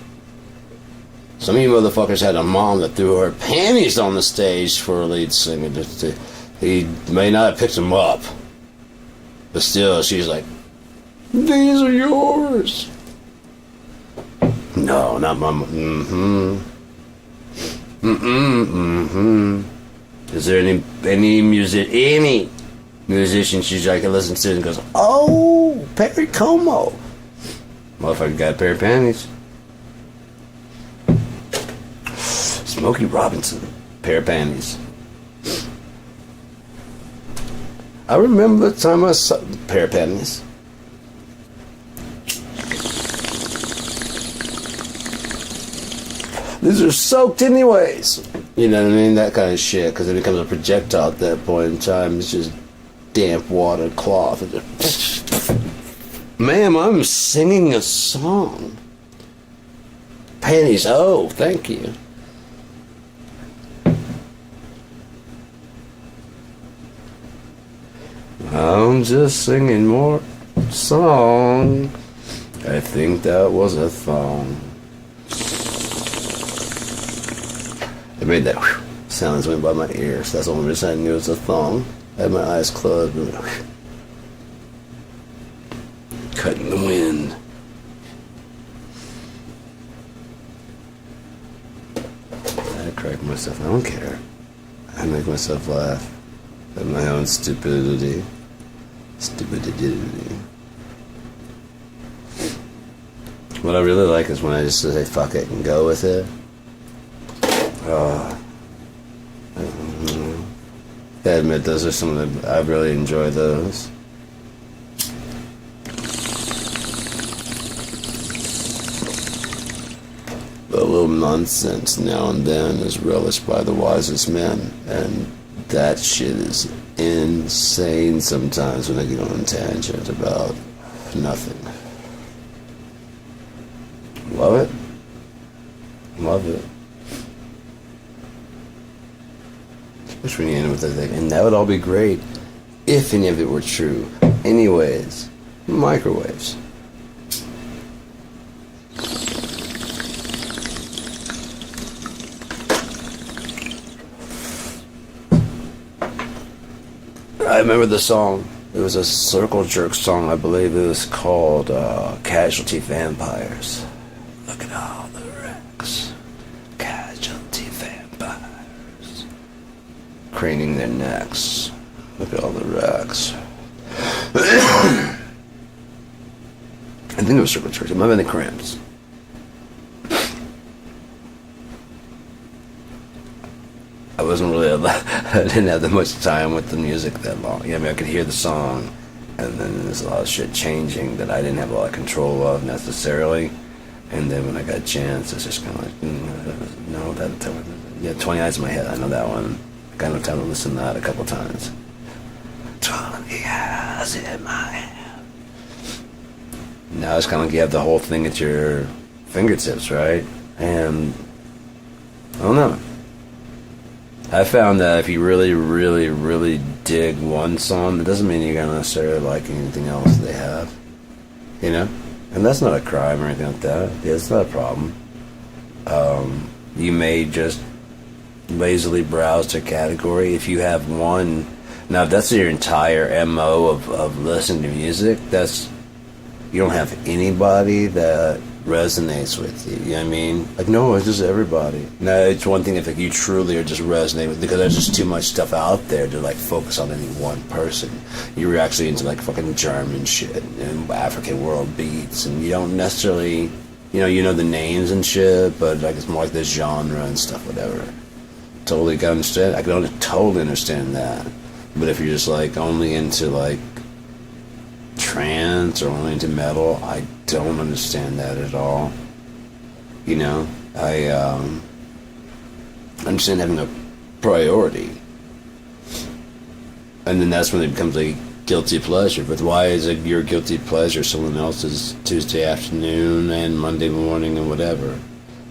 Some of you motherfuckers had a mom that threw her panties on the stage for a lead singer. He may not have picked them up, but still, she's like, "These are yours." No, not my mom. Is there any musician she's I can listen to and goes, "Oh, Perry Como." Motherfucker got a pair of panties. Smokey Robinson, pair of panties. I remember the time I saw pair of panties. These are soaked anyways. You know what I mean? That kind of shit. Because it becomes a projectile at that point in time. It's just damp water, cloth. Ma'am, I'm singing a song. Panties. Oh, thank you. I'm just singing more song. I think that was a thong. It made that sound as went by my ears. That's the only reason I knew it was a thong. I had my eyes closed. Cutting the wind. I crack myself. I don't care. I make myself laugh at my own stupidity. What I really like is when I just say fuck it and go with it. I admit those are some of the I really enjoy those. But a little nonsense now and then is relished by the wisest men, and that shit is insane sometimes when they get on a tangent about nothing. Love it. Love it. Especially when you end with that thing. And that would all be great if any of it were true. Anyways, microwaves. I remember the song. It was a Circle Jerk song, I believe. It was called Casualty Vampires. Look at all the wrecks. Casualty vampires. Craning their necks. Look at all the wrecks. I think it was Circle Jerk. It might have been the Cramps. I wasn't really I didn't have that much time with the music that long. I mean, I could hear the song, and then there's a lot of shit changing that I didn't have a lot of control of necessarily. And then when I got a chance, it's just kind of like, no, yeah, 20 Eyes in My Head, I know that one. I got enough time to listen to that a couple times. 20 Eyes in My Head. Now it's kind of like you have the whole thing at your fingertips, right? And I don't know. I found that if you really, really, really dig one song, it doesn't mean you're going to necessarily like anything else they have. You know? And that's not a crime or anything like that. Yeah, it's not a problem. You may just lazily browse to a category. If you have one... Now, if that's your entire MO of listening to music, that's... You don't have anybody that resonates with you. You know what I mean? Like, no, it's just everybody. No, it's one thing if like, you truly are just resonating with, because there's just too much stuff out there to like focus on any one person. You're actually into like fucking German shit and African world beats, and you don't necessarily, you know the names and shit, but like it's more like the genre and stuff, whatever. Totally can understand. I can totally understand that. But if you're just like only into like trance or only into metal, I don't understand that at all. I understand having a priority, and then that's when it becomes a guilty pleasure. But why is it your guilty pleasure someone else's Tuesday afternoon and Monday morning and whatever?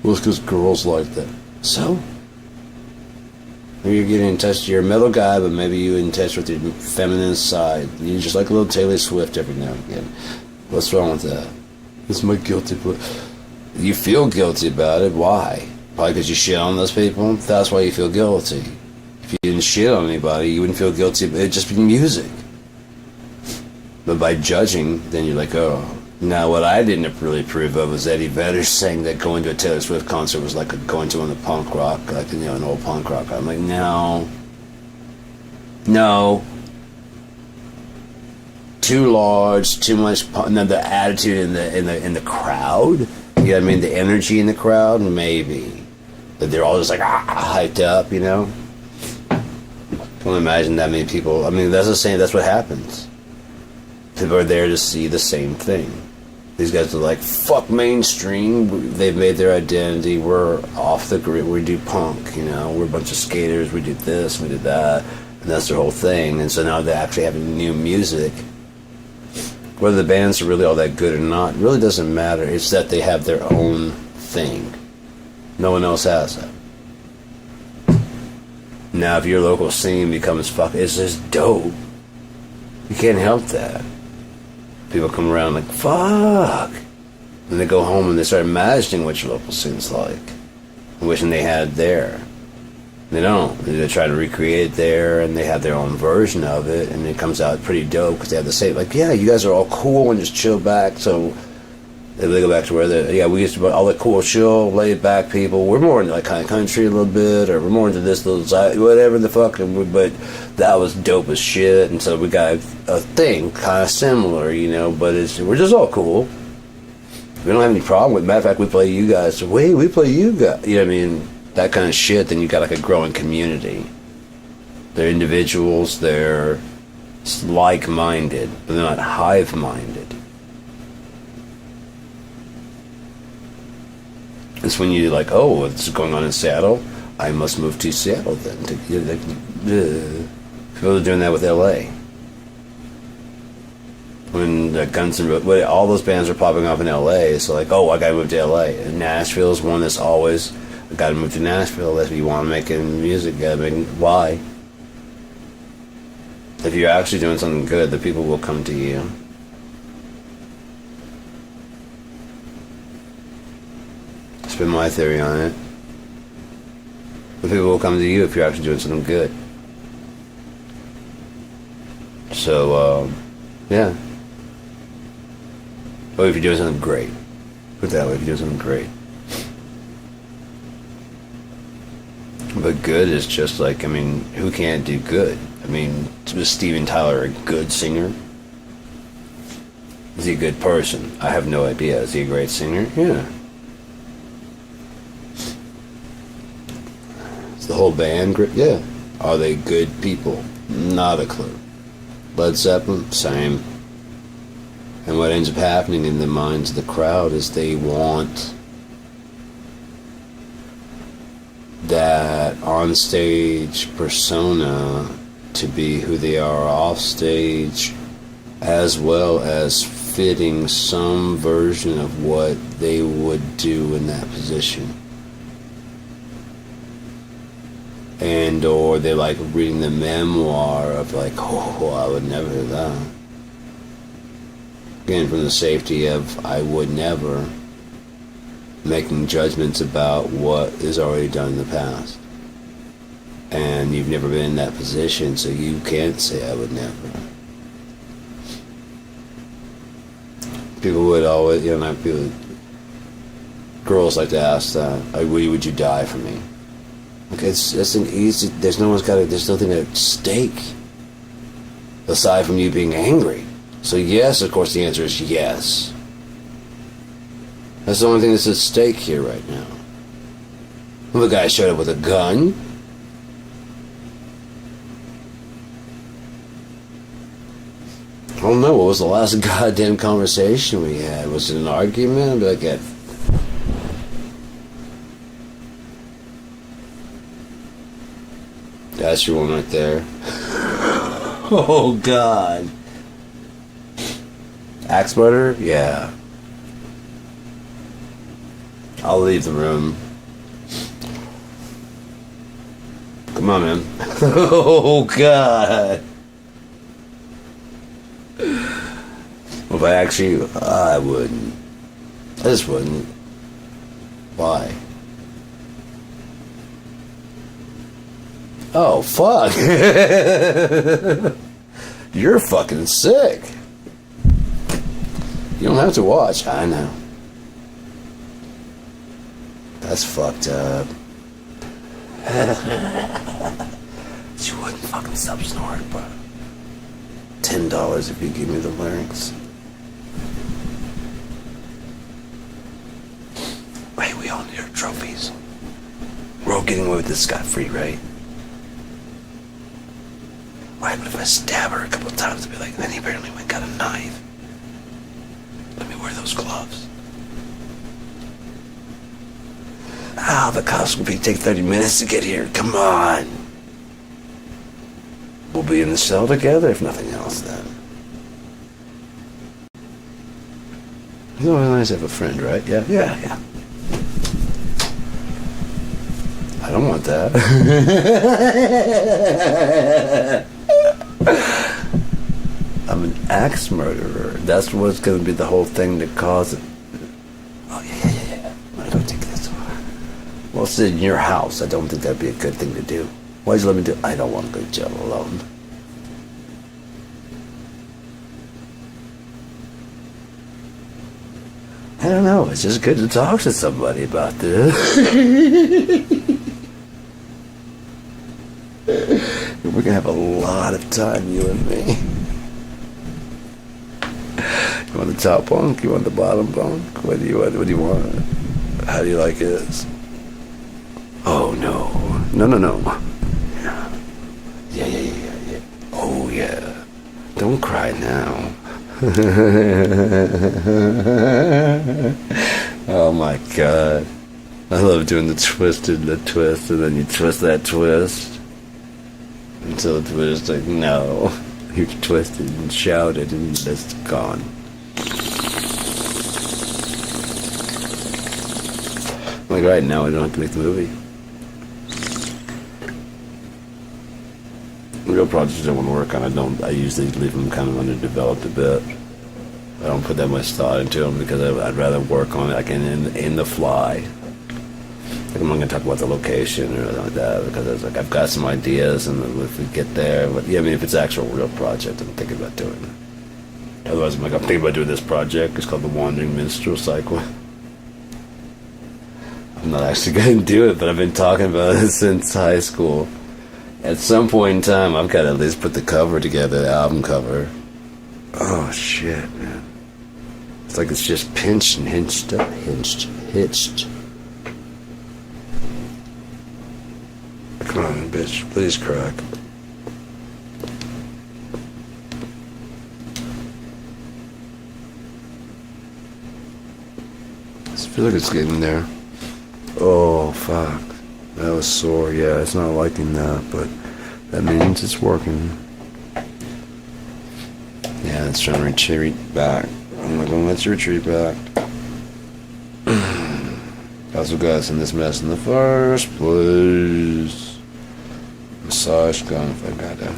Well, it's because girls like that. So maybe you're getting in touch, you're a metal guy, but maybe you're in touch with your feminine side. You just like a little Taylor Swift every now and again. What's wrong with that? It's my guilty pleasure. You feel guilty about it. Why? Probably because you shit on those people. That's why you feel guilty. If you didn't shit on anybody, you wouldn't feel guilty. It'd just be music. But by judging, then you're like, oh. Now, what I didn't really approve of was Eddie Vedder saying that going to a Taylor Swift concert was like going to one of the punk rock, like, an old punk rock. I'm like, no. Too large, too much. The attitude in the crowd. You know what I mean? The energy in the crowd, maybe. That they're all just like hyped up. Can't imagine that many people. I mean, that's the same. That's what happens. People are there to see the same thing. These guys are like, fuck mainstream. They've made their identity. We're off the grid. We do punk. We're a bunch of skaters. We do this. We do that. And that's their whole thing. And so now they're actually having new music. Whether the bands are really all that good or not really doesn't matter. It's that they have their own thing. No one else has that. Now, if your local scene becomes it's just dope. You can't help that. People come around like, fuck. And they go home and they start imagining what your local scene's like. And wishing they had it there. They don't. They try to recreate it there, and they have their own version of it, and it comes out pretty dope because they have the same, like, yeah, you guys are all cool and just chill back. So they go back to where we used to be all the cool, chill, laid back people. We're more into like kind of country a little bit, or we're more into this little whatever the fuck. But that was dope as shit, and so we got a thing kind of similar, But we're just all cool. We don't have any problem with it. Matter of fact, we play you guys. So we play you guys. You know what I mean? That kind of shit. Then you got like a growing community. They're individuals. They're like-minded, but they're not hive-minded. It's when you're like, oh, what's going on in Seattle? I must move to Seattle then. People are doing that with LA. When Guns N' Roses, all those bands are popping up in LA, so like, oh, I gotta move to LA. And Nashville's one that's always, I gotta move to Nashville. If you want to make music, why? If you're actually doing something good, the people will come to you. That's been my theory on it. The people will come to you if you're actually doing something good. So, yeah. Or if you're doing something great. Put it that way, if you're doing something great. But good is just like, who can't do good? Was Steven Tyler a good singer? Is he a good person? I have no idea. Is he a great singer? Yeah. Is the whole band great? Yeah. Are they good people? Not a clue. Led Zeppelin? Same. And what ends up happening in the minds of the crowd is they want that on-stage persona to be who they are off stage, as well as fitting some version of what they would do in that position. And or they like reading the memoir of like, oh, I would never do that. Again, from the safety of I would never, making judgments about what is already done in the past. And you've never been in that position, so you can't say I would never. People would always, girls like to ask that, would you die for me? Okay, it's an easy, there's nothing at stake aside from you being angry. So yes, of course the answer is yes. That's the only thing that's at stake here right now. If a guy showed up with a gun, I don't know, what was the last goddamn conversation we had? Was it an argument? I'd be like, yeah. That's your one right there. Oh, God. Axe murder? Yeah. I'll leave the room. Come on, man. Oh, God. If I actually, I wouldn't. I just wouldn't. Why? Oh, fuck. You're fucking sick. You don't have to watch. I know. That's fucked up. She wouldn't fucking stop snoring, but $10 if you give me the lyrics. Hey, we all need our trophies. We're all getting away with this scot-free, right? Right, but if I stab her a couple of times, I'll be like, then he apparently went and got a knife. Let me wear those gloves. The cops will take 30 minutes to get here. Come on. We'll be in the cell together, if nothing else, then. It's always nice to have a friend, right? Yeah. I don't want that. I'm an axe murderer. That's what's going to be the whole thing that causes it. Oh, yeah. I'm going to go take this one. Well, it's in your house. I don't think that'd be a good thing to do. Why'd you let me do it? I don't want to go to jail alone. I don't know. It's just good to talk to somebody about this. We're going to have a lot of time, you and me. You want the top bunk? You want the bottom bunk? What do you want? What do you want? How do you like it? Oh, no. No. Yeah. Oh, yeah. Don't cry now. Oh, my God. I love doing the twist, and then you twist that twist until the twist, like, no. You twisted and shouted, and it's gone. Like, right now, I don't have to make the movie. Real projects I want to work on, I usually leave them kind of underdeveloped a bit. I don't put that much thought into them because I'd rather work on it like in the fly. Like, I'm not going to talk about the location or anything like that because it's like I've got some ideas, and if we get there, but yeah, I mean, if it's an actual real project, I'm thinking about doing it. Otherwise, I'm thinking about doing this project. It's called the Wandering Minstrel Cycle. I'm not actually going to do it, but I've been talking about it since high school. At some point in time, I've got to at least put the cover together, the album cover. Oh, shit, man. It's like it's just pinched and hitched. Come on, bitch. Please crack. feel like it's getting there. Oh, fuck. That was sore. Yeah, it's not liking that, but that means it's working. Yeah, it's trying to retreat back. I'm not gonna let you retreat back. That's what got us in this mess in the first place. Massage gun if I gotta.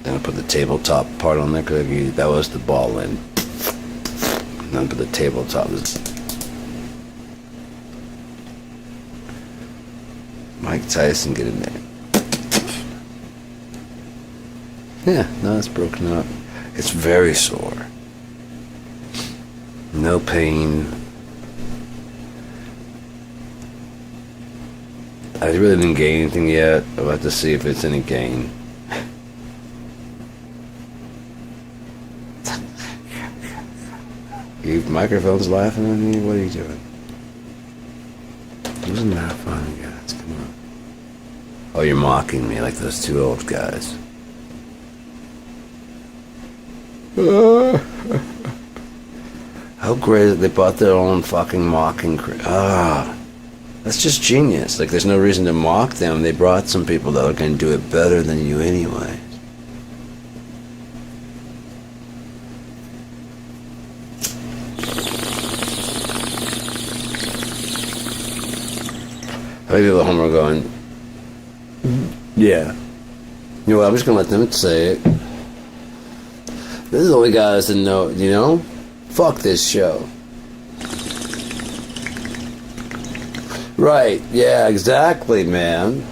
Then I put the tabletop part on there because that was the ball end. And then I put the tabletop. Mike Tyson, get in there. Yeah, no, it's broken up. It's very sore. No pain. I really didn't gain anything yet. I'll have to see if it's any gain. Your microphone's laughing at me? What are you doing? Wasn't that funny, guys? Come on. Oh, you're mocking me like those two old guys. How great that they bought their own fucking mocking. That's just genius. Like, there's no reason to mock them. They brought some people that are going to do it better than you anyway. How many people at home are going, yeah. You know what, I'm just going to let them say it. This is the only guys that know, you know? Fuck this show. Right, yeah, exactly, man.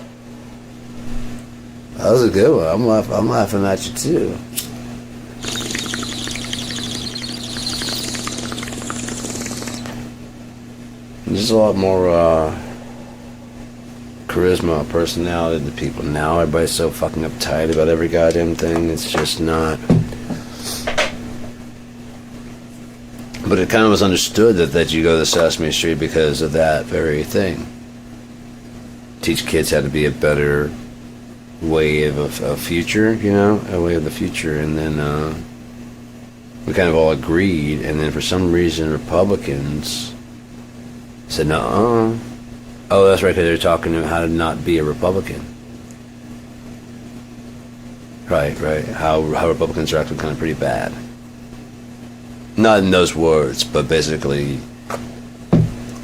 That was a good one. I'm laughing at you too. There's a lot more charisma, personality to people now. Everybody's so fucking uptight about every goddamn thing. It's just not. But it kind of was understood that you go to Sesame Street because of that very thing. Teach kids how to be a better way of a future, you know, a way of the future. And then we kind of all agreed. And then for some reason, Republicans said, no. Oh, that's right, because they're talking about how to not be a Republican. Right. How Republicans are actually kind of pretty bad. Not in those words, but basically,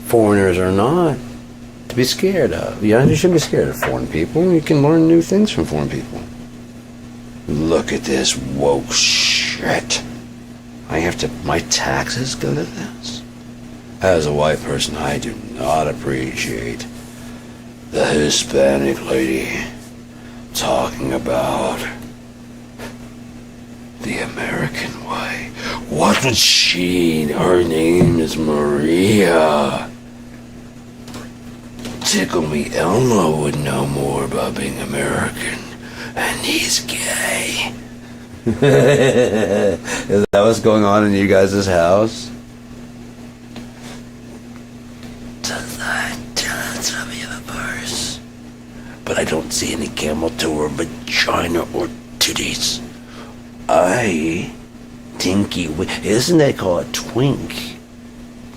foreigners are not to be scared of. You shouldn't be scared of foreign people. You can learn new things from foreign people. Look at this woke shit. My taxes go to this? As a white person, I do not appreciate the Hispanic lady talking about the American way. What would she? Her name is Maria. Tickle Me Elmo would know more about being American, and he's gay. Is that what's going on in you guys' house? Does that tell me of a purse? But I don't see any camel toe or vagina or titties. Tinky Winky. Isn't that called a twink?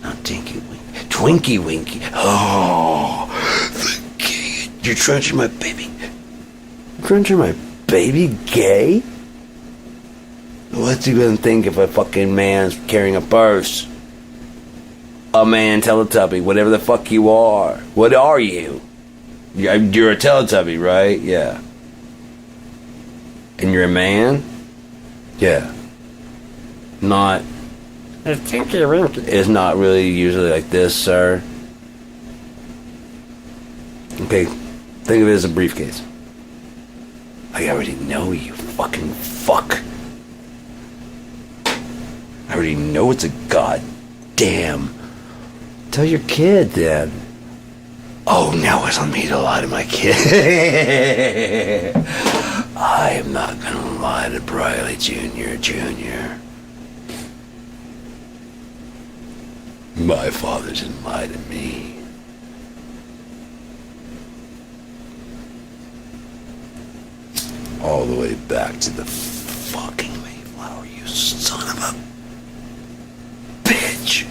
Not Tinky Winky. Twinky Winky. Oh, the gay. You're trenching my baby. Trenching my baby gay? What's he gonna think if a fucking man's carrying a purse? A man, Teletubby, whatever the fuck you are. What are you? You're a Teletubby, right? Yeah. And you're a man? Yeah. Not. It's not really usually like this, sir. Okay, think of it as a briefcase. I already know you fucking fuck. I already know it's a goddamn. Tell your kid, Dad. Oh, now it's on me to lie to my kid. I am not gonna lie to Briley Jr. My father didn't lie to me. All the way back to the fucking Son of a bitch.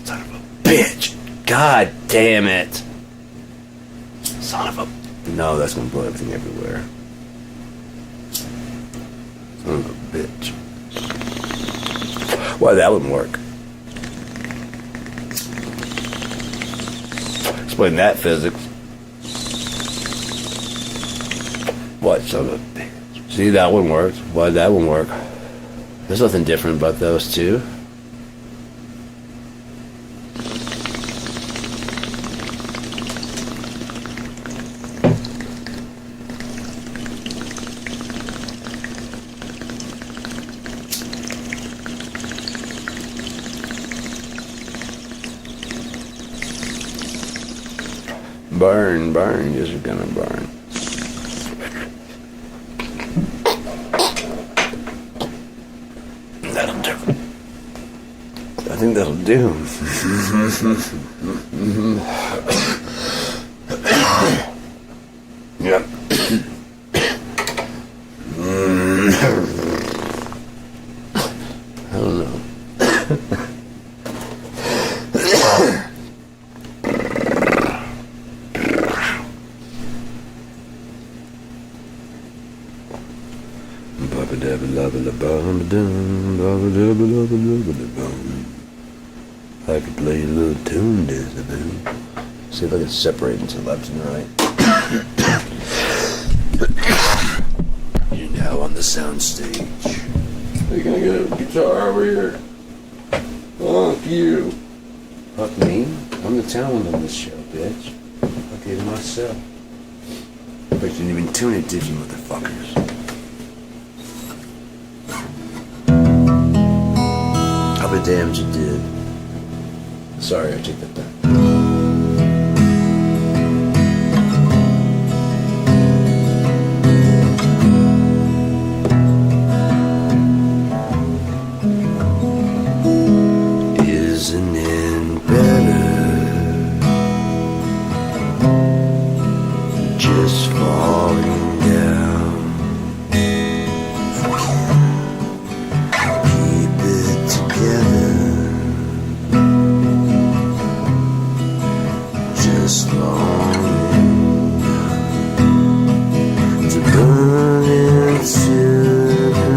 Son of a bitch. God damn it. Son of a... No, that's gonna blow everything everywhere. Son of a bitch. Why, that wouldn't work. Explain that physics. What, son of a bitch? See, that one worked. Why, that wouldn't work? There's nothing different about those two. Burn, burn, yes, you're gonna burn. That'll do. I think that'll do. Yep. I don't know. I could play a little tune, see if I can separate into left and right. You're now on the sound stage. Are you gonna get a guitar over here? Fuck you. Fuck me? I'm the talent on this show, bitch. Fuck it myself. But you didn't even tune it, did you, motherfuckers? I'll be damned you did. Sorry, I take that back. Isn't it better just falling down? Keep it together. Just longing to burn into the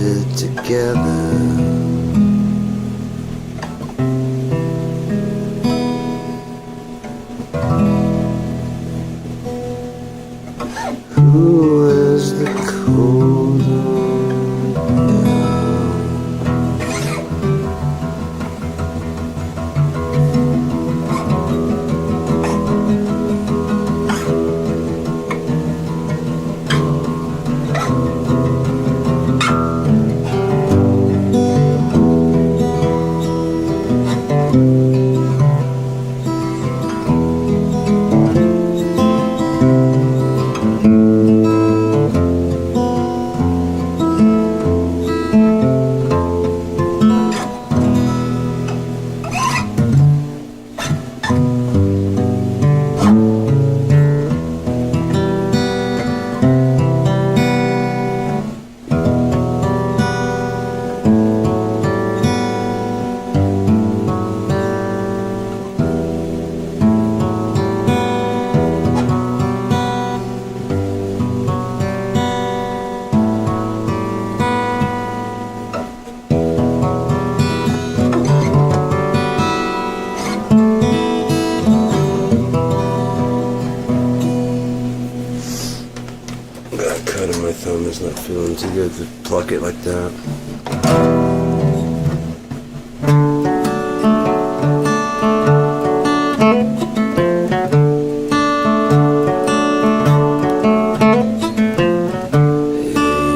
it together. Who is the colder cut in my thumb is not feeling too good to pluck it like that.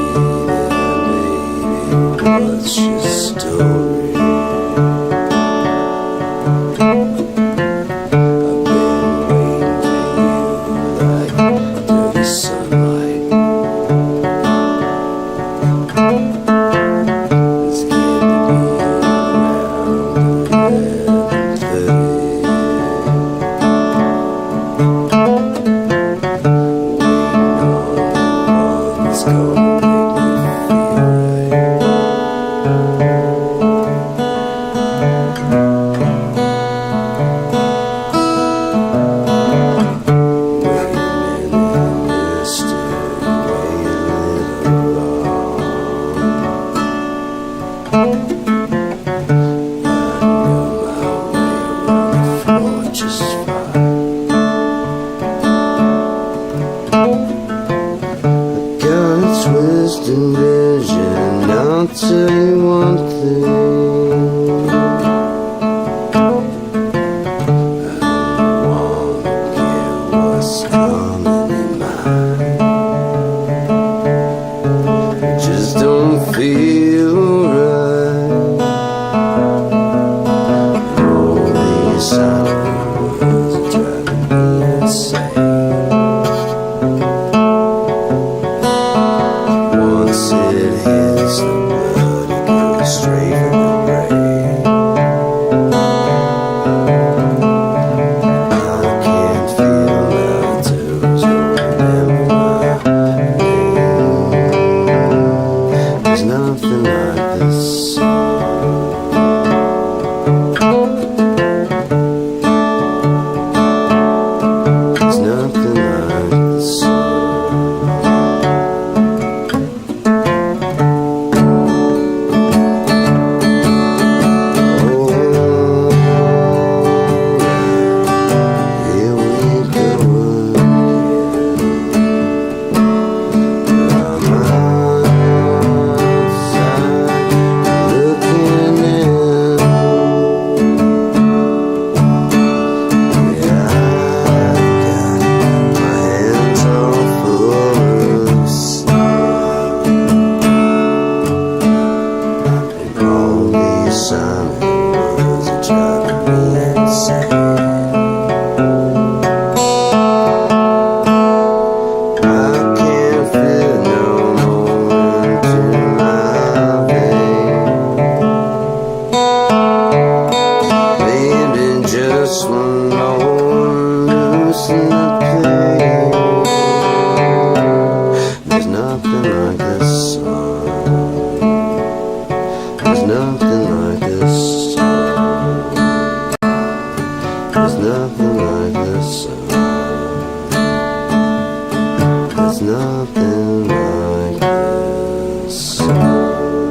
Hey there, baby, what's your story? I've been waiting for you like dirty sunlight. It's good to be around the 11:30. Waiting on the one that's gonna make me feel right. Wait a minute, mister, wait a little long. Just fine. I got a twisted vision. I'll tell you one thing. I don't wanna get what's coming in mine. It just don't feel right. All these silent driving me insane. Once it hits the blood, it goes straight for the brain. I can't feel my toes or remember my name. There's nothing like this song. There's nothing like this song. Here we go again. I'm outside looking in. Yeah, I've got my hands all full of slime. And all these silent words are driving me insane. I can't fit no more into my vein. Maybe just one more loosen the pain. There's nothing like this song. There's nothing like this song. There's nothing like this song. There's nothing like this song.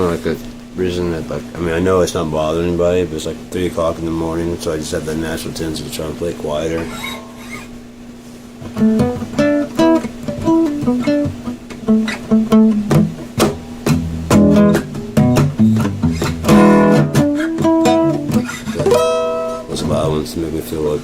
of like a reason that, like, I mean, I know it's not bothering anybody, but it's like 3 o'clock in the morning, so I just have that natural tendency to try and play it quieter. Those violence make me feel like,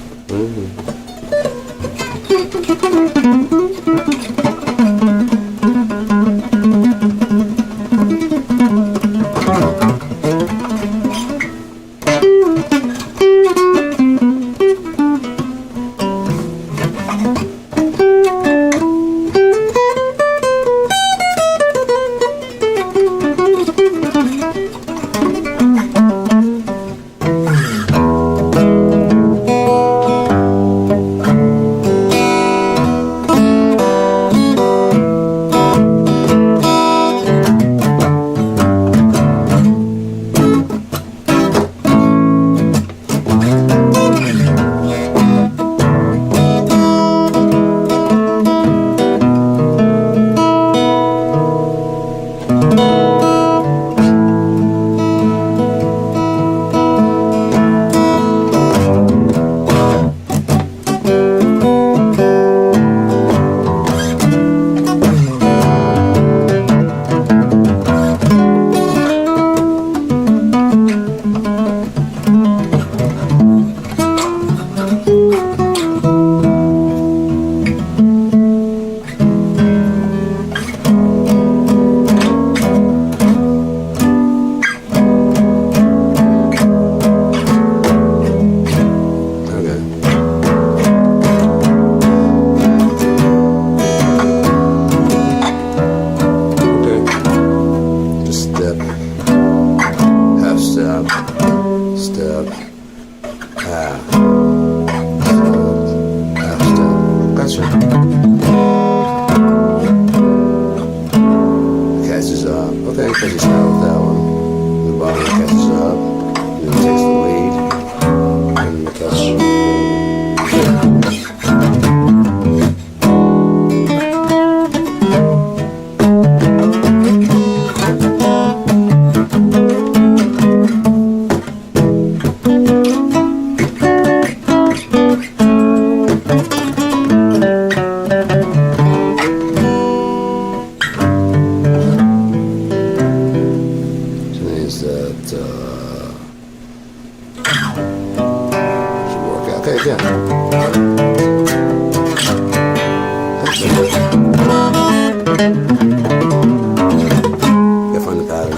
catches up. Okay, catches out with that one. The bottom catches up, and then takes the lead, and the catch. Should work out. Okay, again. Gotta find the pattern.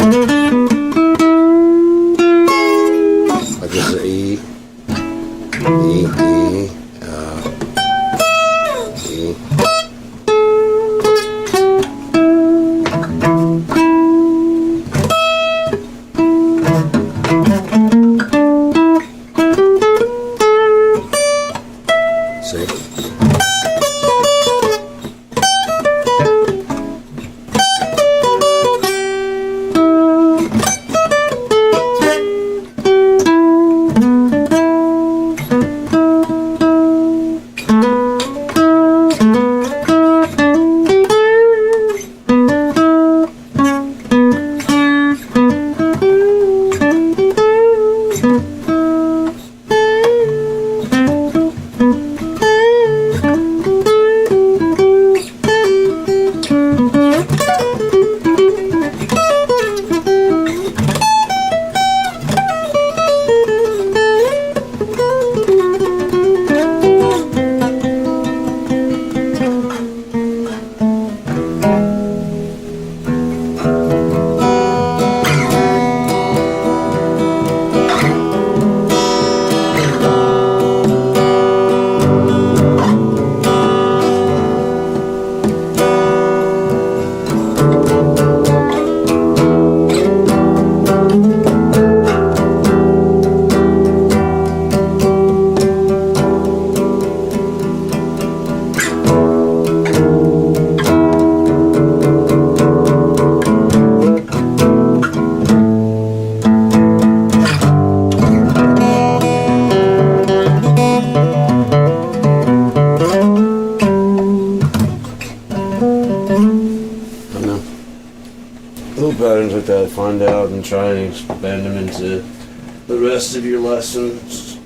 Like this is an E, E. See? like that, find out and try and expand them into the rest of your lessons.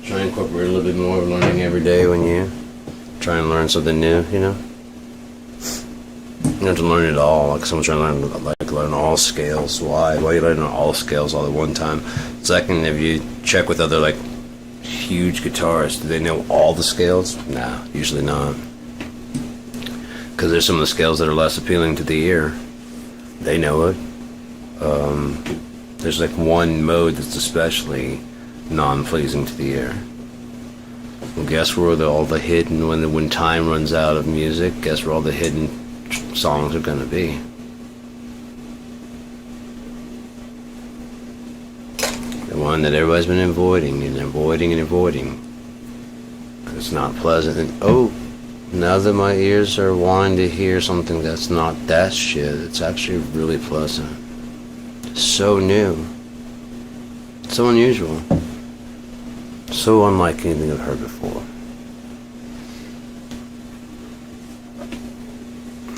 Try and incorporate a little bit more of learning every day when you try and learn something new, you know? You don't have to learn it all. Like someone's trying to learn all scales. Why? Why are you learning all scales all at one time? Second, if you check with other huge guitarists, do they know all the scales? Nah, usually not. Because there's some of the scales that are less appealing to the ear. They know it. There's one mode that's especially non-pleasing to the ear. Well, guess where all the hidden, when time runs out of music, guess where all the hidden songs are going to be? The one that everybody's been avoiding and avoiding and avoiding. It's not pleasant. And oh, now that my ears are wanting to hear something that's not that shit, it's actually really pleasant. So new. So unusual. So unlike anything I've heard before.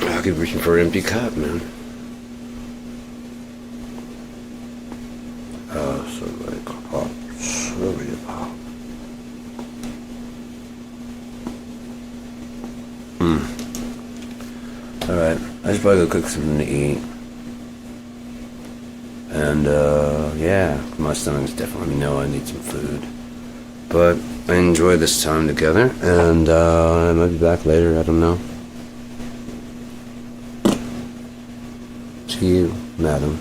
I keep reaching for an empty cup, man. So pop. Sorry, pop. Alright, I should probably go cook something to eat. And, yeah, my stomach's definitely, I need some food. But I enjoy this time together, and, I might be back later, I don't know. To you, madam.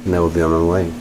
And I will be on my way.